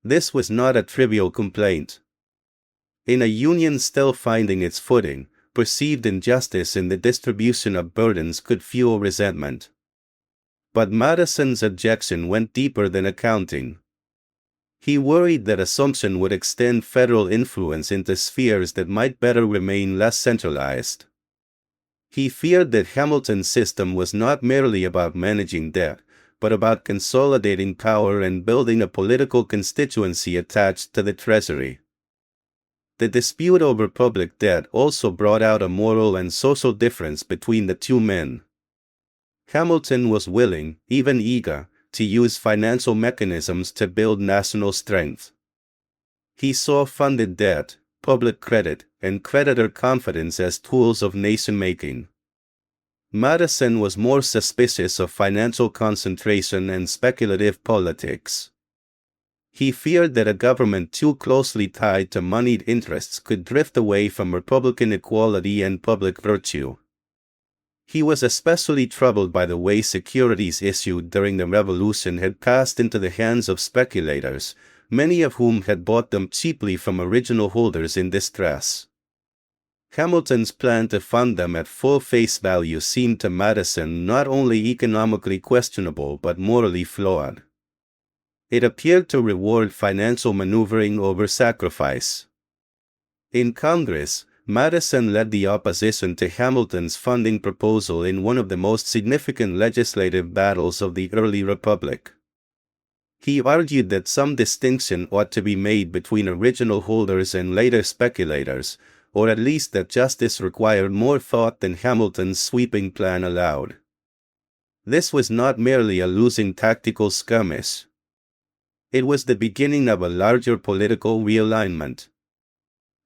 This was not a trivial complaint. In a union still finding its footing, perceived injustice in the distribution of burdens could fuel resentment. But Madison's objection went deeper than accounting. He worried that assumption would extend federal influence into spheres that might better remain less centralized. He feared that Hamilton's system was not merely about managing debt, but about consolidating power and building a political constituency attached to the Treasury. The dispute over public debt also brought out a moral and social difference between the two men. Hamilton was willing, even eager, to use financial mechanisms to build national strength. He saw funded debt, public credit, and creditor confidence as tools of nation-making. Madison was more suspicious of financial concentration and speculative politics. He feared that a government too closely tied to moneyed interests could drift away from Republican equality and public virtue. He was especially troubled by the way securities issued during the Revolution had passed into the hands of speculators, many of whom had bought them cheaply from original holders in distress. Hamilton's plan to fund them at full face value seemed to Madison not only economically questionable but morally flawed. It appeared to reward financial maneuvering over sacrifice. In Congress, Madison led the opposition to Hamilton's funding proposal in one of the most significant legislative battles of the early Republic. He argued that some distinction ought to be made between original holders and later speculators, or at least that justice required more thought than Hamilton's sweeping plan allowed. This was not merely a losing tactical skirmish. It was the beginning of a larger political realignment.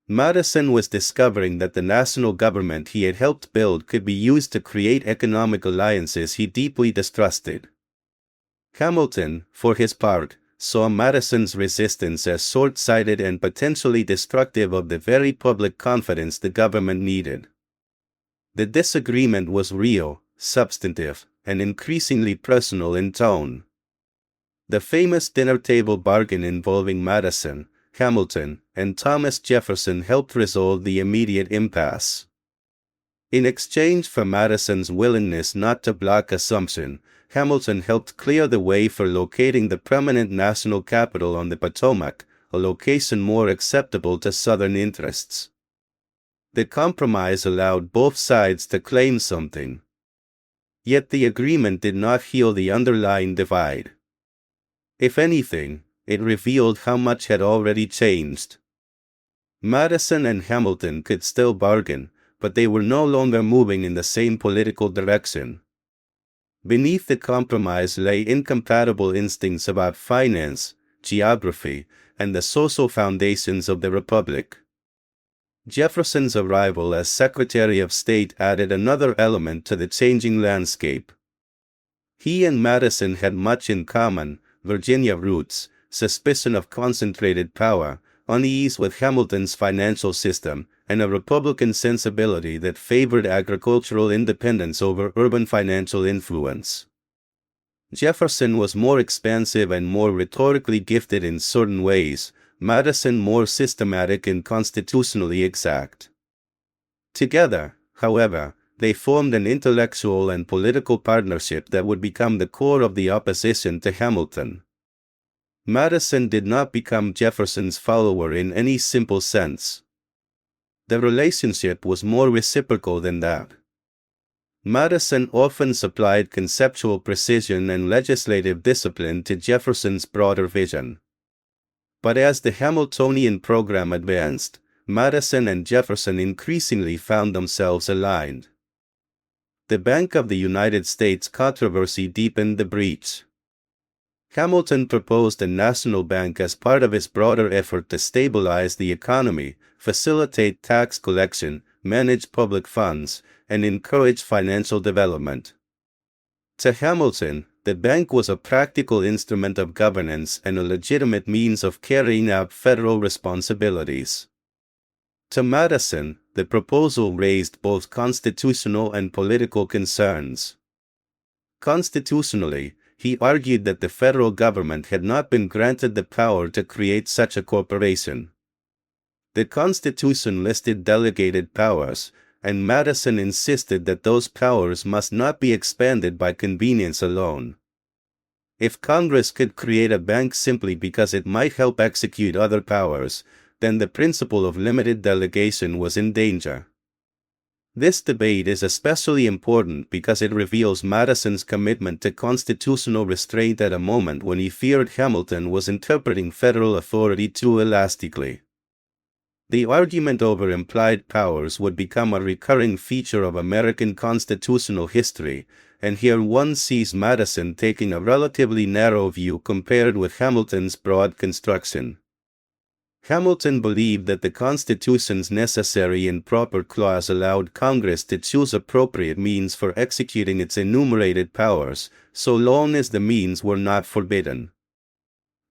Madison was discovering that the national government he had helped build could be used to create economic alliances he deeply distrusted. Hamilton, for his part, saw Madison's resistance as short-sighted and potentially destructive of the very public confidence the government needed. The disagreement was real, substantive, and increasingly personal in tone. The famous dinner table bargain involving Madison, Hamilton, and Thomas Jefferson helped resolve the immediate impasse. In exchange for Madison's willingness not to block assumption, Hamilton helped clear the way for locating the permanent national capital on the Potomac, a location more acceptable to Southern interests. The compromise allowed both sides to claim something. Yet the agreement did not heal the underlying divide. If anything, it revealed how much had already changed. Madison and Hamilton could still bargain, but they were no longer moving in the same political direction. Beneath the compromise lay incompatible instincts about finance, geography, and the social foundations of the Republic. Jefferson's arrival as Secretary of State added another element to the changing landscape. He and Madison had much in common: Virginia roots, suspicion of concentrated power, unease with Hamilton's financial system, and a Republican sensibility that favored agricultural independence over urban financial influence. Jefferson was more expansive and more rhetorically gifted in certain ways, Madison more systematic and constitutionally exact. Together, however, they formed an intellectual and political partnership that would become the core of the opposition to Hamilton. Madison did not become Jefferson's follower in any simple sense. The relationship was more reciprocal than that. Madison often supplied conceptual precision and legislative discipline to Jefferson's broader vision. But as the Hamiltonian program advanced, Madison and Jefferson increasingly found themselves aligned. The Bank of the United States controversy deepened the breach. Hamilton proposed a national bank as part of his broader effort to stabilize the economy, facilitate tax collection, manage public funds, and encourage financial development. To Hamilton, the bank was a practical instrument of governance and a legitimate means of carrying out federal responsibilities. To Madison, the proposal raised both constitutional and political concerns. Constitutionally, he argued that the federal government had not been granted the power to create such a corporation. The Constitution listed delegated powers, and Madison insisted that those powers must not be expanded by convenience alone. If Congress could create a bank simply because it might help execute other powers, then the principle of limited delegation was in danger. This debate is especially important because it reveals Madison's commitment to constitutional restraint at a moment when he feared Hamilton was interpreting federal authority too elastically. The argument over implied powers would become a recurring feature of American constitutional history, and here one sees Madison taking a relatively narrow view compared with Hamilton's broad construction. Hamilton believed that the Constitution's necessary and proper clause allowed Congress to choose appropriate means for executing its enumerated powers, so long as the means were not forbidden.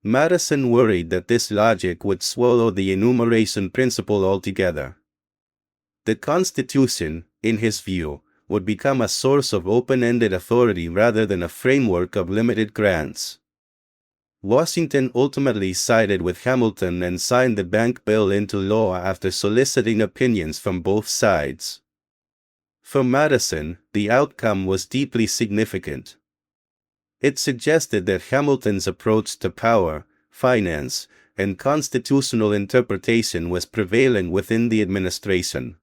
Madison worried that this logic would swallow the enumeration principle altogether. The Constitution, in his view, would become a source of open-ended authority rather than a framework of limited grants. Washington ultimately sided with Hamilton and signed the bank bill into law after soliciting opinions from both sides. For Madison, the outcome was deeply significant. It suggested that Hamilton's approach to power, finance, and constitutional interpretation was prevailing within the administration.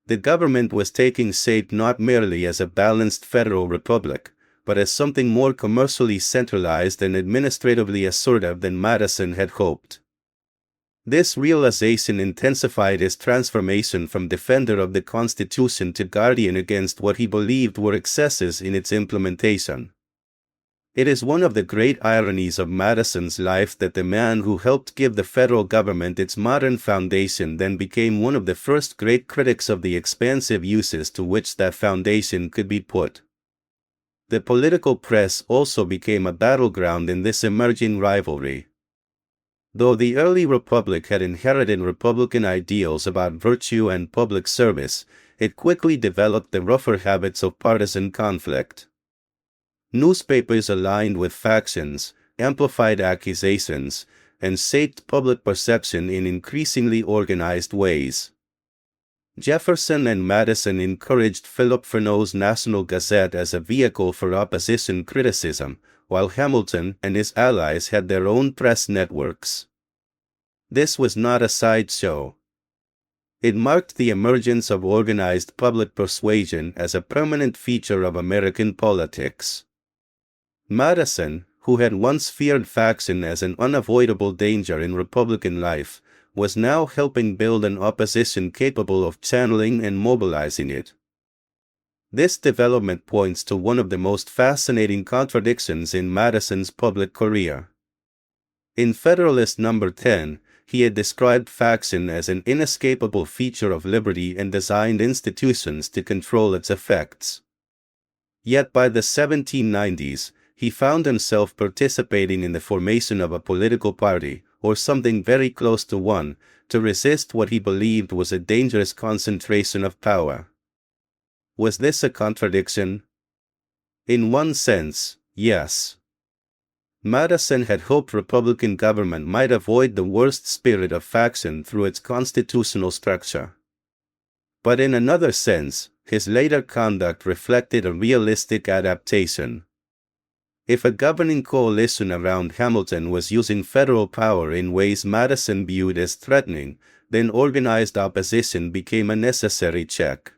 The government was taking shape not merely as a balanced federal republic, but as something more commercially centralized and administratively assertive than Madison had hoped. This realization intensified his transformation from defender of the Constitution to guardian against what he believed were excesses in its implementation. It is one of the great ironies of Madison's life that the man who helped give the federal government its modern foundation then became one of the first great critics of the expansive uses to which that foundation could be put. The political press also became a battleground in this emerging rivalry. Though the early republic had inherited Republican ideals about virtue and public service, it quickly developed the rougher habits of partisan conflict. Newspapers aligned with factions, amplified accusations, and shaped public perception in increasingly organized ways. Jefferson and Madison encouraged Philip Frenau's National Gazette as a vehicle for opposition criticism, while Hamilton and his allies had their own press networks. This was not a sideshow. It marked the emergence of organized public persuasion as a permanent feature of American politics. Madison, who had once feared faction as an unavoidable danger in Republican life, was now helping build an opposition capable of channeling and mobilizing it. This development points to one of the most fascinating contradictions in Madison's public career. In Federalist No. 10, he had described faction as an inescapable feature of liberty and designed institutions to control its effects. Yet by the 1790s, he found himself participating in the formation of a political party, or something very close to one, to resist what he believed was a dangerous concentration of power. Was this a contradiction? In one sense, yes. Madison had hoped Republican government might avoid the worst spirit of faction through its constitutional structure. But in another sense, his later conduct reflected a realistic adaptation. If a governing coalition around Hamilton was using federal power in ways Madison viewed as threatening, then organized opposition became a necessary check.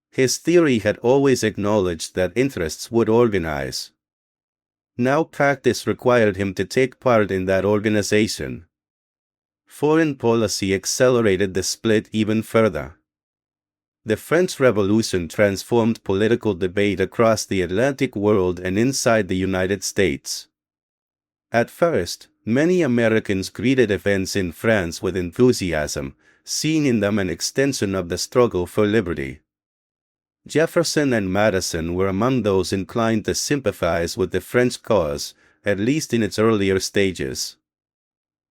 His theory had always acknowledged that interests would organize. Now practice required him to take part in that organization. Foreign policy accelerated the split even further. The French Revolution transformed political debate across the Atlantic world and inside the United States. At first, many Americans greeted events in France with enthusiasm, seeing in them an extension of the struggle for liberty. Jefferson and Madison were among those inclined to sympathize with the French cause, at least in its earlier stages.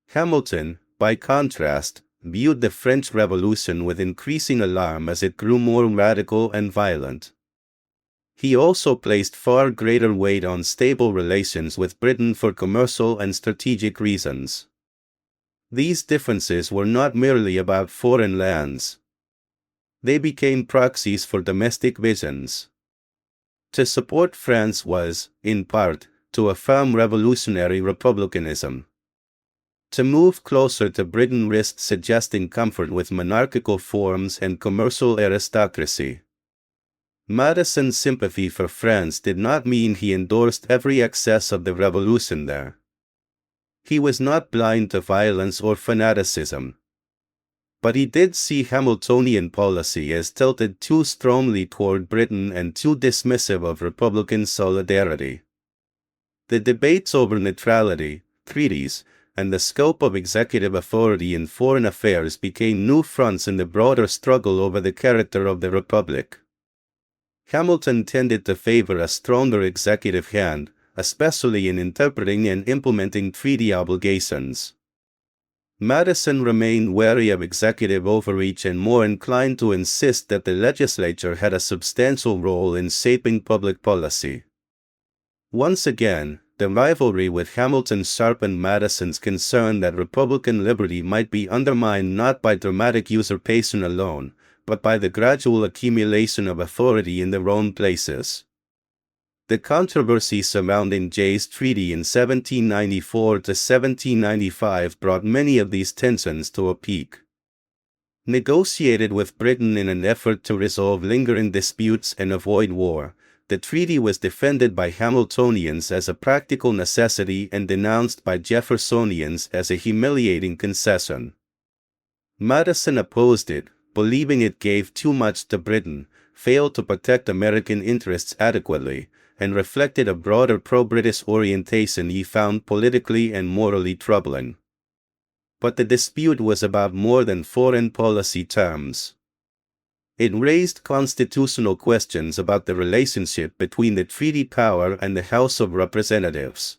Hamilton, by contrast, viewed the French Revolution with increasing alarm as it grew more radical and violent. He also placed far greater weight on stable relations with Britain for commercial and strategic reasons. These differences were not merely about foreign lands. They became proxies for domestic visions. To support France was, in part, to affirm revolutionary republicanism. To move closer to Britain risked suggesting comfort with monarchical forms and commercial aristocracy. Madison's sympathy for France did not mean he endorsed every excess of the revolution there. He was not blind to violence or fanaticism. But he did see Hamiltonian policy as tilted too strongly toward Britain and too dismissive of Republican solidarity. The debates over neutrality, treaties, and the scope of executive authority in foreign affairs became new fronts in the broader struggle over the character of the Republic. Hamilton tended to favor a stronger executive hand, especially in interpreting and implementing treaty obligations. Madison remained wary of executive overreach and more inclined to insist that the legislature had a substantial role in shaping public policy. Once again, the rivalry with Hamilton sharpened Madison's concern that Republican liberty might be undermined not by dramatic usurpation alone, but by the gradual accumulation of authority in the wrong places. The controversy surrounding Jay's Treaty in 1794 to 1795 brought many of these tensions to a peak. Negotiated with Britain in an effort to resolve lingering disputes and avoid war, the treaty was defended by Hamiltonians as a practical necessity and denounced by Jeffersonians as a humiliating concession. Madison opposed it, believing it gave too much to Britain, failed to protect American interests adequately, and reflected a broader pro-British orientation he found politically and morally troubling. But the dispute was about more than foreign policy terms. It raised constitutional questions about the relationship between the treaty power and the House of Representatives.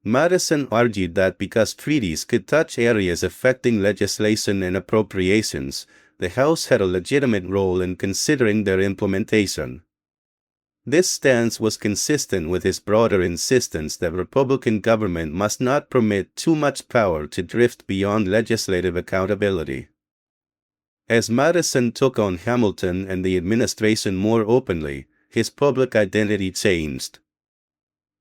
Madison argued that because treaties could touch areas affecting legislation and appropriations, the House had a legitimate role in considering their implementation. This stance was consistent with his broader insistence that Republican government must not permit too much power to drift beyond legislative accountability. As Madison took on Hamilton and the administration more openly, his public identity changed.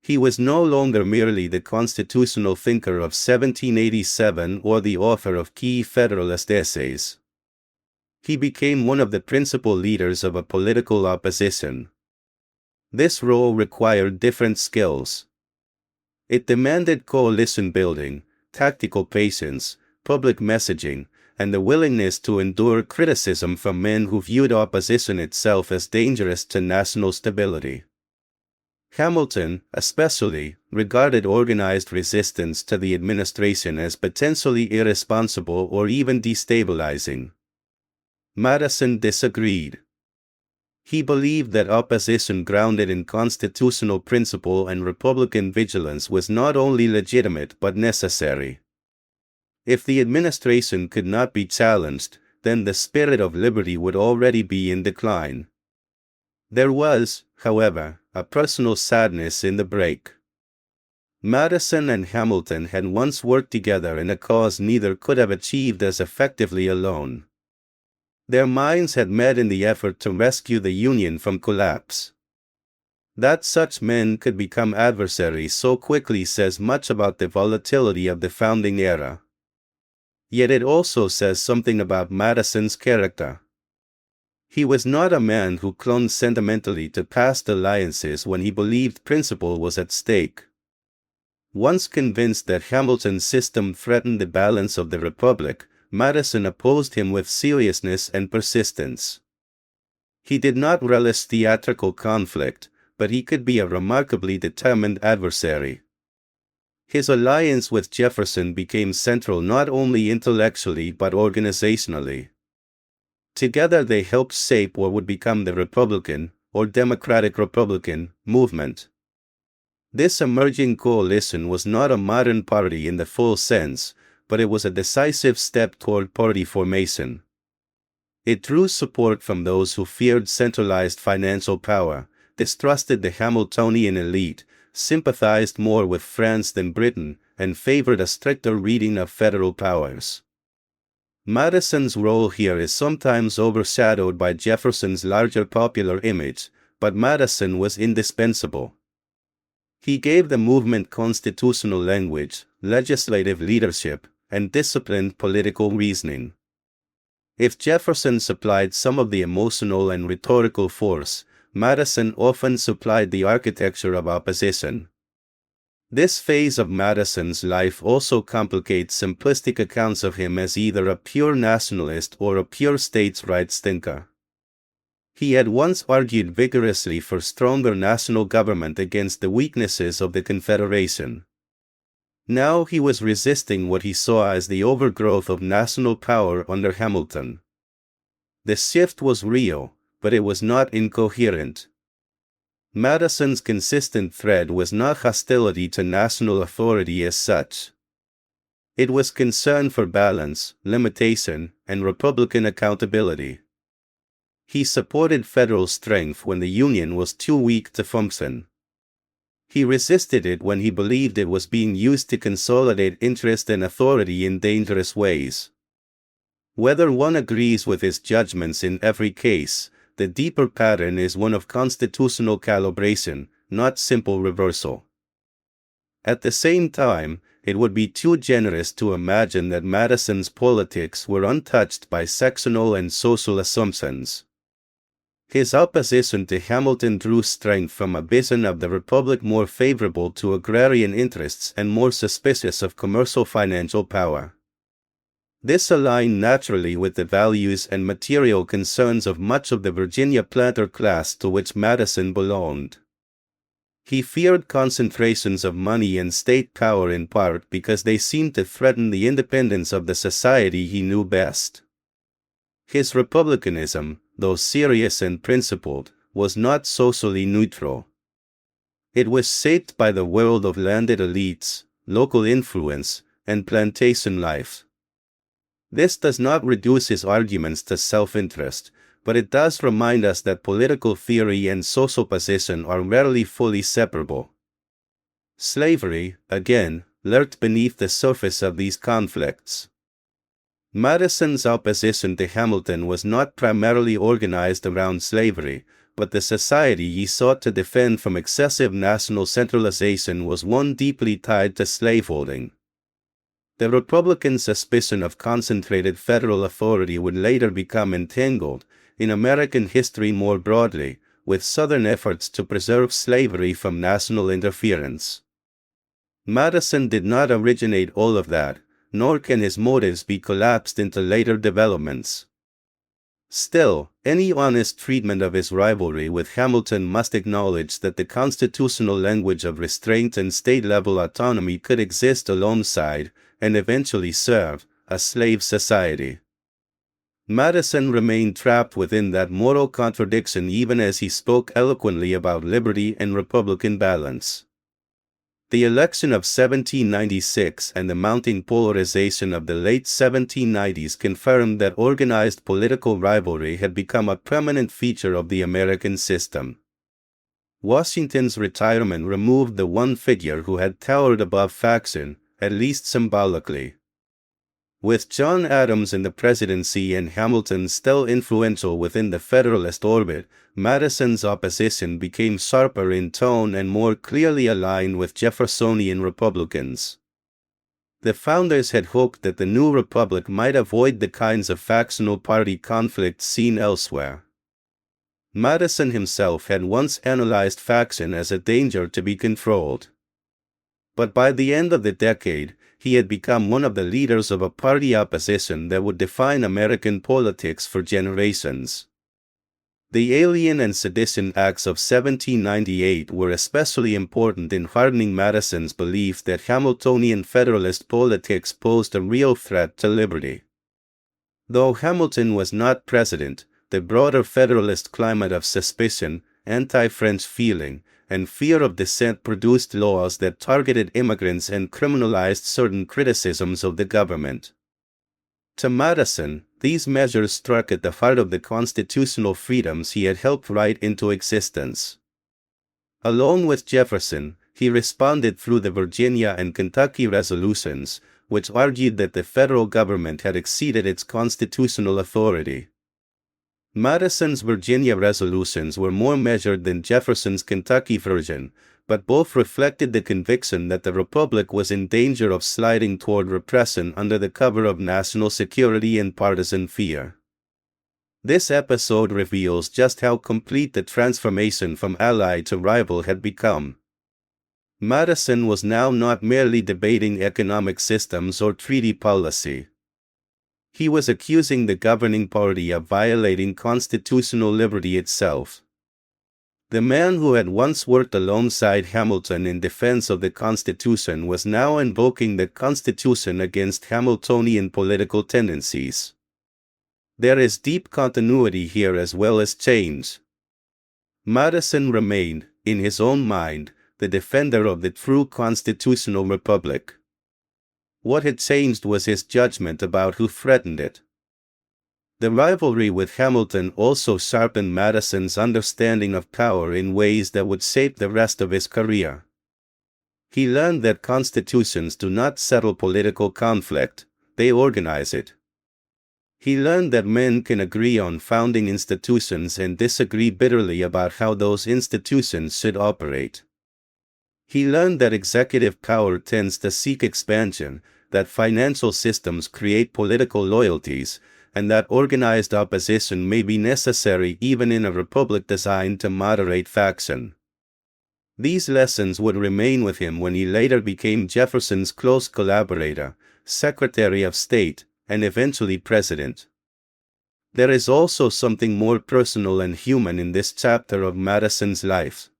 He was no longer merely the constitutional thinker of 1787 or the author of key Federalist essays. He became one of the principal leaders of a political opposition. This role required different skills. It demanded coalition building, tactical patience, public messaging, and the willingness to endure criticism from men who viewed opposition itself as dangerous to national stability. Hamilton, especially, regarded organized resistance to the administration as potentially irresponsible or even destabilizing. Madison disagreed. He believed that opposition grounded in constitutional principle and Republican vigilance was not only legitimate but necessary. If the administration could not be challenged, then the spirit of liberty would already be in decline. There was, however, a personal sadness in the break. Madison and Hamilton had once worked together in a cause neither could have achieved as effectively alone. Their minds had met in the effort to rescue the Union from collapse. That such men could become adversaries so quickly says much about the volatility of the founding era. Yet it also says something about Madison's character. He was not a man who clung sentimentally to past alliances when he believed principle was at stake. Once convinced that Hamilton's system threatened the balance of the Republic, Madison opposed him with seriousness and persistence. He did not relish theatrical conflict, but he could be a remarkably determined adversary. His alliance with Jefferson became central not only intellectually but organizationally. Together they helped shape what would become the Republican, or Democratic Republican, movement. This emerging coalition was not a modern party in the full sense, but it was a decisive step toward party formation. It drew support from those who feared centralized financial power, distrusted the Hamiltonian elite, sympathized more with France than Britain, and favored a stricter reading of federal powers. Madison's role here is sometimes overshadowed by Jefferson's larger popular image, but Madison was indispensable. He gave the movement constitutional language, legislative leadership, and disciplined political reasoning. If Jefferson supplied some of the emotional and rhetorical force, Madison often supplied the architecture of opposition. This phase of Madison's life also complicates simplistic accounts of him as either a pure nationalist or a pure states' rights thinker. He had once argued vigorously for stronger national government against the weaknesses of the Confederation. Now he was resisting what he saw as the overgrowth of national power under Hamilton. The shift was real, but it was not incoherent. Madison's consistent thread was not hostility to national authority as such. It was concern for balance, limitation, and Republican accountability. He supported federal strength when the Union was too weak to function. He resisted it when he believed it was being used to consolidate interest and authority in dangerous ways. Whether one agrees with his judgments in every case, the deeper pattern is one of constitutional calibration, not simple reversal. At the same time, it would be too generous to imagine that Madison's politics were untouched by sectional and social assumptions. His opposition to Hamilton drew strength from a vision of the Republic more favorable to agrarian interests and more suspicious of commercial financial power. This aligned naturally with the values and material concerns of much of the Virginia planter class to which Madison belonged. He feared concentrations of money and state power in part because they seemed to threaten the independence of the society he knew best. His republicanism, though serious and principled, was not socially neutral. It was shaped by the world of landed elites, local influence, and plantation life. This does not reduce his arguments to self-interest, but it does remind us that political theory and social position are rarely fully separable. Slavery, again, lurked beneath the surface of these conflicts. Madison's opposition to Hamilton was not primarily organized around slavery, but the society he sought to defend from excessive national centralization was one deeply tied to slaveholding. The Republican suspicion of concentrated federal authority would later become entangled, in American history more broadly, with Southern efforts to preserve slavery from national interference. Madison did not originate all of that, nor can his motives be collapsed into later developments. Still, any honest treatment of his rivalry with Hamilton must acknowledge that the constitutional language of restraint and state-level autonomy could exist alongside, and eventually serve, a slave society. Madison remained trapped within that moral contradiction even as he spoke eloquently about liberty and Republican balance. The election of 1796 and the mounting polarization of the late 1790s confirmed that organized political rivalry had become a permanent feature of the American system. Washington's retirement removed the one figure who had towered above faction, at least symbolically. With John Adams in the presidency and Hamilton still influential within the Federalist orbit, Madison's opposition became sharper in tone and more clearly aligned with Jeffersonian Republicans. The founders had hoped that the new republic might avoid the kinds of factional party conflicts seen elsewhere. Madison himself had once analyzed faction as a danger to be controlled. But by the end of the decade, he had become one of the leaders of a party opposition that would define American politics for generations. The Alien and Sedition Acts of 1798 were especially important in hardening Madison's belief that Hamiltonian Federalist politics posed a real threat to liberty. Though Hamilton was not president, the broader Federalist climate of suspicion, anti-French feeling, and fear of dissent produced laws that targeted immigrants and criminalized certain criticisms of the government. To Madison, these measures struck at the heart of the constitutional freedoms he had helped write into existence. Along with Jefferson, he responded through the Virginia and Kentucky resolutions, which argued that the federal government had exceeded its constitutional authority. Madison's Virginia resolutions were more measured than Jefferson's Kentucky version, but both reflected the conviction that the Republic was in danger of sliding toward repression under the cover of national security and partisan fear. This episode reveals just how complete the transformation from ally to rival had become. Madison was now not merely debating economic systems or treaty policy. He was accusing the governing party of violating constitutional liberty itself. The man who had once worked alongside Hamilton in defense of the Constitution was now invoking the Constitution against Hamiltonian political tendencies. There is deep continuity here as well as change. Madison remained, in his own mind, the defender of the true constitutional republic. What had changed was his judgment about who threatened it. The rivalry with Hamilton also sharpened Madison's understanding of power in ways that would shape the rest of his career. He learned that constitutions do not settle political conflict, they organize it. He learned that men can agree on founding institutions and disagree bitterly about how those institutions should operate. He learned that executive power tends to seek expansion, that financial systems create political loyalties, and that organized opposition may be necessary even in a republic designed to moderate faction. These lessons would remain with him when he later became Jefferson's close collaborator, Secretary of State, and eventually President. There is also something more personal and human in this chapter of Madison's life.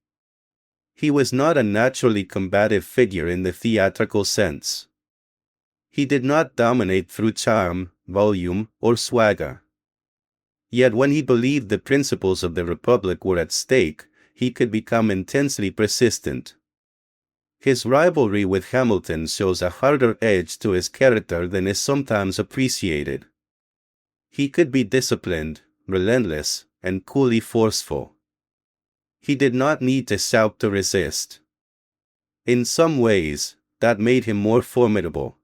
He was not a naturally combative figure in the theatrical sense. He did not dominate through charm, volume, or swagger. Yet when he believed the principles of the Republic were at stake, he could become intensely persistent. His rivalry with Hamilton shows a harder edge to his character than is sometimes appreciated. He could be disciplined, relentless, and coolly forceful. He did not need to shout to resist. In some ways, that made him more formidable.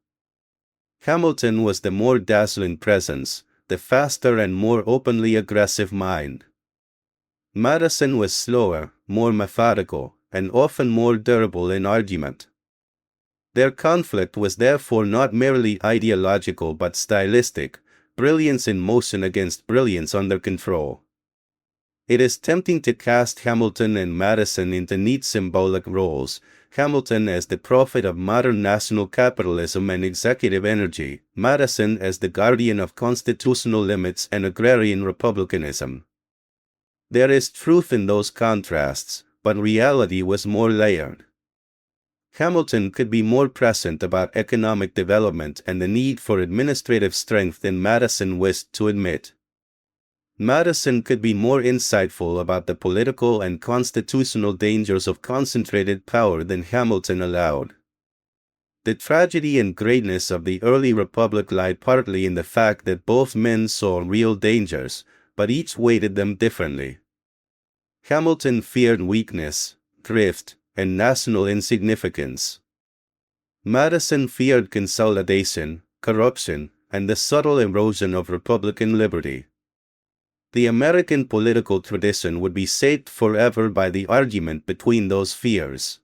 Hamilton was the more dazzling presence, the faster and more openly aggressive mind. Madison was slower, more methodical, and often more durable in argument. Their conflict was therefore not merely ideological but stylistic, brilliance in motion against brilliance under control. It is tempting to cast Hamilton and Madison into neat symbolic roles, Hamilton as the prophet of modern national capitalism and executive energy, Madison as the guardian of constitutional limits and agrarian republicanism. There is truth in those contrasts, but reality was more layered. Hamilton could be more prescient about economic development and the need for administrative strength than Madison wished to admit. Madison could be more insightful about the political and constitutional dangers of concentrated power than Hamilton allowed. The tragedy and greatness of the early republic lied partly in the fact that both men saw real dangers, but each weighted them differently. Hamilton feared weakness, thrift, and national insignificance. Madison feared consolidation, corruption, and the subtle erosion of Republican liberty. The American political tradition would be shaped forever by the argument between those fears.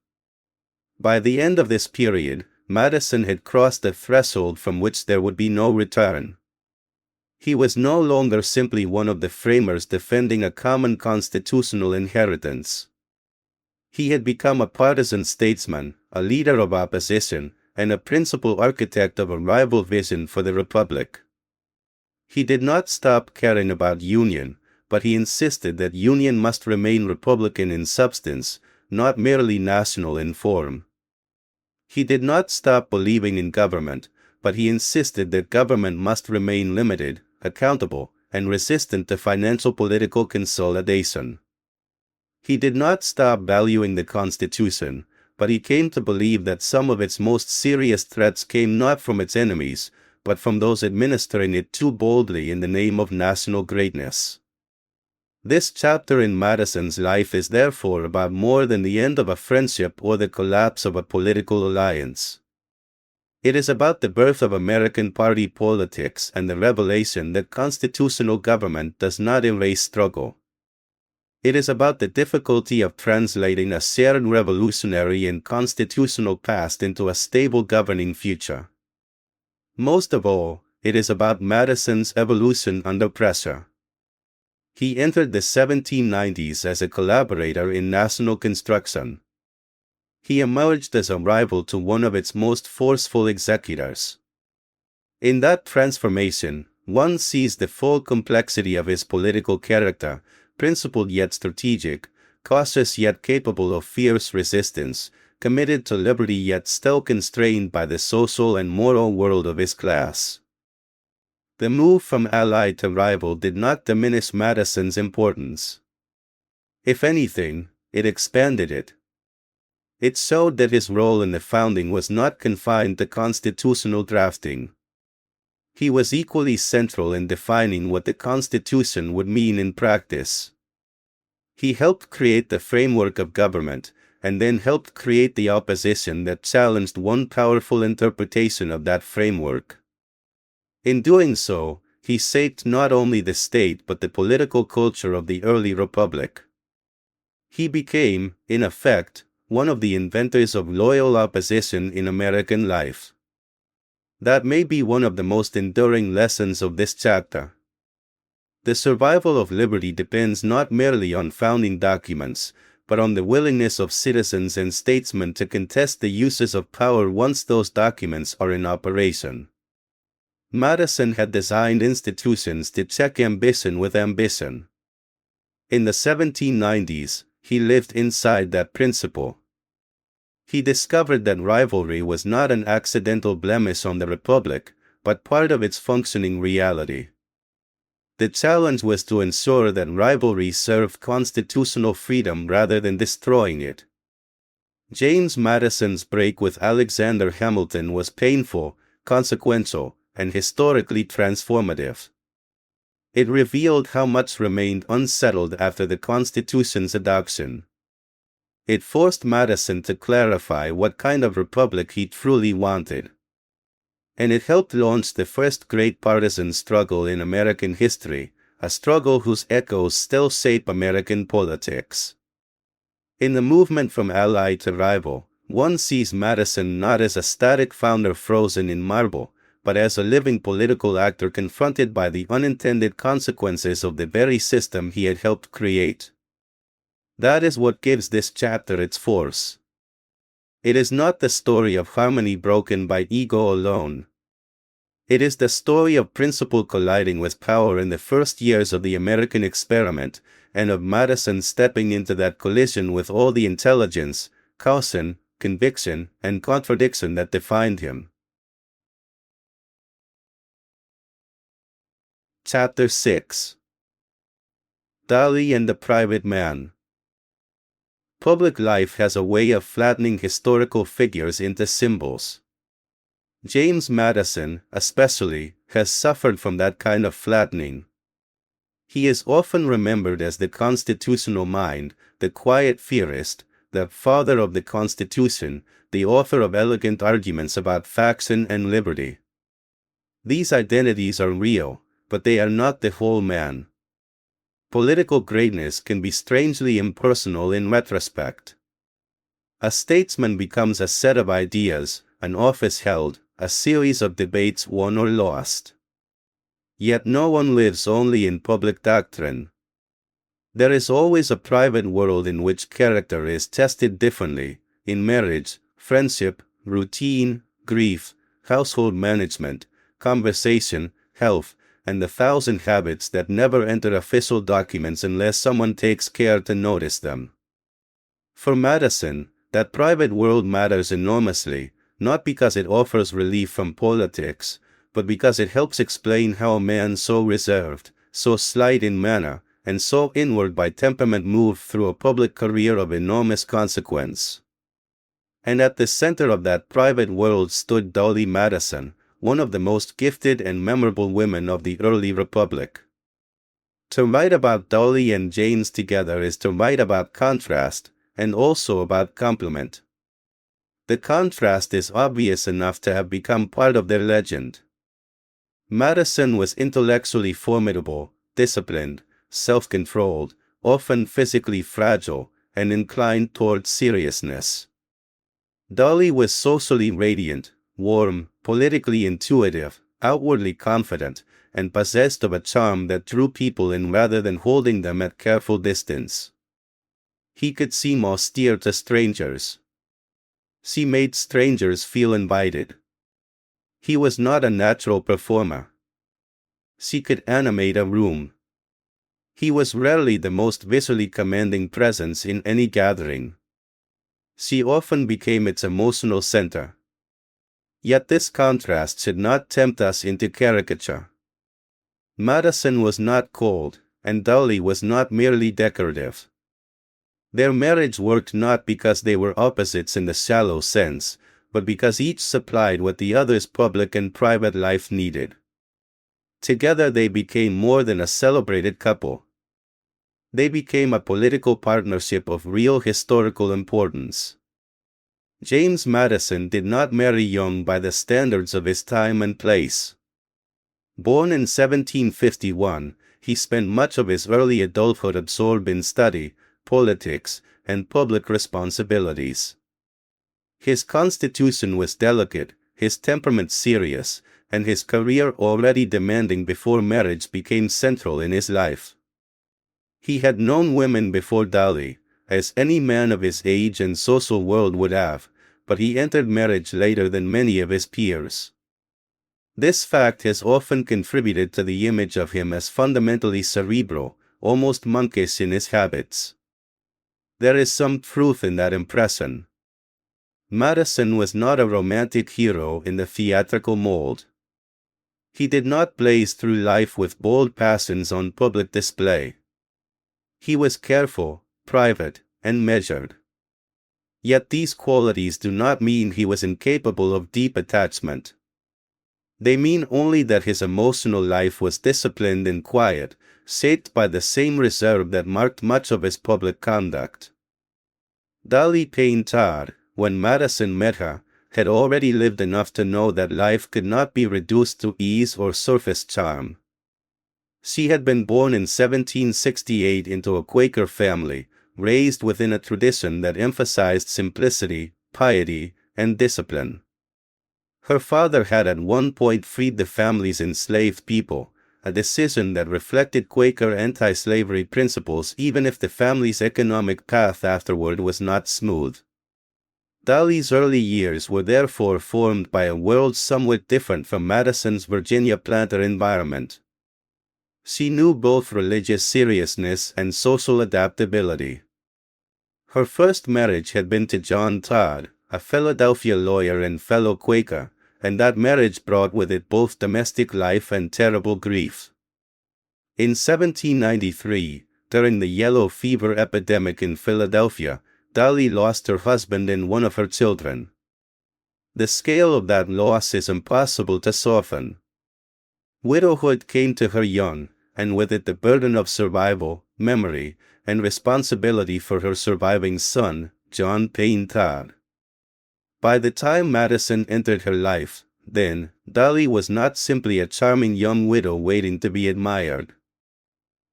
By the end of this period, Madison had crossed a threshold from which there would be no return. He was no longer simply one of the framers defending a common constitutional inheritance. He had become a partisan statesman, a leader of opposition, and a principal architect of a rival vision for the Republic. He did not stop caring about union, but he insisted that union must remain Republican in substance, not merely national in form. He did not stop believing in government, but he insisted that government must remain limited, accountable, and resistant to financial political consolidation. He did not stop valuing the Constitution, but he came to believe that some of its most serious threats came not from its enemies, but from those administering it too boldly in the name of national greatness. This chapter in Madison's life is therefore about more than the end of a friendship or the collapse of a political alliance. It is about the birth of American party politics and the revelation that constitutional government does not erase struggle. It is about the difficulty of translating a shared revolutionary and constitutional past into a stable governing future. Most of all, it is about Madison's evolution under pressure. He entered the 1790s as a collaborator in national construction. He emerged as a rival to one of its most forceful executors. In that transformation, one sees the full complexity of his political character, principled yet strategic, cautious yet capable of fierce resistance, committed to liberty yet still constrained by the social and moral world of his class. The move from ally to rival did not diminish Madison's importance. If anything, it expanded it. It showed that his role in the founding was not confined to constitutional drafting. He was equally central in defining what the Constitution would mean in practice. He helped create the framework of government, and then helped create the opposition that challenged one powerful interpretation of that framework. In doing so, he shaped not only the state but the political culture of the early republic. He became, in effect, one of the inventors of loyal opposition in American life. That may be one of the most enduring lessons of this chapter. The survival of liberty depends not merely on founding documents, but on the willingness of citizens and statesmen to contest the uses of power once those documents are in operation. Madison had designed institutions to check ambition with ambition. In the 1790s, he lived inside that principle. He discovered that rivalry was not an accidental blemish on the Republic, but part of its functioning reality. The challenge was to ensure that rivalry served constitutional freedom rather than destroying it. James Madison's break with Alexander Hamilton was painful, consequential, and historically transformative. It revealed how much remained unsettled after the Constitution's adoption. It forced Madison to clarify what kind of republic he truly wanted. And it helped launch the first great partisan struggle in American history, a struggle whose echoes still shape American politics. In the movement from ally to rival, one sees Madison not as a static founder frozen in marble, but as a living political actor confronted by the unintended consequences of the very system he had helped create. That is what gives this chapter its force. It is not the story of harmony broken by ego alone. It is the story of principle colliding with power in the first years of the American experiment, and of Madison stepping into that collision with all the intelligence, caution, conviction, and contradiction that defined him. Chapter 6. Dolly and the Private Man. Public life has a way of flattening historical figures into symbols. James Madison, especially, has suffered from that kind of flattening. He is often remembered as the constitutional mind, the quiet theorist, the father of the Constitution, the author of elegant arguments about faction and liberty. These identities are real, but they are not the whole man. Political greatness can be strangely impersonal in retrospect. A statesman becomes a set of ideas, an office held, a series of debates won or lost. Yet no one lives only in public doctrine. There is always a private world in which character is tested differently, in marriage, friendship, routine, grief, household management, conversation, health, and the thousand habits that never enter official documents unless someone takes care to notice them. For Madison, that private world matters enormously, not because it offers relief from politics, but because it helps explain how a man so reserved, so slight in manner, and so inward by temperament moved through a public career of enormous consequence. And at the center of that private world stood Dolly Madison, one of the most gifted and memorable women of the early republic. To write about Dolly and James together is to write about contrast, and also about complement. The contrast is obvious enough to have become part of their legend. Madison was intellectually formidable, disciplined, self-controlled, often physically fragile, and inclined toward seriousness. Dolly was socially radiant, warm, politically intuitive, outwardly confident, and possessed of a charm that drew people in rather than holding them at careful distance. He could seem austere to strangers. She made strangers feel invited. He was not a natural performer. She could animate a room. He was rarely the most visually commanding presence in any gathering. She often became its emotional center. Yet this contrast should not tempt us into caricature. Madison was not cold, and Dowley was not merely decorative. Their marriage worked not because they were opposites in the shallow sense, but because each supplied what the other's public and private life needed. Together they became more than a celebrated couple. They became a political partnership of real historical importance. James Madison did not marry young by the standards of his time and place. Born in 1751, he spent much of his early adulthood absorbed in study, politics, and public responsibilities. His constitution was delicate, his temperament serious, and his career already demanding before marriage became central in his life. He had known women before Dowley, as any man of his age and social world would have, but he entered marriage later than many of his peers. This fact has often contributed to the image of him as fundamentally cerebral, almost monkish in his habits. There is some truth in that impression. Madison was not a romantic hero in the theatrical mold. He did not blaze through life with bold passions on public display. He was careful, private, and measured. Yet these qualities do not mean he was incapable of deep attachment. They mean only that his emotional life was disciplined and quiet, shaped by the same reserve that marked much of his public conduct. Dowley Payne Todd, when Madison met her, had already lived enough to know that life could not be reduced to ease or surface charm. She had been born in 1768 into a Quaker family, raised within a tradition that emphasized simplicity, piety, and discipline. Her father had at one point freed the family's enslaved people, a decision that reflected Quaker anti-slavery principles even if the family's economic path afterward was not smooth. Dowley's early years were therefore formed by a world somewhat different from Madison's Virginia planter environment. She knew both religious seriousness and social adaptability. Her first marriage had been to John Todd, a Philadelphia lawyer and fellow Quaker, and that marriage brought with it both domestic life and terrible grief. In 1793, during the yellow fever epidemic in Philadelphia, Dowley lost her husband and one of her children. The scale of that loss is impossible to soften. Widowhood came to her young, and with it the burden of survival, memory, and responsibility for her surviving son, John Payne Todd. By the time Madison entered her life, then, Dowley was not simply a charming young widow waiting to be admired.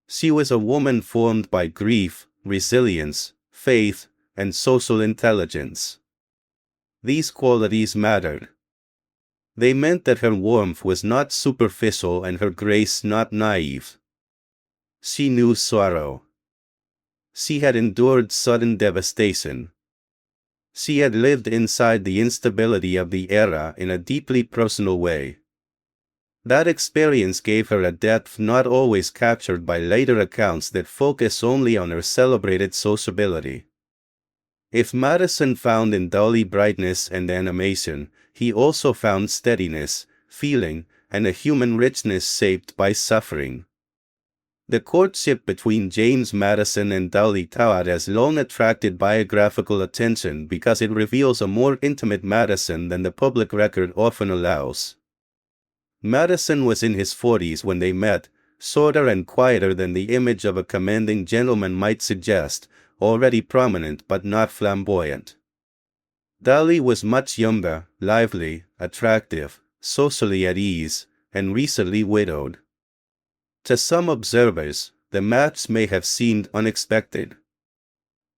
She was a woman formed by grief, resilience, faith, and social intelligence. These qualities mattered. They meant that her warmth was not superficial and her grace not naive. She knew sorrow. She had endured sudden devastation. She had lived inside the instability of the era in a deeply personal way. That experience gave her a depth not always captured by later accounts that focus only on her celebrated sociability. If Madison found in Dowley brightness and animation, he also found steadiness, feeling, and a human richness shaped by suffering. The courtship between James Madison and Dowley Todd has long attracted biographical attention because it reveals a more intimate Madison than the public record often allows. Madison was in his 40s when they met, shorter and quieter than the image of a commanding gentleman might suggest, already prominent but not flamboyant. Dowley was much younger, lively, attractive, socially at ease, and recently widowed. To some observers, the match may have seemed unexpected.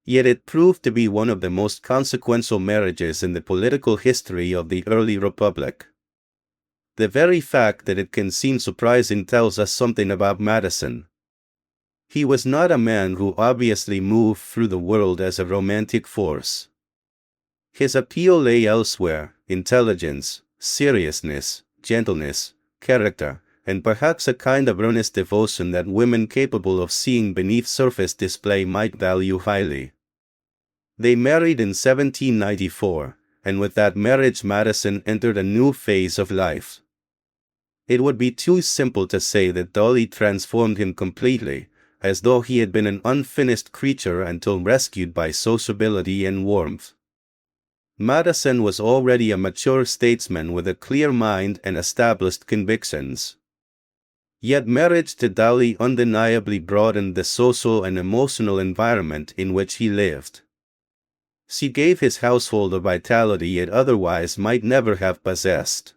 Yet it proved to be one of the most consequential marriages in the political history of the early republic. The very fact that it can seem surprising tells us something about Madison. He was not a man who obviously moved through the world as a romantic force. His appeal lay elsewhere: intelligence, seriousness, gentleness, character, and perhaps a kind of earnest devotion that women capable of seeing beneath surface display might value highly. They married in 1794, and with that marriage Madison entered a new phase of life. It would be too simple to say that Dolly transformed him completely, as though he had been an unfinished creature until rescued by sociability and warmth. Madison was already a mature statesman with a clear mind and established convictions. Yet marriage to Dolly undeniably broadened the social and emotional environment in which he lived. She gave his household a vitality it otherwise might never have possessed.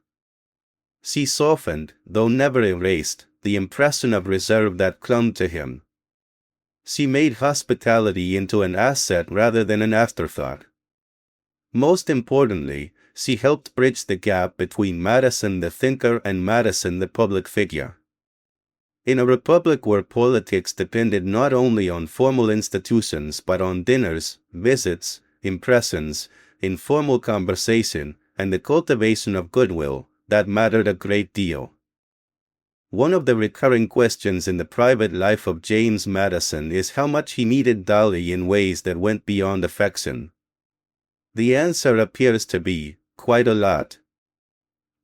She softened, though never erased, the impression of reserve that clung to him. She made hospitality into an asset rather than an afterthought. Most importantly, she helped bridge the gap between Madison the thinker and Madison the public figure. In a republic where politics depended not only on formal institutions but on dinners, visits, impressions, informal conversation, and the cultivation of goodwill, that mattered a great deal. One of the recurring questions in the private life of James Madison is how much he needed Dolly in ways that went beyond affection. The answer appears to be, quite a lot.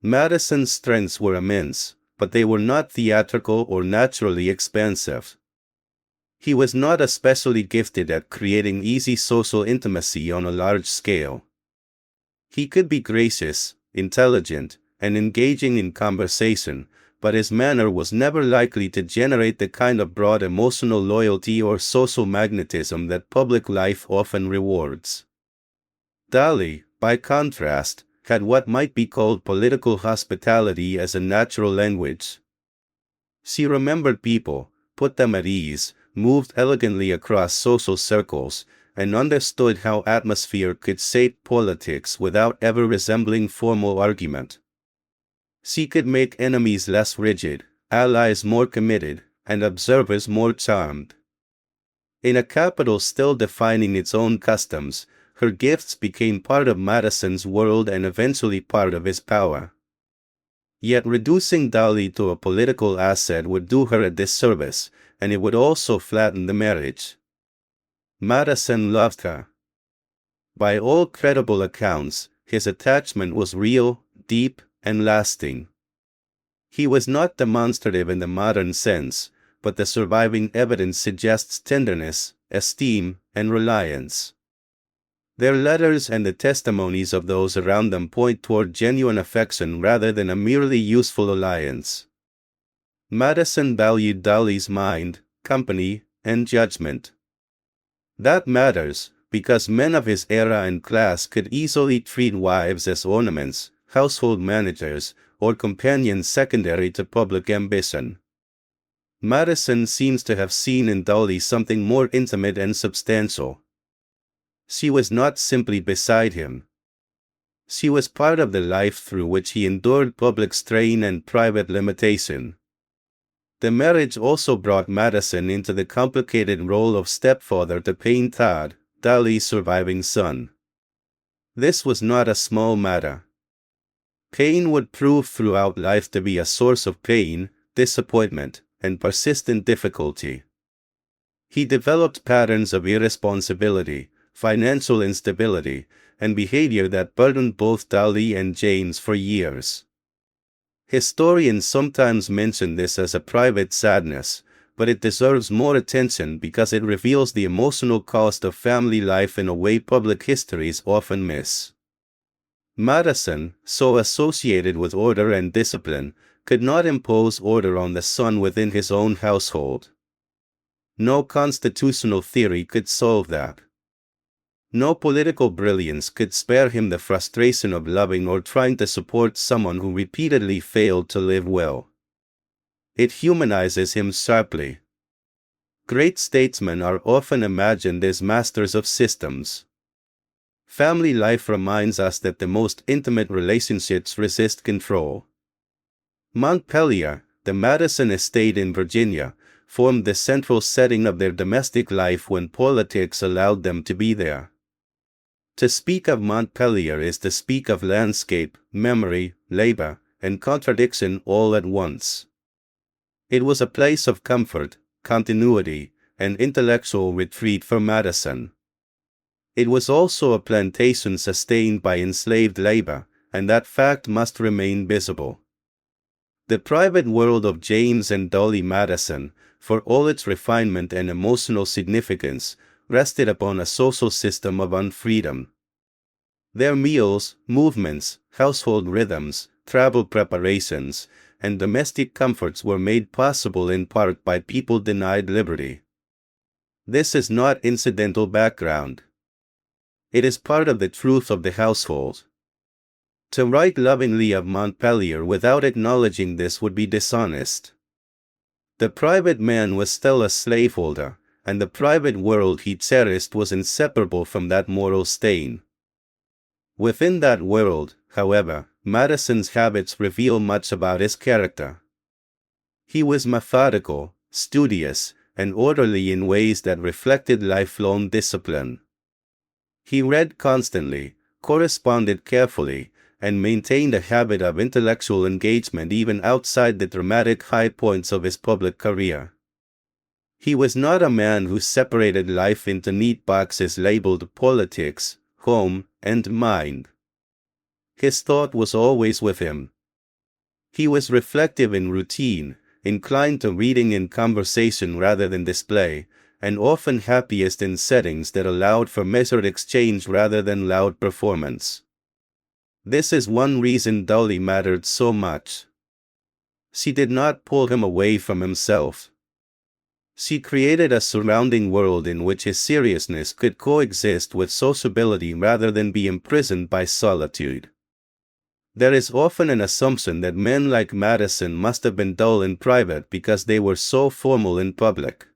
Madison's strengths were immense, but they were not theatrical or naturally expansive. He was not especially gifted at creating easy social intimacy on a large scale. He could be gracious, intelligent, and engaging in conversation, but his manner was never likely to generate the kind of broad emotional loyalty or social magnetism that public life often rewards. Dolly, by contrast, had what might be called political hospitality as a natural language. She remembered people, put them at ease, moved elegantly across social circles, and understood how atmosphere could shape politics without ever resembling formal argument. She could make enemies less rigid, allies more committed, and observers more charmed. In a capital still defining its own customs, her gifts became part of Madison's world and eventually part of his power. Yet reducing Dolly to a political asset would do her a disservice, and it would also flatten the marriage. Madison loved her. By all credible accounts, his attachment was real, deep, and lasting. He was not demonstrative in the modern sense, but the surviving evidence suggests tenderness, esteem, and reliance. Their letters and the testimonies of those around them point toward genuine affection rather than a merely useful alliance. Madison valued Dolly's mind, company, and judgment. That matters, because men of his era and class could easily treat wives as ornaments, household managers, or companions secondary to public ambition. Madison seems to have seen in Dolly something more intimate and substantial. She was not simply beside him. She was part of the life through which he endured public strain and private limitation. The marriage also brought Madison into the complicated role of stepfather to Payne Todd, Dolly's surviving son. This was not a small matter. Payne would prove throughout life to be a source of pain, disappointment, and persistent difficulty. He developed patterns of irresponsibility, financial instability, and behavior that burdened both Dolly and James for years. Historians sometimes mention this as a private sadness, but it deserves more attention because it reveals the emotional cost of family life in a way public histories often miss. Madison, so associated with order and discipline, could not impose order on the son within his own household. No constitutional theory could solve that. No political brilliance could spare him the frustration of loving or trying to support someone who repeatedly failed to live well. It humanizes him sharply. Great statesmen are often imagined as masters of systems. Family life reminds us that the most intimate relationships resist control. Montpelier, the Madison estate in Virginia, formed the central setting of their domestic life when politics allowed them to be there. To speak of Montpelier is to speak of landscape, memory, labor, and contradiction all at once. It was a place of comfort, continuity, and intellectual retreat for Madison. It was also a plantation sustained by enslaved labor, and that fact must remain visible. The private world of James and Dolly Madison, for all its refinement and emotional significance, rested upon a social system of unfreedom. Their meals, movements, household rhythms, travel preparations, and domestic comforts were made possible in part by people denied liberty. This is not incidental background. It is part of the truth of the household. To write lovingly of Montpelier without acknowledging this would be dishonest. The private man was still a slaveholder, and the private world he cherished was inseparable from that moral stain. Within that world, however, Madison's habits reveal much about his character. He was methodical, studious, and orderly in ways that reflected lifelong discipline. He read constantly, corresponded carefully, and maintained a habit of intellectual engagement even outside the dramatic high points of his public career. He was not a man who separated life into neat boxes labeled politics, home, and mind. His thought was always with him. He was reflective in routine, inclined to reading and conversation rather than display, and often happiest in settings that allowed for measured exchange rather than loud performance. This is one reason Dolly mattered so much. She did not pull him away from himself. She created a surrounding world in which his seriousness could coexist with sociability rather than be imprisoned by solitude. There is often an assumption that men like Madison must have been dull in private because they were so formal in public.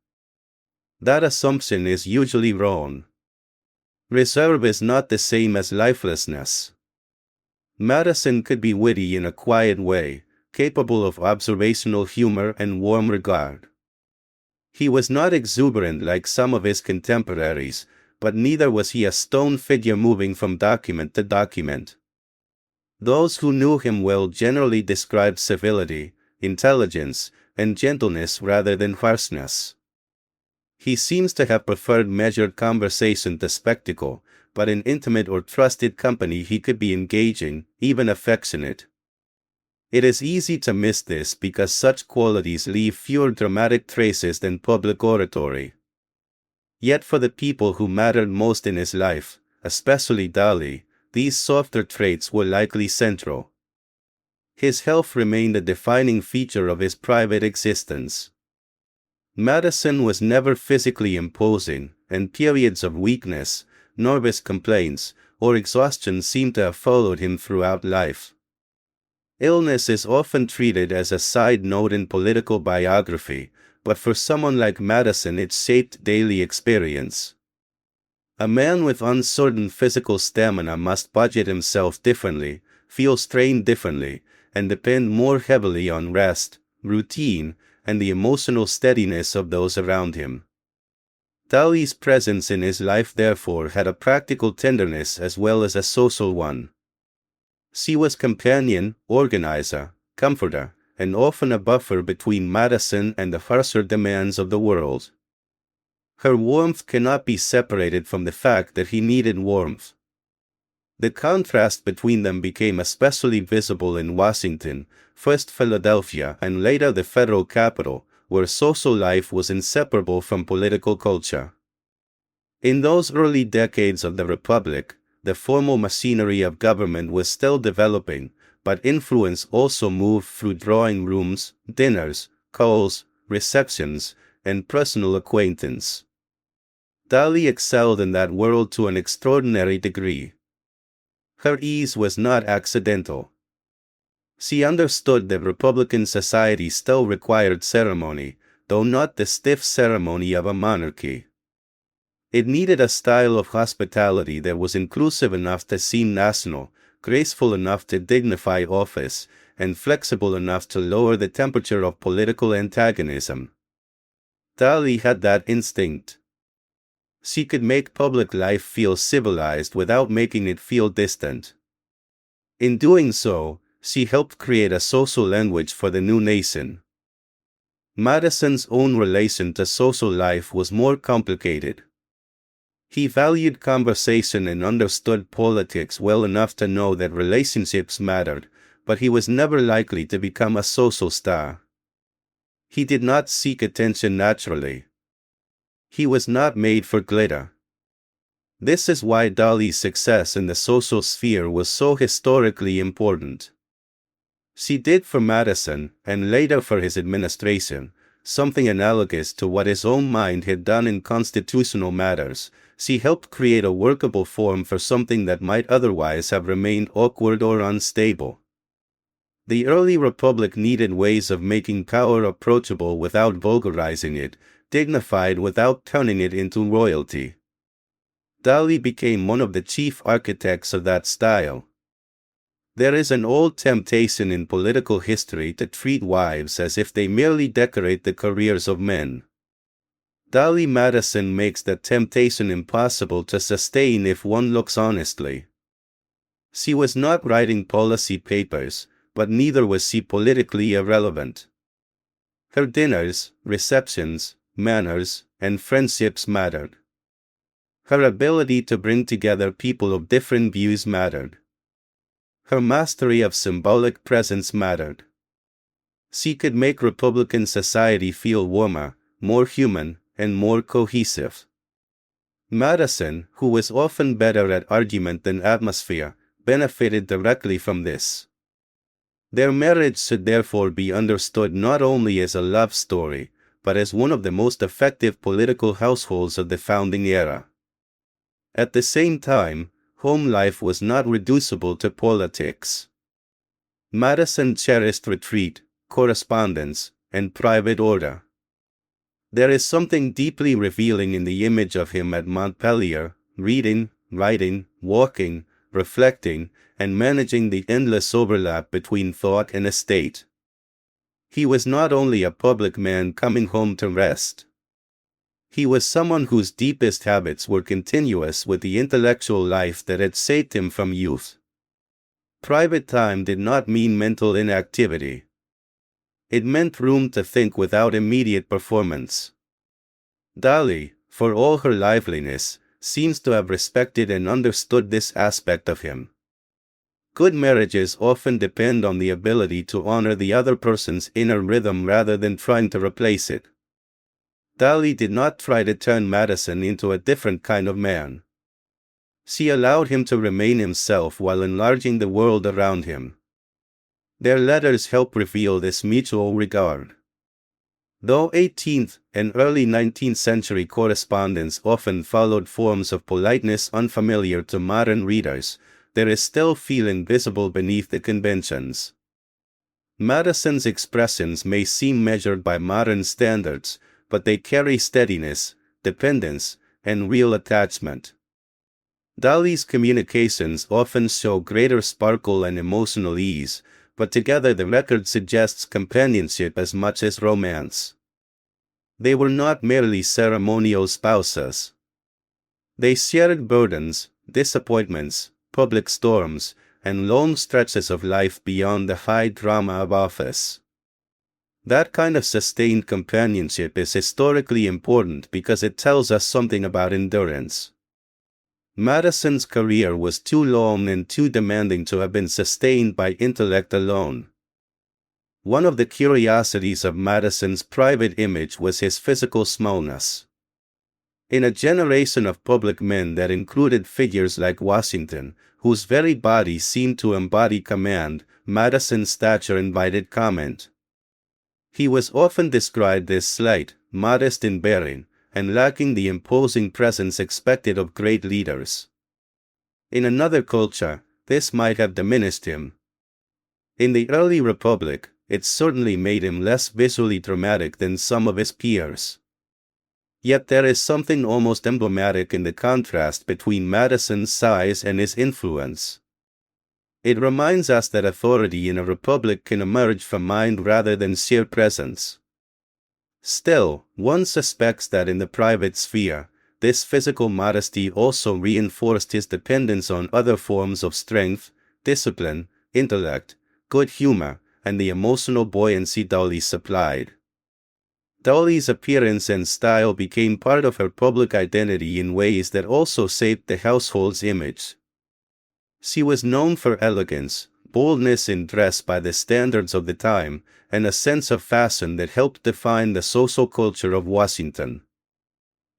That assumption is usually wrong. Reserve is not the same as lifelessness. Madison could be witty in a quiet way, capable of observational humor and warm regard. He was not exuberant like some of his contemporaries, but neither was he a stone figure moving from document to document. Those who knew him well generally described civility, intelligence, and gentleness rather than harshness. He seems to have preferred measured conversation to spectacle, but in intimate or trusted company he could be engaging, even affectionate. It is easy to miss this because such qualities leave fewer dramatic traces than public oratory. Yet for the people who mattered most in his life, especially Dolly, these softer traits were likely central. His health remained a defining feature of his private existence. Madison was never physically imposing, and periods of weakness, nervous complaints, or exhaustion seem to have followed him throughout life. Illness is often treated as a side note in political biography, but for someone like Madison it shaped daily experience. A man with uncertain physical stamina must budget himself differently, feel strained differently, and depend more heavily on rest, routine, and the emotional steadiness of those around him. Dolly's presence in his life therefore had a practical tenderness as well as a social one. She was companion, organizer, comforter, and often a buffer between Madison and the harsher demands of the world. Her warmth cannot be separated from the fact that he needed warmth. The contrast between them became especially visible in Washington, first Philadelphia and later the federal capital, where social life was inseparable from political culture. In those early decades of the Republic, the formal machinery of government was still developing, but influence also moved through drawing rooms, dinners, calls, receptions, and personal acquaintance. Dolly excelled in that world to an extraordinary degree. Her ease was not accidental. She understood that Republican society still required ceremony, though not the stiff ceremony of a monarchy. It needed a style of hospitality that was inclusive enough to seem national, graceful enough to dignify office, and flexible enough to lower the temperature of political antagonism. Dolly had that instinct. She could make public life feel civilized without making it feel distant. In doing so, she helped create a social language for the new nation. Madison's own relation to social life was more complicated. He valued conversation and understood politics well enough to know that relationships mattered, but he was never likely to become a social star. He did not seek attention naturally. He was not made for glitter. This is why Dali's success in the social sphere was so historically important. She did for Madison, and later for his administration, something analogous to what his own mind had done in constitutional matters. She helped create a workable form for something that might otherwise have remained awkward or unstable. The early republic needed ways of making power approachable without vulgarizing it, dignified without turning it into royalty. Dali became one of the chief architects of that style. There is an old temptation in political history to treat wives as if they merely decorate the careers of men. Dali Madison makes that temptation impossible to sustain if one looks honestly. She was not writing policy papers, but neither was she politically irrelevant. Her dinners, receptions, manners, and friendships mattered. Her ability to bring together people of different views mattered. Her mastery of symbolic presence mattered. She could make Republican society feel warmer, more human, and more cohesive. Madison, who was often better at argument than atmosphere, benefited directly from this. Their marriage should therefore be understood not only as a love story, but as one of the most effective political households of the founding era. At the same time, home life was not reducible to politics. Madison cherished retreat, correspondence, and private order. There is something deeply revealing in the image of him at Montpelier, reading, writing, walking, reflecting, and managing the endless overlap between thought and estate. He was not only a public man coming home to rest. He was someone whose deepest habits were continuous with the intellectual life that had shaped him from youth. Private time did not mean mental inactivity. It meant room to think without immediate performance. Dali, for all her liveliness, seems to have respected and understood this aspect of him. Good marriages often depend on the ability to honor the other person's inner rhythm rather than trying to replace it. Dali did not try to turn Madison into a different kind of man. She allowed him to remain himself while enlarging the world around him. Their letters help reveal this mutual regard. Though 18th and early 19th century correspondence often followed forms of politeness unfamiliar to modern readers, there is still feeling visible beneath the conventions. Madison's expressions may seem measured by modern standards, but they carry steadiness, dependence, and real attachment. Dali's communications often show greater sparkle and emotional ease, but together the record suggests companionship as much as romance. They were not merely ceremonial spouses. They shared burdens, disappointments, public storms, and long stretches of life beyond the high drama of office. That kind of sustained companionship is historically important because it tells us something about endurance. Madison's career was too long and too demanding to have been sustained by intellect alone. One of the curiosities of Madison's private image was his physical smallness. In a generation of public men that included figures like Washington, whose very body seemed to embody command, Madison's stature invited comment. He was often described as slight, modest in bearing, and lacking the imposing presence expected of great leaders. In another culture, this might have diminished him. In the early Republic, it certainly made him less visually dramatic than some of his peers. Yet there is something almost emblematic in the contrast between Madison's size and his influence. It reminds us that authority in a republic can emerge from mind rather than sheer presence. Still, one suspects that in the private sphere, this physical modesty also reinforced his dependence on other forms of strength, discipline, intellect, good humor, and the emotional buoyancy Dali supplied. Dolly's appearance and style became part of her public identity in ways that also shaped the household's image. She was known for elegance, boldness in dress by the standards of the time, and a sense of fashion that helped define the social culture of Washington.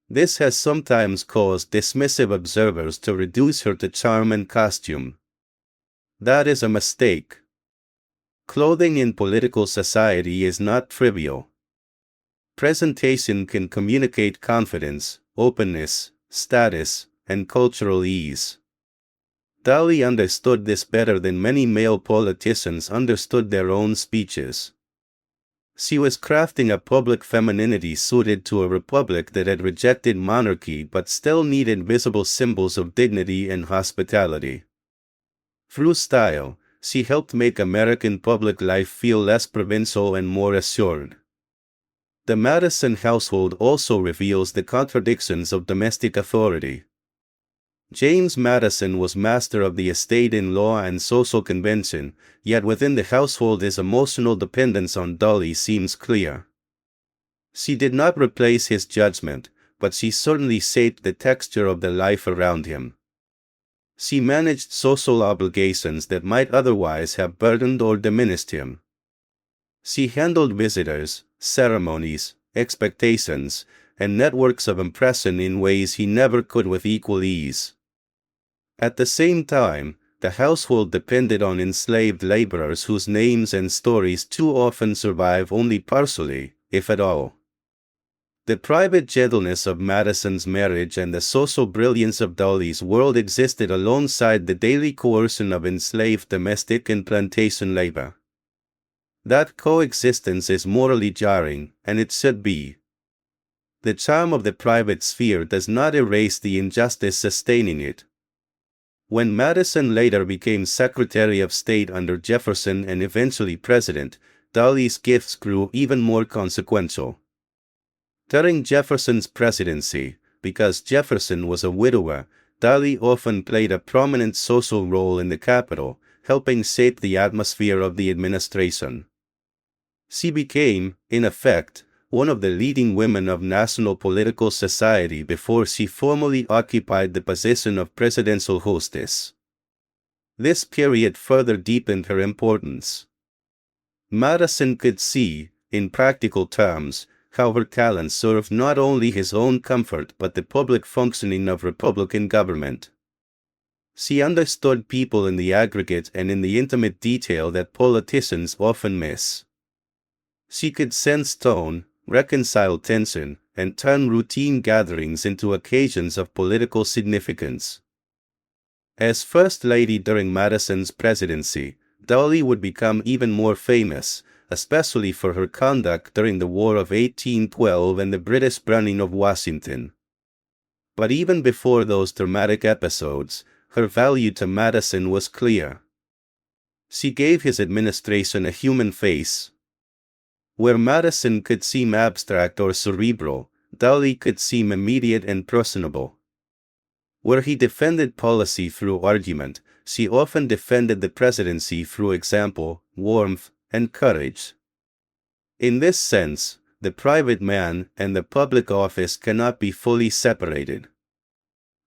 This has sometimes caused dismissive observers to reduce her to charm and costume. That is a mistake. Clothing in political society is not trivial. Presentation can communicate confidence, openness, status, and cultural ease. Dolly understood this better than many male politicians understood their own speeches. She was crafting a public femininity suited to a republic that had rejected monarchy but still needed visible symbols of dignity and hospitality. Through style, she helped make American public life feel less provincial and more assured. The Madison household also reveals the contradictions of domestic authority. James Madison was master of the estate in law and social convention, yet within the household his emotional dependence on Dolly seems clear. She did not replace his judgment, but she certainly shaped the texture of the life around him. She managed social obligations that might otherwise have burdened or diminished him. She handled visitors, ceremonies, expectations, and networks of impression in ways he never could with equal ease. At the same time, the household depended on enslaved laborers whose names and stories too often survive only partially, if at all. The private gentleness of Madison's marriage and the social brilliance of Dolly's world existed alongside the daily coercion of enslaved domestic and plantation labor. That coexistence is morally jarring, and it should be. The charm of the private sphere does not erase the injustice sustaining it. When Madison later became Secretary of State under Jefferson and eventually President, Dolly's gifts grew even more consequential. During Jefferson's presidency, because Jefferson was a widower, Dolly often played a prominent social role in the Capitol, helping shape the atmosphere of the administration. She became, in effect, one of the leading women of national political society before she formally occupied the position of presidential hostess. This period further deepened her importance. Madison could see, in practical terms, how her talents served not only his own comfort but the public functioning of Republican government. She understood people in the aggregate and in the intimate detail that politicians often miss. She could sense tone, reconcile tension, and turn routine gatherings into occasions of political significance. As First Lady during Madison's presidency, Dolly would become even more famous, especially for her conduct during the War of 1812 and the British burning of Washington. But even before those dramatic episodes, her value to Madison was clear. She gave his administration a human face. Where Madison could seem abstract or cerebral, Dolly could seem immediate and personable. Where he defended policy through argument, she often defended the presidency through example, warmth, and courage. In this sense, the private man and the public office cannot be fully separated.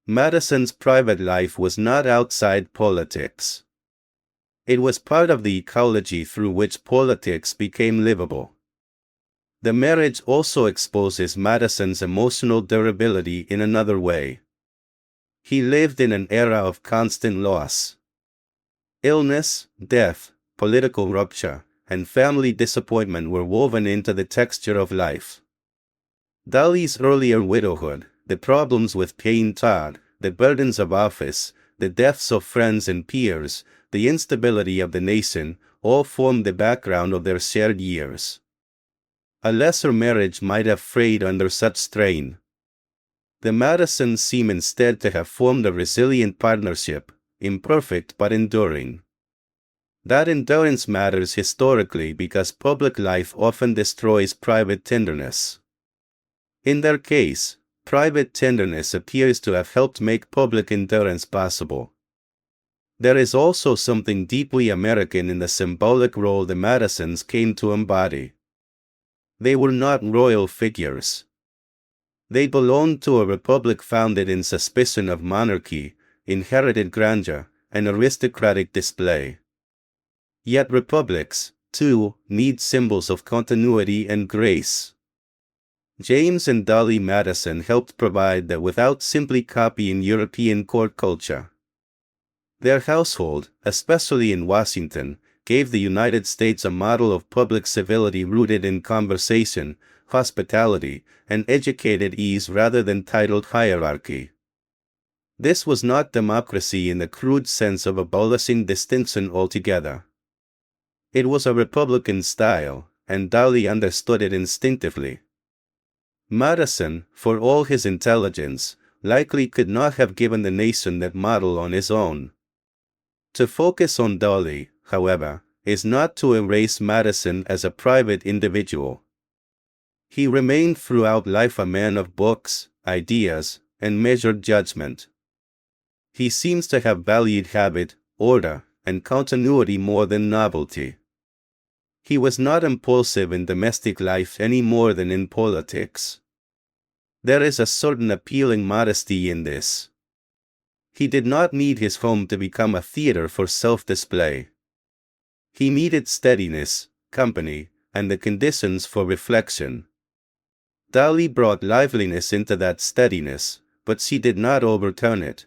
Madison's private life was not outside politics. It was part of the ecology through which politics became livable. The marriage also exposes Madison's emotional durability in another way. He lived in an era of constant loss. Illness, death, political rupture, and family disappointment were woven into the texture of life. Dolly's earlier widowhood, the problems with Payne Todd, the burdens of office, the deaths of friends and peers, the instability of the nation, all formed the background of their shared years. A lesser marriage might have frayed under such strain. The Madisons seem instead to have formed a resilient partnership, imperfect but enduring. That endurance matters historically because public life often destroys private tenderness. In their case, private tenderness appears to have helped make public endurance possible. There is also something deeply American in the symbolic role the Madisons came to embody. They were not royal figures. They belonged to a republic founded in suspicion of monarchy, inherited grandeur, and aristocratic display. Yet republics, too, need symbols of continuity and grace. James and Dolly Madison helped provide that without simply copying European court culture. Their household, especially in Washington, gave the United States a model of public civility rooted in conversation, hospitality, and educated ease rather than titled hierarchy. This was not democracy in the crude sense of abolishing distinction altogether. It was a Republican style, and Dolly understood it instinctively. Madison, for all his intelligence, likely could not have given the nation that model on his own. To focus on Dolly, however, is not to erase Madison as a private individual. He remained throughout life a man of books, ideas, and measured judgment. He seems to have valued habit, order, and continuity more than novelty. He was not impulsive in domestic life any more than in politics. There is a certain appealing modesty in this. He did not need his home to become a theater for self-display. He needed steadiness, company, and the conditions for reflection. Dolly brought liveliness into that steadiness, but she did not overturn it.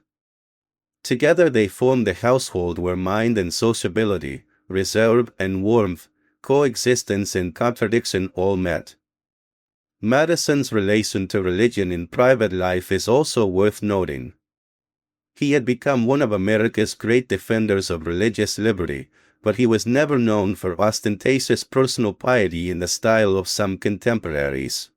Together they formed a household where mind and sociability, reserve and warmth, coexistence and contradiction all met. Madison's relation to religion in private life is also worth noting. He had become one of America's great defenders of religious liberty, but he was never known for ostentatious personal piety in the style of some contemporaries.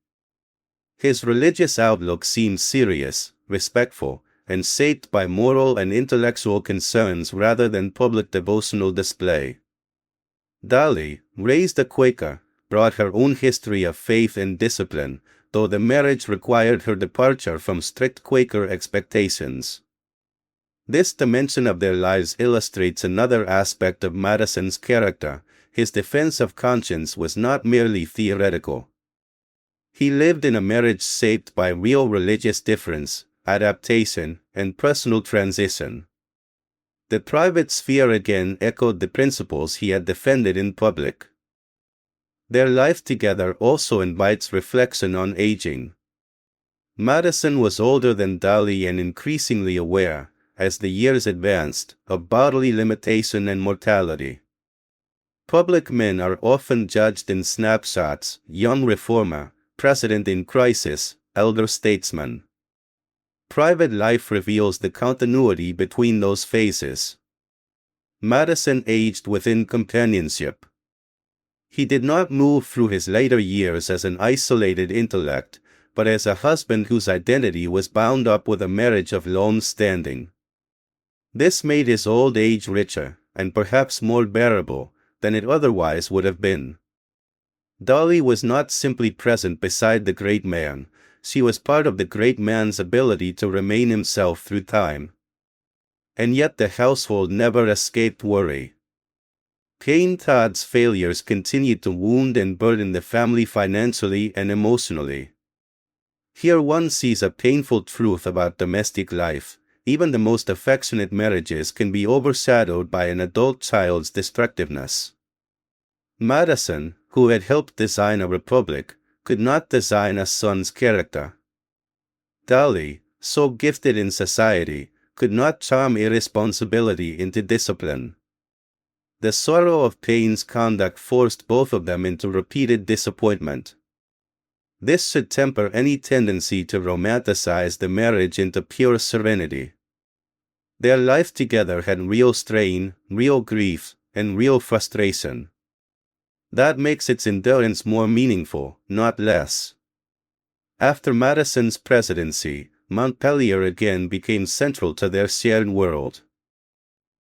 His religious outlook seemed serious, respectful, and shaped by moral and intellectual concerns rather than public devotional display. Dolly, raised a Quaker, brought her own history of faith and discipline, though the marriage required her departure from strict Quaker expectations. This dimension of their lives illustrates another aspect of Madison's character. His defense of conscience was not merely theoretical. He lived in a marriage shaped by real religious difference, adaptation, and personal transition. The private sphere again echoed the principles he had defended in public. Their life together also invites reflection on aging. Madison was older than Dolly and increasingly aware, as the years advanced, of bodily limitation and mortality. Public men are often judged in snapshots: young reformer, president in crisis, elder statesman. Private life reveals the continuity between those phases. Madison aged within companionship. He did not move through his later years as an isolated intellect, but as a husband whose identity was bound up with a marriage of long standing. This made his old age richer, and perhaps more bearable, than it otherwise would have been. Dolly was not simply present beside the great man, she was part of the great man's ability to remain himself through time. And yet the household never escaped worry. Cain Todd's failures continued to wound and burden the family financially and emotionally. Here one sees a painful truth about domestic life: even the most affectionate marriages can be overshadowed by an adult child's destructiveness. Madison, who had helped design a republic, could not design a son's character. Dolly, so gifted in society, could not charm irresponsibility into discipline. The sorrow of Paine's conduct forced both of them into repeated disappointment. This should temper any tendency to romanticize the marriage into pure serenity. Their life together had real strain, real grief, and real frustration. That makes its endurance more meaningful, not less. After Madison's presidency, Montpelier again became central to their shared world.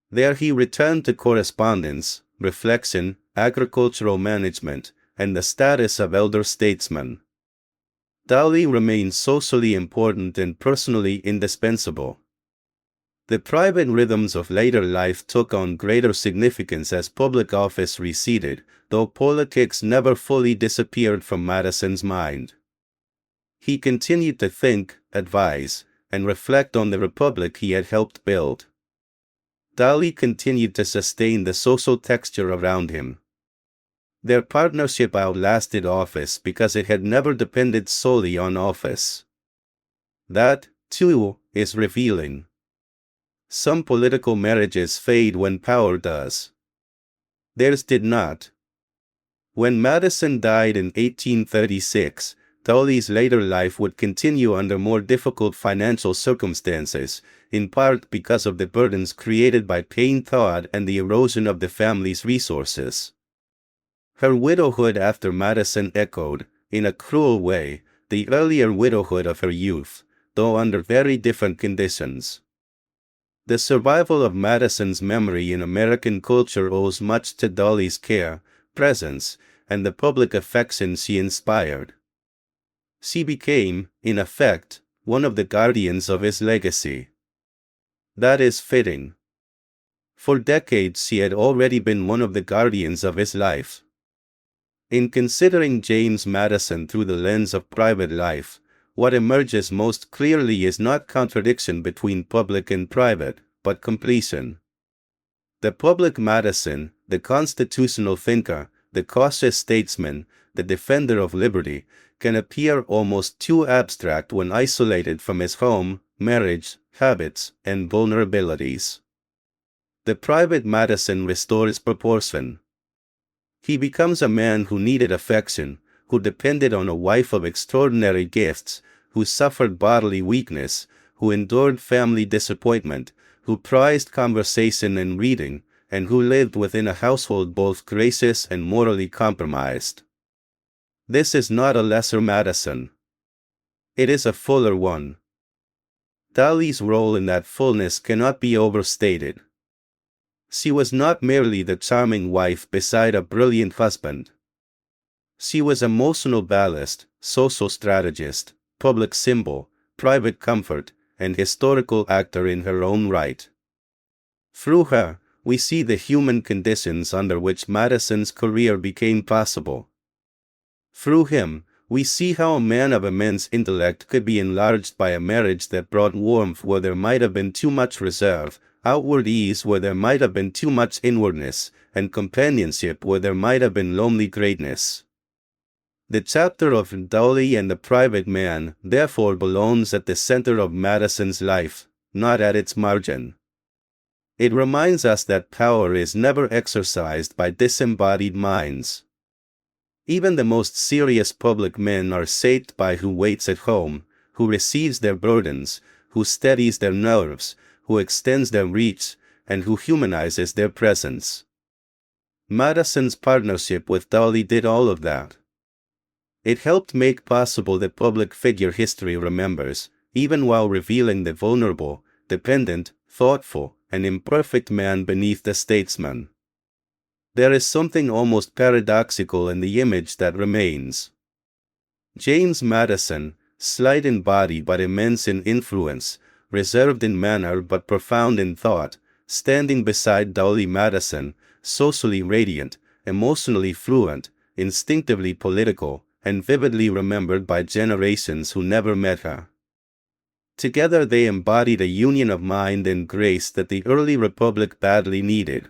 There he returned to correspondence, reflection, agricultural management, and the status of elder statesman. Dolly remained socially important and personally indispensable. The private rhythms of later life took on greater significance as public office receded, though politics never fully disappeared from Madison's mind. He continued to think, advise, and reflect on the republic he had helped build. Dali continued to sustain the social texture around him. Their partnership outlasted office because it had never depended solely on office. That, too, is revealing. Some political marriages fade when power does. Theirs did not. When Madison died in 1836, Dali's later life would continue under more difficult financial circumstances, in part because of the burdens created by paying thought and the erosion of the family's resources. Her widowhood after Madison echoed, in a cruel way, the earlier widowhood of her youth, though under very different conditions. The survival of Madison's memory in American culture owes much to Dali's care, presence, and the public affection she inspired. She became, in effect, one of the guardians of his legacy. That is fitting. For decades she had already been one of the guardians of his life. In considering James Madison through the lens of private life, what emerges most clearly is not contradiction between public and private, but completion. The public Madison, the constitutional thinker, the cautious statesman, the defender of liberty, can appear almost too abstract when isolated from his home, marriage, habits, and vulnerabilities. The private Madison restores proportion. He becomes a man who needed affection, who depended on a wife of extraordinary gifts, who suffered bodily weakness, who endured family disappointment, who prized conversation and reading, and who lived within a household both gracious and morally compromised. This is not a lesser Madison. It is a fuller one. Dali's role in that fullness cannot be overstated. She was not merely the charming wife beside a brilliant husband. She was emotional ballast, social strategist, public symbol, private comfort, and historical actor in her own right. Through her, we see the human conditions under which Madison's career became possible. Through him, we see how a man of immense intellect could be enlarged by a marriage that brought warmth where there might have been too much reserve, outward ease where there might have been too much inwardness, and companionship where there might have been lonely greatness. The chapter of Dali and the private man, therefore, belongs at the center of Madison's life, not at its margin. It reminds us that power is never exercised by disembodied minds. Even the most serious public men are shaped by who waits at home, who receives their burdens, who steadies their nerves, who extends their reach, and who humanizes their presence. Madison's partnership with Dali did all of that. It helped make possible the public figure history remembers, even while revealing the vulnerable, dependent, thoughtful, and imperfect man beneath the statesman. There is something almost paradoxical in the image that remains. James Madison, slight in body but immense in influence, reserved in manner but profound in thought, standing beside Dali Madison, socially radiant, emotionally fluent, instinctively political, and vividly remembered by generations who never met her. Together they embodied a union of mind and grace that the early republic badly needed.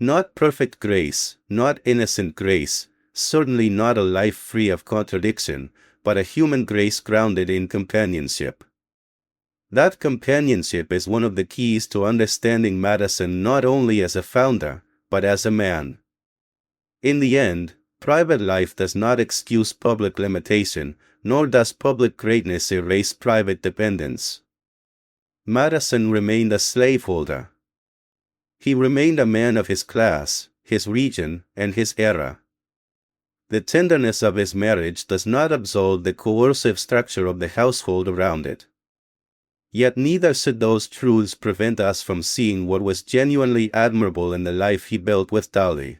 Not perfect grace, not innocent grace, certainly not a life free of contradiction, but a human grace grounded in companionship. That companionship is one of the keys to understanding Madison not only as a founder, but as a man. In the end, private life does not excuse public limitation, nor does public greatness erase private dependence. Madison remained a slaveholder. He remained a man of his class, his region, and his era. The tenderness of his marriage does not absolve the coercive structure of the household around it. Yet neither should those truths prevent us from seeing what was genuinely admirable in the life he built with Dali.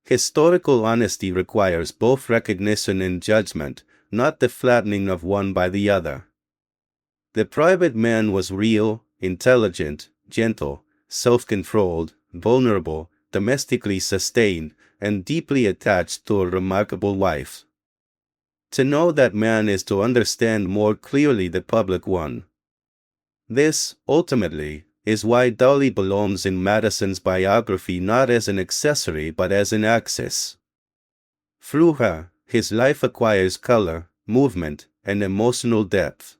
Historical honesty requires both recognition and judgment, not the flattening of one by the other. The private man was real, intelligent, gentle, self-controlled, vulnerable, domestically sustained, and deeply attached to a remarkable wife. To know that man is to understand more clearly the public one. This, ultimately, is why Dolly belongs in Madison's biography not as an accessory but as an axis. Through her, his life acquires color, movement, and emotional depth.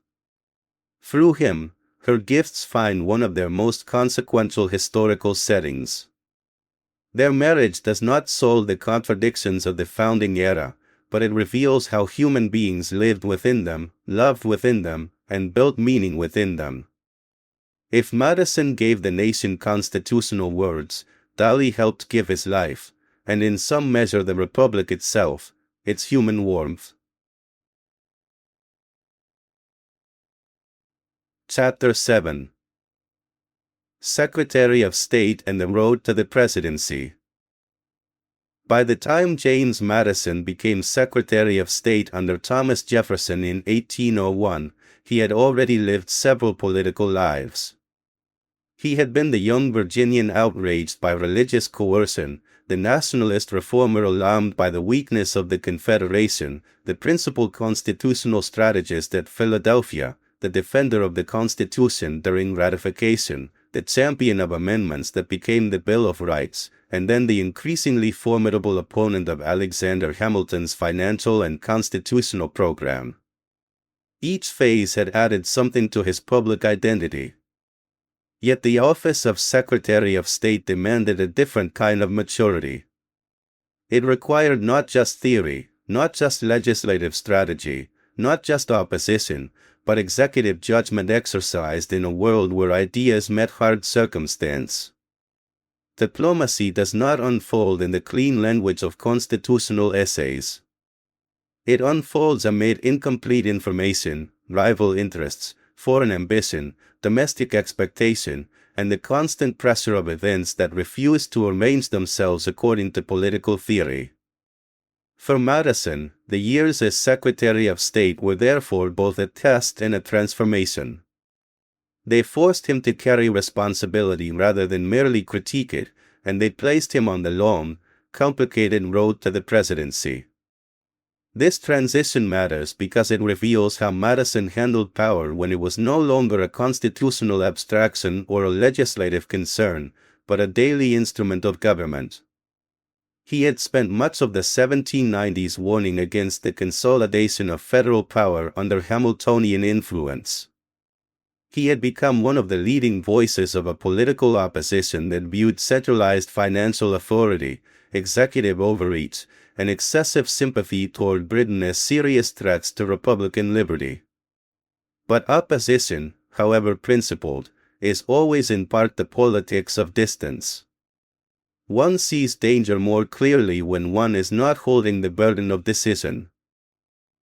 Through him, her gifts find one of their most consequential historical settings. Their marriage does not solve the contradictions of the founding era, but it reveals how human beings lived within them, loved within them, and built meaning within them. If Madison gave the nation constitutional words, Dolly helped give his life, and in some measure the Republic itself, its human warmth. Chapter 7. Secretary of State and the Road to the Presidency. By the time James Madison became Secretary of State under Thomas Jefferson in 1801, he had already lived several political lives. He had been the young Virginian outraged by religious coercion, the nationalist reformer alarmed by the weakness of the Confederation, the principal constitutional strategist at Philadelphia, the defender of the Constitution during ratification, the champion of amendments that became the Bill of Rights, and then the increasingly formidable opponent of Alexander Hamilton's financial and constitutional program. Each phase had added something to his public identity. Yet the office of Secretary of State demanded a different kind of maturity. It required not just theory, not just legislative strategy, not just opposition, but executive judgment exercised in a world where ideas met hard circumstance. Diplomacy does not unfold in the clean language of constitutional essays. It unfolds amid incomplete information, rival interests, foreign ambition, domestic expectation, and the constant pressure of events that refuse to arrange themselves according to political theory. For Madison, the years as Secretary of State were therefore both a test and a transformation. They forced him to carry responsibility rather than merely critique it, and they placed him on the long, complicated road to the presidency. This transition matters because it reveals how Madison handled power when it was no longer a constitutional abstraction or a legislative concern, but a daily instrument of government. He had spent much of the 1790s warning against the consolidation of federal power under Hamiltonian influence. He had become one of the leading voices of a political opposition that viewed centralized financial authority, executive overreach, and excessive sympathy toward Britain as serious threats to Republican liberty. But opposition, however principled, is always in part the politics of distance. One sees danger more clearly when one is not holding the burden of decision.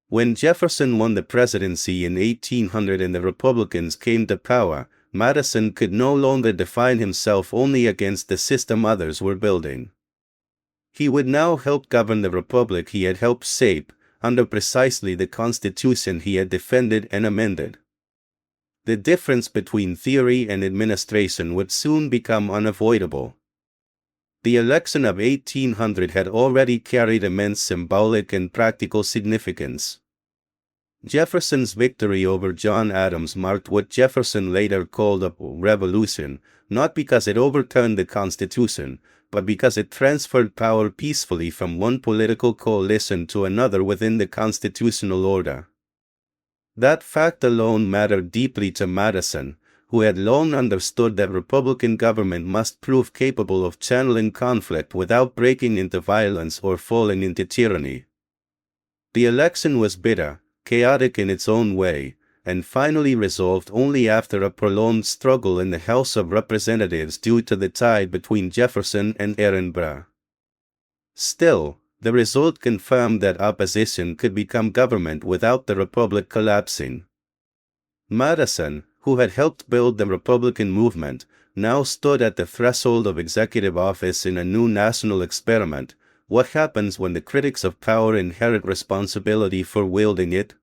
When Jefferson won the presidency in 1800 and the Republicans came to power, Madison could no longer define himself only against the system others were building. He would now help govern the republic he had helped shape, under precisely the Constitution he had defended and amended. The difference between theory and administration would soon become unavoidable. The election of 1800 had already carried immense symbolic and practical significance. Jefferson's victory over John Adams marked what Jefferson later called a revolution, not because it overturned the Constitution, but because it transferred power peacefully from one political coalition to another within the constitutional order. That fact alone mattered deeply to Madison, who had long understood that Republican government must prove capable of channeling conflict without breaking into violence or falling into tyranny. The election was bitter, chaotic in its own way, and finally resolved only after a prolonged struggle in the House of Representatives due to the tie between Jefferson and Edinburgh. Still, the result confirmed that opposition could become government without the Republic collapsing. Madison, who had helped build the Republican movement, now stood at the threshold of executive office in a new national experiment. What happens when the critics of power inherit responsibility for wielding it?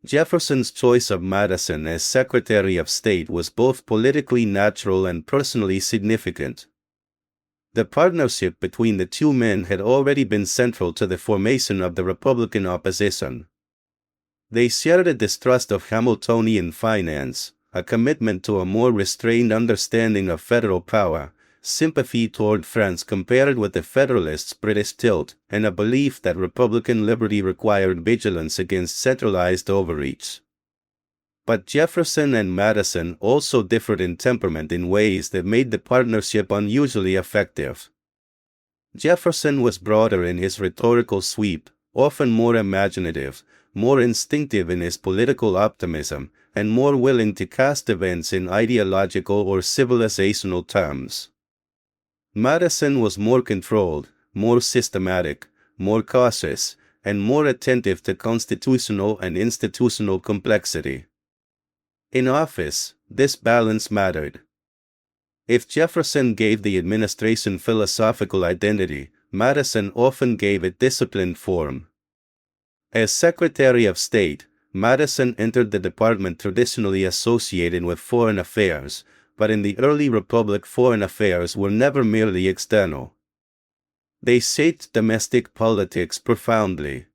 Jefferson's choice of Madison as Secretary of State was both politically natural and personally significant. The partnership between the two men had already been central to the formation of the Republican opposition. They shared a distrust of Hamiltonian finance, a commitment to a more restrained understanding of federal power, sympathy toward France compared with the Federalists' British tilt, and a belief that Republican liberty required vigilance against centralized overreach. But Jefferson and Madison also differed in temperament in ways that made the partnership unusually effective. Jefferson was broader in his rhetorical sweep, often more imaginative, more instinctive in his political optimism, and more willing to cast events in ideological or civilizational terms. Madison was more controlled, more systematic, more cautious, and more attentive to constitutional and institutional complexity. In office, this balance mattered. If Jefferson gave the administration philosophical identity, Madison often gave it disciplined form. As Secretary of State, Madison entered the department traditionally associated with foreign affairs, but in the early Republic foreign affairs were never merely external. They shaped domestic politics profoundly.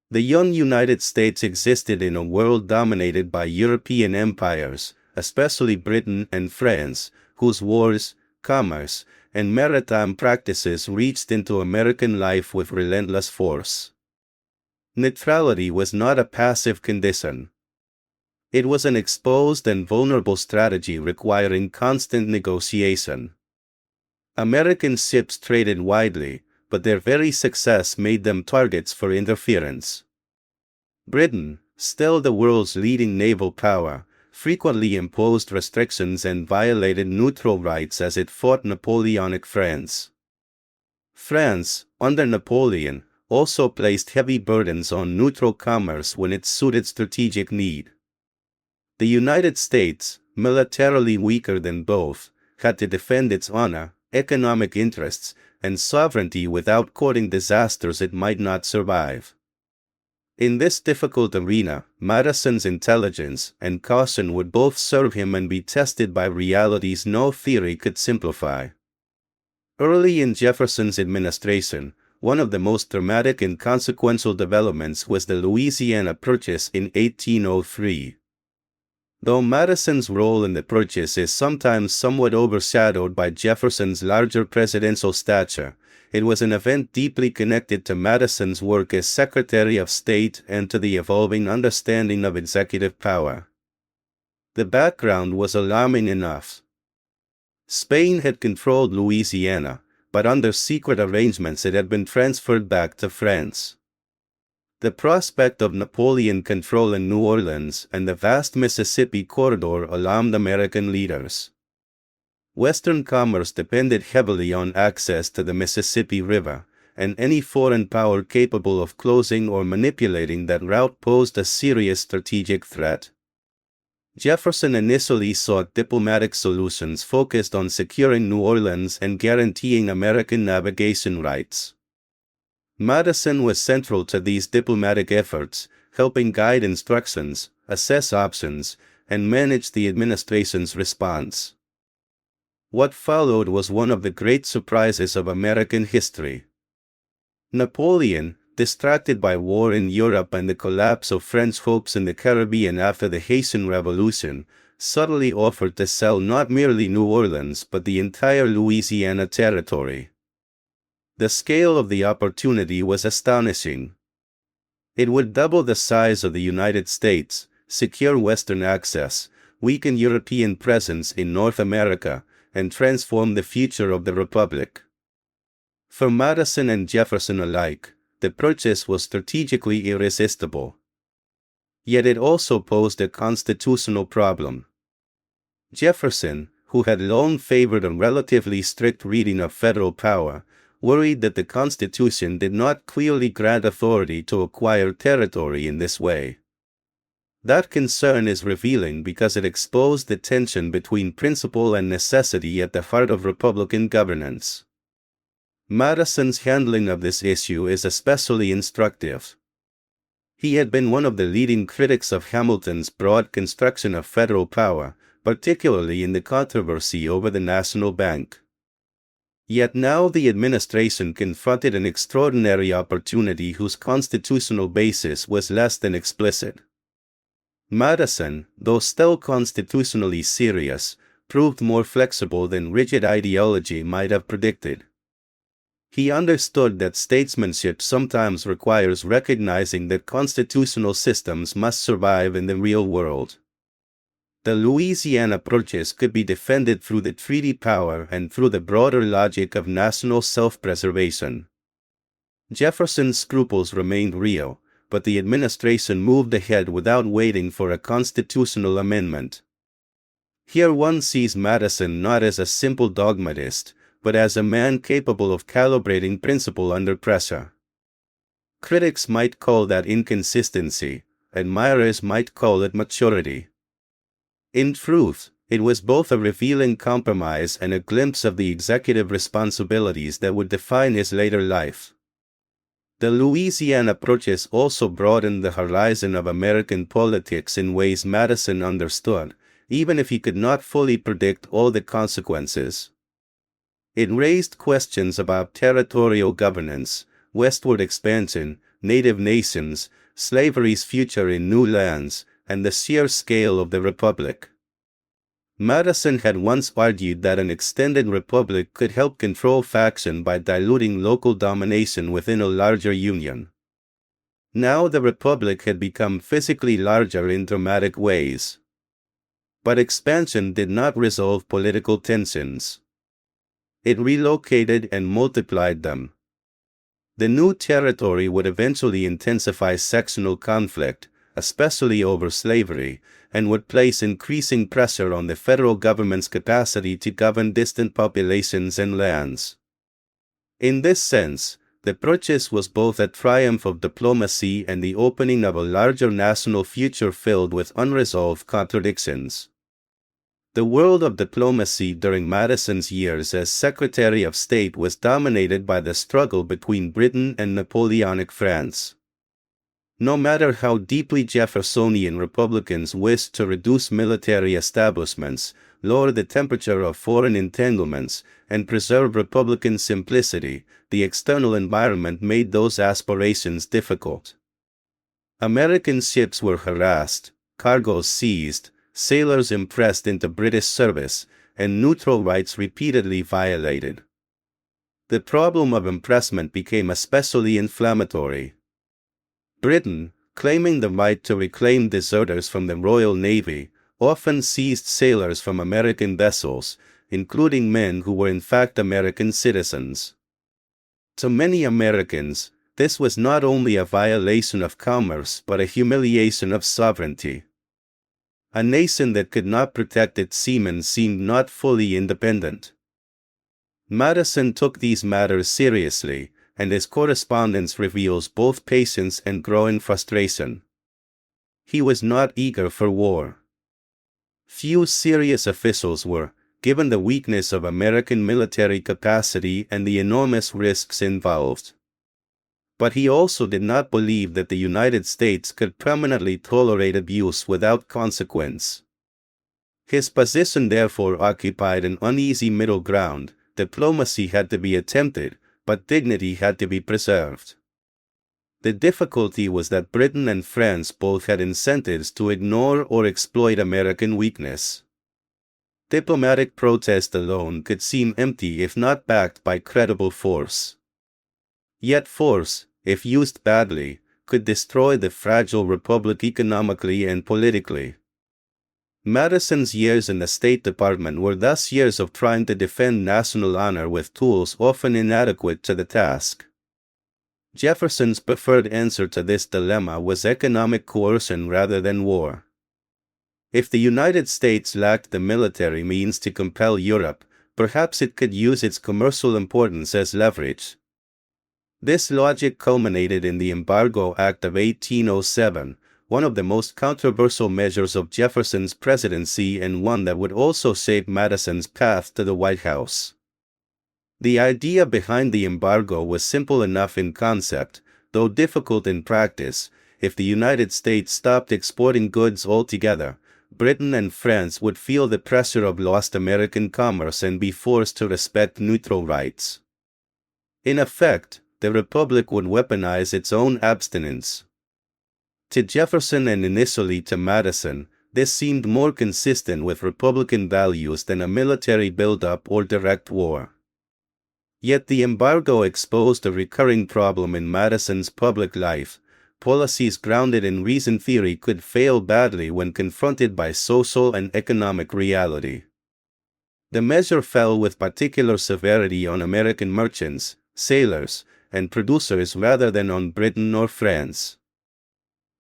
The young United States existed in a world dominated by European empires, especially Britain and France, whose wars, commerce, and maritime practices reached into American life with relentless force. Neutrality was not a passive condition. It was an exposed and vulnerable strategy requiring constant negotiation. American ships traded widely, but their very success made them targets for interference. Britain, still the world's leading naval power, frequently imposed restrictions and violated neutral rights as it fought Napoleonic France. France, under Napoleon, also placed heavy burdens on neutral commerce when it suited strategic need. The United States, militarily weaker than both, had to defend its honor, economic interests, and sovereignty without courting disasters it might not survive. In this difficult arena, Madison's intelligence and caution would both serve him and be tested by realities no theory could simplify. Early in Jefferson's administration, one of the most dramatic and consequential developments was the Louisiana Purchase in 1803. Though Madison's role in the purchase is sometimes somewhat overshadowed by Jefferson's larger presidential stature, it was an event deeply connected to Madison's work as Secretary of State and to the evolving understanding of executive power. The background was alarming enough. Spain had controlled Louisiana, but under secret arrangements it had been transferred back to France. The prospect of Napoleon controlling New Orleans and the vast Mississippi corridor alarmed American leaders. Western commerce depended heavily on access to the Mississippi River, and any foreign power capable of closing or manipulating that route posed a serious strategic threat. Jefferson initially sought diplomatic solutions focused on securing New Orleans and guaranteeing American navigation rights. Madison was central to these diplomatic efforts, helping guide instructions, assess options, and manage the administration's response. What followed was one of the great surprises of American history. Napoleon, distracted by war in Europe and the collapse of French hopes in the Caribbean after the Haitian Revolution, subtly offered to sell not merely New Orleans but the entire Louisiana territory. The scale of the opportunity was astonishing. It would double the size of the United States, secure Western access, weaken European presence in North America, and transform the future of the Republic. For Madison and Jefferson alike, the purchase was strategically irresistible. Yet it also posed a constitutional problem. Jefferson, who had long favored a relatively strict reading of federal power, worried that the Constitution did not clearly grant authority to acquire territory in this way. That concern is revealing because it exposed the tension between principle and necessity at the heart of Republican governance. Madison's handling of this issue is especially instructive. He had been one of the leading critics of Hamilton's broad construction of federal power, particularly in the controversy over the National Bank. Yet now the administration confronted an extraordinary opportunity whose constitutional basis was less than explicit. Madison, though still constitutionally serious, proved more flexible than rigid ideology might have predicted. He understood that statesmanship sometimes requires recognizing that constitutional systems must survive in the real world. The Louisiana Purchase could be defended through the treaty power and through the broader logic of national self-preservation. Jefferson's scruples remained real, but the administration moved ahead without waiting for a constitutional amendment. Here one sees Madison not as a simple dogmatist, but as a man capable of calibrating principle under pressure. Critics might call that inconsistency, admirers might call it maturity. In truth, it was both a revealing compromise and a glimpse of the executive responsibilities that would define his later life. The Louisiana Purchase also broadened the horizon of American politics in ways Madison understood, even if he could not fully predict all the consequences. It raised questions about territorial governance, westward expansion, native nations, slavery's future in new lands, and the sheer scale of the republic. Madison had once argued that an extended republic could help control faction by diluting local domination within a larger union. Now the republic had become physically larger in dramatic ways. But expansion did not resolve political tensions. It relocated and multiplied them. The new territory would eventually intensify sectional conflict, especially over slavery, and would place increasing pressure on the federal government's capacity to govern distant populations and lands. In this sense, the purchase was both a triumph of diplomacy and the opening of a larger national future filled with unresolved contradictions. The world of diplomacy during Madison's years as Secretary of State was dominated by the struggle between Britain and Napoleonic France. No matter how deeply Jeffersonian Republicans wished to reduce military establishments, lower the temperature of foreign entanglements, and preserve Republican simplicity, the external environment made those aspirations difficult. American ships were harassed, cargoes seized, sailors impressed into British service, and neutral rights repeatedly violated. The problem of impressment became especially inflammatory. Britain, claiming the right to reclaim deserters from the Royal Navy, often seized sailors from American vessels, including men who were in fact American citizens. To many Americans, this was not only a violation of commerce but a humiliation of sovereignty. A nation that could not protect its seamen seemed not fully independent. Madison took these matters seriously, and his correspondence reveals both patience and growing frustration. He was not eager for war. Few serious officials were, given the weakness of American military capacity and the enormous risks involved. But he also did not believe that the United States could permanently tolerate abuse without consequence. His position therefore occupied an uneasy middle ground. Diplomacy had to be attempted, but dignity had to be preserved. The difficulty was that Britain and France both had incentives to ignore or exploit American weakness. Diplomatic protest alone could seem empty if not backed by credible force. Yet force, if used badly, could destroy the fragile republic economically and politically. Madison's years in the State Department were thus years of trying to defend national honor with tools often inadequate to the task. Jefferson's preferred answer to this dilemma was economic coercion rather than war. If the United States lacked the military means to compel Europe, perhaps it could use its commercial importance as leverage. This logic culminated in the Embargo Act of 1807, one of the most controversial measures of Jefferson's presidency and one that would also shape Madison's path to the White House. The idea behind the embargo was simple enough in concept, though difficult in practice. if the United States stopped exporting goods altogether, Britain and France would feel the pressure of lost American commerce and be forced to respect neutral rights. In effect, the Republic would weaponize its own abstinence. To Jefferson and initially to Madison, this seemed more consistent with Republican values than a military buildup or direct war. Yet the embargo exposed a recurring problem in Madison's public life. Policies grounded in reason theory could fail badly when confronted by social and economic reality. The measure fell with particular severity on American merchants, sailors, and producers rather than on Britain or France.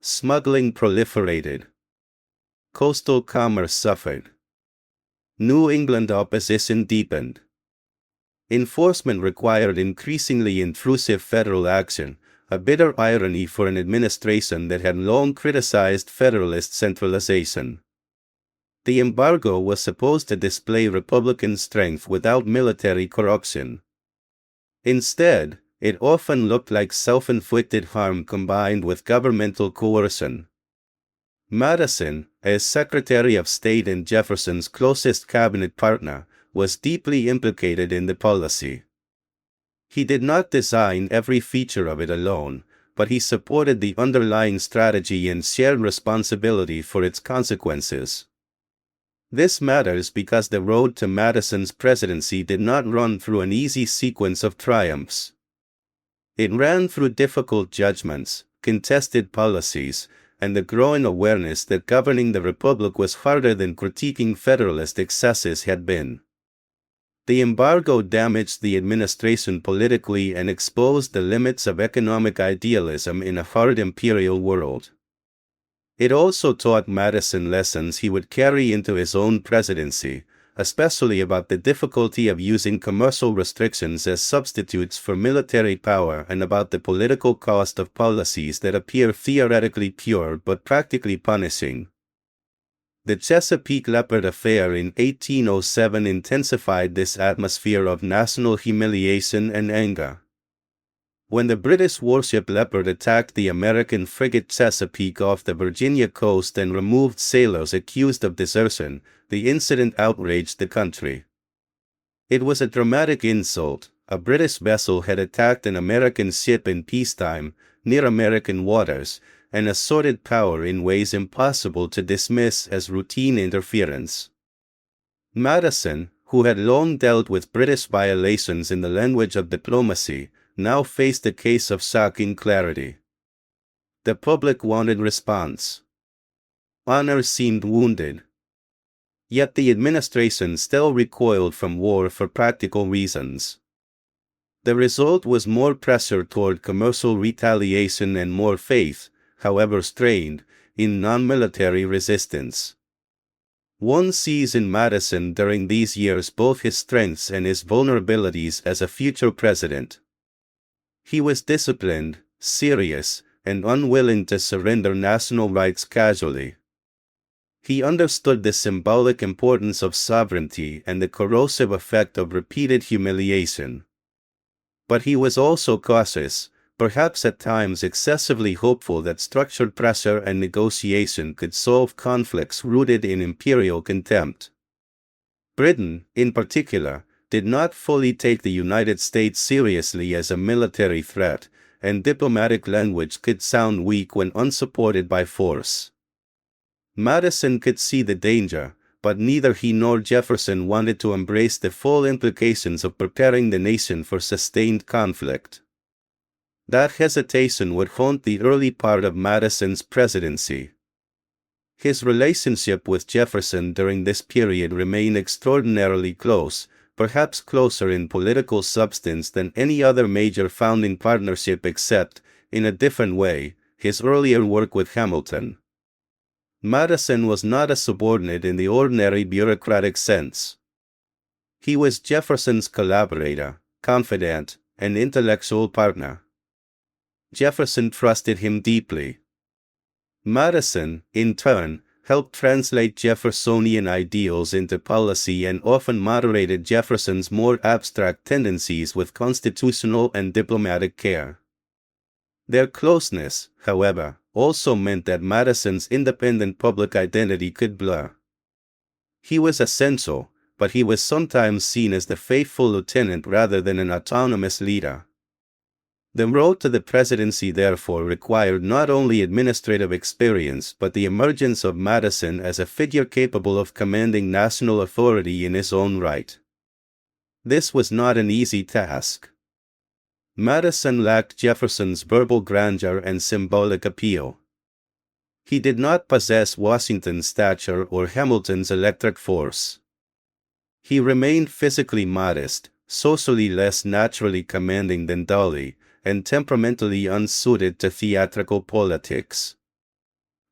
Smuggling proliferated. Coastal commerce suffered. New England opposition deepened. Enforcement required increasingly intrusive federal action, a bitter irony for an administration that had long criticized Federalist centralization. The embargo was supposed to display Republican strength without military corruption. Instead, it often looked like self-inflicted harm combined with governmental coercion. Madison, as Secretary of State and Jefferson's closest cabinet partner, was deeply implicated in the policy. He did not design every feature of it alone, but he supported the underlying strategy and shared responsibility for its consequences. This matters because the road to Madison's presidency did not run through an easy sequence of triumphs. It ran through difficult judgments, contested policies, and the growing awareness that governing the Republic was harder than critiquing Federalist excesses had been. The embargo damaged the administration politically and exposed the limits of economic idealism in a hard imperial world. It also taught Madison lessons he would carry into his own presidency, especially about the difficulty of using commercial restrictions as substitutes for military power and about the political cost of policies that appear theoretically pure but practically punishing. The Chesapeake Leopard affair in 1807 intensified this atmosphere of national humiliation and anger. When the British warship Leopard attacked the American frigate Chesapeake off the Virginia coast and removed sailors accused of desertion, the incident outraged the country. It was a dramatic insult. A British vessel had attacked an American ship in peacetime, near American waters, and asserted power in ways impossible to dismiss as routine interference. Madison, who had long dealt with British violations in the language of diplomacy, now faced a case of shocking clarity. The public wanted response. Honor seemed wounded. Yet the administration still recoiled from war for practical reasons. The result was more pressure toward commercial retaliation and more faith, however strained, in non-military resistance. One sees in Madison during these years both his strengths and his vulnerabilities as a future president. He was disciplined, serious, and unwilling to surrender national rights casually. He understood the symbolic importance of sovereignty and the corrosive effect of repeated humiliation. But he was also cautious, perhaps at times excessively hopeful that structured pressure and negotiation could solve conflicts rooted in imperial contempt. Britain, in particular, did not fully take the United States seriously as a military threat, and diplomatic language could sound weak when unsupported by force. Madison could see the danger, but neither he nor Jefferson wanted to embrace the full implications of preparing the nation for sustained conflict. That hesitation would haunt the early part of Madison's presidency. His relationship with Jefferson during this period remained extraordinarily close, perhaps closer in political substance than any other major founding partnership except, in a different way, his earlier work with Hamilton. Madison was not a subordinate in the ordinary bureaucratic sense. He was Jefferson's collaborator, confidant, and intellectual partner. Jefferson trusted him deeply. Madison, in turn, helped translate Jeffersonian ideals into policy and often moderated Jefferson's more abstract tendencies with constitutional and diplomatic care. Their closeness, however, also meant that Madison's independent public identity could blur. He was essential, but he was sometimes seen as the faithful lieutenant rather than an autonomous leader. The road to the presidency therefore required not only administrative experience but the emergence of Madison as a figure capable of commanding national authority in his own right. This was not an easy task. Madison lacked Jefferson's verbal grandeur and symbolic appeal. He did not possess Washington's stature or Hamilton's electric force. He remained physically modest, socially less naturally commanding than Dolly, and temperamentally unsuited to theatrical politics.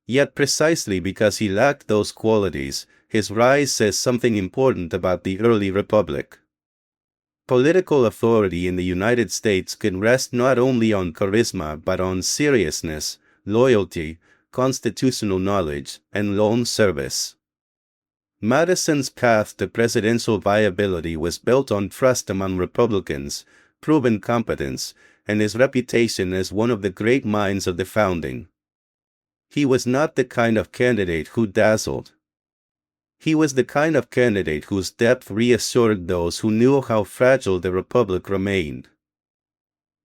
Yet precisely because he lacked those qualities, his rise says something important about the early republic. Political authority in the United States could rest not only on charisma but on seriousness, loyalty, constitutional knowledge, and loan service. Madison's path to presidential viability was built on trust among Republicans, proven competence, and his reputation as one of the great minds of the founding. He was not the kind of candidate who dazzled. He was the kind of candidate whose depth reassured those who knew how fragile the republic remained.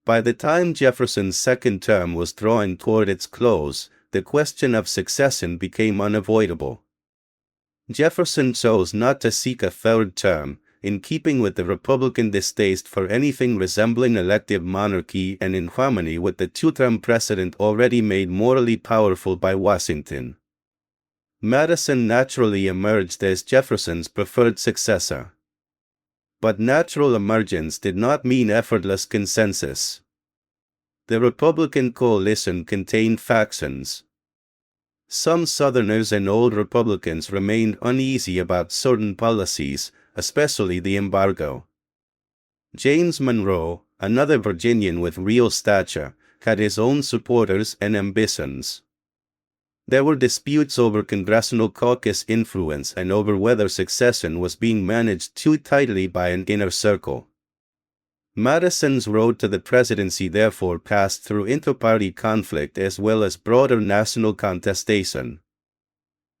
By the time Jefferson's second term was drawing toward its close, the question of succession became unavoidable. Jefferson chose not to seek a third term, in keeping with the Republican distaste for anything resembling elective monarchy and in harmony with the two-term precedent already made morally powerful by Washington. Madison naturally emerged as Jefferson's preferred successor. But natural emergence did not mean effortless consensus. The Republican coalition contained factions. Some Southerners and old Republicans remained uneasy about certain policies, especially the embargo. James Monroe, another Virginian with real stature, had his own supporters and ambitions. There were disputes over congressional caucus influence and over whether succession was being managed too tightly by an inner circle. Madison's road to the presidency therefore passed through inter-party conflict as well as broader national contestation.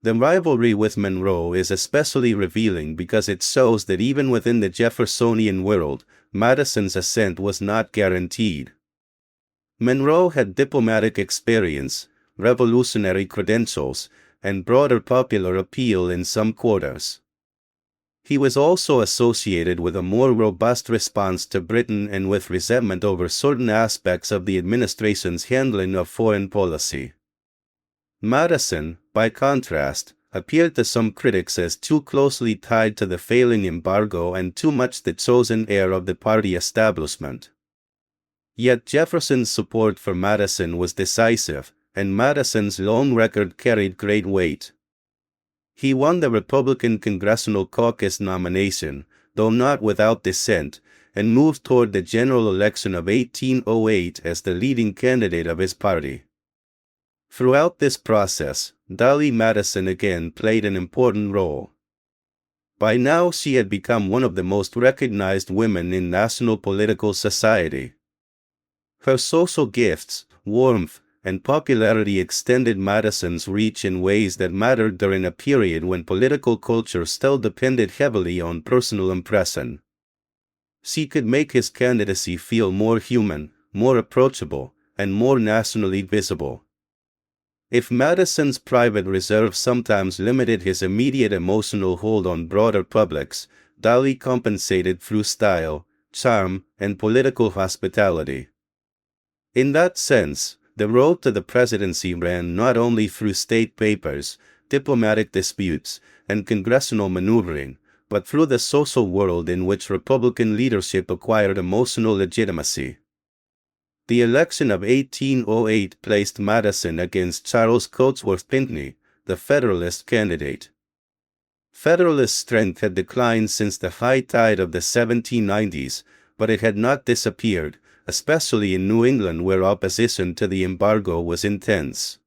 The rivalry with Monroe is especially revealing because it shows that even within the Jeffersonian world, Madison's ascent was not guaranteed. Monroe had diplomatic experience, revolutionary credentials, and broader popular appeal in some quarters. He was also associated with a more robust response to Britain and with resentment over certain aspects of the administration's handling of foreign policy. Madison, by contrast, appeared to some critics as too closely tied to the failing embargo and too much the chosen heir of the party establishment. Yet Jefferson's support for Madison was decisive, and Madison's long record carried great weight. He won the Republican Congressional Caucus nomination, though not without dissent, and moved toward the general election of 1808 as the leading candidate of his party. Throughout this process, Dolly Madison again played an important role. By now she had become one of the most recognized women in national political society. Her social gifts, warmth, and popularity extended Madison's reach in ways that mattered during a period when political culture still depended heavily on personal impression. She could make his candidacy feel more human, more approachable, and more nationally visible. If Madison's private reserve sometimes limited his immediate emotional hold on broader publics, Dolly compensated through style, charm, and political hospitality. In that sense, the road to the presidency ran not only through state papers, diplomatic disputes, and congressional maneuvering, but through the social world in which Republican leadership acquired emotional legitimacy. The election of 1808 placed Madison against Charles Cotesworth Pinckney, the Federalist candidate. Federalist strength had declined since the high tide of the 1790s, but it had not disappeared, especially in New England where opposition to the embargo was intense.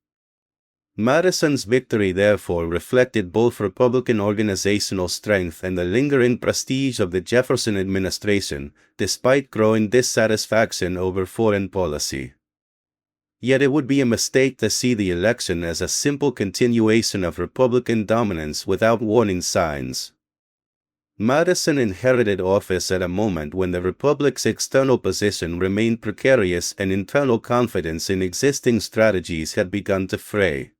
Madison's victory therefore reflected both Republican organizational strength and the lingering prestige of the Jefferson administration, despite growing dissatisfaction over foreign policy. Yet it would be a mistake to see the election as a simple continuation of Republican dominance without warning signs. Madison inherited office at a moment when the Republic's external position remained precarious and internal confidence in existing strategies had begun to fray.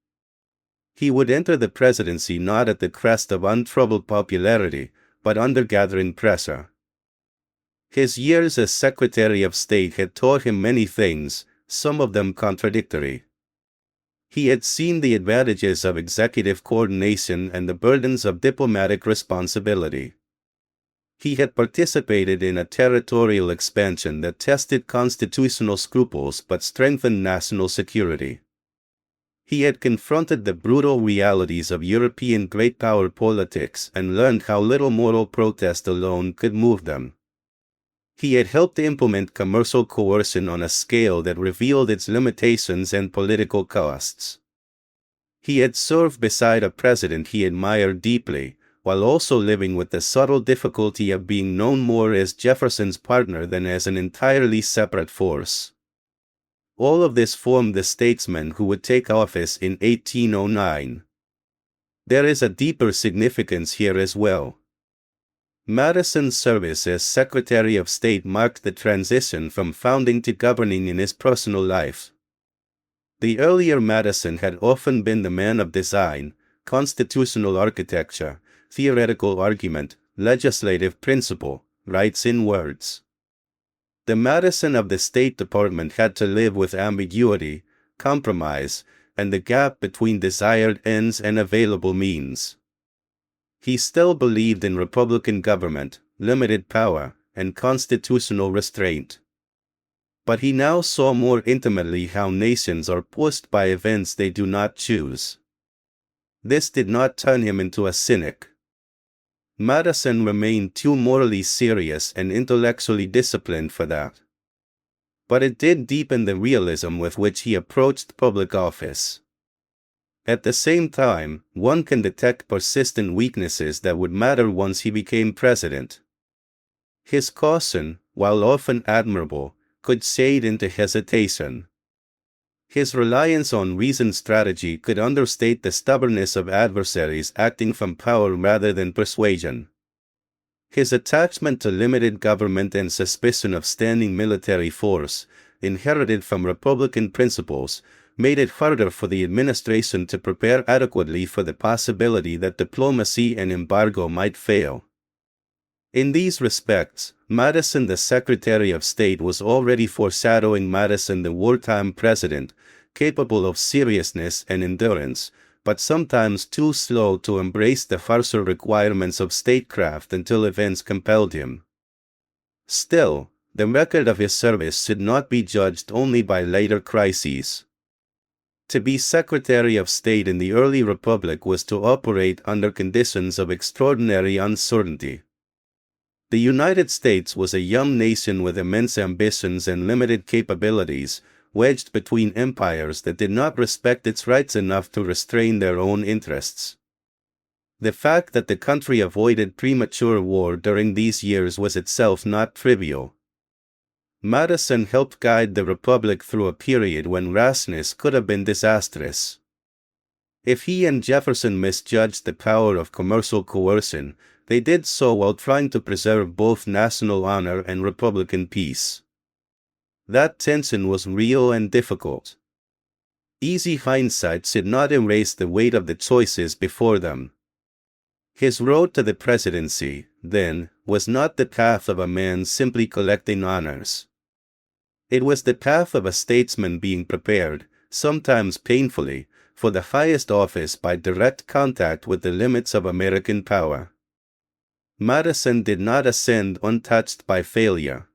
He would enter the presidency not at the crest of untroubled popularity, but under gathering pressure. His years as Secretary of State had taught him many things, some of them contradictory. He had seen the advantages of executive coordination and the burdens of diplomatic responsibility. He had participated in a territorial expansion that tested constitutional scruples but strengthened national security. He had confronted the brutal realities of European great power politics and learned how little moral protest alone could move them. He had helped implement commercial coercion on a scale that revealed its limitations and political costs. He had served beside a president he admired deeply, while also living with the subtle difficulty of being known more as Jefferson's partner than as an entirely separate force. All of this formed the statesman who would take office in 1809. There is a deeper significance here as well. Madison's service as Secretary of State marked the transition from founding to governing in his personal life. The earlier Madison had often been the man of design, constitutional architecture, theoretical argument, legislative principle, rights in words. The Madison of the State Department had to live with ambiguity, compromise, and the gap between desired ends and available means. He still believed in Republican government, limited power, and constitutional restraint. But he now saw more intimately how nations are pushed by events they do not choose. This did not turn him into a cynic. Madison remained too morally serious and intellectually disciplined for that. But it did deepen the realism with which he approached public office. At the same time, one can detect persistent weaknesses that would matter once he became president. His caution, while often admirable, could shade into hesitation. His reliance on reasoned strategy could understate the stubbornness of adversaries acting from power rather than persuasion. His attachment to limited government and suspicion of standing military force, inherited from Republican principles, made it harder for the administration to prepare adequately for the possibility that diplomacy and embargo might fail. In these respects, Madison the Secretary of State was already foreshadowing Madison the wartime president, capable of seriousness and endurance, but sometimes too slow to embrace the harsher requirements of statecraft until events compelled him. Still, the record of his service should not be judged only by later crises. To be Secretary of State in the early Republic was to operate under conditions of extraordinary uncertainty. The United States was a young nation with immense ambitions and limited capabilities, wedged between empires that did not respect its rights enough to restrain their own interests. The fact that the country avoided premature war during these years was itself not trivial. Madison helped guide the Republic through a period when rashness could have been disastrous. If he and Jefferson misjudged the power of commercial coercion, they did so while trying to preserve both national honor and Republican peace. That tension was real and difficult. Easy hindsight should not erase the weight of the choices before them. His road to the presidency, then, was not the path of a man simply collecting honors. It was the path of a statesman being prepared, sometimes painfully, for the highest office by direct contact with the limits of American power. Madison did not ascend untouched by failure.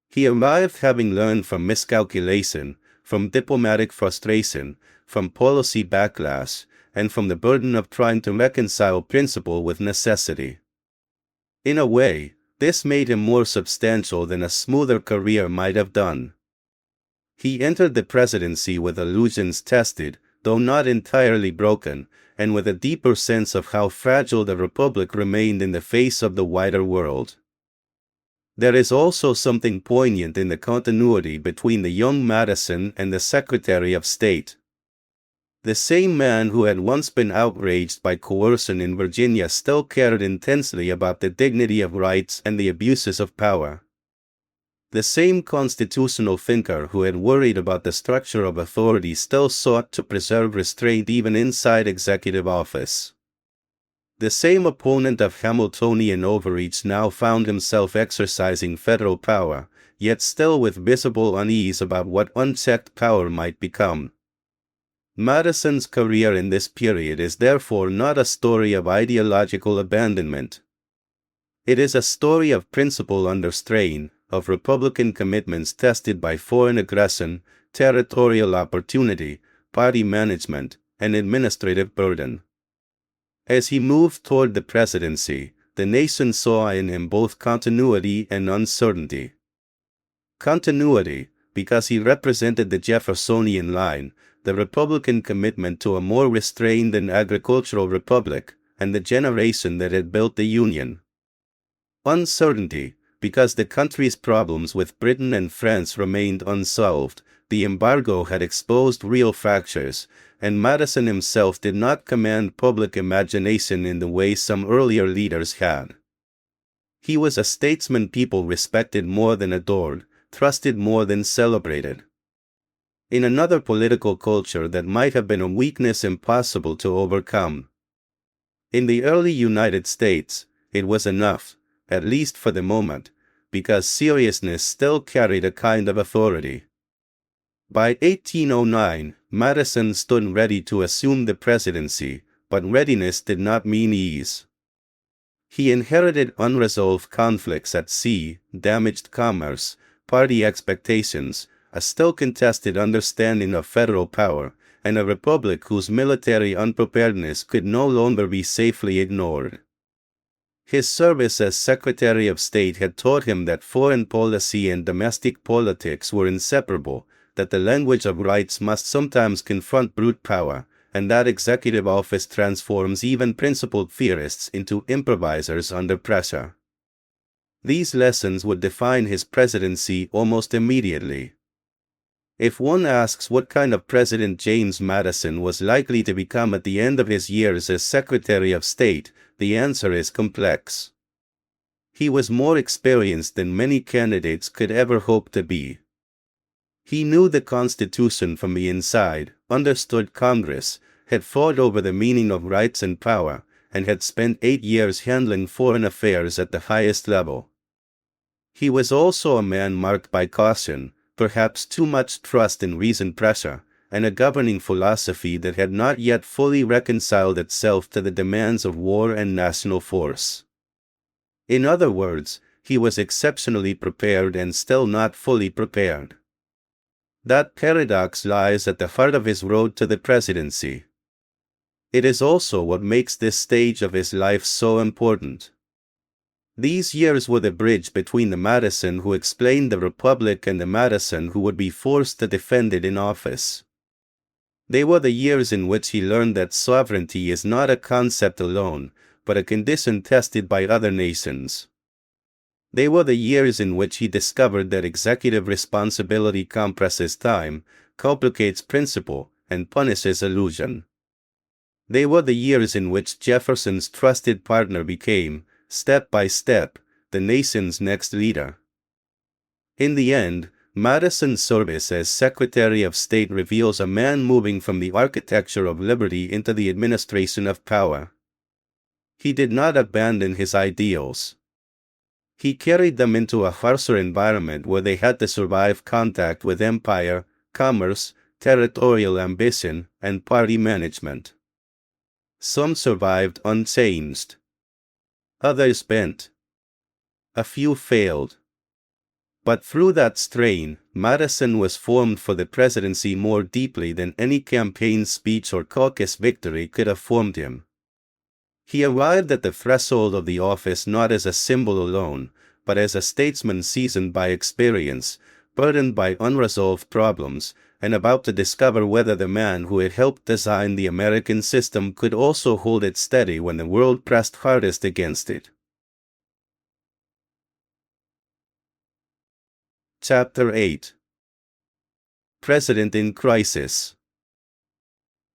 He arrived having learned from miscalculation, from diplomatic frustration, from policy backlash, and from the burden of trying to reconcile principle with necessity. In a way, this made him more substantial than a smoother career might have done. He entered the presidency with illusions tested, though not entirely broken, and with a deeper sense of how fragile the Republic remained in the face of the wider world. There is also something poignant in the continuity between the young Madison and the Secretary of State. The same man who had once been outraged by coercion in Virginia still cared intensely about the dignity of rights and the abuses of power. The same constitutional thinker who had worried about the structure of authority still sought to preserve restraint even inside executive office. The same opponent of Hamiltonian overreach now found himself exercising federal power, yet still with visible unease about what unchecked power might become. Madison's career in this period is therefore not a story of ideological abandonment. It is a story of principle under strain, of Republican commitments tested by foreign aggression, territorial opportunity, party management, and administrative burden. As he moved toward the presidency, the nation saw in him both continuity and uncertainty. Continuity, because he represented the Jeffersonian line, the Republican commitment to a more restrained and agricultural republic, and the generation that had built the Union. Uncertainty, because the country's problems with Britain and France remained unsolved, the embargo had exposed real fractures, and Madison himself did not command public imagination in the way some earlier leaders had. He was a statesman people respected more than adored, trusted more than celebrated. In another political culture that might have been a weakness impossible to overcome. In the early United States, it was enough, at least for the moment, because seriousness still carried a kind of authority. By 1809, Madison stood ready to assume the presidency, but readiness did not mean ease. He inherited unresolved conflicts at sea, damaged commerce, party expectations, a still contested understanding of federal power, and a republic whose military unpreparedness could no longer be safely ignored. His service as Secretary of State had taught him that foreign policy and domestic politics were inseparable, that the language of rights must sometimes confront brute power, and that executive office transforms even principled theorists into improvisers under pressure. These lessons would define his presidency almost immediately. If one asks what kind of president James Madison was likely to become at the end of his years as Secretary of State, the answer is complex. He was more experienced than many candidates could ever hope to be. He knew the Constitution from the inside, understood Congress, had fought over the meaning of rights and power, and had spent 8 years handling foreign affairs at the highest level. He was also a man marked by caution, perhaps too much trust in reasoned pressure, and a governing philosophy that had not yet fully reconciled itself to the demands of war and national force. In other words, he was exceptionally prepared and still not fully prepared. That paradox lies at the heart of his road to the presidency. It is also what makes this stage of his life so important. These years were the bridge between the Madison who explained the Republic and the Madison who would be forced to defend it in office. They were the years in which he learned that sovereignty is not a concept alone, but a condition tested by other nations. They were the years in which he discovered that executive responsibility compresses time, complicates principle, and punishes illusion. They were the years in which Jefferson's trusted partner became, step by step, the nation's next leader. In the end, Madison's service as Secretary of State reveals a man moving from the architecture of liberty into the administration of power. He did not abandon his ideals. He carried them into a harsher environment where they had to survive contact with empire, commerce, territorial ambition, and party management. Some survived unchanged. Others bent. A few failed. But through that strain, Madison was formed for the presidency more deeply than any campaign speech or caucus victory could have formed him. He arrived at the threshold of the office not as a symbol alone, but as a statesman seasoned by experience, burdened by unresolved problems, and about to discover whether the man who had helped design the American system could also hold it steady when the world pressed hardest against it. Chapter 8. President in Crisis.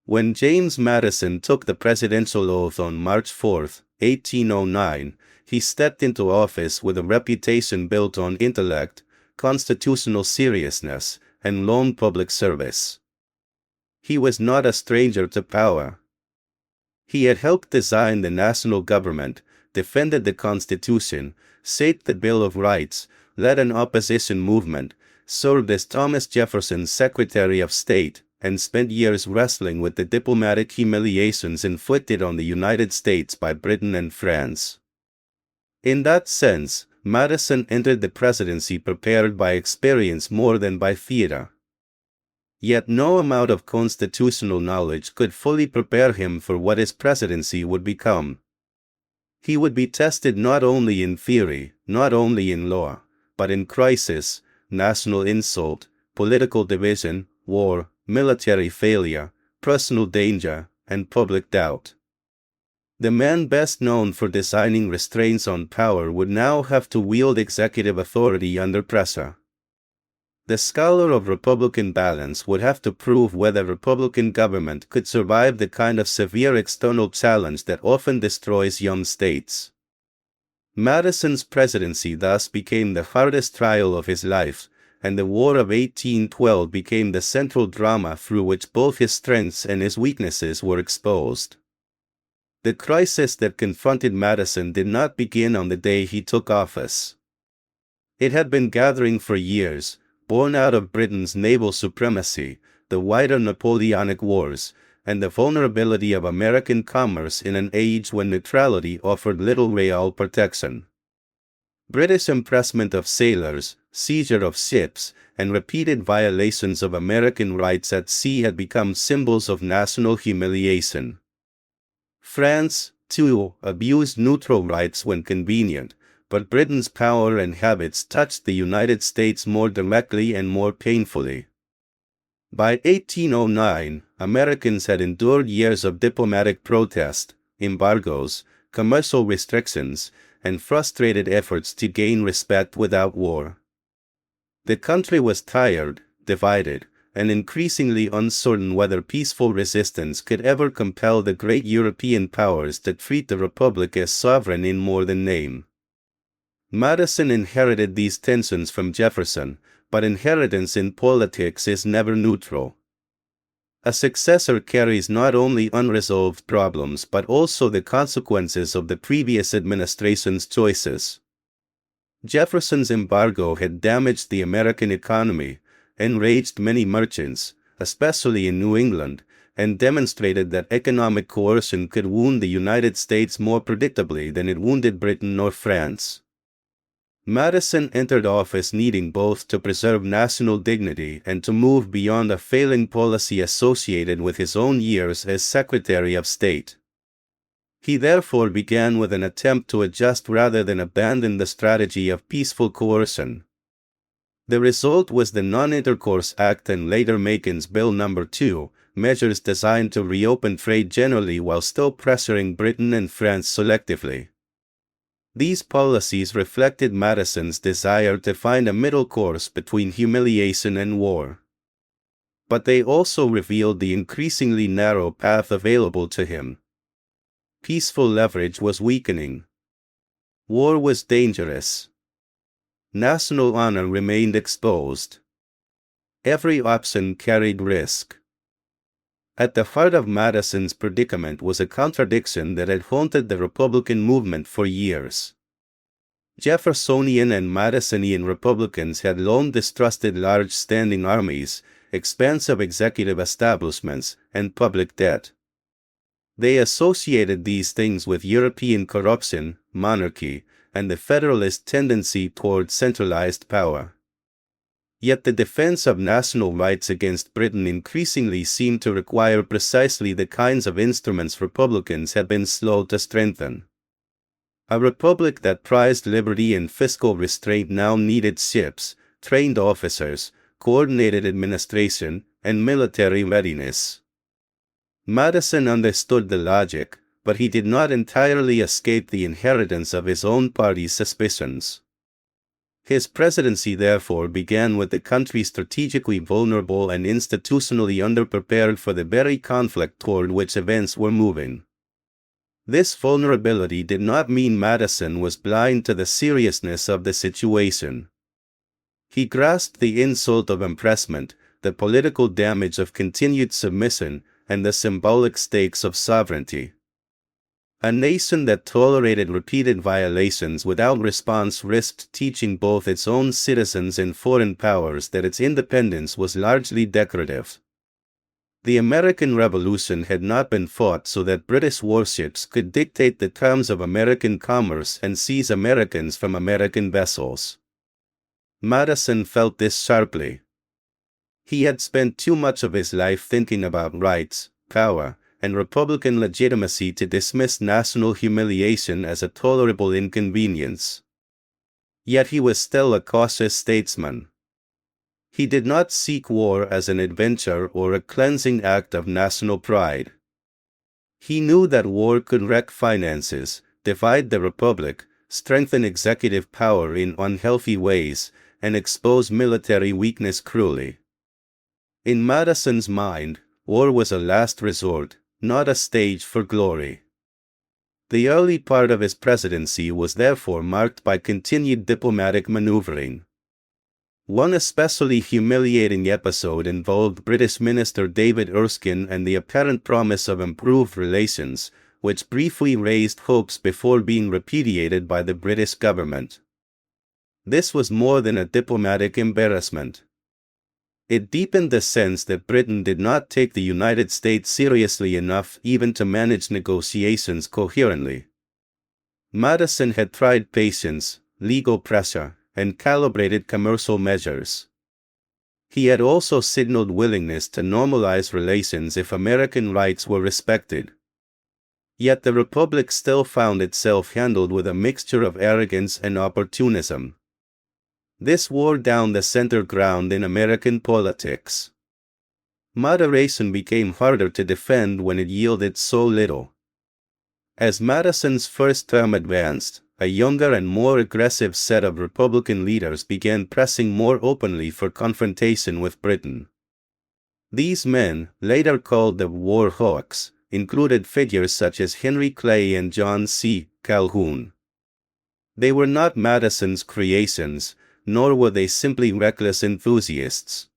When James Madison took the presidential oath on March 4, 1809, he stepped into office with a reputation built on intellect, constitutional seriousness, and long public service. He was not a stranger to power. He had helped design the national government, defended the Constitution, shaped the Bill of Rights, led an opposition movement, served as Thomas Jefferson's Secretary of State, and spent years wrestling with the diplomatic humiliations inflicted on the United States by Britain and France. In that sense, Madison entered the presidency prepared by experience more than by theater. Yet no amount of constitutional knowledge could fully prepare him for what his presidency would become. He would be tested not only in theory, not only in law, but in crisis, national insult, political division, war, military failure, personal danger, and public doubt. The man best known for designing restraints on power would now have to wield executive authority under pressure. The scholar of Republican balance would have to prove whether Republican government could survive the kind of severe external challenge that often destroys young states. Madison's presidency thus became the hardest trial of his life, and the War of 1812 became the central drama through which both his strengths and his weaknesses were exposed. The crisis that confronted Madison did not begin on the day he took office. It had been gathering for years, born out of Britain's naval supremacy, the wider Napoleonic Wars, and the vulnerability of American commerce in an age when neutrality offered little real protection. British impressment of sailors, seizure of ships, and repeated violations of American rights at sea had become symbols of national humiliation. France, too, abused neutral rights when convenient, but Britain's power and habits touched the United States more directly and more painfully. By 1809, Americans had endured years of diplomatic protest, embargoes, commercial restrictions, and frustrated efforts to gain respect without war. The country was tired, divided, and increasingly uncertain whether peaceful resistance could ever compel the great European powers to treat the Republic as sovereign in more than name. Madison inherited these tensions from Jefferson, but inheritance in politics is never neutral. A successor carries not only unresolved problems but also the consequences of the previous administration's choices. Jefferson's embargo had damaged the American economy, enraged many merchants, especially in New England, and demonstrated that economic coercion could wound the United States more predictably than it wounded Britain or France. Madison entered office needing both to preserve national dignity and to move beyond a failing policy associated with his own years as Secretary of State. He therefore began with an attempt to adjust rather than abandon the strategy of peaceful coercion. The result was the Non-Intercourse Act and later Macon's Bill No. 2, measures designed to reopen trade generally while still pressuring Britain and France selectively. These policies reflected Madison's desire to find a middle course between humiliation and war. But they also revealed the increasingly narrow path available to him. Peaceful leverage was weakening. War was dangerous. National honor remained exposed. Every option carried risk. At the heart of Madison's predicament was a contradiction that had haunted the Republican movement for years. Jeffersonian and Madisonian Republicans had long distrusted large standing armies, expansive executive establishments, and public debt. They associated these things with European corruption, monarchy, and the Federalist tendency toward centralized power. Yet the defense of national rights against Britain increasingly seemed to require precisely the kinds of instruments Republicans had been slow to strengthen. A republic that prized liberty and fiscal restraint now needed ships, trained officers, coordinated administration, and military readiness. Madison understood the logic, but he did not entirely escape the inheritance of his own party's suspicions. His presidency therefore began with the country strategically vulnerable and institutionally underprepared for the very conflict toward which events were moving. This vulnerability did not mean Madison was blind to the seriousness of the situation. He grasped the insult of impressment, the political damage of continued submission, and the symbolic stakes of sovereignty. A nation that tolerated repeated violations without response risked teaching both its own citizens and foreign powers that its independence was largely decorative. The American Revolution had not been fought so that British warships could dictate the terms of American commerce and seize Americans from American vessels. Madison felt this sharply. He had spent too much of his life thinking about rights, power, and Republican legitimacy to dismiss national humiliation as a tolerable inconvenience. Yet he was still a cautious statesman. He did not seek war as an adventure or a cleansing act of national pride. He knew that war could wreck finances, divide the republic, strengthen executive power in unhealthy ways, and expose military weakness cruelly. In Madison's mind, war was a last resort, not a stage for glory. The early part of his presidency was therefore marked by continued diplomatic maneuvering. One especially humiliating episode involved British Minister David Erskine and the apparent promise of improved relations, which briefly raised hopes before being repudiated by the British government. This was more than a diplomatic embarrassment. It deepened the sense that Britain did not take the United States seriously enough even to manage negotiations coherently. Madison had tried patience, legal pressure, and calibrated commercial measures. He had also signaled willingness to normalize relations if American rights were respected. Yet the Republic still found itself handled with a mixture of arrogance and opportunism. This wore down the center ground in American politics. Moderation became harder to defend when it yielded so little. As Madison's first term advanced, a younger and more aggressive set of Republican leaders began pressing more openly for confrontation with Britain. These men, later called the War Hawks, included figures such as Henry Clay and John C. Calhoun. They were not Madison's creations, nor were they simply reckless enthusiasts.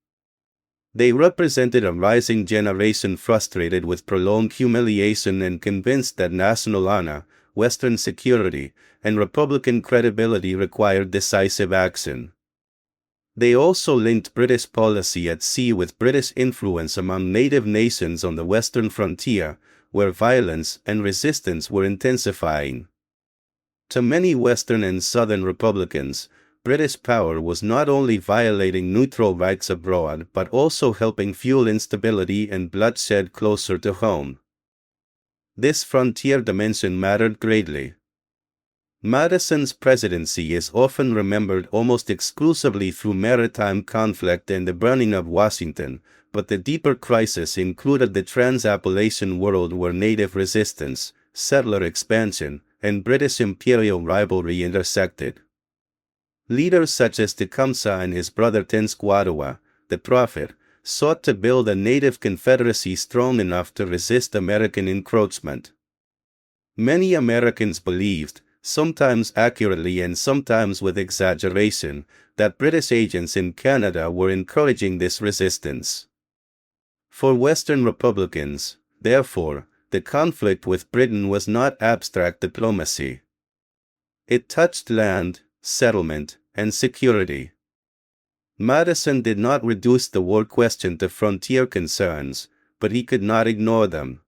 They represented a rising generation frustrated with prolonged humiliation and convinced that national honor, Western security, and Republican credibility required decisive action. They also linked British policy at sea with British influence among native nations on the western frontier, where violence and resistance were intensifying. To many Western and Southern Republicans, British power was not only violating neutral rights abroad but also helping fuel instability and bloodshed closer to home. This frontier dimension mattered greatly. Madison's presidency is often remembered almost exclusively through maritime conflict and the burning of Washington, but the deeper crisis included the trans-Appalachian world where native resistance, settler expansion, and British imperial rivalry intersected. Leaders such as Tecumseh and his brother Tenskwatawa, the Prophet, sought to build a native confederacy strong enough to resist American encroachment. Many Americans believed, sometimes accurately and sometimes with exaggeration, that British agents in Canada were encouraging this resistance. For Western Republicans, therefore, the conflict with Britain was not abstract diplomacy. It touched land, settlement, and security. Madison did not reduce the war question to frontier concerns, but he could not ignore them.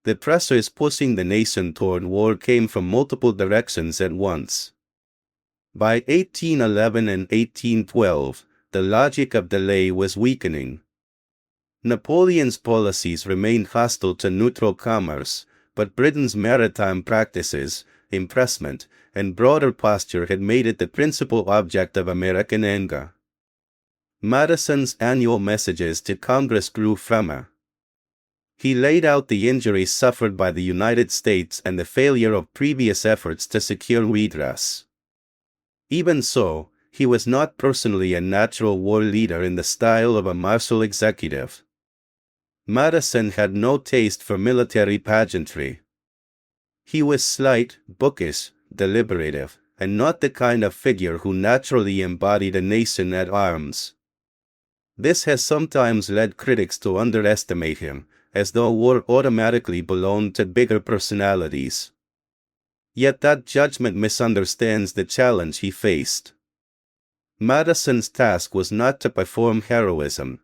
The pressures pushing the nation toward war came from multiple directions at once. By 1811 and 1812, the logic of delay was weakening. Napoleon's policies remained hostile to neutral commerce, but Britain's maritime practices, impressment, and broader posture had made it the principal object of American anger. Madison's annual messages to Congress grew firmer. He laid out the injuries suffered by the United States and the failure of previous efforts to secure redress. Even so, He was not personally a natural war leader in the style of a martial executive. Madison had no taste for military pageantry. He was slight, bookish, deliberative, and not the kind of figure who naturally embodied a nation at arms. This has sometimes led critics to underestimate him, as though war automatically belonged to bigger personalities. Yet that judgment misunderstands the challenge he faced. Madison's task was not to perform heroism.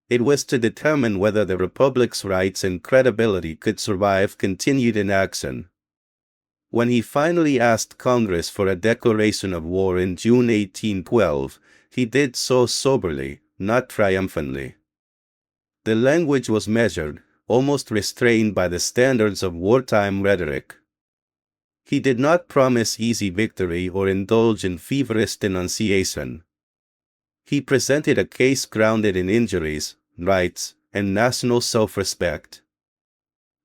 It was to determine whether the Republic's rights and credibility could survive continued inaction. When he finally asked Congress for a declaration of war in June 1812, he did so soberly, not triumphantly. The language was measured, almost restrained by the standards of wartime rhetoric. He did not promise easy victory or indulge in feverish denunciation. He presented a case grounded in injuries, rights, and national self-respect.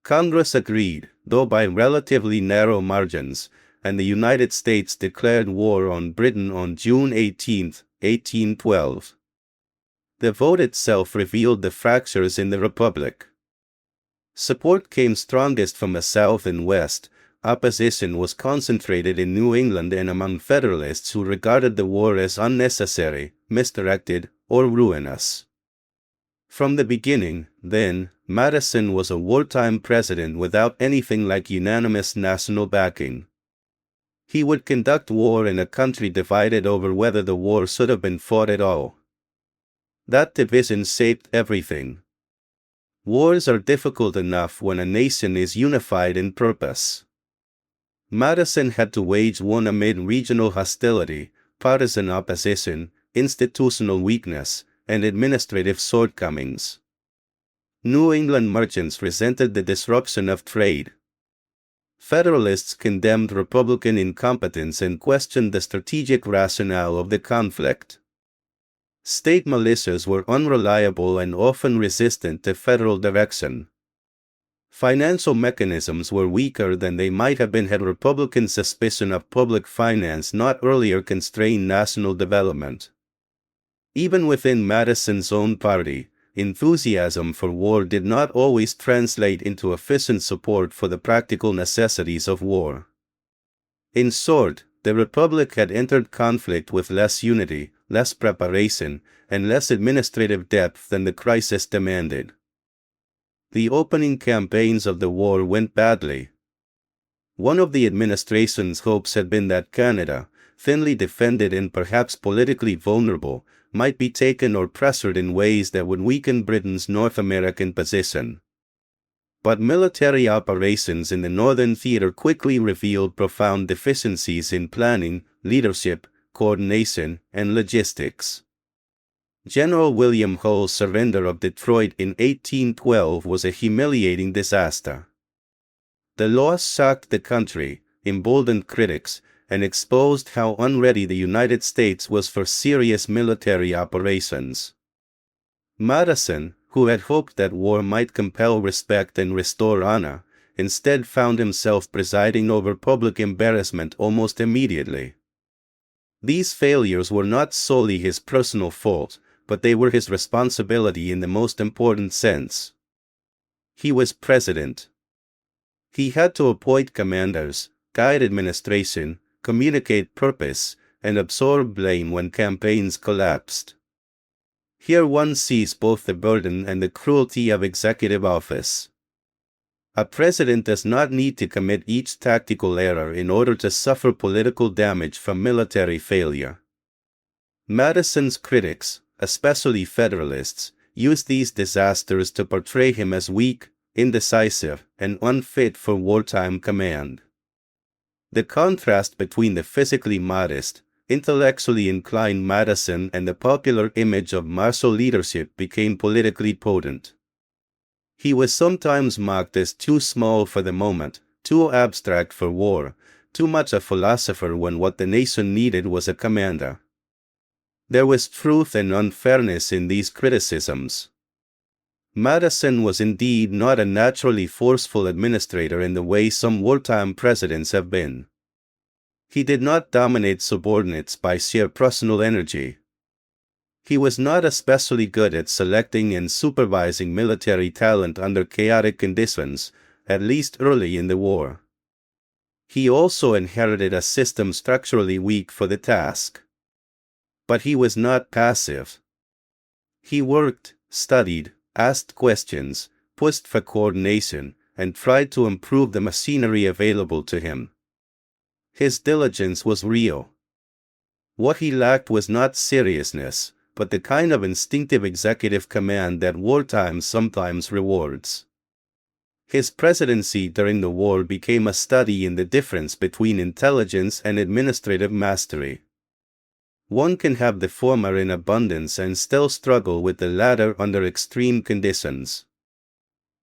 Congress agreed, though by relatively narrow margins, and the United States declared war on Britain on June 18, 1812. The vote itself revealed the fractures in the Republic. Support came strongest from the South and West. Opposition was concentrated in New England and among Federalists who regarded the war as unnecessary, misdirected, or ruinous. From the beginning, then, Madison was a wartime president without anything like unanimous national backing. He would conduct war in a country divided over whether the war should have been fought at all. That division shaped everything. Wars are difficult enough when a nation is unified in purpose. Madison had to wage one amid regional hostility, partisan opposition, institutional weakness, and administrative shortcomings. New England merchants resented the disruption of trade. Federalists condemned Republican incompetence and questioned the strategic rationale of the conflict. State militias were unreliable and often resistant to federal direction. Financial mechanisms were weaker than they might have been had Republican suspicion of public finance not earlier constrained national development. Even within Madison's own party, enthusiasm for war did not always translate into efficient support for the practical necessities of war. In short, the Republic had entered conflict with less unity, less preparation, and less administrative depth than the crisis demanded. The opening campaigns of the war went badly. One of the administration's hopes had been that Canada, thinly defended and perhaps politically vulnerable, might be taken or pressured in ways that would weaken Britain's North American position. But military operations in the Northern Theater quickly revealed profound deficiencies in planning, leadership, coordination, and logistics. General William Hull's surrender of Detroit in 1812 was a humiliating disaster. The loss shocked the country, emboldened critics, and exposed how unready the United States was for serious military operations. Madison, who had hoped that war might compel respect and restore honor, instead found himself presiding over public embarrassment almost immediately. These failures were not solely his personal fault, but they were his responsibility in the most important sense. He was president. He had to appoint commanders, guide administration, communicate purpose, and absorb blame when campaigns collapsed. Here one sees both the burden and the cruelty of executive office. A president does not need to commit each tactical error in order to suffer political damage from military failure. Madison's critics, especially Federalists, used these disasters to portray him as weak, indecisive, and unfit for wartime command. The contrast between the physically modest, intellectually inclined Madison and the popular image of martial leadership became politically potent. He was sometimes mocked as too small for the moment, too abstract for war, too much a philosopher when what the nation needed was a commander. There was truth and unfairness in these criticisms. Madison was indeed not a naturally forceful administrator in the way some wartime presidents have been. He did not dominate subordinates by sheer personal energy. He was not especially good at selecting and supervising military talent under chaotic conditions, at least early in the war. He also inherited a system structurally weak for the task. But he was not passive. He worked, studied, asked questions, pushed for coordination, and tried to improve the machinery available to him. His diligence was real. What he lacked was not seriousness, but the kind of instinctive executive command that wartime sometimes rewards. His presidency during the war became a study in the difference between intelligence and administrative mastery. One can have the former in abundance and still struggle with the latter under extreme conditions.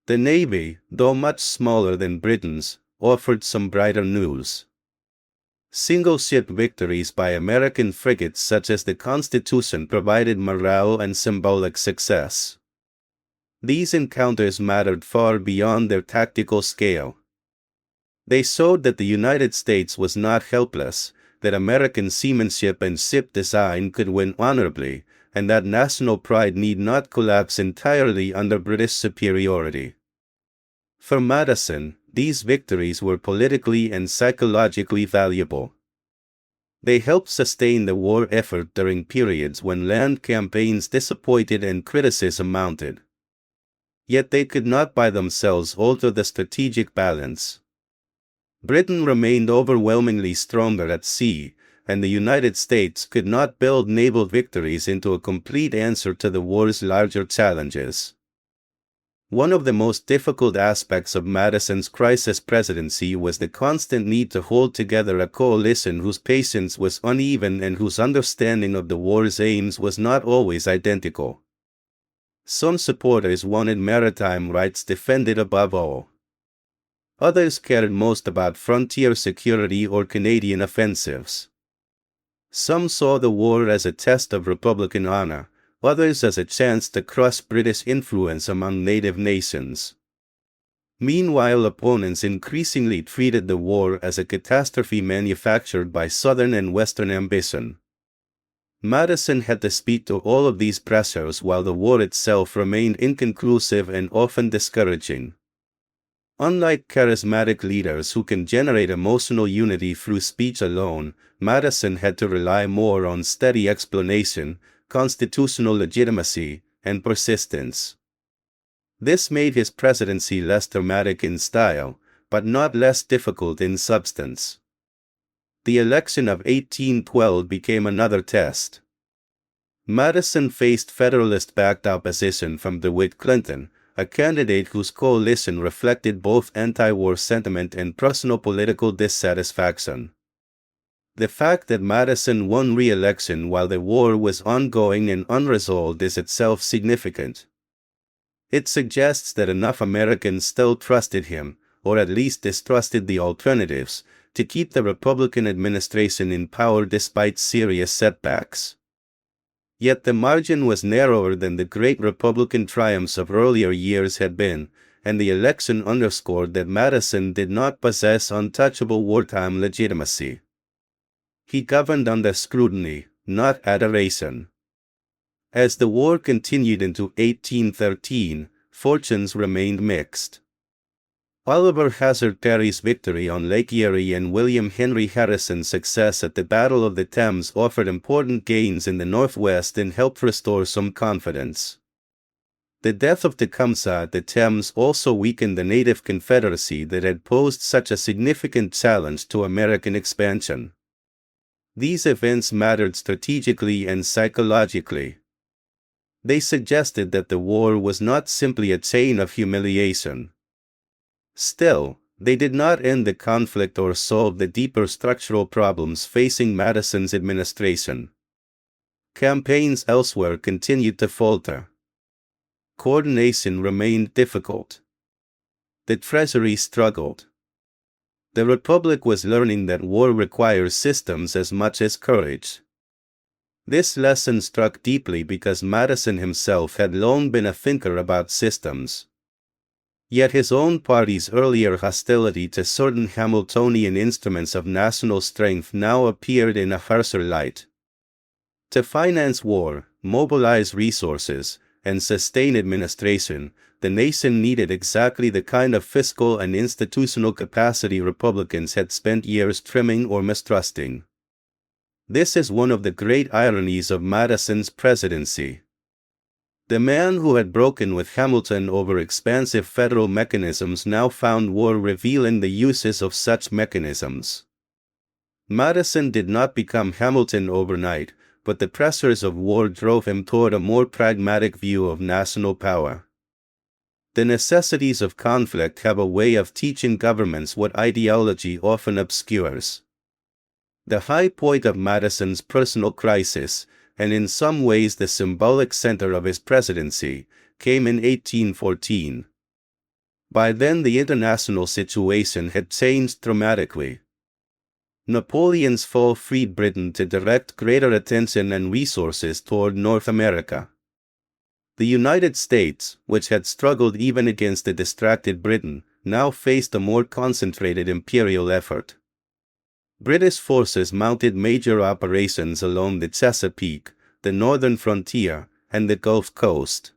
The Navy, though much smaller than Britain's, offered some brighter news. Single-ship victories by American frigates such as the Constitution provided morale and symbolic success. These encounters mattered far beyond their tactical scale. They showed that the United States was not helpless, that American seamanship and ship design could win honorably, and that national pride need not collapse entirely under British superiority. For Madison, these victories were politically and psychologically valuable. They helped sustain the war effort during periods when land campaigns disappointed and criticism mounted. Yet they could not by themselves alter the strategic balance. Britain remained overwhelmingly stronger at sea, and the United States could not build naval victories into a complete answer to the war's larger challenges. One of the most difficult aspects of Madison's crisis presidency was the constant need to hold together a coalition whose patience was uneven and whose understanding of the war's aims was not always identical. Some supporters wanted maritime rights defended above all. Others cared most about frontier security or Canadian offensives. Some saw the war as a test of Republican honor, others as a chance to crush British influence among native nations. Meanwhile, opponents increasingly treated the war as a catastrophe manufactured by Southern and Western ambition. Madison had to speak to all of these pressures while the war itself remained inconclusive and often discouraging. Unlike charismatic leaders who can generate emotional unity through speech alone, Madison had to rely more on steady explanation, constitutional legitimacy, and persistence. This made his presidency less dramatic in style, but not less difficult in substance. The election of 1812 became another test. Madison faced Federalist-backed opposition from DeWitt Clinton, a candidate whose coalition reflected both anti-war sentiment and personal political dissatisfaction. The fact that Madison won re-election while the war was ongoing and unresolved is itself significant. It suggests that enough Americans still trusted him, or at least distrusted the alternatives, to keep the Republican administration in power despite serious setbacks. Yet the margin was narrower than the great Republican triumphs of earlier years had been, and the election underscored that Madison did not possess untouchable wartime legitimacy. He governed under scrutiny, not adoration. As the war continued into 1813, fortunes remained mixed. Oliver Hazard Perry's victory on Lake Erie and William Henry Harrison's success at the Battle of the Thames offered important gains in the Northwest and helped restore some confidence. The death of Tecumseh at the Thames also weakened the native confederacy that had posed such a significant challenge to American expansion. These events mattered strategically and psychologically. They suggested that the war was not simply a chain of humiliation. Still, they did not end the conflict or solve the deeper structural problems facing Madison's administration. Campaigns elsewhere continued to falter. Coordination remained difficult. The Treasury struggled. The Republic was learning that war requires systems as much as courage. This lesson struck deeply because Madison himself had long been a thinker about systems. Yet his own party's earlier hostility to certain Hamiltonian instruments of national strength now appeared in a harsher light. To finance war, mobilize resources, and sustain administration, the nation needed exactly the kind of fiscal and institutional capacity Republicans had spent years trimming or mistrusting. This is one of the great ironies of Madison's presidency. The man who had broken with Hamilton over expansive federal mechanisms now found war revealing the uses of such mechanisms. Madison did not become Hamilton overnight, but the pressures of war drove him toward a more pragmatic view of national power. The necessities of conflict have a way of teaching governments what ideology often obscures. The high point of Madison's personal crisis, and in some ways the symbolic center of his presidency, came in 1814. By then the international situation had changed dramatically. Napoleon's fall freed Britain to direct greater attention and resources toward North America. The United States, which had struggled even against a distracted Britain, now faced a more concentrated imperial effort. British forces mounted major operations along the Chesapeake, the northern frontier, and the Gulf Coast.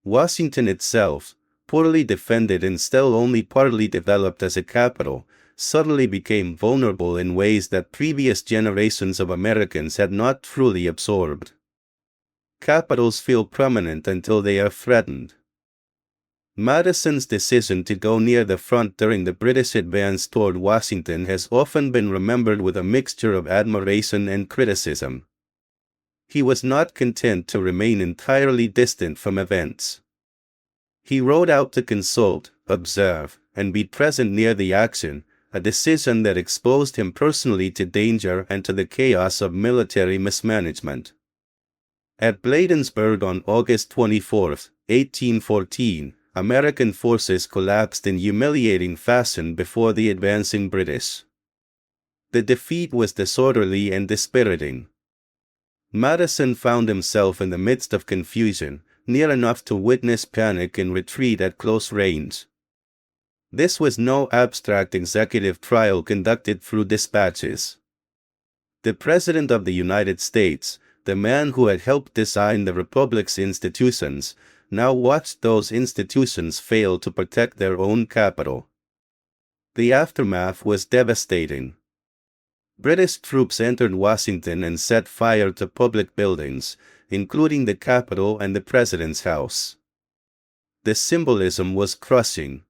Washington itself, poorly defended and still only partly developed as a capital, suddenly became vulnerable in ways that previous generations of Americans had not truly absorbed. Capitals feel permanent until they are threatened. Madison's decision to go near the front during the British advance toward Washington has often been remembered with a mixture of admiration and criticism. He was not content to remain entirely distant from events. He rode out to consult, observe, and be present near the action, a decision that exposed him personally to danger and to the chaos of military mismanagement. At Bladensburg on August 24, 1814, American forces collapsed in humiliating fashion before the advancing British. The defeat was disorderly and dispiriting. Madison found himself in the midst of confusion, near enough to witness panic and retreat at close range. This was no abstract executive trial conducted through dispatches. The President of the United States, the man who had helped design the Republic's institutions, now watched those institutions fail to protect their own capital. The aftermath was devastating. British troops entered Washington and set fire to public buildings, including the Capitol and the President's house. The symbolism was crushing.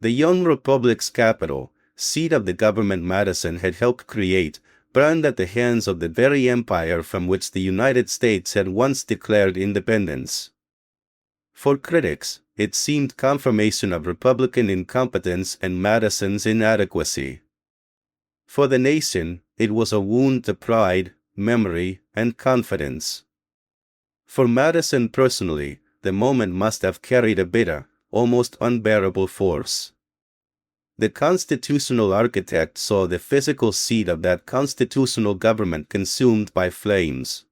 The young Republic's capital, seat of the government Madison had helped create, burned at the hands of the very empire from which the United States had once declared independence. For critics, it seemed confirmation of Republican incompetence and Madison's inadequacy. For the nation, it was a wound to pride, memory, and confidence. For Madison personally, the moment must have carried a bitter, almost unbearable force. The constitutional architect saw the physical seat of that constitutional government consumed by flames.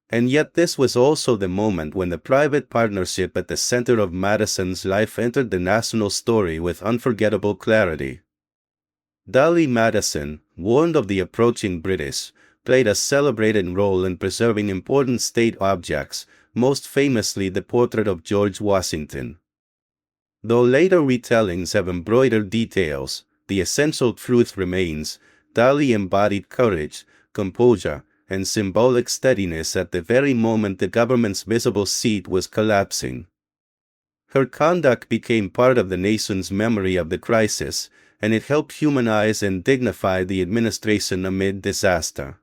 And yet this was also the moment when the private partnership at the center of Madison's life entered the national story with unforgettable clarity. Dolly Madison, warned of the approaching British, played a celebrated role in preserving important state objects, most famously the portrait of George Washington. Though later retellings have embroidered details, the essential truth remains: Dolly embodied courage, composure, and symbolic steadiness at the very moment the government's visible seat was collapsing. Her conduct became part of the nation's memory of the crisis, and it helped humanize and dignify the administration amid disaster.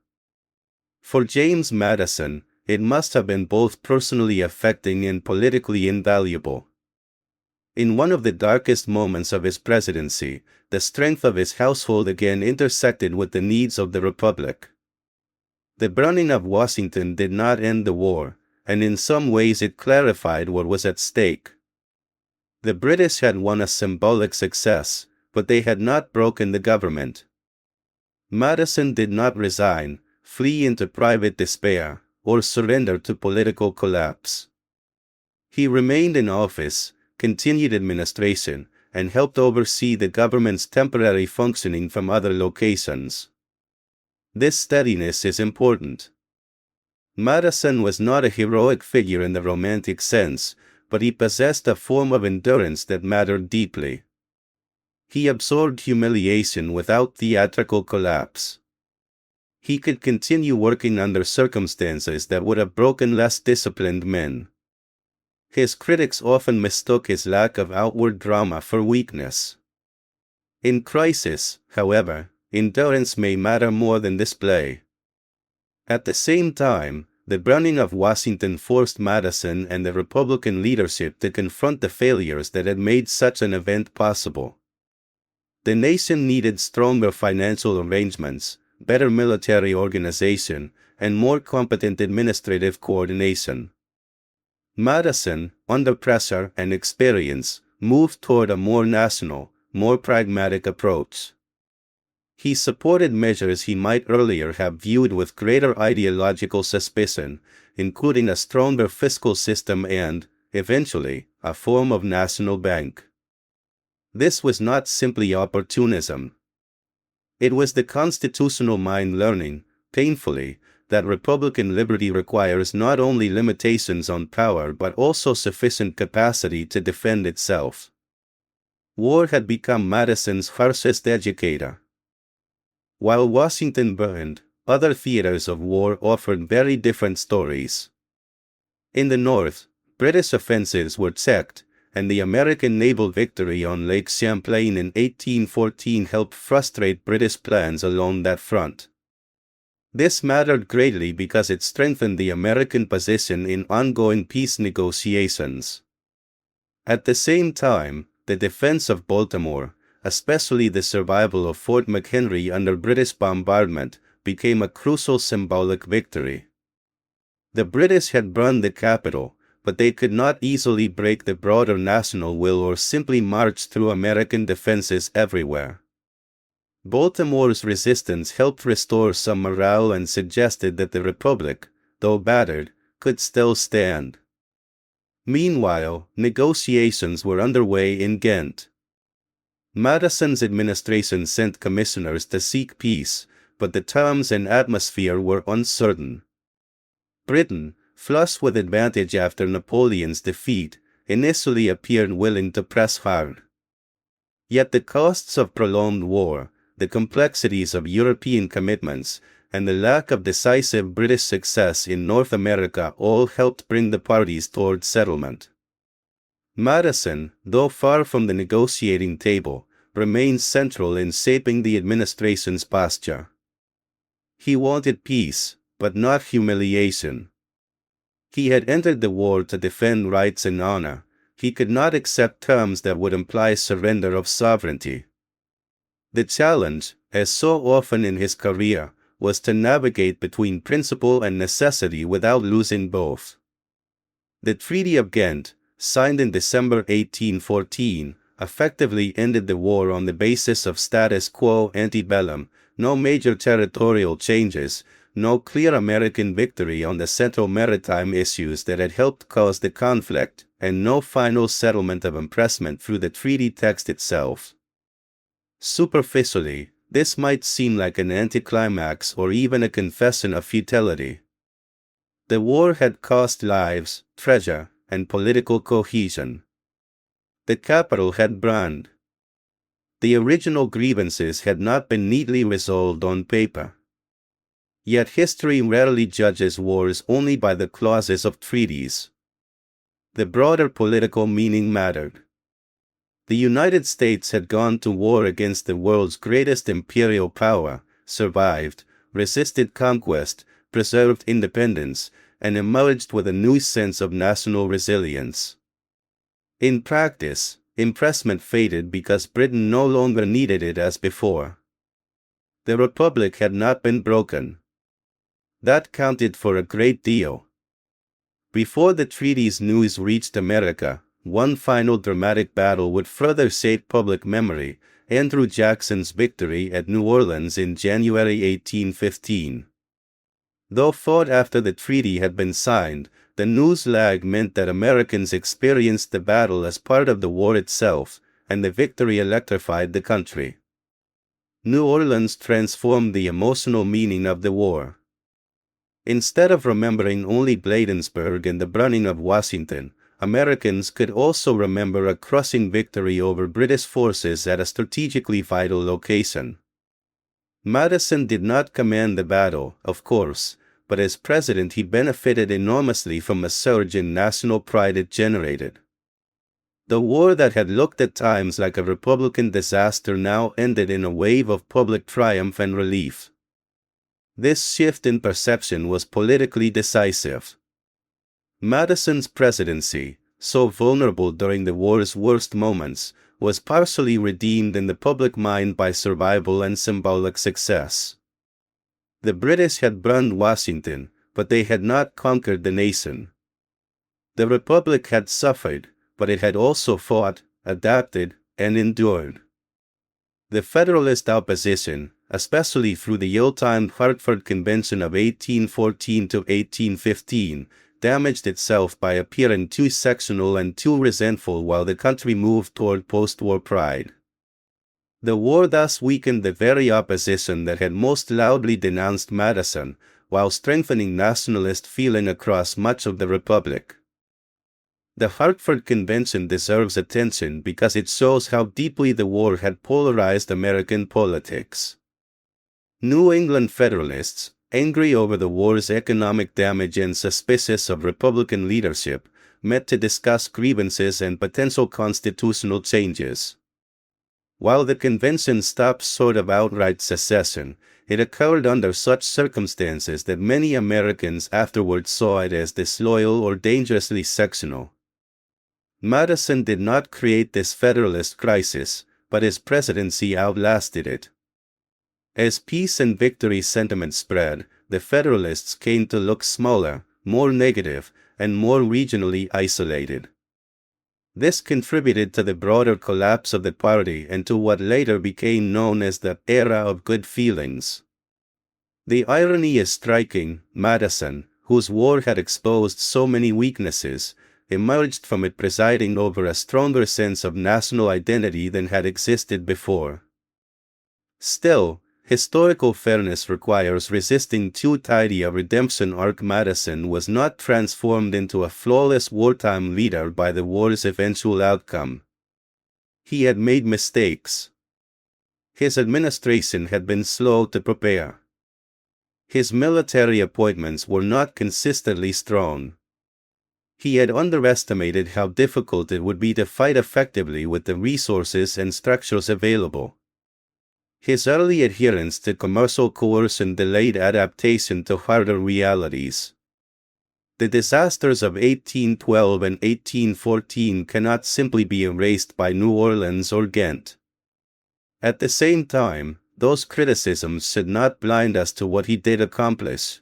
For James Madison, it must have been both personally affecting and politically invaluable. In one of the darkest moments of his presidency, the strength of his household again intersected with the needs of the Republic. The burning of Washington did not end the war, and in some ways it clarified what was at stake. The British had won a symbolic success, but they had not broken the government. Madison did not resign, flee into private despair, or surrender to political collapse. He remained in office, continued administration, and helped oversee the government's temporary functioning from other locations. This steadiness is important. Madison was not a heroic figure in the romantic sense, but he possessed a form of endurance that mattered deeply. He absorbed humiliation without theatrical collapse. He could continue working under circumstances that would have broken less disciplined men. His critics often mistook his lack of outward drama for weakness. In crisis, however, endurance may matter more than display. At the same time, the burning of Washington forced Madison and the Republican leadership to confront the failures that had made such an event possible. The nation needed stronger financial arrangements, better military organization, and more competent administrative coordination. Madison, under pressure and experience, moved toward a more national, more pragmatic approach. He supported measures he might earlier have viewed with greater ideological suspicion, including a stronger fiscal system and, eventually, a form of national bank. This was not simply opportunism. It was the constitutional mind learning, painfully, that Republican liberty requires not only limitations on power but also sufficient capacity to defend itself. War had become Madison's harshest educator. While Washington burned, other theaters of war offered very different stories. In the North, British offensives were checked, and the American naval victory on Lake Champlain in 1814 helped frustrate British plans along that front. This mattered greatly because it strengthened the American position in ongoing peace negotiations. At the same time, the defense of Baltimore, especially the survival of Fort McHenry under British bombardment, became a crucial symbolic victory. The British had burned the capital, but they could not easily break the broader national will or simply march through American defenses everywhere. Baltimore's resistance helped restore some morale and suggested that the Republic, though battered, could still stand. Meanwhile, negotiations were underway in Ghent. Madison's administration sent commissioners to seek peace, but the terms and atmosphere were uncertain. Britain, flush with advantage after Napoleon's defeat, initially appeared willing to press hard. Yet the costs of prolonged war, the complexities of European commitments, and the lack of decisive British success in North America all helped bring the parties toward settlement. Madison, though far from the negotiating table, remained central in shaping the administration's posture. He wanted peace, but not humiliation. He had entered the war to defend rights and honor. He could not accept terms that would imply surrender of sovereignty. The challenge, as so often in his career, was to navigate between principle and necessity without losing both. The Treaty of Ghent, signed in December 1814, effectively ended the war on the basis of status quo ante bellum, no major territorial changes, no clear American victory on the central maritime issues that had helped cause the conflict, and no final settlement of impressment through the treaty text itself. Superficially, this might seem like an anticlimax or even a confession of futility. The war had cost lives, treasure, and political cohesion. The capital had burned. The original grievances had not been neatly resolved on paper. Yet history rarely judges wars only by the clauses of treaties. The broader political meaning mattered. The United States had gone to war against the world's greatest imperial power, survived, resisted conquest, preserved independence, and emerged with a new sense of national resilience. In practice, impressment faded because Britain no longer needed it as before. The Republic had not been broken. That counted for a great deal. Before the treaty's news reached America, one final dramatic battle would further shape public memory: Andrew Jackson's victory at New Orleans in January 1815. Though fought after the treaty had been signed, the news lag meant that Americans experienced the battle as part of the war itself, and the victory electrified the country. New Orleans transformed the emotional meaning of the war. Instead of remembering only Bladensburg and the burning of Washington, Americans could also remember a crushing victory over British forces at a strategically vital location. Madison did not command the battle, of course, but as president he benefited enormously from a surge in national pride it generated. The war that had looked at times like a Republican disaster now ended in a wave of public triumph and relief. This shift in perception was politically decisive. Madison's presidency, so vulnerable during the war's worst moments, was partially redeemed in the public mind by survival and symbolic success. The British had burned Washington, but they had not conquered the nation. The Republic had suffered, but it had also fought, adapted, and endured. The Federalist opposition, especially through the ill-timed Hartford Convention of 1814 to 1815, damaged itself by appearing too sectional and too resentful while the country moved toward post-war pride. The war thus weakened the very opposition that had most loudly denounced Madison, while strengthening nationalist feeling across much of the Republic. The Hartford Convention deserves attention because it shows how deeply the war had polarized American politics. New England Federalists, angry over the war's economic damage and suspicious of Republican leadership, met to discuss grievances and potential constitutional changes. While the convention stopped short of outright secession, it occurred under such circumstances that many Americans afterward saw it as disloyal or dangerously sectional. Madison did not create this Federalist crisis, but his presidency outlasted it. As peace and victory sentiment spread, the Federalists came to look smaller, more negative, and more regionally isolated. This contributed to the broader collapse of the party and to what later became known as the Era of Good Feelings. The irony is striking. Madison, whose war had exposed so many weaknesses, emerged from it presiding over a stronger sense of national identity than had existed before. Still, historical fairness requires resisting too tidy a redemption arc. Madison was not transformed into a flawless wartime leader by the war's eventual outcome. He had made mistakes. His administration had been slow to prepare. His military appointments were not consistently strong. He had underestimated how difficult it would be to fight effectively with the resources and structures available. His early adherence to commercial coercion delayed adaptation to harder realities. The disasters of 1812 and 1814 cannot simply be erased by New Orleans or Ghent. At the same time, those criticisms should not blind us to what he did accomplish.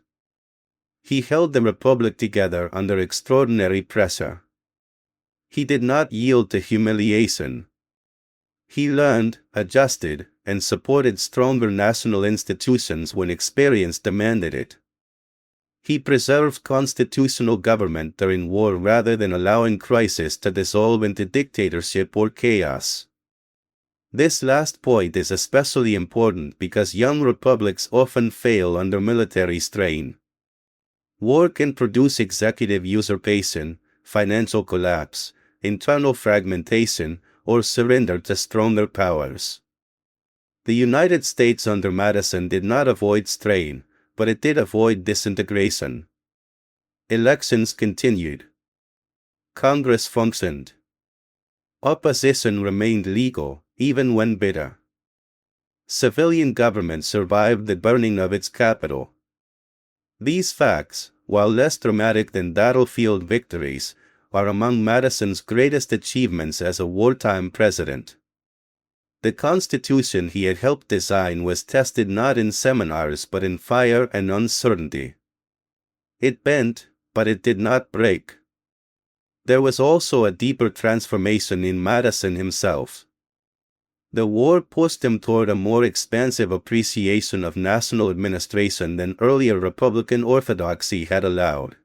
He held the Republic together under extraordinary pressure. He did not yield to humiliation. He learned, adjusted, and supported stronger national institutions when experience demanded it. He preserved constitutional government during war rather than allowing crisis to dissolve into dictatorship or chaos. This last point is especially important because young republics often fail under military strain. War can produce executive usurpation, financial collapse, internal fragmentation, or surrender to stronger powers. The United States under Madison did not avoid strain, but it did avoid disintegration. Elections continued. Congress functioned. Opposition remained legal, even when bitter. Civilian government survived the burning of its capital. These facts, while less dramatic than battlefield victories, are among Madison's greatest achievements as a wartime president. The Constitution he had helped design was tested not in seminars but in fire and uncertainty. It bent, but it did not break. There was also a deeper transformation in Madison himself. The war pushed him toward a more expansive appreciation of national administration than earlier Republican orthodoxy had allowed.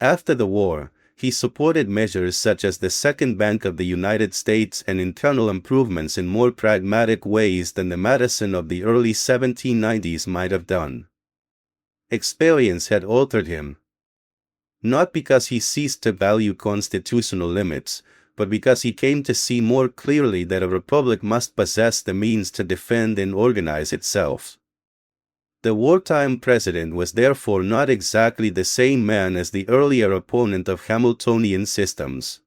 After the war, he supported measures such as the Second Bank of the United States and internal improvements in more pragmatic ways than the Madison of the early 1790s might have done. Experience had altered him. Not because he ceased to value constitutional limits, but because he came to see more clearly that a republic must possess the means to defend and organize itself. The wartime president was therefore not exactly the same man as the earlier opponent of Hamiltonian systems.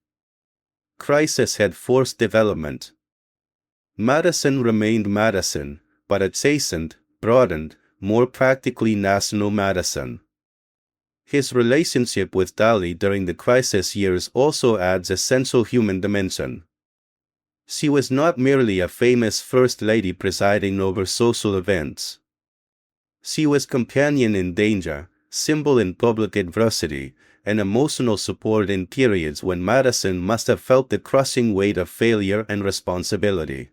Crisis had forced development. Madison remained Madison, but a chastened, broadened, more practically national Madison. His relationship with Dolly during the crisis years also adds essential human dimension. She was not merely a famous first lady presiding over social events. She was companion in danger, symbol in public adversity, and emotional support in periods when Madison must have felt the crushing weight of failure and responsibility.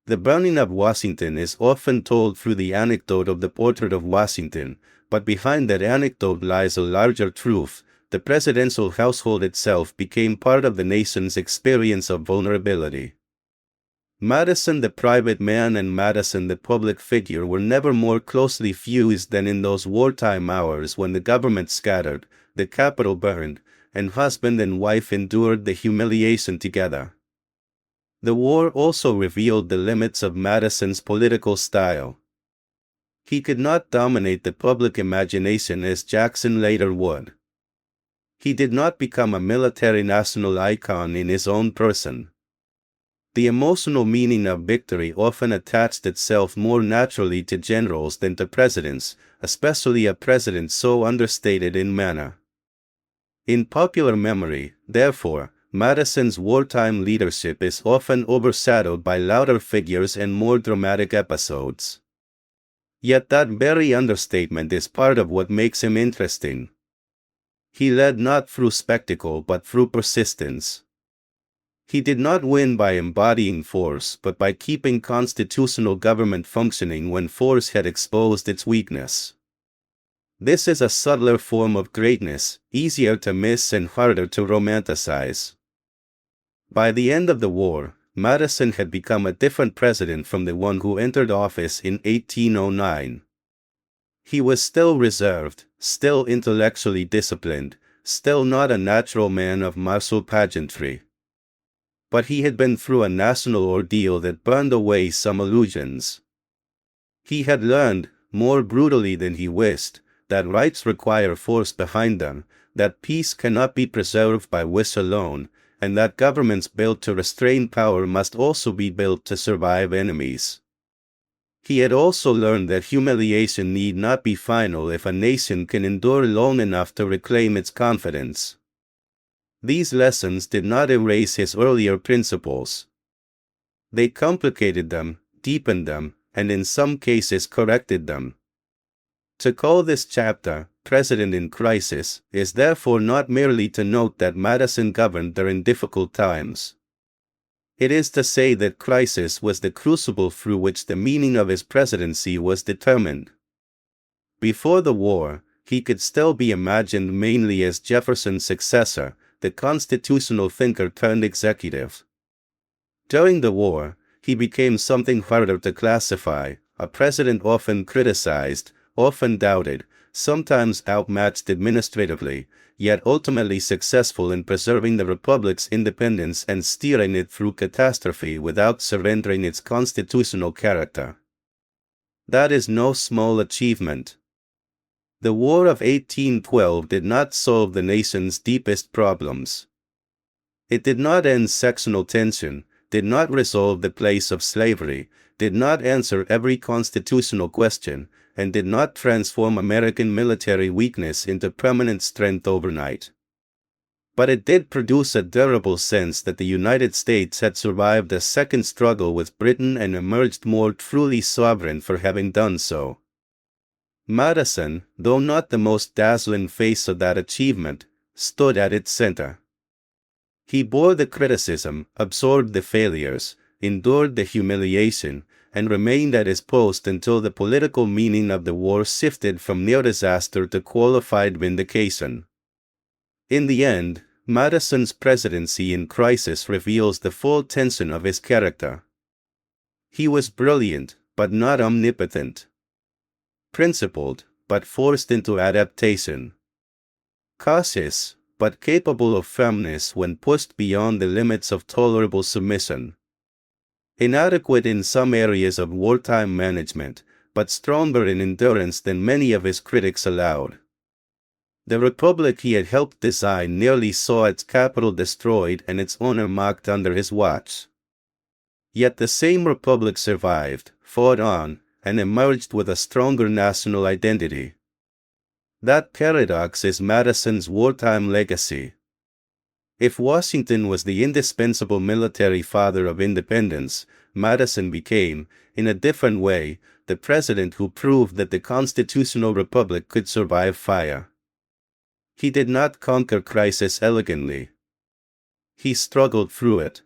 The burning of Washington is often told through the anecdote of the portrait of Washington, but behind that anecdote lies a larger truth. The presidential household itself became part of the nation's experience of vulnerability. Madison the private man and Madison the public figure were never more closely fused than in those wartime hours when the government scattered, the Capitol burned, and husband and wife endured the humiliation together. The war also revealed the limits of Madison's political style. He could not dominate the public imagination as Jackson later would. He did not become a military national icon in his own person. The emotional meaning of victory often attached itself more naturally to generals than to presidents, especially a president so understated in manner. In popular memory, therefore, Madison's wartime leadership is often overshadowed by louder figures and more dramatic episodes. Yet that very understatement is part of what makes him interesting. He led not through spectacle but through persistence. He did not win by embodying force but by keeping constitutional government functioning when force had exposed its weakness. This is a subtler form of greatness, easier to miss and harder to romanticize. By the end of the war, Madison had become a different president from the one who entered office in 1809. He was still reserved, still intellectually disciplined, still not a natural man of martial pageantry. But he had been through a national ordeal that burned away some illusions. He had learned, more brutally than he wished, that rights require force behind them, that peace cannot be preserved by wish alone, and that governments built to restrain power must also be built to survive enemies. He had also learned that humiliation need not be final if a nation can endure long enough to reclaim its confidence. These lessons did not erase his earlier principles. They complicated them, deepened them, and in some cases corrected them. To call this chapter, President in Crisis, is therefore not merely to note that Madison governed during difficult times. It is to say that crisis was the crucible through which the meaning of his presidency was determined. Before the war, he could still be imagined mainly as Jefferson's successor, the constitutional thinker turned executive. During the war, he became something harder to classify, a president often criticized, often doubted, sometimes outmatched administratively, yet ultimately successful in preserving the republic's independence and steering it through catastrophe without surrendering its constitutional character. That is no small achievement. The War of 1812 did not solve the nation's deepest problems. It did not end sectional tension, did not resolve the place of slavery, did not answer every constitutional question, and did not transform American military weakness into permanent strength overnight. But it did produce a durable sense that the United States had survived a second struggle with Britain and emerged more truly sovereign for having done so. Madison, though not the most dazzling face of that achievement, stood at its center. He bore the criticism, absorbed the failures, endured the humiliation, and remained at his post until the political meaning of the war shifted from near disaster to qualified vindication. In the end, Madison's presidency in crisis reveals the full tension of his character. He was brilliant, but not omnipotent. Principled, but forced into adaptation. Cautious, but capable of firmness when pushed beyond the limits of tolerable submission. Inadequate in some areas of wartime management, but stronger in endurance than many of his critics allowed. The republic he had helped design nearly saw its capital destroyed and its honor mocked under his watch. Yet the same republic survived, fought on, and emerged with a stronger national identity. That paradox is Madison's wartime legacy. If Washington was the indispensable military father of independence, Madison became, in a different way, the president who proved that the constitutional republic could survive fire. He did not conquer crisis elegantly. He struggled through it.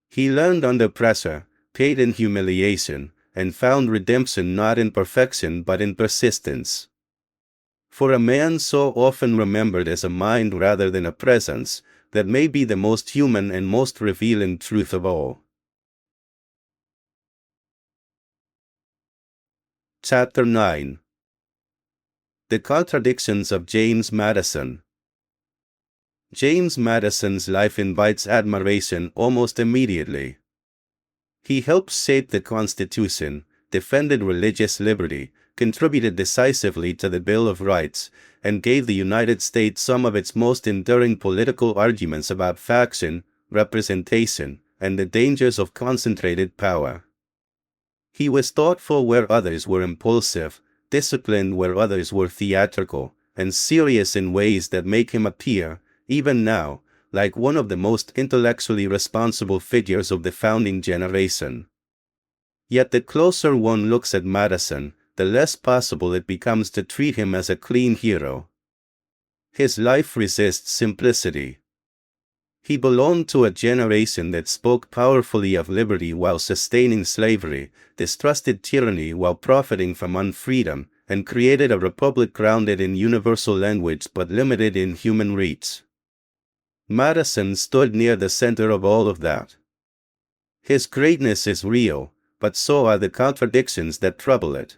He learned under pressure, paid in humiliation, and found redemption not in perfection but in persistence. For a man so often remembered as a mind rather than a presence, that may be the most human and most revealing truth of all. Chapter 9. The Contradictions of James Madison. James Madison's life invites admiration almost immediately. He helped shape the Constitution, defended religious liberty, contributed decisively to the Bill of Rights, and gave the United States some of its most enduring political arguments about faction, representation, and the dangers of concentrated power. He was thoughtful where others were impulsive, disciplined where others were theatrical, and serious in ways that make him appear, even now, like one of the most intellectually responsible figures of the founding generation. Yet the closer one looks at Madison, the less possible it becomes to treat him as a clean hero. His life resists simplicity. He belonged to a generation that spoke powerfully of liberty while sustaining slavery, distrusted tyranny while profiting from unfreedom, and created a republic grounded in universal language but limited in human reach. Madison stood near the center of all of that. His greatness is real, but so are the contradictions that trouble it.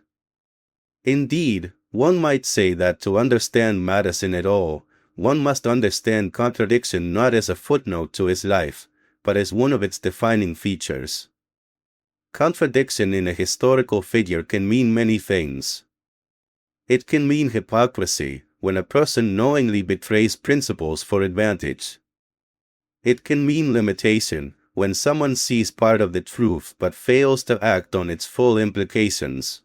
Indeed, one might say that to understand Madison at all, one must understand contradiction not as a footnote to his life, but as one of its defining features. Contradiction in a historical figure can mean many things. It can mean hypocrisy, when a person knowingly betrays principles for advantage. It can mean limitation, when someone sees part of the truth but fails to act on its full implications.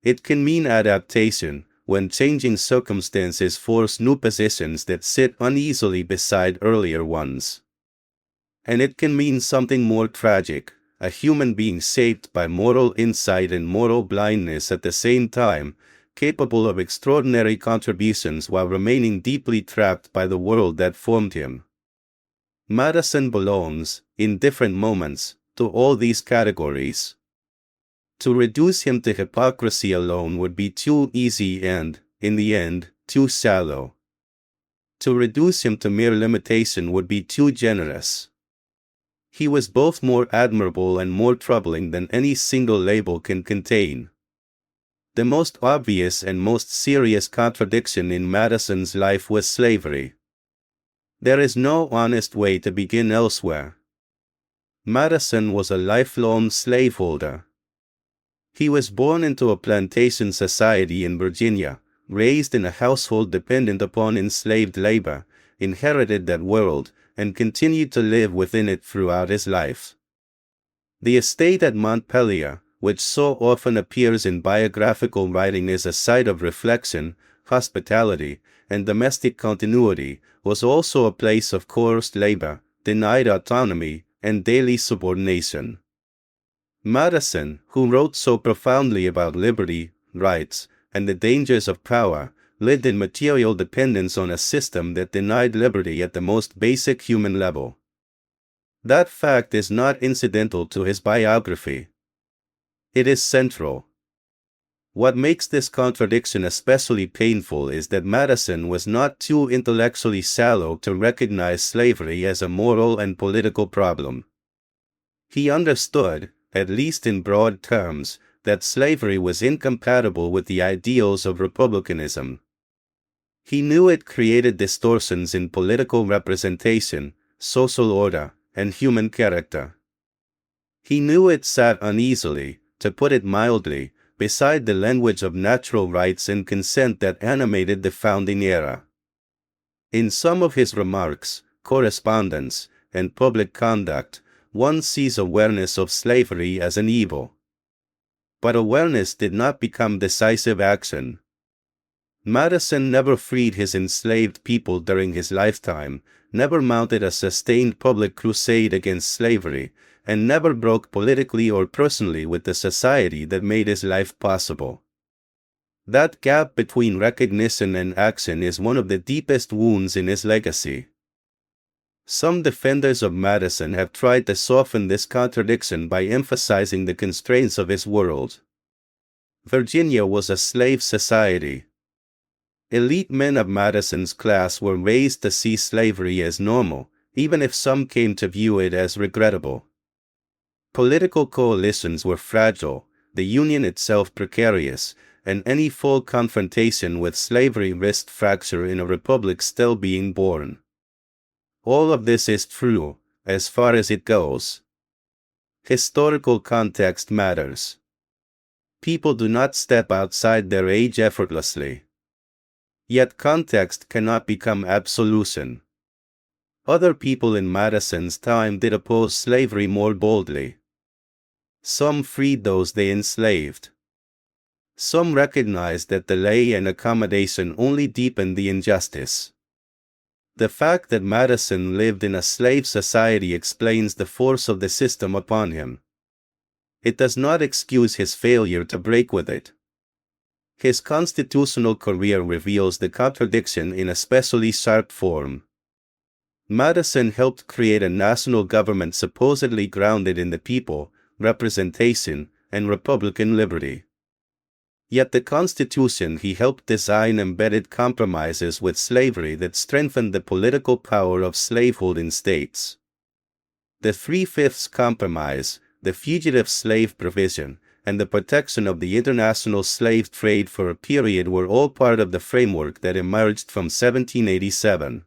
It can mean adaptation, when changing circumstances force new positions that sit uneasily beside earlier ones. And it can mean something more tragic, a human being shaped by moral insight and moral blindness at the same time, capable of extraordinary contributions while remaining deeply trapped by the world that formed him. Madison belongs, in different moments, to all these categories. To reduce him to hypocrisy alone would be too easy and, in the end, too shallow. To reduce him to mere limitation would be too generous. He was both more admirable and more troubling than any single label can contain. The most obvious and most serious contradiction in Madison's life was slavery. There is no honest way to begin elsewhere. Madison was a lifelong slaveholder. He was born into a plantation society in Virginia, raised in a household dependent upon enslaved labor, inherited that world, and continued to live within it throughout his life. The estate at Montpelier, which so often appears in biographical writing as a site of reflection, hospitality, and domestic continuity, was also a place of coerced labor, denied autonomy, and daily subordination. Madison, who wrote so profoundly about liberty, rights, and the dangers of power, lived in material dependence on a system that denied liberty at the most basic human level. That fact is not incidental to his biography. It is central. What makes this contradiction especially painful is that Madison was not too intellectually shallow to recognize slavery as a moral and political problem. He understood, at least in broad terms, that slavery was incompatible with the ideals of republicanism. He knew it created distortions in political representation, social order, and human character. He knew it sat uneasily, to put it mildly, beside the language of natural rights and consent that animated the founding era. In some of his remarks, correspondence, and public conduct, one sees awareness of slavery as an evil. But awareness did not become decisive action. Madison never freed his enslaved people during his lifetime, never mounted a sustained public crusade against slavery, and never broke politically or personally with the society that made his life possible. That gap between recognition and action is one of the deepest wounds in his legacy. Some defenders of Madison have tried to soften this contradiction by emphasizing the constraints of his world. Virginia was a slave society. Elite men of Madison's class were raised to see slavery as normal, even if some came to view it as regrettable. Political coalitions were fragile, the Union itself precarious, and any full confrontation with slavery risked fracture in a republic still being born. All of this is true, as far as it goes. Historical context matters. People do not step outside their age effortlessly. Yet context cannot become absolution. Other people in Madison's time did oppose slavery more boldly. Some freed those they enslaved. Some recognized that delay and accommodation only deepened the injustice. The fact that Madison lived in a slave society explains the force of the system upon him. It does not excuse his failure to break with it. His constitutional career reveals the contradiction in especially sharp form. Madison helped create a national government supposedly grounded in the people, representation, and Republican liberty. Yet the Constitution he helped design embedded compromises with slavery that strengthened the political power of slaveholding states. The Three-Fifths Compromise, the fugitive slave provision, and the protection of the international slave trade for a period were all part of the framework that emerged from 1787.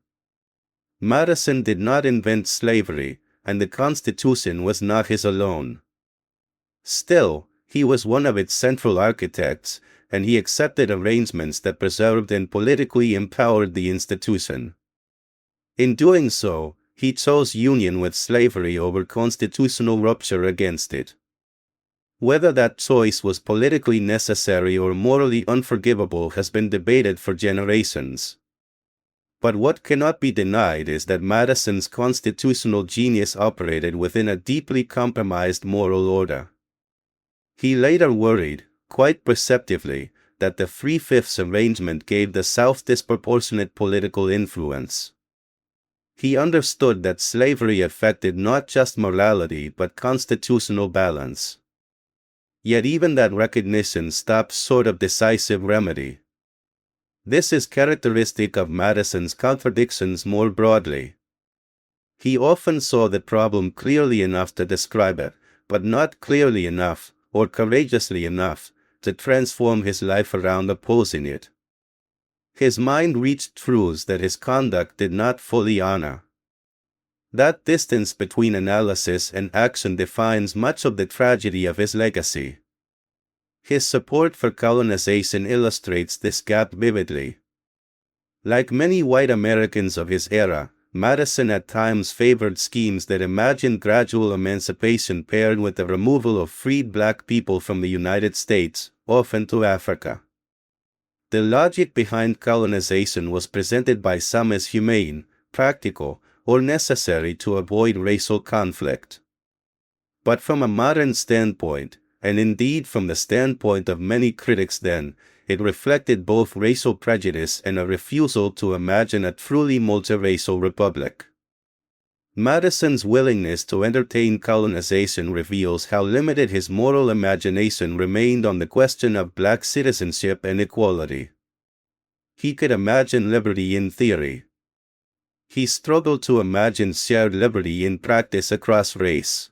Madison did not invent slavery, and the Constitution was not his alone. Still, he was one of its central architects, and he accepted arrangements that preserved and politically empowered the institution. In doing so, he chose union with slavery over constitutional rupture against it. Whether that choice was politically necessary or morally unforgivable has been debated for generations. But what cannot be denied is that Madison's constitutional genius operated within a deeply compromised moral order. He later worried, quite perceptively, that the Three-Fifths arrangement gave the South disproportionate political influence. He understood that slavery affected not just morality but constitutional balance. Yet even that recognition stops short of decisive remedy. This is characteristic of Madison's contradictions more broadly. He often saw the problem clearly enough to describe it, but not clearly enough, or courageously enough, to transform his life around opposing it. His mind reached truths that his conduct did not fully honor. That distance between analysis and action defines much of the tragedy of his legacy. His support for colonization illustrates this gap vividly. Like many white Americans of his era, Madison at times favored schemes that imagined gradual emancipation paired with the removal of freed black people from the United States, often to Africa. The logic behind colonization was presented by some as humane, practical, or necessary to avoid racial conflict. But from a modern standpoint, and indeed from the standpoint of many critics then, it reflected both racial prejudice and a refusal to imagine a truly multiracial republic. Madison's willingness to entertain colonization reveals how limited his moral imagination remained on the question of black citizenship and equality. He could imagine liberty in theory. He struggled to imagine shared liberty in practice across race.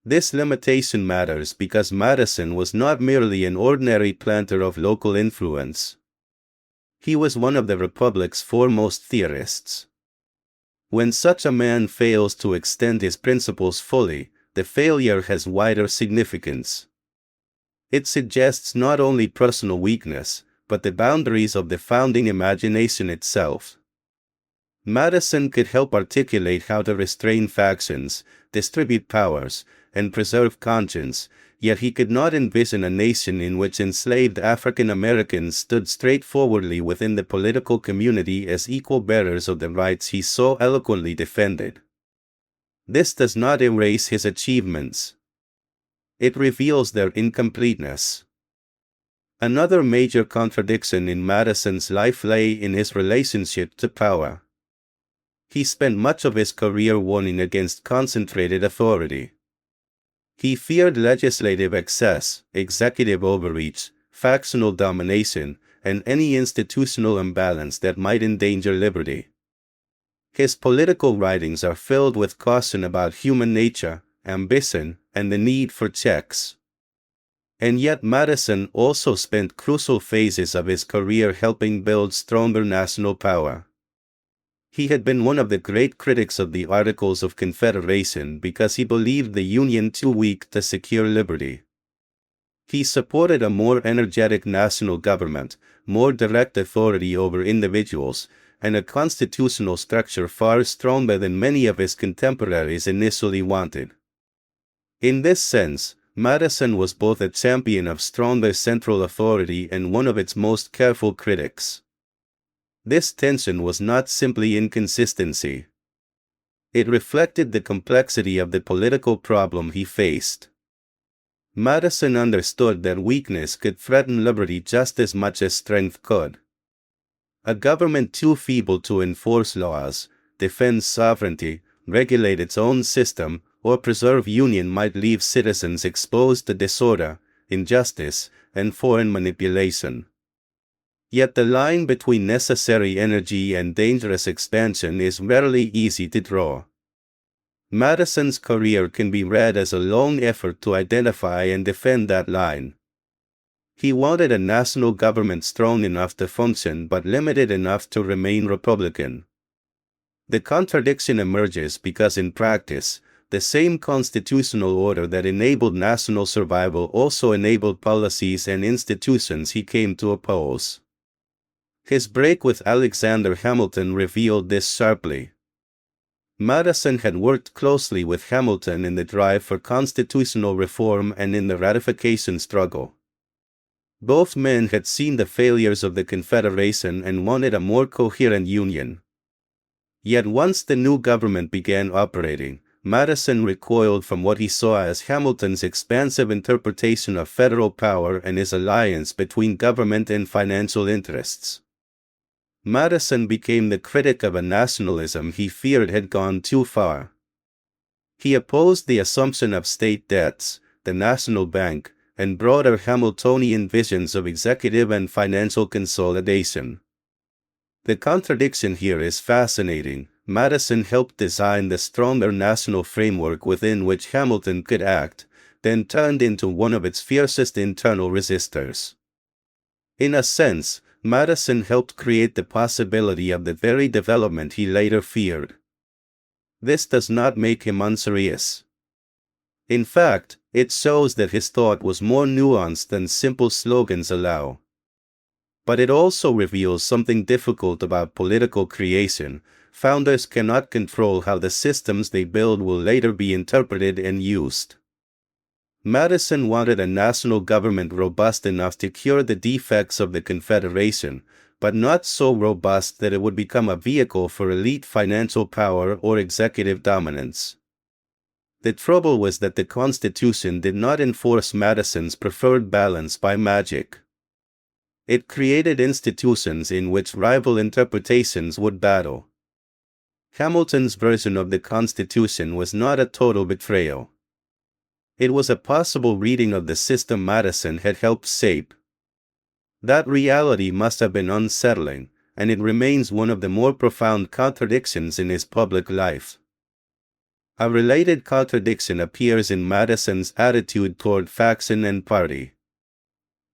This limitation matters because Madison was not merely an ordinary planter of local influence. He was one of the Republic's foremost theorists. When such a man fails to extend his principles fully, the failure has wider significance. It suggests not only personal weakness, but the boundaries of the founding imagination itself. Madison could help articulate how to restrain factions, distribute powers, and preserve conscience, yet he could not envision a nation in which enslaved African Americans stood straightforwardly within the political community as equal bearers of the rights he so eloquently defended. This does not erase his achievements. It reveals their incompleteness. Another major contradiction in Madison's life lay in his relationship to power. He spent much of his career warning against concentrated authority. He feared legislative excess, executive overreach, factional domination, and any institutional imbalance that might endanger liberty. His political writings are filled with caution about human nature, ambition, and the need for checks. And yet Madison also spent crucial phases of his career helping build stronger national power. He had been one of the great critics of the Articles of Confederation because he believed the Union too weak to secure liberty. He supported a more energetic national government, more direct authority over individuals, and a constitutional structure far stronger than many of his contemporaries initially wanted. In this sense, Madison was both a champion of stronger central authority and one of its most careful critics. This tension was not simply inconsistency. It reflected the complexity of the political problem he faced. Madison understood that weakness could threaten liberty just as much as strength could. A government too feeble to enforce laws, defend sovereignty, regulate its own system, or preserve union might leave citizens exposed to disorder, injustice, and foreign manipulation. Yet the line between necessary energy and dangerous expansion is rarely easy to draw. Madison's career can be read as a long effort to identify and defend that line. He wanted a national government strong enough to function but limited enough to remain Republican. The contradiction emerges because in practice, the same constitutional order that enabled national survival also enabled policies and institutions he came to oppose. His break with Alexander Hamilton revealed this sharply. Madison had worked closely with Hamilton in the drive for constitutional reform and in the ratification struggle. Both men had seen the failures of the Confederation and wanted a more coherent union. Yet once the new government began operating, Madison recoiled from what he saw as Hamilton's expansive interpretation of federal power and his alliance between government and financial interests. Madison became the critic of a nationalism he feared had gone too far. He opposed the assumption of state debts, the national bank, and broader Hamiltonian visions of executive and financial consolidation. The contradiction here is fascinating. Madison helped design the stronger national framework within which Hamilton could act, then turned into one of its fiercest internal resistors. In a sense, Madison helped create the possibility of the very development he later feared. This does not make him unserious. In fact, it shows that his thought was more nuanced than simple slogans allow. But it also reveals something difficult about political creation. Founders cannot control how the systems they build will later be interpreted and used. Madison wanted a national government robust enough to cure the defects of the Confederation, but not so robust that it would become a vehicle for elite financial power or executive dominance. The trouble was that the Constitution did not enforce Madison's preferred balance by magic. It created institutions in which rival interpretations would battle. Hamilton's version of the Constitution was not a total betrayal. It was a possible reading of the system Madison had helped shape. That reality must have been unsettling, and it remains one of the more profound contradictions in his public life. A related contradiction appears in Madison's attitude toward faction and party.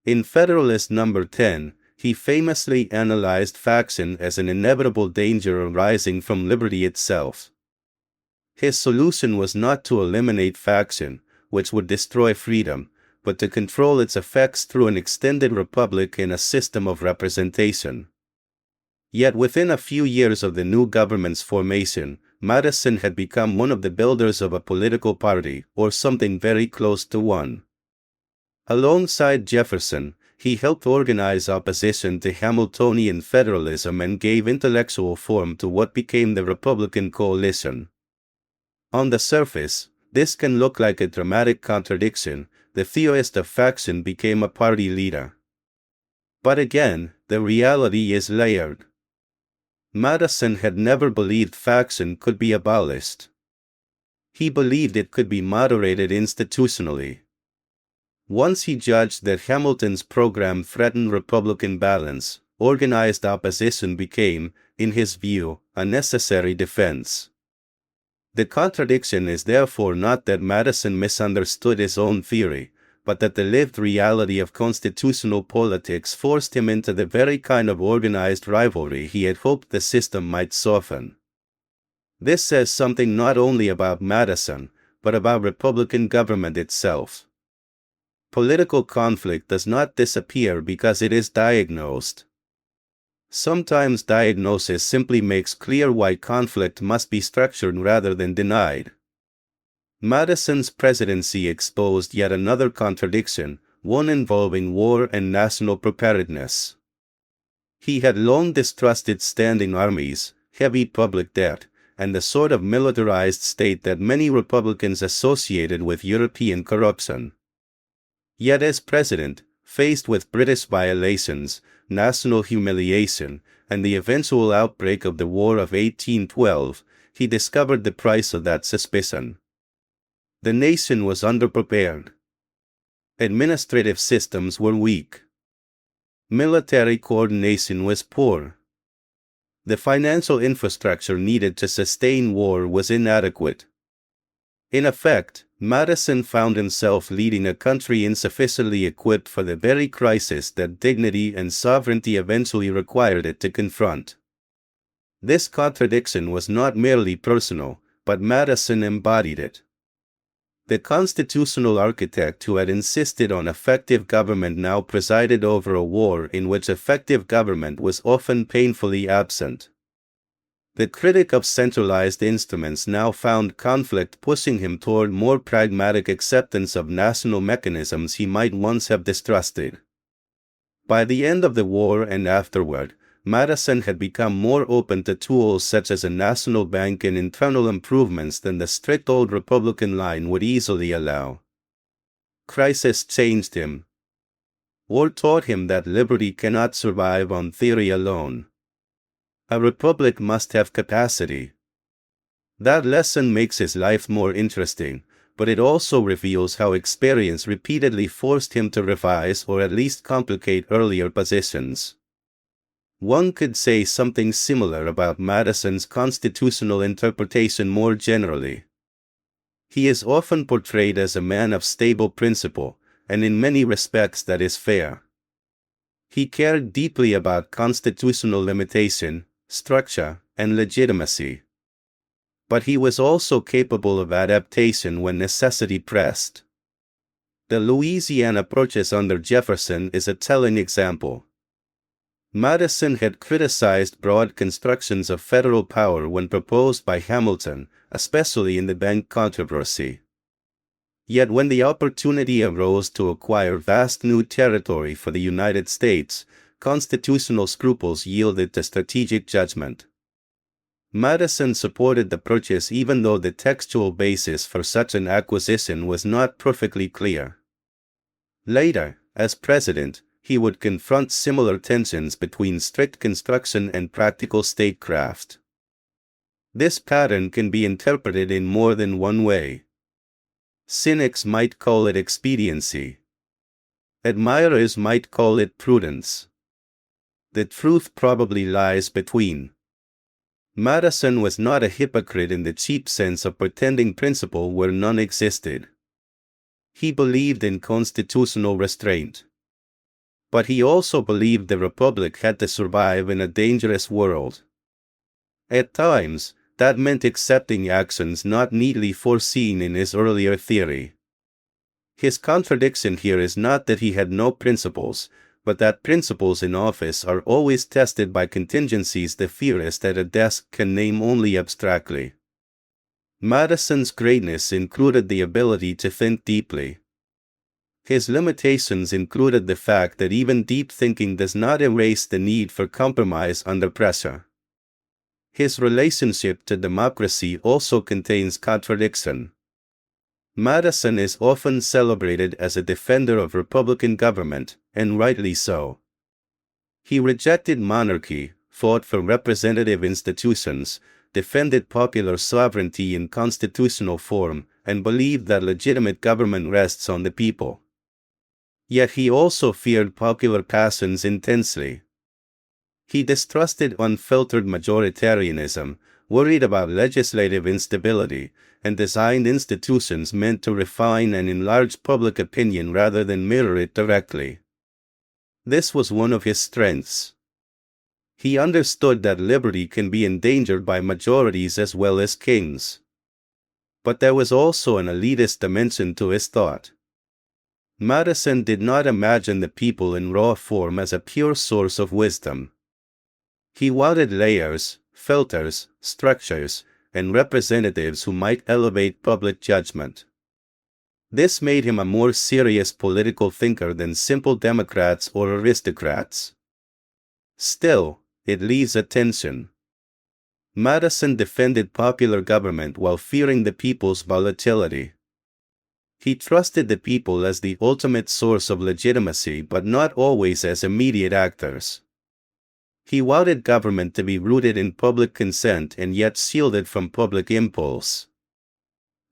In Federalist No. 10, he famously analyzed faction as an inevitable danger arising from liberty itself. His solution was not to eliminate faction, which would destroy freedom, but to control its effects through an extended republic and a system of representation. Yet within a few years of the new government's formation, Madison had become one of the builders of a political party, or something very close to one. Alongside Jefferson, he helped organize opposition to Hamiltonian federalism and gave intellectual form to what became the Republican coalition. On the surface, this can look like a dramatic contradiction. The theorist of faction became a party leader. But again, the reality is layered. Madison had never believed faction could be abolished. He believed it could be moderated institutionally. Once he judged that Hamilton's program threatened Republican balance, organized opposition became, in his view, a necessary defense. The contradiction is therefore not that Madison misunderstood his own theory, but that the lived reality of constitutional politics forced him into the very kind of organized rivalry he had hoped the system might soften. This says something not only about Madison, but about Republican government itself. Political conflict does not disappear because it is diagnosed. Sometimes diagnosis simply makes clear why conflict must be structured rather than denied. Madison's presidency exposed yet another contradiction, one involving war and national preparedness. He had long distrusted standing armies, heavy public debt, and the sort of militarized state that many Republicans associated with European corruption. Yet as president, faced with British violations, national humiliation, and the eventual outbreak of the War of 1812, he discovered the price of that suspicion. The nation was underprepared. Administrative systems were weak. Military coordination was poor. The financial infrastructure needed to sustain war was inadequate. In effect, Madison found himself leading a country insufficiently equipped for the very crisis that dignity and sovereignty eventually required it to confront. This contradiction was not merely personal, but Madison embodied it. The constitutional architect who had insisted on effective government now presided over a war in which effective government was often painfully absent. The critic of centralized instruments now found conflict pushing him toward more pragmatic acceptance of national mechanisms he might once have distrusted. By the end of the war and afterward, Madison had become more open to tools such as a national bank and internal improvements than the strict old Republican line would easily allow. Crisis changed him. War taught him that liberty cannot survive on theory alone. A republic must have capacity. That lesson makes his life more interesting, but it also reveals how experience repeatedly forced him to revise or at least complicate earlier positions. One could say something similar about Madison's constitutional interpretation more generally. He is often portrayed as a man of stable principle, and in many respects that is fair. He cared deeply about constitutional limitation, structure, and legitimacy. But he was also capable of adaptation when necessity pressed. The Louisiana Purchase under Jefferson is a telling example. Madison had criticized broad constructions of federal power when proposed by Hamilton, especially in the bank controversy. Yet when the opportunity arose to acquire vast new territory for the United States, constitutional scruples yielded to strategic judgment. Madison supported the purchase even though the textual basis for such an acquisition was not perfectly clear. Later, as president, he would confront similar tensions between strict construction and practical statecraft. This pattern can be interpreted in more than one way. Cynics might call it expediency. Admirers might call it prudence. The truth probably lies between. Madison was not a hypocrite in the cheap sense of pretending principle where none existed. He believed in constitutional restraint. But he also believed the Republic had to survive in a dangerous world. At times, that meant accepting actions not neatly foreseen in his earlier theory. His contradiction here is not that he had no principles, but that principles in office are always tested by contingencies the theorist at a desk can name only abstractly. Madison's greatness included the ability to think deeply. His limitations included the fact that even deep thinking does not erase the need for compromise under pressure. His relationship to democracy also contains contradiction. Madison is often celebrated as a defender of Republican government, and rightly so. He rejected monarchy, fought for representative institutions, defended popular sovereignty in constitutional form, and believed that legitimate government rests on the people. Yet he also feared popular passions intensely. He distrusted unfiltered majoritarianism, worried about legislative instability, and designed institutions meant to refine and enlarge public opinion rather than mirror it directly. This was one of his strengths. He understood that liberty can be endangered by majorities as well as kings. But there was also an elitist dimension to his thought. Madison did not imagine the people in raw form as a pure source of wisdom. He wanted layers, filters, structures, and representatives who might elevate public judgment. This made him a more serious political thinker than simple democrats or aristocrats. Still, it leaves a tension. Madison defended popular government while fearing the people's volatility. He trusted the people as the ultimate source of legitimacy but not always as immediate actors. He wanted government to be rooted in public consent and yet shielded from public impulse.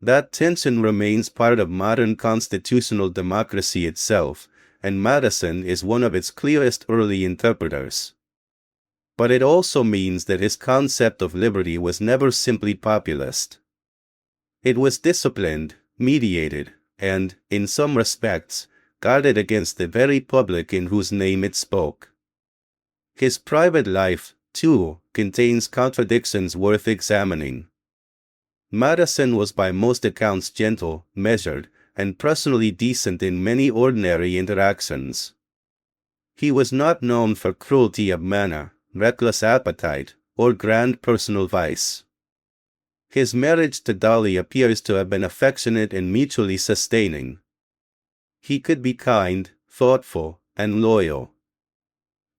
That tension remains part of modern constitutional democracy itself, and Madison is one of its clearest early interpreters. But it also means that his concept of liberty was never simply populist. It was disciplined, mediated, and, in some respects, guarded against the very public in whose name it spoke. His private life, too, contains contradictions worth examining. Madison was by most accounts gentle, measured, and personally decent in many ordinary interactions. He was not known for cruelty of manner, reckless appetite, or grand personal vice. His marriage to Dolly appears to have been affectionate and mutually sustaining. He could be kind, thoughtful, and loyal.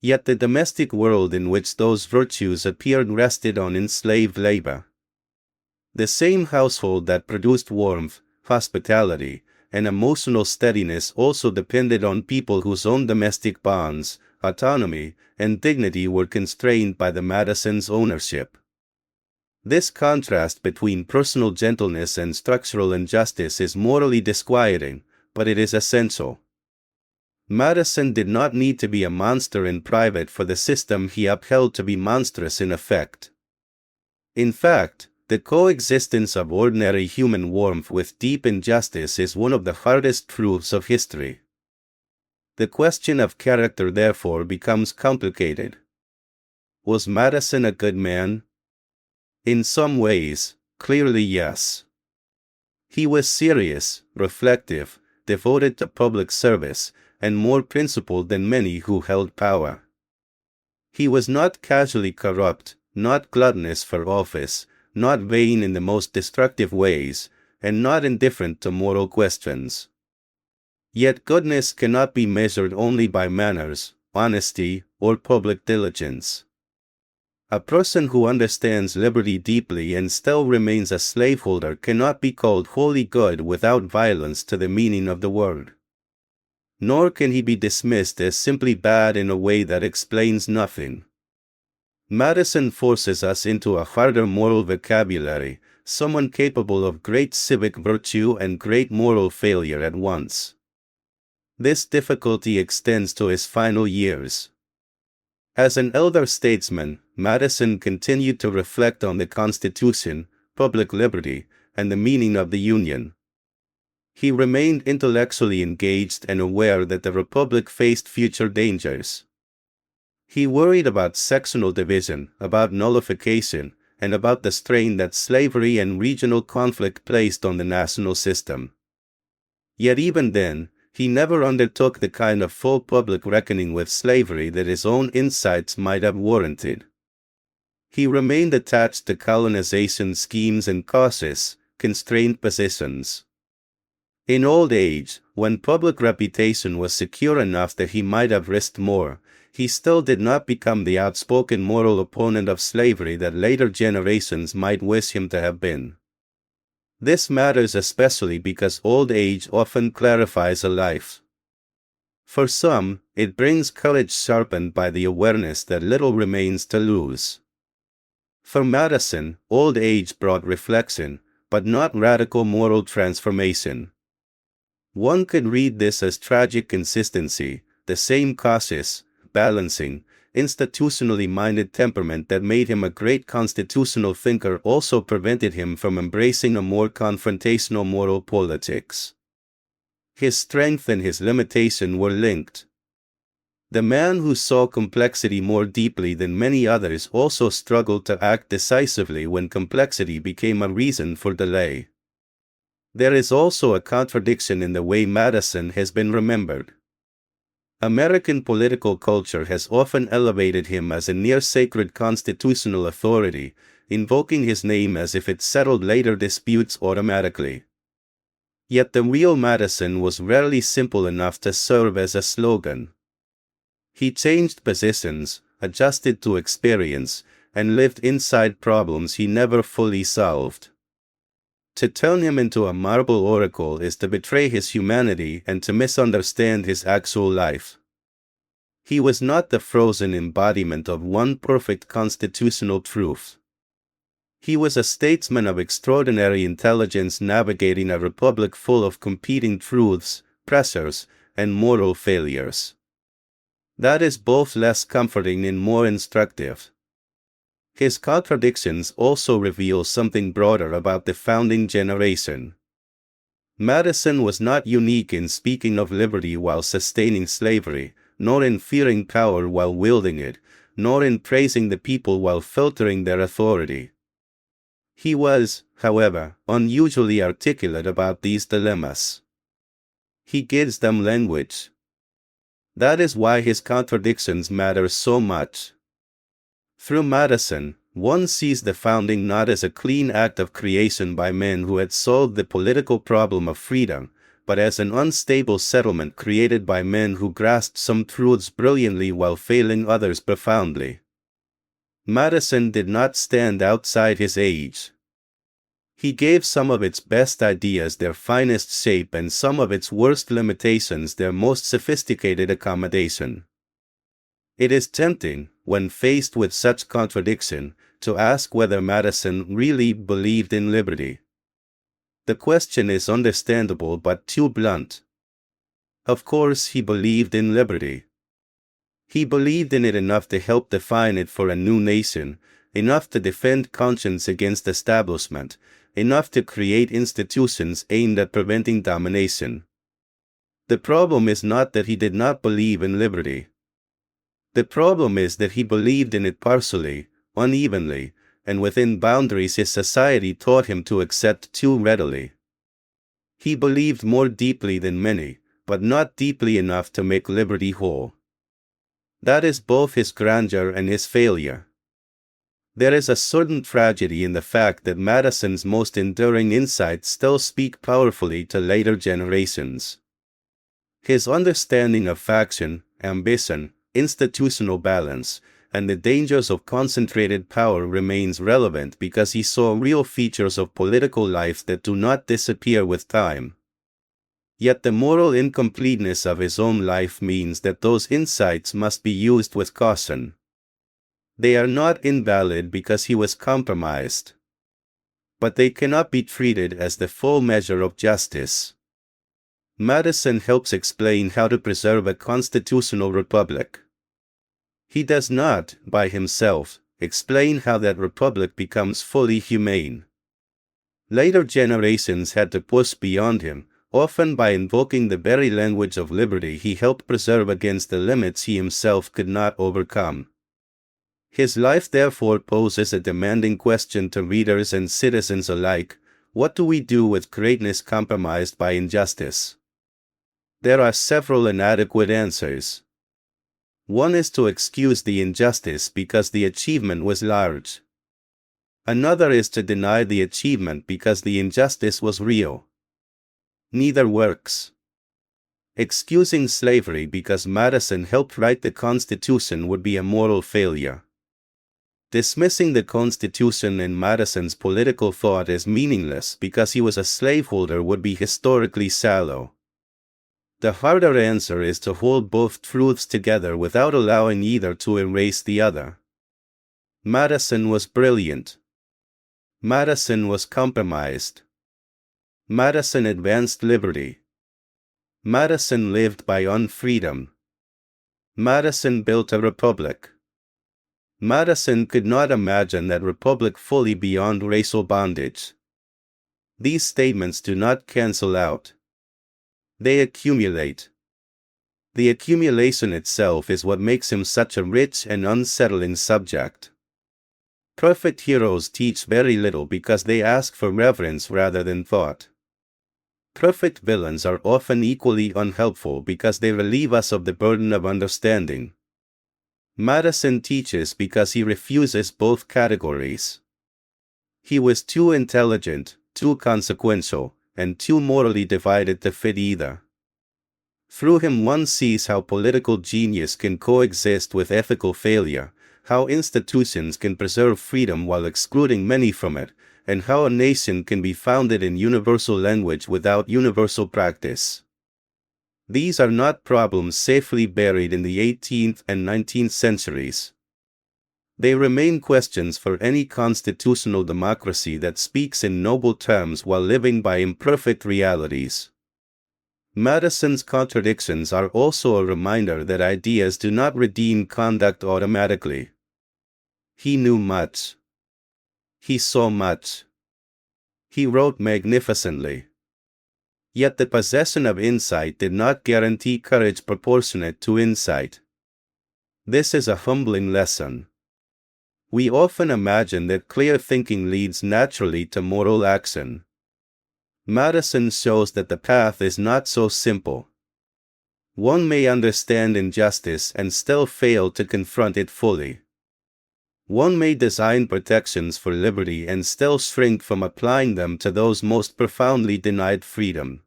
Yet the domestic world in which those virtues appeared rested on enslaved labor. The same household that produced warmth, hospitality, and emotional steadiness also depended on people whose own domestic bonds, autonomy, and dignity were constrained by the Madison's ownership. This contrast between personal gentleness and structural injustice is morally disquieting, but it is essential. Madison did not need to be a monster in private for the system he upheld to be monstrous in effect. In fact, the coexistence of ordinary human warmth with deep injustice is one of the hardest truths of history. The question of character therefore becomes complicated. Was Madison a good man? In some ways, clearly yes. He was serious, reflective, devoted to public service, and more principled than many who held power. He was not casually corrupt, not gluttonous for office, not vain in the most destructive ways, and not indifferent to moral questions. Yet goodness cannot be measured only by manners, honesty, or public diligence. A person who understands liberty deeply and still remains a slaveholder cannot be called wholly good without violence to the meaning of the word. Nor can he be dismissed as simply bad in a way that explains nothing. Madison forces us into a harder moral vocabulary, someone capable of great civic virtue and great moral failure at once. This difficulty extends to his final years. As an elder statesman, Madison continued to reflect on the Constitution, public liberty, and the meaning of the Union. He remained intellectually engaged and aware that the Republic faced future dangers. He worried about sectional division, about nullification, and about the strain that slavery and regional conflict placed on the national system. Yet even then, he never undertook the kind of full public reckoning with slavery that his own insights might have warranted. He remained attached to colonization schemes and causes, constrained positions. In old age, when public reputation was secure enough that he might have risked more, he still did not become the outspoken moral opponent of slavery that later generations might wish him to have been. This matters especially because old age often clarifies a life. For some, it brings courage sharpened by the awareness that little remains to lose. For Madison, old age brought reflection, but not radical moral transformation. One could read this as tragic consistency, the same cautious, balancing, institutionally minded temperament that made him a great constitutional thinker also prevented him from embracing a more confrontational moral politics. His strength and his limitation were linked. The man who saw complexity more deeply than many others also struggled to act decisively when complexity became a reason for delay. There is also a contradiction in the way Madison has been remembered. American political culture has often elevated him as a near-sacred constitutional authority, invoking his name as if it settled later disputes automatically. Yet the real Madison was rarely simple enough to serve as a slogan. He changed positions, adjusted to experience, and lived inside problems he never fully solved. To turn him into a marble oracle is to betray his humanity and to misunderstand his actual life. He was not the frozen embodiment of one perfect constitutional truth. He was a statesman of extraordinary intelligence navigating a republic full of competing truths, pressures, and moral failures. That is both less comforting and more instructive. His contradictions also reveal something broader about the founding generation. Madison was not unique in speaking of liberty while sustaining slavery, nor in fearing power while wielding it, nor in praising the people while filtering their authority. He was, however, unusually articulate about these dilemmas. He gives them language. That is why his contradictions matter so much. Through Madison, one sees the founding not as a clean act of creation by men who had solved the political problem of freedom, but as an unstable settlement created by men who grasped some truths brilliantly while failing others profoundly. Madison did not stand outside his age. He gave some of its best ideas their finest shape and some of its worst limitations their most sophisticated accommodation. It is tempting, when faced with such contradiction, to ask whether Madison really believed in liberty. The question is understandable but too blunt. Of course he believed in liberty. He believed in it enough to help define it for a new nation, enough to defend conscience against establishment, enough to create institutions aimed at preventing domination. The problem is not that he did not believe in liberty. The problem is that he believed in it partially, unevenly, and within boundaries his society taught him to accept too readily. He believed more deeply than many, but not deeply enough to make liberty whole. That is both his grandeur and his failure. There is a certain tragedy in the fact that Madison's most enduring insights still speak powerfully to later generations. His understanding of faction, ambition, institutional balance, and the dangers of concentrated power remains relevant because he saw real features of political life that do not disappear with time. Yet the moral incompleteness of his own life means that those insights must be used with caution. They are not invalid because he was compromised. But they cannot be treated as the full measure of justice. Madison helps explain how to preserve a constitutional republic. He does not, by himself, explain how that republic becomes fully humane. Later generations had to push beyond him, often by invoking the very language of liberty he helped preserve against the limits he himself could not overcome. His life therefore poses a demanding question to readers and citizens alike: what do we do with greatness compromised by injustice? There are several inadequate answers. One is to excuse the injustice because the achievement was large. Another is to deny the achievement because the injustice was real. Neither works. Excusing slavery because Madison helped write the Constitution would be a moral failure. Dismissing the Constitution in Madison's political thought as meaningless because he was a slaveholder would be historically shallow. The harder answer is to hold both truths together without allowing either to erase the other. Madison was brilliant. Madison was compromised. Madison advanced liberty. Madison lived by unfreedom. Madison built a republic. Madison could not imagine that republic fully beyond racial bondage. These statements do not cancel out. They accumulate. The accumulation itself is what makes him such a rich and unsettling subject. Perfect heroes teach very little because they ask for reverence rather than thought. Perfect villains are often equally unhelpful because they relieve us of the burden of understanding. Madison teaches because he refuses both categories. He was too intelligent, too consequential, and too morally divided to fit either. Through him one sees how political genius can coexist with ethical failure, how institutions can preserve freedom while excluding many from it, and how a nation can be founded in universal language without universal practice. These are not problems safely buried in the 18th and 19th centuries. They remain questions for any constitutional democracy that speaks in noble terms while living by imperfect realities. Madison's contradictions are also a reminder that ideas do not redeem conduct automatically. He knew much. He saw much. He wrote magnificently. Yet the possession of insight did not guarantee courage proportionate to insight. This is a humbling lesson. We often imagine that clear thinking leads naturally to moral action. Madison shows that the path is not so simple. One may understand injustice and still fail to confront it fully. One may design protections for liberty and still shrink from applying them to those most profoundly denied freedom.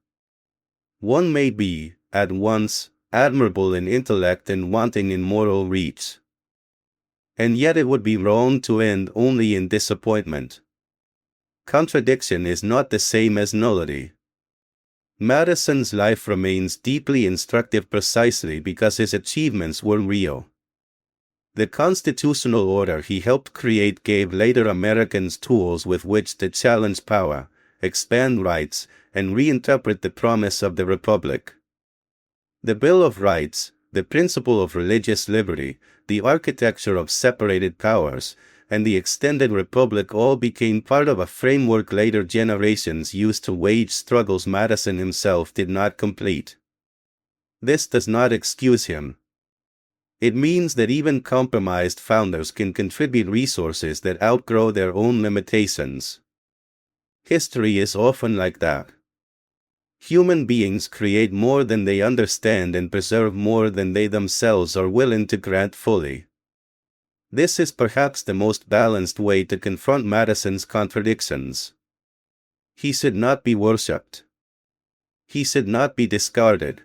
One may be, at once, admirable in intellect and wanting in moral reach. And yet it would be wrong to end only in disappointment. Contradiction is not the same as nullity. Madison's life remains deeply instructive precisely because his achievements were real. The constitutional order he helped create gave later Americans tools with which to challenge power, expand rights, and reinterpret the promise of the Republic. The Bill of Rights, the principle of religious liberty, the architecture of separated powers, and the extended republic all became part of a framework later generations used to wage struggles Madison himself did not complete. This does not excuse him. It means that even compromised founders can contribute resources that outgrow their own limitations. History is often like that. Human beings create more than they understand and preserve more than they themselves are willing to grant fully. This is perhaps the most balanced way to confront Madison's contradictions. He should not be worshipped. He should not be discarded.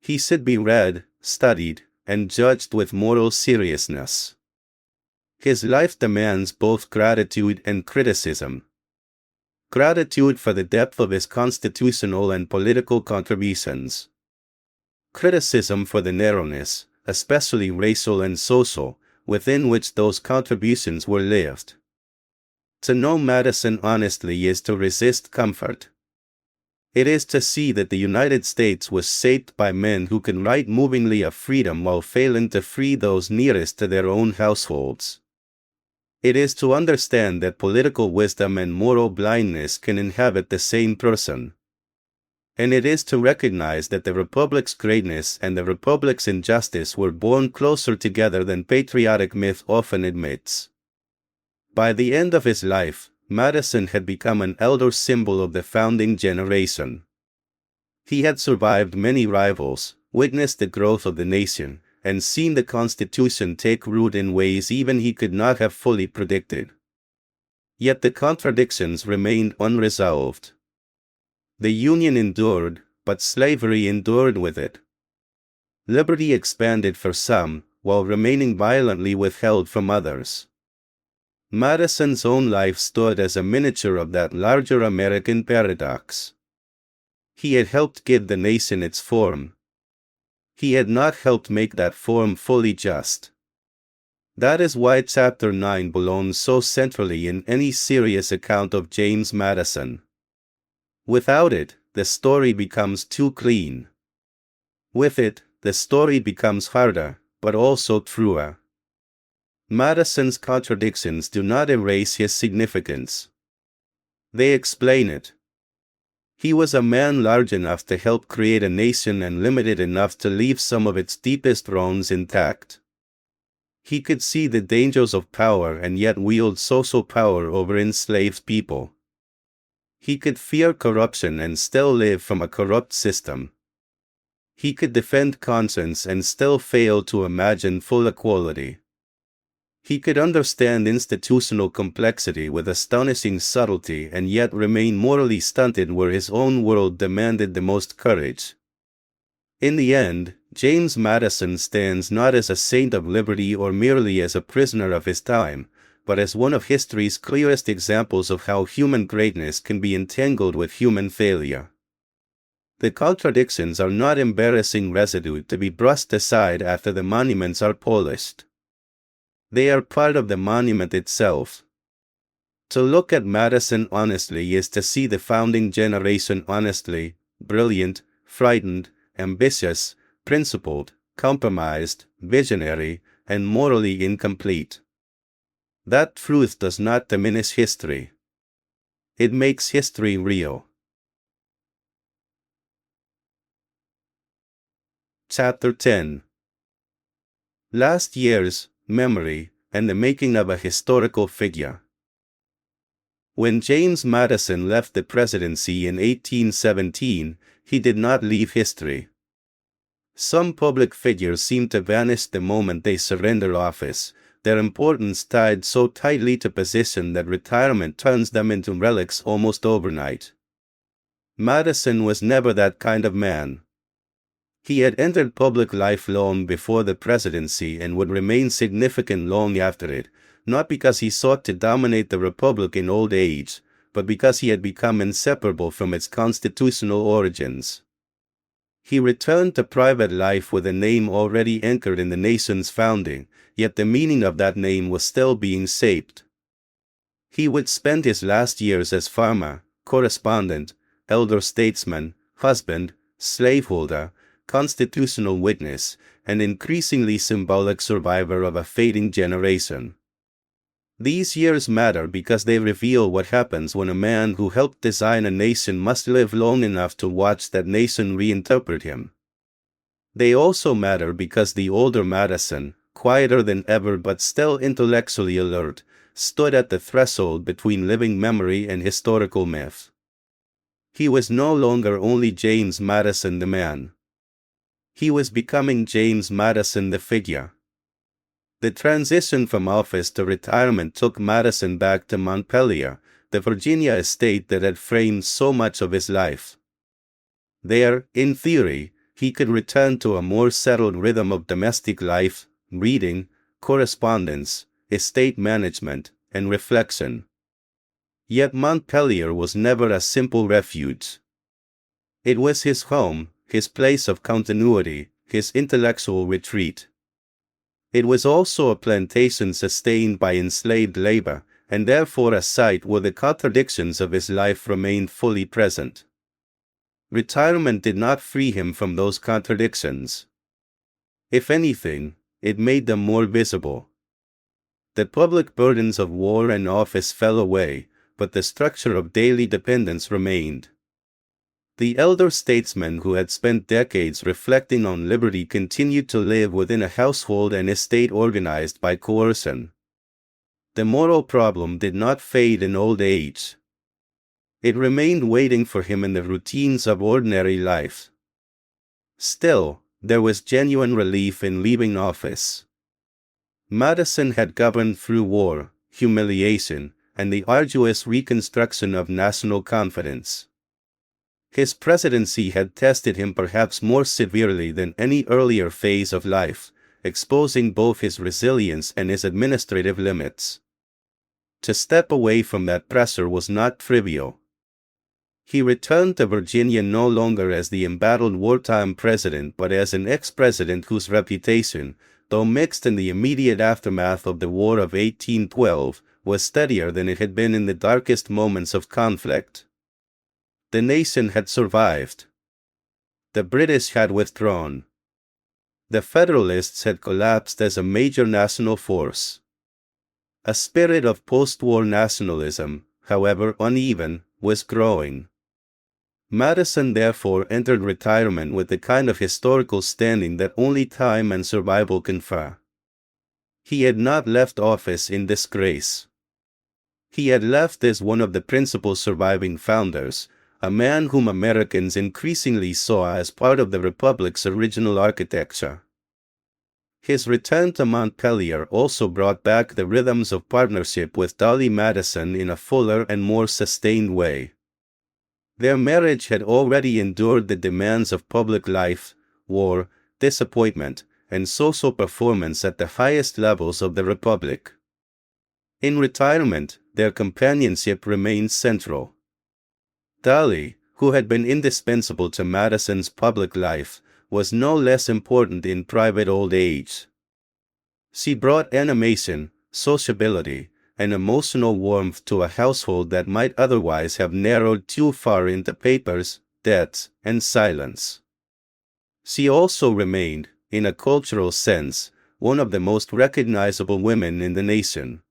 He should be read, studied, and judged with moral seriousness. His life demands both gratitude and criticism. Gratitude for the depth of his constitutional and political contributions. Criticism for the narrowness, especially racial and social, within which those contributions were lived. To know Madison honestly is to resist comfort. It is to see that the United States was shaped by men who can write movingly of freedom while failing to free those nearest to their own households. It is to understand that political wisdom and moral blindness can inhabit the same person. And it is to recognize that the Republic's greatness and the Republic's injustice were born closer together than patriotic myth often admits. By the end of his life, Madison had become an elder symbol of the founding generation. He had survived many rivals, witnessed the growth of the nation, and seen the Constitution take root in ways even he could not have fully predicted. Yet the contradictions remained unresolved. The Union endured, but slavery endured with it. Liberty expanded for some, while remaining violently withheld from others. Madison's own life stood as a miniature of that larger American paradox. He had helped give the nation its form. He had not helped make that form fully just. That is why Chapter 9 belongs so centrally in any serious account of James Madison. Without it, the story becomes too clean. With it, the story becomes harder, but also truer. Madison's contradictions do not erase his significance. They explain it. He was a man large enough to help create a nation and limited enough to leave some of its deepest wrongs intact. He could see the dangers of power and yet wield social power over enslaved people. He could fear corruption and still live from a corrupt system. He could defend conscience and still fail to imagine full equality. He could understand institutional complexity with astonishing subtlety and yet remain morally stunted where his own world demanded the most courage. In the end, James Madison stands not as a saint of liberty or merely as a prisoner of his time, but as one of history's clearest examples of how human greatness can be entangled with human failure. The contradictions are not embarrassing residue to be brushed aside after the monuments are polished. They are part of the monument itself. To look at Madison honestly is to see the founding generation honestly, brilliant, frightened, ambitious, principled, compromised, visionary, and morally incomplete. That truth does not diminish history. It makes history real. Chapter 10. Last Year's Memory and the Making of a Historical Figure. When James Madison left the presidency in 1817, he did not leave history. Some public figures seem to vanish the moment they surrender office, their importance tied so tightly to position that retirement turns them into relics almost overnight. Madison was never that kind of man. He had entered public life long before the presidency and would remain significant long after it, not because he sought to dominate the republic in old age, but because he had become inseparable from its constitutional origins. He returned to private life with a name already anchored in the nation's founding, yet the meaning of that name was still being shaped. He would spend his last years as farmer, correspondent, elder statesman, husband, slaveholder, constitutional witness, and increasingly symbolic survivor of a fading generation. These years matter because they reveal what happens when a man who helped design a nation must live long enough to watch that nation reinterpret him. They also matter because the older Madison, quieter than ever but still intellectually alert, stood at the threshold between living memory and historical myth. He was no longer only James Madison the man. He was becoming James Madison the figure. The transition from office to retirement took Madison back to Montpelier, the Virginia estate that had framed so much of his life. There, in theory, he could return to a more settled rhythm of domestic life, reading, correspondence, estate management, and reflection. Yet Montpelier was never a simple refuge. It was his home, his place of continuity, his intellectual retreat. It was also a plantation sustained by enslaved labor, and therefore a site where the contradictions of his life remained fully present. Retirement did not free him from those contradictions. If anything, it made them more visible. The public burdens of war and office fell away, but the structure of daily dependence remained. The elder statesman who had spent decades reflecting on liberty continued to live within a household and estate organized by coercion. The moral problem did not fade in old age. It remained waiting for him in the routines of ordinary life. Still, there was genuine relief in leaving office. Madison had governed through war, humiliation, and the arduous reconstruction of national confidence. His presidency had tested him perhaps more severely than any earlier phase of life, exposing both his resilience and his administrative limits. To step away from that pressure was not trivial. He returned to Virginia no longer as the embattled wartime president but as an ex-president whose reputation, though mixed in the immediate aftermath of the War of 1812, was steadier than it had been in the darkest moments of conflict. The nation had survived. The British had withdrawn. The Federalists had collapsed as a major national force. A spirit of post-war nationalism, however uneven, was growing. Madison therefore entered retirement with the kind of historical standing that only time and survival confer. He had not left office in disgrace. He had left as one of the principal surviving founders, a man whom Americans increasingly saw as part of the Republic's original architecture. His return to Montpelier also brought back the rhythms of partnership with Dolly Madison in a fuller and more sustained way. Their marriage had already endured the demands of public life, war, disappointment, and social performance at the highest levels of the Republic. In retirement, their companionship remained central. Dolly, who had been indispensable to Madison's public life, was no less important in private old age. She brought animation, sociability, and emotional warmth to a household that might otherwise have narrowed too far into papers, debts, and silence. She also remained, in a cultural sense, one of the most recognizable women in the nation.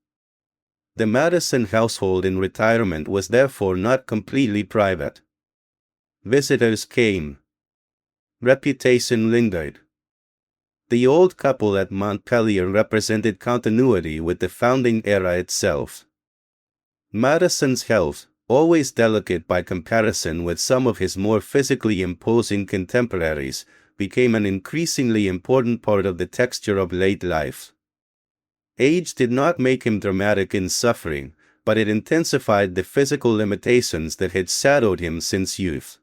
The Madison household in retirement was therefore not completely private. Visitors came. Reputation lingered. The old couple at Montpelier represented continuity with the founding era itself. Madison's health, always delicate by comparison with some of his more physically imposing contemporaries, became an increasingly important part of the texture of late life. Age did not make him dramatic in suffering, but it intensified the physical limitations that had shadowed him since youth.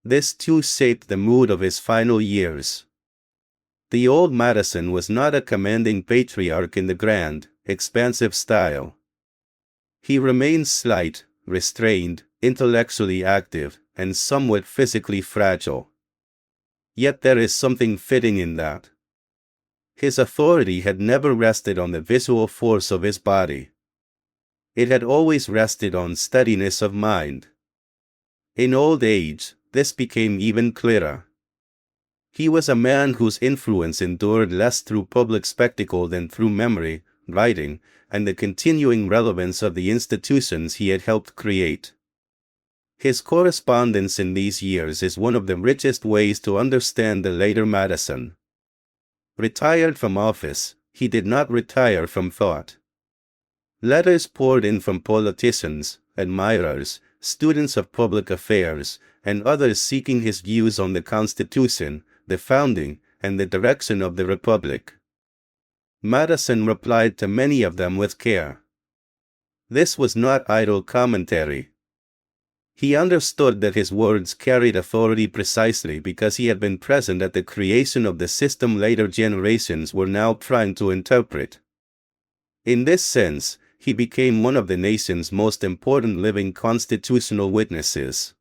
This too shaped the mood of his final years. The old Madison was not a commanding patriarch in the grand, expansive style. He remained slight, restrained, intellectually active, and somewhat physically fragile. Yet there is something fitting in that. His authority had never rested on the visual force of his body. It had always rested on steadiness of mind. In old age, this became even clearer. He was a man whose influence endured less through public spectacle than through memory, writing, and the continuing relevance of the institutions he had helped create. His correspondence in these years is one of the richest ways to understand the later Madison. Retired from office, he did not retire from thought. Letters poured in from politicians, admirers, students of public affairs, and others seeking his views on the Constitution, the founding, and the direction of the Republic. Madison replied to many of them with care. This was not idle commentary. He understood that his words carried authority precisely because he had been present at the creation of the system later generations were now trying to interpret. In this sense, he became one of the nation's most important living constitutional witnesses.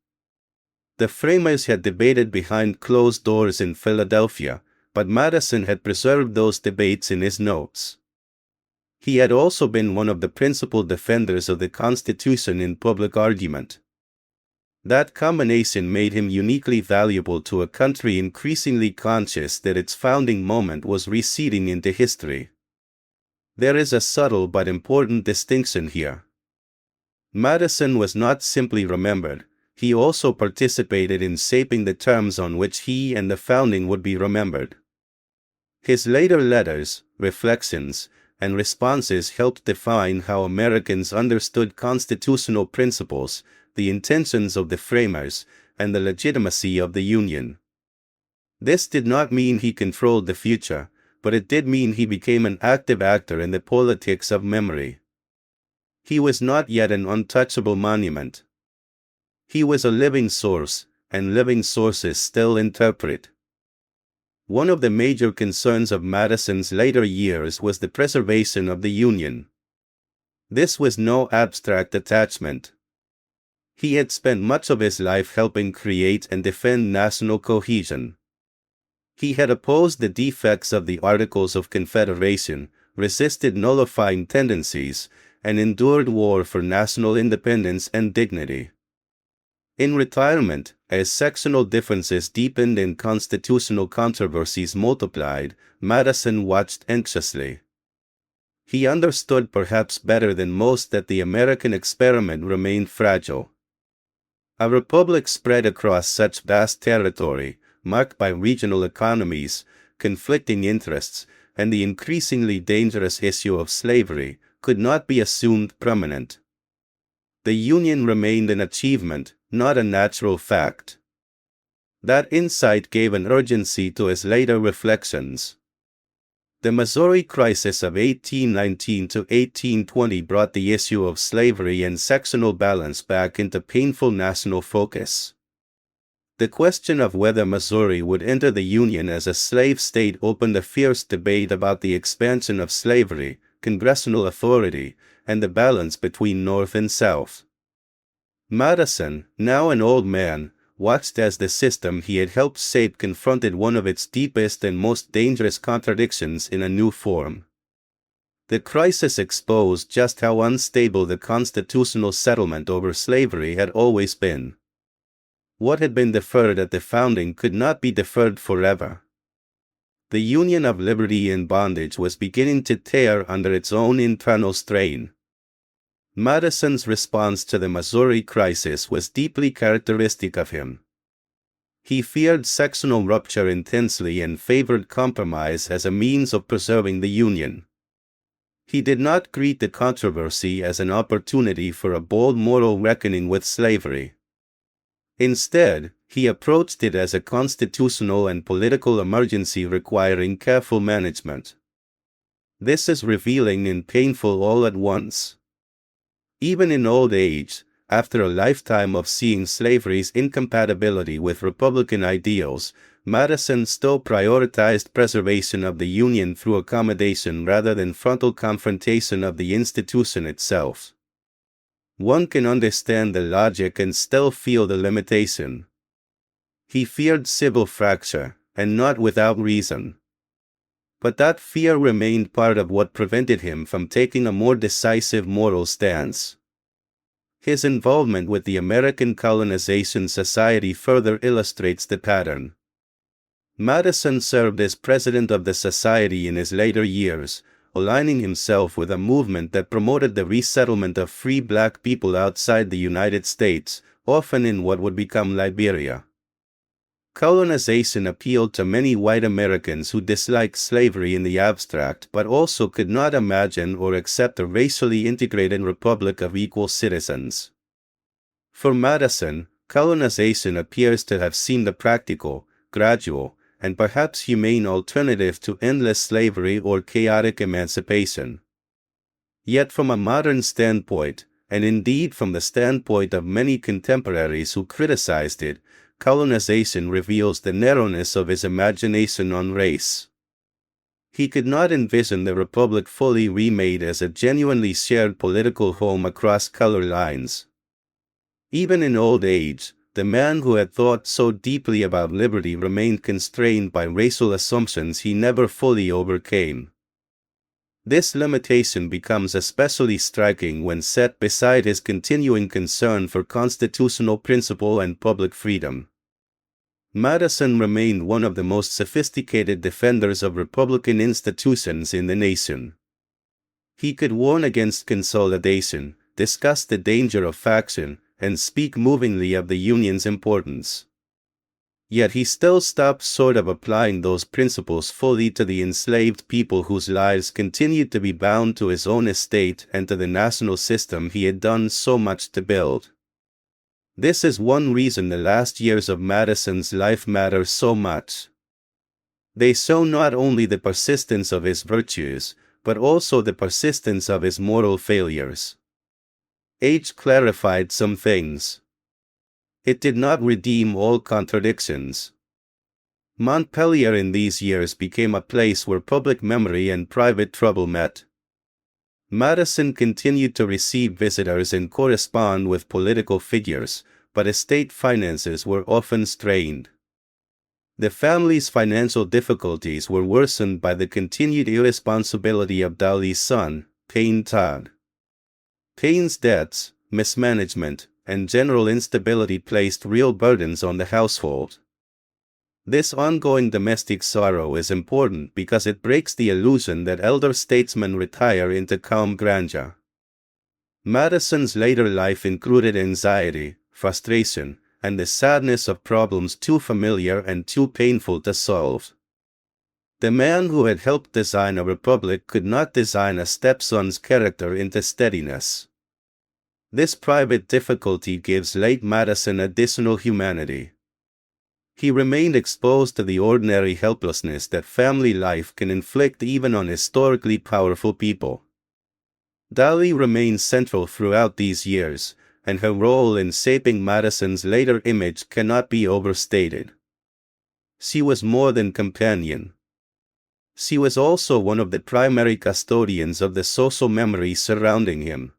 The framers had debated behind closed doors in Philadelphia, but Madison had preserved those debates in his notes. He had also been one of the principal defenders of the Constitution in public argument. That combination made him uniquely valuable to a country increasingly conscious that its founding moment was receding into history. There is a subtle but important distinction here. Madison was not simply remembered, he also participated in shaping the terms on which he and the founding would be remembered. His later letters, reflections, and responses helped define how Americans understood constitutional principles, the intentions of the framers, and the legitimacy of the Union. This did not mean he controlled the future, but it did mean he became an active actor in the politics of memory. He was not yet an untouchable monument. He was a living source, and living sources still interpret. One of the major concerns of Madison's later years was the preservation of the Union. This was no abstract attachment. He had spent much of his life helping create and defend national cohesion. He had opposed the defects of the Articles of Confederation, resisted nullifying tendencies, and endured war for national independence and dignity. In retirement, as sectional differences deepened and constitutional controversies multiplied, Madison watched anxiously. He understood perhaps better than most that the American experiment remained fragile. A republic spread across such vast territory, marked by regional economies, conflicting interests, and the increasingly dangerous issue of slavery, could not be assumed permanent. The Union remained an achievement, not a natural fact. That insight gave an urgency to his later reflections. The Missouri Crisis of 1819 to 1820 brought the issue of slavery and sectional balance back into painful national focus. The question of whether Missouri would enter the Union as a slave state opened a fierce debate about the expansion of slavery, congressional authority, and the balance between North and South. Madison, now an old man, watched as the system he had helped shape confronted one of its deepest and most dangerous contradictions in a new form. The crisis exposed just how unstable the constitutional settlement over slavery had always been. What had been deferred at the founding could not be deferred forever. The Union of liberty and bondage was beginning to tear under its own internal strain. Madison's response to the Missouri crisis was deeply characteristic of him. He feared sectional rupture intensely and favored compromise as a means of preserving the Union. He did not greet the controversy as an opportunity for a bold moral reckoning with slavery. Instead, he approached it as a constitutional and political emergency requiring careful management. This is revealing and painful all at once. Even in old age, after a lifetime of seeing slavery's incompatibility with Republican ideals, Madison still prioritized preservation of the Union through accommodation rather than frontal confrontation of the institution itself. One can understand the logic and still feel the limitation. He feared civil fracture, and not without reason. But that fear remained part of what prevented him from taking a more decisive moral stance. His involvement with the American Colonization Society further illustrates the pattern. Madison served as president of the society in his later years, aligning himself with a movement that promoted the resettlement of free black people outside the United States, often in what would become Liberia. Colonization appealed to many white Americans who disliked slavery in the abstract but also could not imagine or accept a racially integrated republic of equal citizens. For Madison, colonization appears to have seemed a practical, gradual, and perhaps humane alternative to endless slavery or chaotic emancipation. Yet from a modern standpoint, and indeed from the standpoint of many contemporaries who criticized it, colonization reveals the narrowness of his imagination on race. He could not envision the Republic fully remade as a genuinely shared political home across color lines. Even in old age, the man who had thought so deeply about liberty remained constrained by racial assumptions he never fully overcame. This limitation becomes especially striking when set beside his continuing concern for constitutional principle and public freedom. Madison remained one of the most sophisticated defenders of republican institutions in the nation. He could warn against consolidation, discuss the danger of faction, and speak movingly of the Union's importance. Yet he still stopped short of applying those principles fully to the enslaved people whose lives continued to be bound to his own estate and to the national system he had done so much to build. This is one reason the last years of Madison's life matter so much. They show not only the persistence of his virtues, but also the persistence of his moral failures. Age clarified some things. It did not redeem all contradictions. Montpelier in these years became a place where public memory and private trouble met. Madison continued to receive visitors and correspond with political figures, but estate finances were often strained. The family's financial difficulties were worsened by the continued irresponsibility of Dowley's son, Payne Todd. Payne's debts, mismanagement, and general instability placed real burdens on the household. This ongoing domestic sorrow is important because it breaks the illusion that elder statesmen retire into calm grandeur. Madison's later life included anxiety, frustration, and the sadness of problems too familiar and too painful to solve. The man who had helped design a republic could not design a stepson's character into steadiness. This private difficulty gives late Madison additional humanity. He remained exposed to the ordinary helplessness that family life can inflict even on historically powerful people. Dowley remained central throughout these years, and her role in shaping Madison's later image cannot be overstated. She was more than companion. She was also one of the primary custodians of the social memory surrounding him.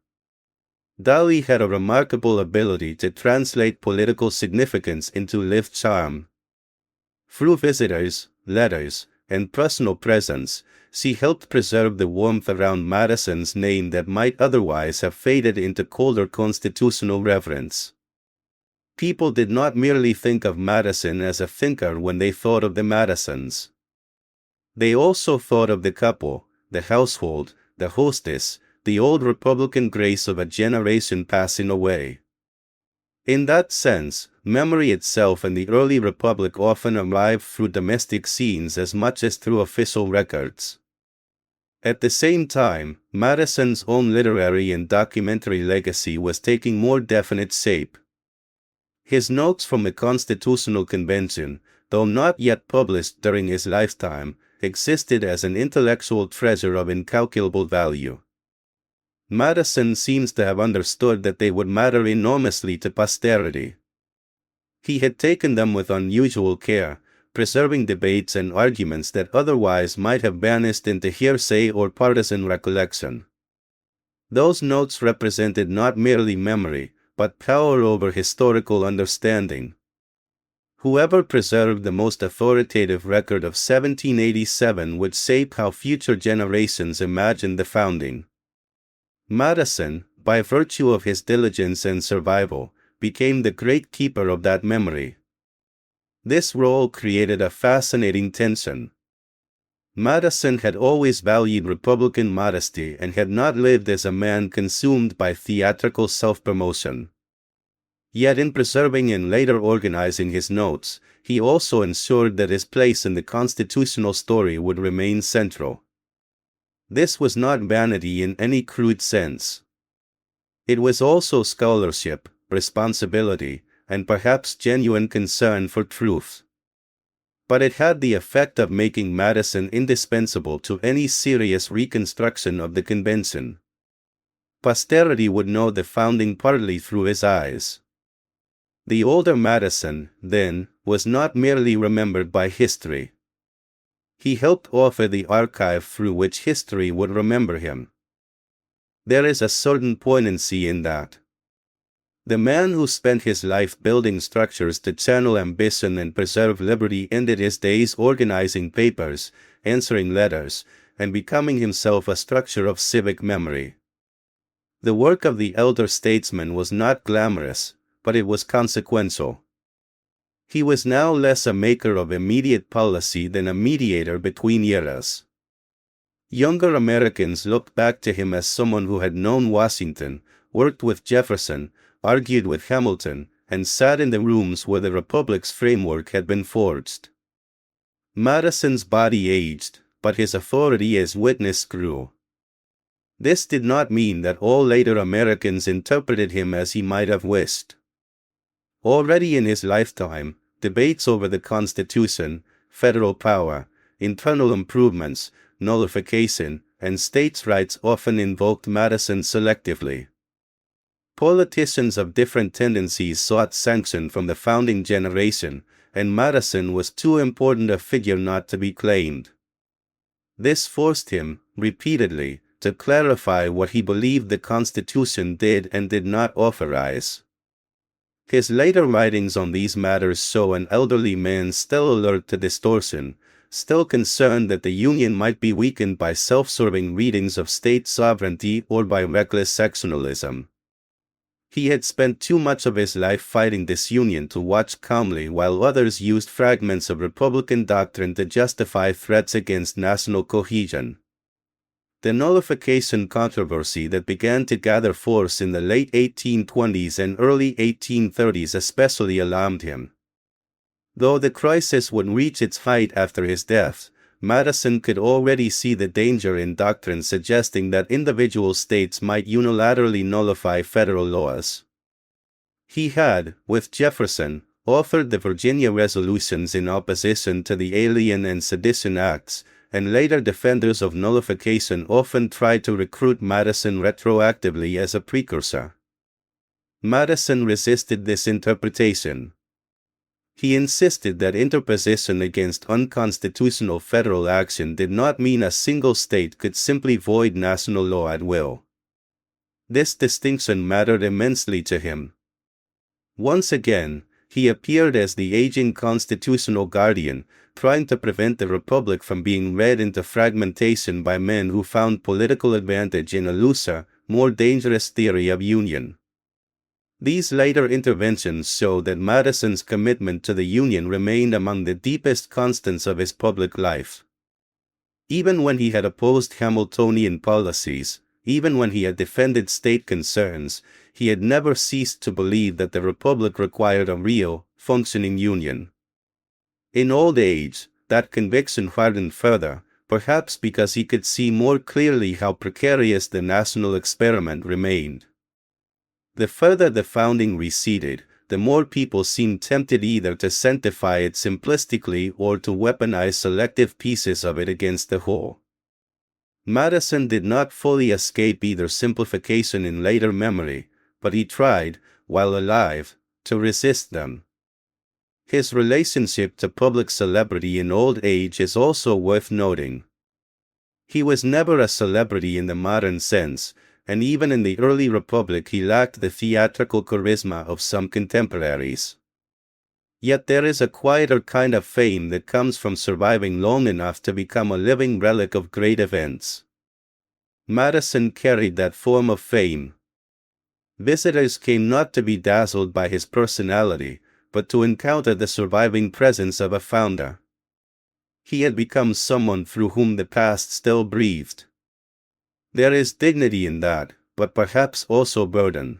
Dowley had a remarkable ability to translate political significance into lived charm. Through visitors, letters, and personal presence, she helped preserve the warmth around Madison's name that might otherwise have faded into colder constitutional reverence. People did not merely think of Madison as a thinker when they thought of the Madisons. They also thought of the couple, the household, the hostess, the old Republican grace of a generation passing away. In that sense, memory itself and the early Republic often arrived through domestic scenes as much as through official records. At the same time, Madison's own literary and documentary legacy was taking more definite shape. His notes from the Constitutional Convention, though not yet published during his lifetime, existed as an intellectual treasure of incalculable value. Madison seems to have understood that they would matter enormously to posterity. He had taken them with unusual care, preserving debates and arguments that otherwise might have vanished into hearsay or partisan recollection. Those notes represented not merely memory, but power over historical understanding. Whoever preserved the most authoritative record of 1787 would shape how future generations imagined the founding. Madison, by virtue of his diligence and survival, became the great keeper of that memory. This role created a fascinating tension. Madison had always valued Republican modesty and had not lived as a man consumed by theatrical self-promotion. Yet in preserving and later organizing his notes, he also ensured that his place in the constitutional story would remain central. This was not vanity in any crude sense. It was also scholarship, responsibility, and perhaps genuine concern for truth. But it had the effect of making Madison indispensable to any serious reconstruction of the convention. Posterity would know the founding partly through his eyes. The older Madison, then, was not merely remembered by history. He helped offer the archive through which history would remember him. There is a certain poignancy in that. The man who spent his life building structures to channel ambition and preserve liberty ended his days organizing papers, answering letters, and becoming himself a structure of civic memory. The work of the elder statesman was not glamorous, but it was consequential. He was now less a maker of immediate policy than a mediator between eras. Younger Americans looked back to him as someone who had known Washington, worked with Jefferson, argued with Hamilton, and sat in the rooms where the Republic's framework had been forged. Madison's body aged, but his authority as witness grew. This did not mean that all later Americans interpreted him as he might have wished. Already in his lifetime, debates over the Constitution, federal power, internal improvements, nullification, and states' rights often invoked Madison selectively. Politicians of different tendencies sought sanction from the founding generation, and Madison was too important a figure not to be claimed. This forced him, repeatedly, to clarify what he believed the Constitution did and did not authorize. His later writings on these matters show an elderly man still alert to distortion, still concerned that the Union might be weakened by self-serving readings of state sovereignty or by reckless sectionalism. He had spent too much of his life fighting disunion to watch calmly while others used fragments of Republican doctrine to justify threats against national cohesion. The nullification controversy that began to gather force in the late 1820s and early 1830s especially alarmed him. Though the crisis would reach its height after his death, Madison could already see the danger in doctrine suggesting that individual states might unilaterally nullify federal laws. He had, with Jefferson, authored the Virginia Resolutions in opposition to the Alien and Sedition Acts, and later defenders of nullification often tried to recruit Madison retroactively as a precursor. Madison resisted this interpretation. He insisted that interposition against unconstitutional federal action did not mean a single state could simply void national law at will. This distinction mattered immensely to him. Once again, he appeared as the aging constitutional guardian, trying to prevent the Republic from being read into fragmentation by men who found political advantage in a looser, more dangerous theory of union. These later interventions show that Madison's commitment to the Union remained among the deepest constants of his public life. Even when he had opposed Hamiltonian policies, even when he had defended state concerns, he had never ceased to believe that the Republic required a real, functioning Union. In old age, that conviction hardened further, perhaps because he could see more clearly how precarious the national experiment remained. The further the founding receded, the more people seemed tempted either to sanctify it simplistically or to weaponize selective pieces of it against the whole. Madison did not fully escape either simplification in later memory, but he tried, while alive, to resist them. His relationship to public celebrity in old age is also worth noting. He was never a celebrity in the modern sense, and even in the early Republic he lacked the theatrical charisma of some contemporaries. Yet there is a quieter kind of fame that comes from surviving long enough to become a living relic of great events. Madison carried that form of fame. Visitors came not to be dazzled by his personality, but to encounter the surviving presence of a founder. He had become someone through whom the past still breathed. There is dignity in that, but perhaps also burden.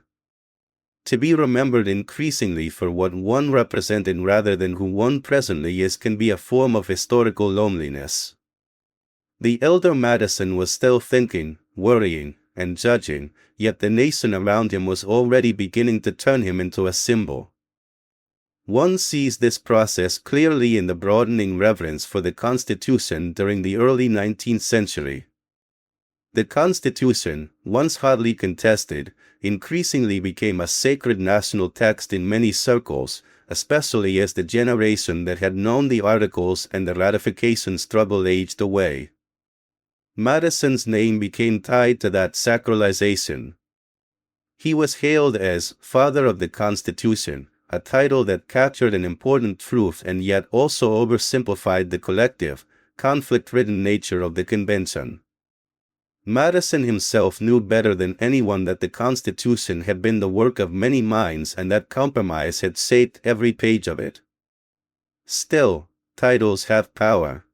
To be remembered increasingly for what one represented rather than who one presently is can be a form of historical loneliness. The elder Madison was still thinking, worrying, and judging, yet the nation around him was already beginning to turn him into a symbol. One sees this process clearly in the broadening reverence for the Constitution during the early 19th century. The Constitution, once hotly contested, increasingly became a sacred national text in many circles, especially as the generation that had known the Articles and the ratification struggle aged away. Madison's name became tied to that sacralization. He was hailed as Father of the Constitution, a title that captured an important truth and yet also oversimplified the collective, conflict-ridden nature of the convention. Madison himself knew better than anyone that the Constitution had been the work of many minds and that compromise had shaped every page of it. Still, titles have power.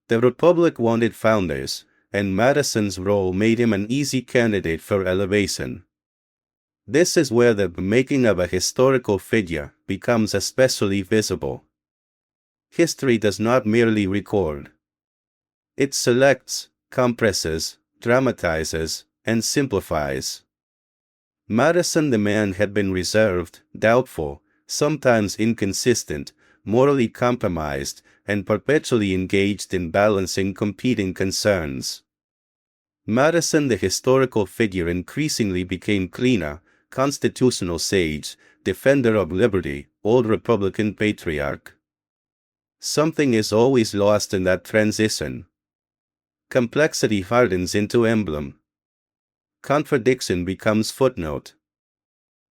The Republic wanted founders, and Madison's role made him an easy candidate for elevation. This is where the making of a historical figure becomes especially visible. History does not merely record. It selects, compresses, dramatizes, and simplifies. Madison the man had been reserved, doubtful, sometimes inconsistent, morally compromised, and perpetually engaged in balancing competing concerns. Madison the historical figure increasingly became cleaner, constitutional sage, defender of liberty, old Republican patriarch. Something is always lost in that transition. Complexity hardens into emblem. Contradiction becomes footnote.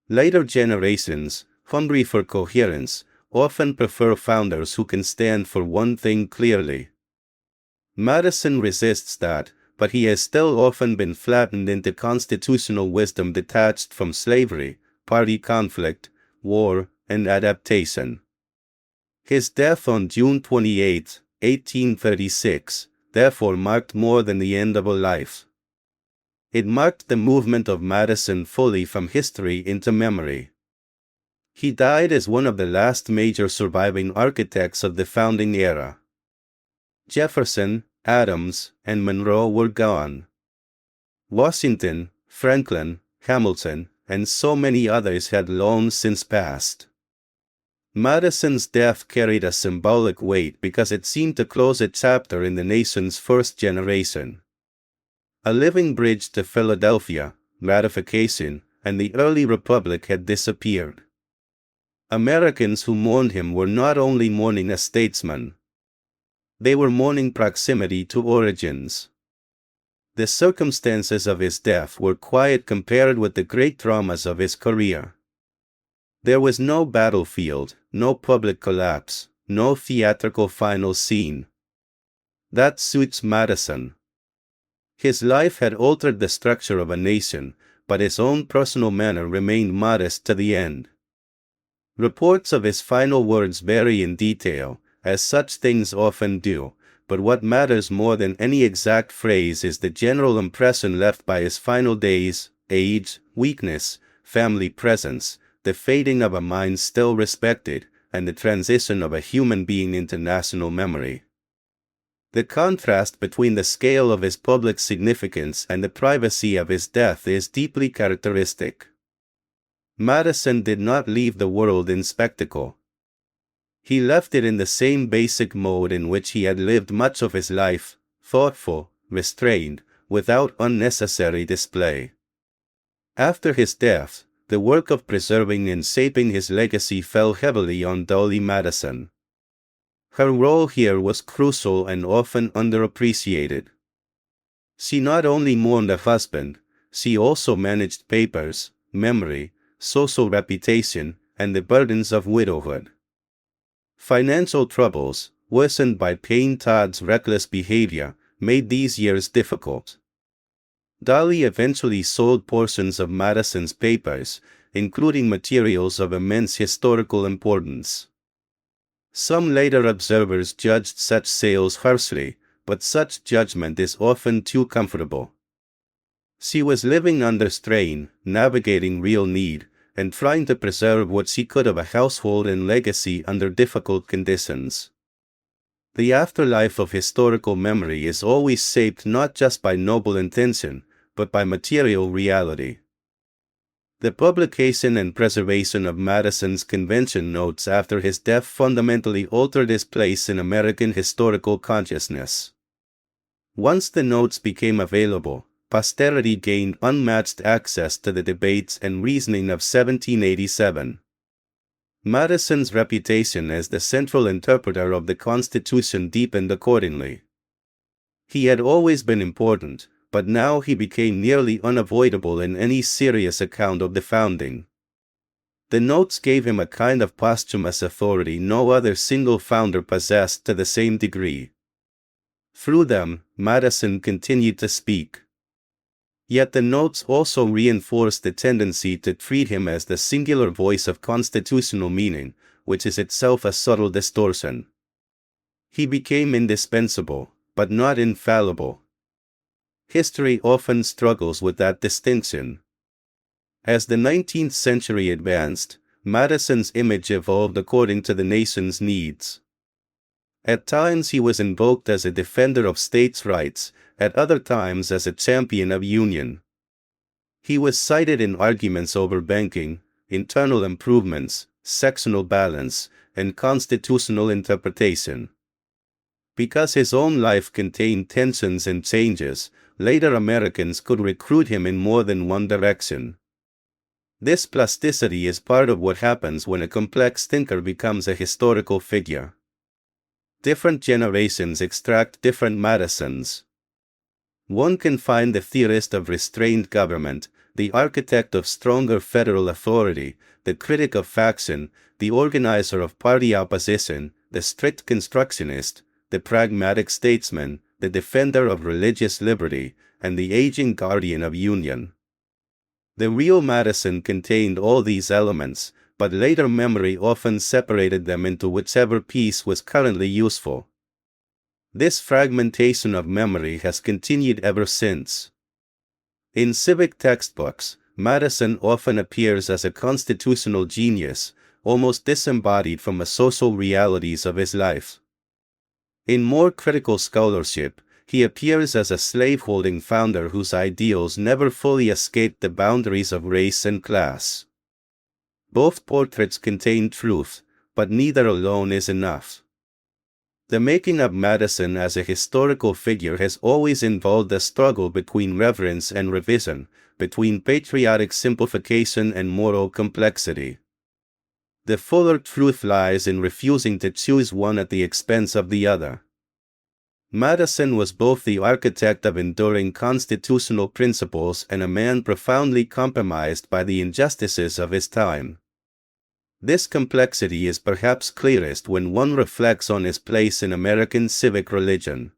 Later generations, hungry for coherence, often prefer founders who can stand for one thing clearly. Madison resists that, but he has still often been flattened into constitutional wisdom detached from slavery, party conflict, war, and adaptation. His death on June 28, 1836, therefore marked more than the end of a life. It marked the movement of Madison fully from history into memory. He died as one of the last major surviving architects of the founding era. Jefferson, Adams, and Monroe were gone. Washington, Franklin, Hamilton, and so many others had long since passed. Madison's death carried a symbolic weight because it seemed to close a chapter in the nation's first generation. A living bridge to Philadelphia, ratification, and the early republic had disappeared. Americans who mourned him were not only mourning a statesman. They were mourning proximity to origins. The circumstances of his death were quiet compared with the great dramas of his career. There was no battlefield, no public collapse, no theatrical final scene. That suits Madison. His life had altered the structure of a nation, but his own personal manner remained modest to the end. Reports of his final words vary in detail, as such things often do, but what matters more than any exact phrase is the general impression left by his final days: age, weakness, family presence, the fading of a mind still respected, and the transition of a human being into national memory. The contrast between the scale of his public significance and the privacy of his death is deeply characteristic. Madison did not leave the world in spectacle. He left it in the same basic mode in which he had lived much of his life: thoughtful, restrained, without unnecessary display. After his death, the work of preserving and shaping his legacy fell heavily on Dolly Madison. Her role here was crucial and often underappreciated. She not only mourned a husband, she also managed papers, memory, social reputation, and the burdens of widowhood. Financial troubles, worsened by Payne Todd's reckless behavior, made these years difficult. Dolly eventually sold portions of Madison's papers, including materials of immense historical importance. Some later observers judged such sales harshly, but such judgment is often too comfortable. She was living under strain, navigating real need, and trying to preserve what she could of a household and legacy under difficult conditions. The afterlife of historical memory is always shaped not just by noble intention, but by material reality. The publication and preservation of Madison's convention notes after his death fundamentally altered his place in American historical consciousness. Once the notes became available, posterity gained unmatched access to the debates and reasoning of 1787. Madison's reputation as the central interpreter of the Constitution deepened accordingly. He had always been important, but now he became nearly unavoidable in any serious account of the founding. The notes gave him a kind of posthumous authority no other single founder possessed to the same degree. Through them, Madison continued to speak. Yet the notes also reinforced the tendency to treat him as the singular voice of constitutional meaning, which is itself a subtle distortion. He became indispensable, but not infallible. History often struggles with that distinction. As the 19th century advanced, Madison's image evolved according to the nation's needs. At times he was invoked as a defender of states' rights, at other times as a champion of union. He was cited in arguments over banking, internal improvements, sectional balance, and constitutional interpretation. Because his own life contained tensions and changes, later Americans could recruit him in more than one direction. This plasticity is part of what happens when a complex thinker becomes a historical figure. Different generations extract different Madisons. One can find the theorist of restrained government, the architect of stronger federal authority, the critic of faction, the organizer of party opposition, the strict constructionist, the pragmatic statesman, the defender of religious liberty, and the aging guardian of union. The real Madison contained all these elements, but later memory often separated them into whichever piece was currently useful. This fragmentation of memory has continued ever since. In civic textbooks, Madison often appears as a constitutional genius, almost disembodied from the social realities of his life. In more critical scholarship, he appears as a slaveholding founder whose ideals never fully escaped the boundaries of race and class. Both portraits contain truth, but neither alone is enough. The making of Madison as a historical figure has always involved a struggle between reverence and revision, between patriotic simplification and moral complexity. The fuller truth lies in refusing to choose one at the expense of the other. Madison was both the architect of enduring constitutional principles and a man profoundly compromised by the injustices of his time. This complexity is perhaps clearest when one reflects on his place in American civic religion.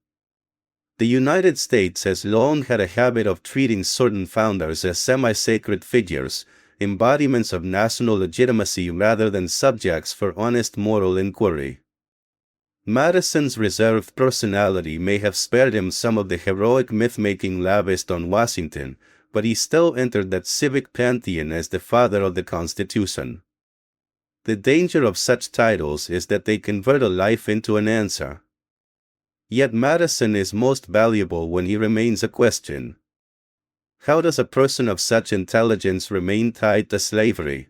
The United States has long had a habit of treating certain founders as semi-sacred figures, embodiments of national legitimacy rather than subjects for honest moral inquiry. Madison's reserved personality may have spared him some of the heroic myth-making lavished on Washington, but he still entered that civic pantheon as the father of the Constitution. The danger of such titles is that they convert a life into an answer. Yet Madison is most valuable when he remains a question. How does a person of such intelligence remain tied to slavery?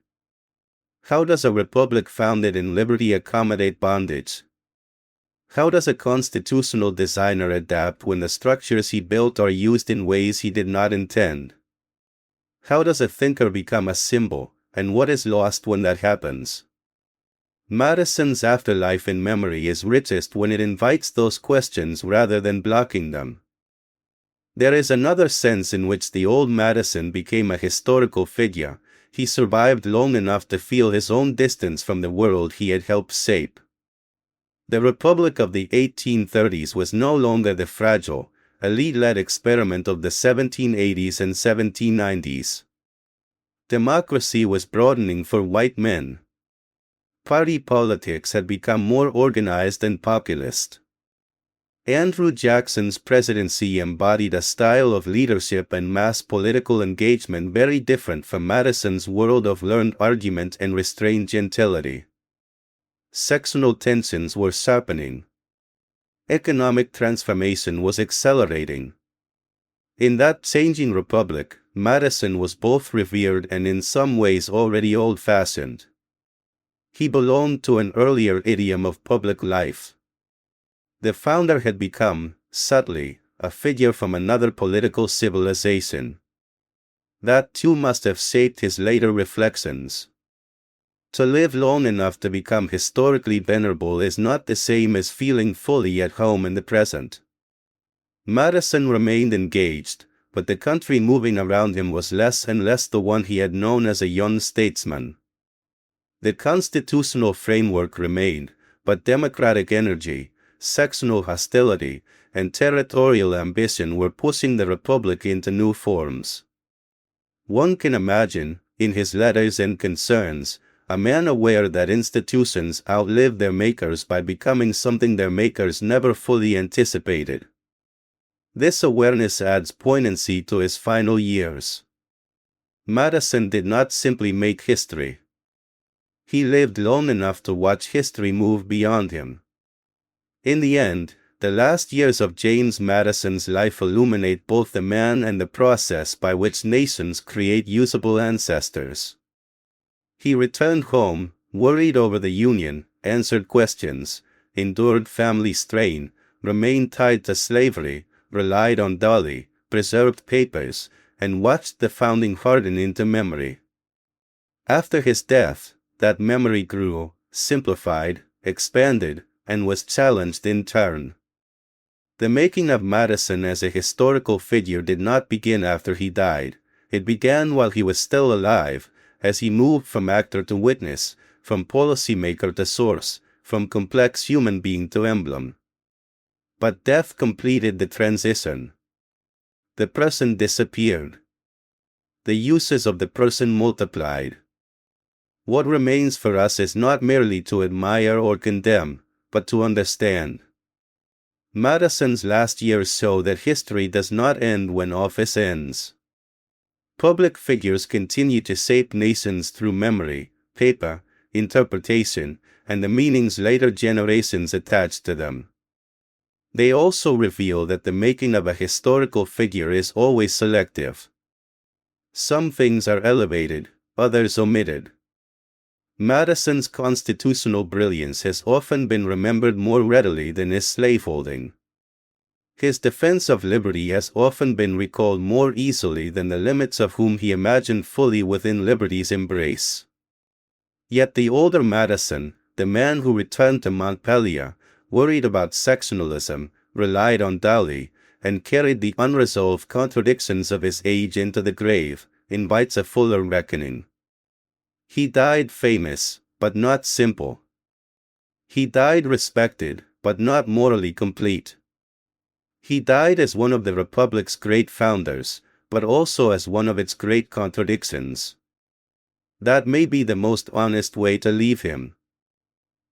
How does a republic founded in liberty accommodate bondage? How does a constitutional designer adapt when the structures he built are used in ways he did not intend? How does a thinker become a symbol, and what is lost when that happens? Madison's afterlife in memory is richest when it invites those questions rather than blocking them. There is another sense in which the old Madison became a historical figure. He survived long enough to feel his own distance from the world he had helped shape. The Republic of the 1830s was no longer the fragile, elite-led experiment of the 1780s and 1790s. Democracy was broadening for white men. Party politics had become more organized and populist. Andrew Jackson's presidency embodied a style of leadership and mass political engagement very different from Madison's world of learned argument and restrained gentility. Sectional tensions were sharpening. Economic transformation was accelerating. In that changing republic, Madison was both revered and in some ways already old-fashioned. He belonged to an earlier idiom of public life. The founder had become, subtly, a figure from another political civilization. That too must have shaped his later reflections. To live long enough to become historically venerable is not the same as feeling fully at home in the present. Madison remained engaged, but the country moving around him was less and less the one he had known as a young statesman. The constitutional framework remained, but democratic energy, sectional hostility, and territorial ambition were pushing the republic into new forms. One can imagine, in his letters and concerns, a man aware that institutions outlive their makers by becoming something their makers never fully anticipated. This awareness adds poignancy to his final years. Madison did not simply make history. He lived long enough to watch history move beyond him. In the end, the last years of James Madison's life illuminate both the man and the process by which nations create usable ancestors. He returned home, worried over the Union, answered questions, endured family strain, remained tied to slavery, relied on Dolly, preserved papers, and watched the founding harden into memory. After his death, that memory grew, simplified, expanded, and was challenged in turn. The making of Madison as a historical figure did not begin after he died. It began while he was still alive, as he moved from actor to witness, from policymaker to source, from complex human being to emblem. But death completed the transition. The person disappeared. The uses of the person multiplied. What remains for us is not merely to admire or condemn, but to understand. Madison's last years show that history does not end when office ends. Public figures continue to shape nations through memory, paper, interpretation, and the meanings later generations attach to them. They also reveal that the making of a historical figure is always selective. Some things are elevated, others omitted. Madison's constitutional brilliance has often been remembered more readily than his slaveholding. His defense of liberty has often been recalled more easily than the limits of whom he imagined fully within liberty's embrace. Yet the older Madison, the man who returned to Montpelier, worried about sectionalism, relied on Dolly, and carried the unresolved contradictions of his age into the grave, invites a fuller reckoning. He died famous, but not simple. He died respected, but not morally complete. He died as one of the Republic's great founders, but also as one of its great contradictions. That may be the most honest way to leave him.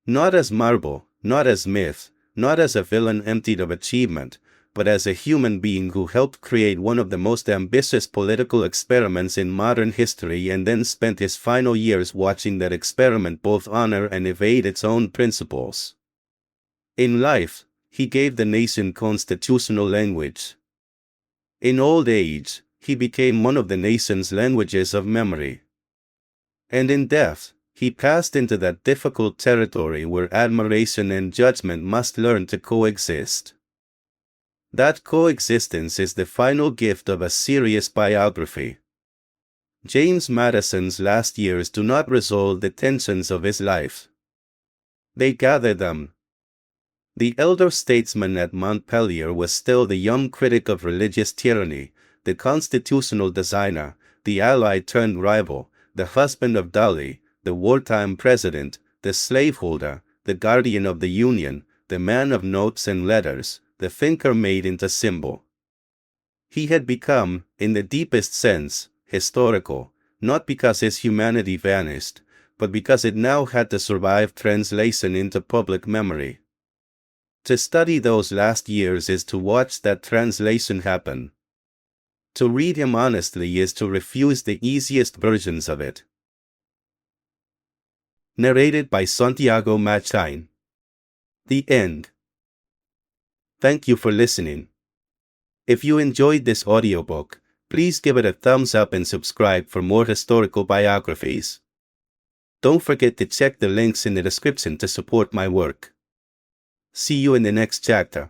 Not as marble, not as myth, not as a villain emptied of achievement, but as a human being who helped create one of the most ambitious political experiments in modern history and then spent his final years watching that experiment both honor and evade its own principles. In life, he gave the nation constitutional language. In old age, he became one of the nation's languages of memory. And in death, he passed into that difficult territory where admiration and judgment must learn to coexist. That coexistence is the final gift of a serious biography. James Madison's last years do not resolve the tensions of his life. They gather them. The elder statesman at Montpelier was still the young critic of religious tyranny, the constitutional designer, the ally turned rival, the husband of Dolly, the wartime president, the slaveholder, the guardian of the Union, the man of notes and letters, the thinker made into symbol. He had become, in the deepest sense, historical, not because his humanity vanished, but because it now had to survive translation into public memory. To study those last years is to watch that translation happen. To read him honestly is to refuse the easiest versions of it. Narrated by Santiago Machain. The end. Thank you for listening. If you enjoyed this audiobook, please give it a thumbs up and subscribe for more historical biographies. Don't forget to check the links in the description to support my work. See you in the next chapter.